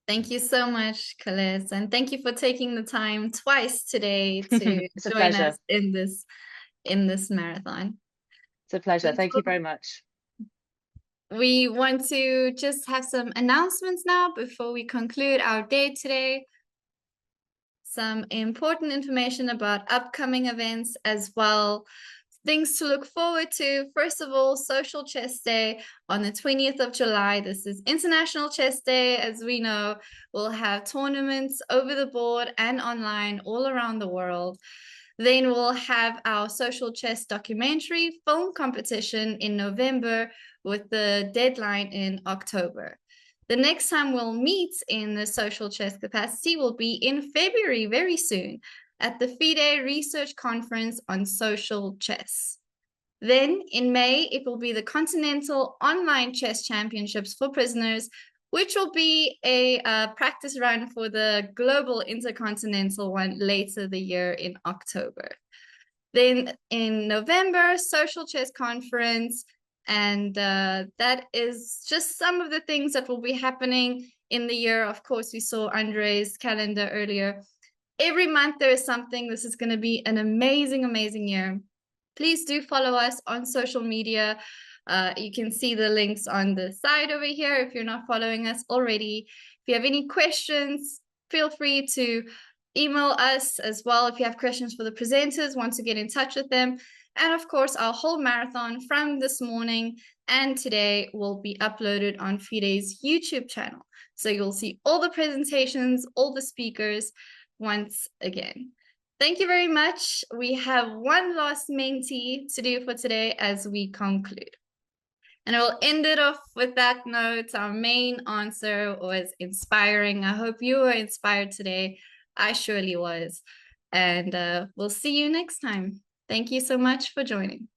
Thank you so much, Colette, and thank you for taking the time twice today to join us in this marathon.
It's a pleasure. Thank you very much.
We want to just have some announcements now before we conclude our day today. Some important information about upcoming events as well. Things to look forward to. First of all, Social Chess Day on the 20th of July. This is International Chess Day. As we know, we'll have tournaments over the board and online all around the world. Then we'll have our Social Chess documentary film competition in November with the deadline in October. The next time we'll meet in the Social Chess capacity will be in February, very soon, at the FIDE Research Conference on Social Chess. Then in May, it will be the Continental Online Chess Championships for Prisoners which will be a practice run for the global intercontinental one later the year in October. Then in November, social chess conference, and that is just some of the things that will be happening in the year. Of course, we saw Andre's calendar earlier. Every month there is something. This is going to be an amazing, amazing year. Please do follow us on social media. You can see the links on the side over here if you're not following us already. If you have any questions, feel free to email us as well. If you have questions for the presenters, want to get in touch with them. And of course, our whole marathon from this morning and today will be uploaded on FIDE's YouTube channel. So you'll see all the presentations, all the speakers once again. Thank you very much. We have one last Menti to do for today as we conclude. And I will end it off with that note. Our main answer was inspiring. I hope you were inspired today. I surely was. And we'll see you next time. Thank you so much for joining.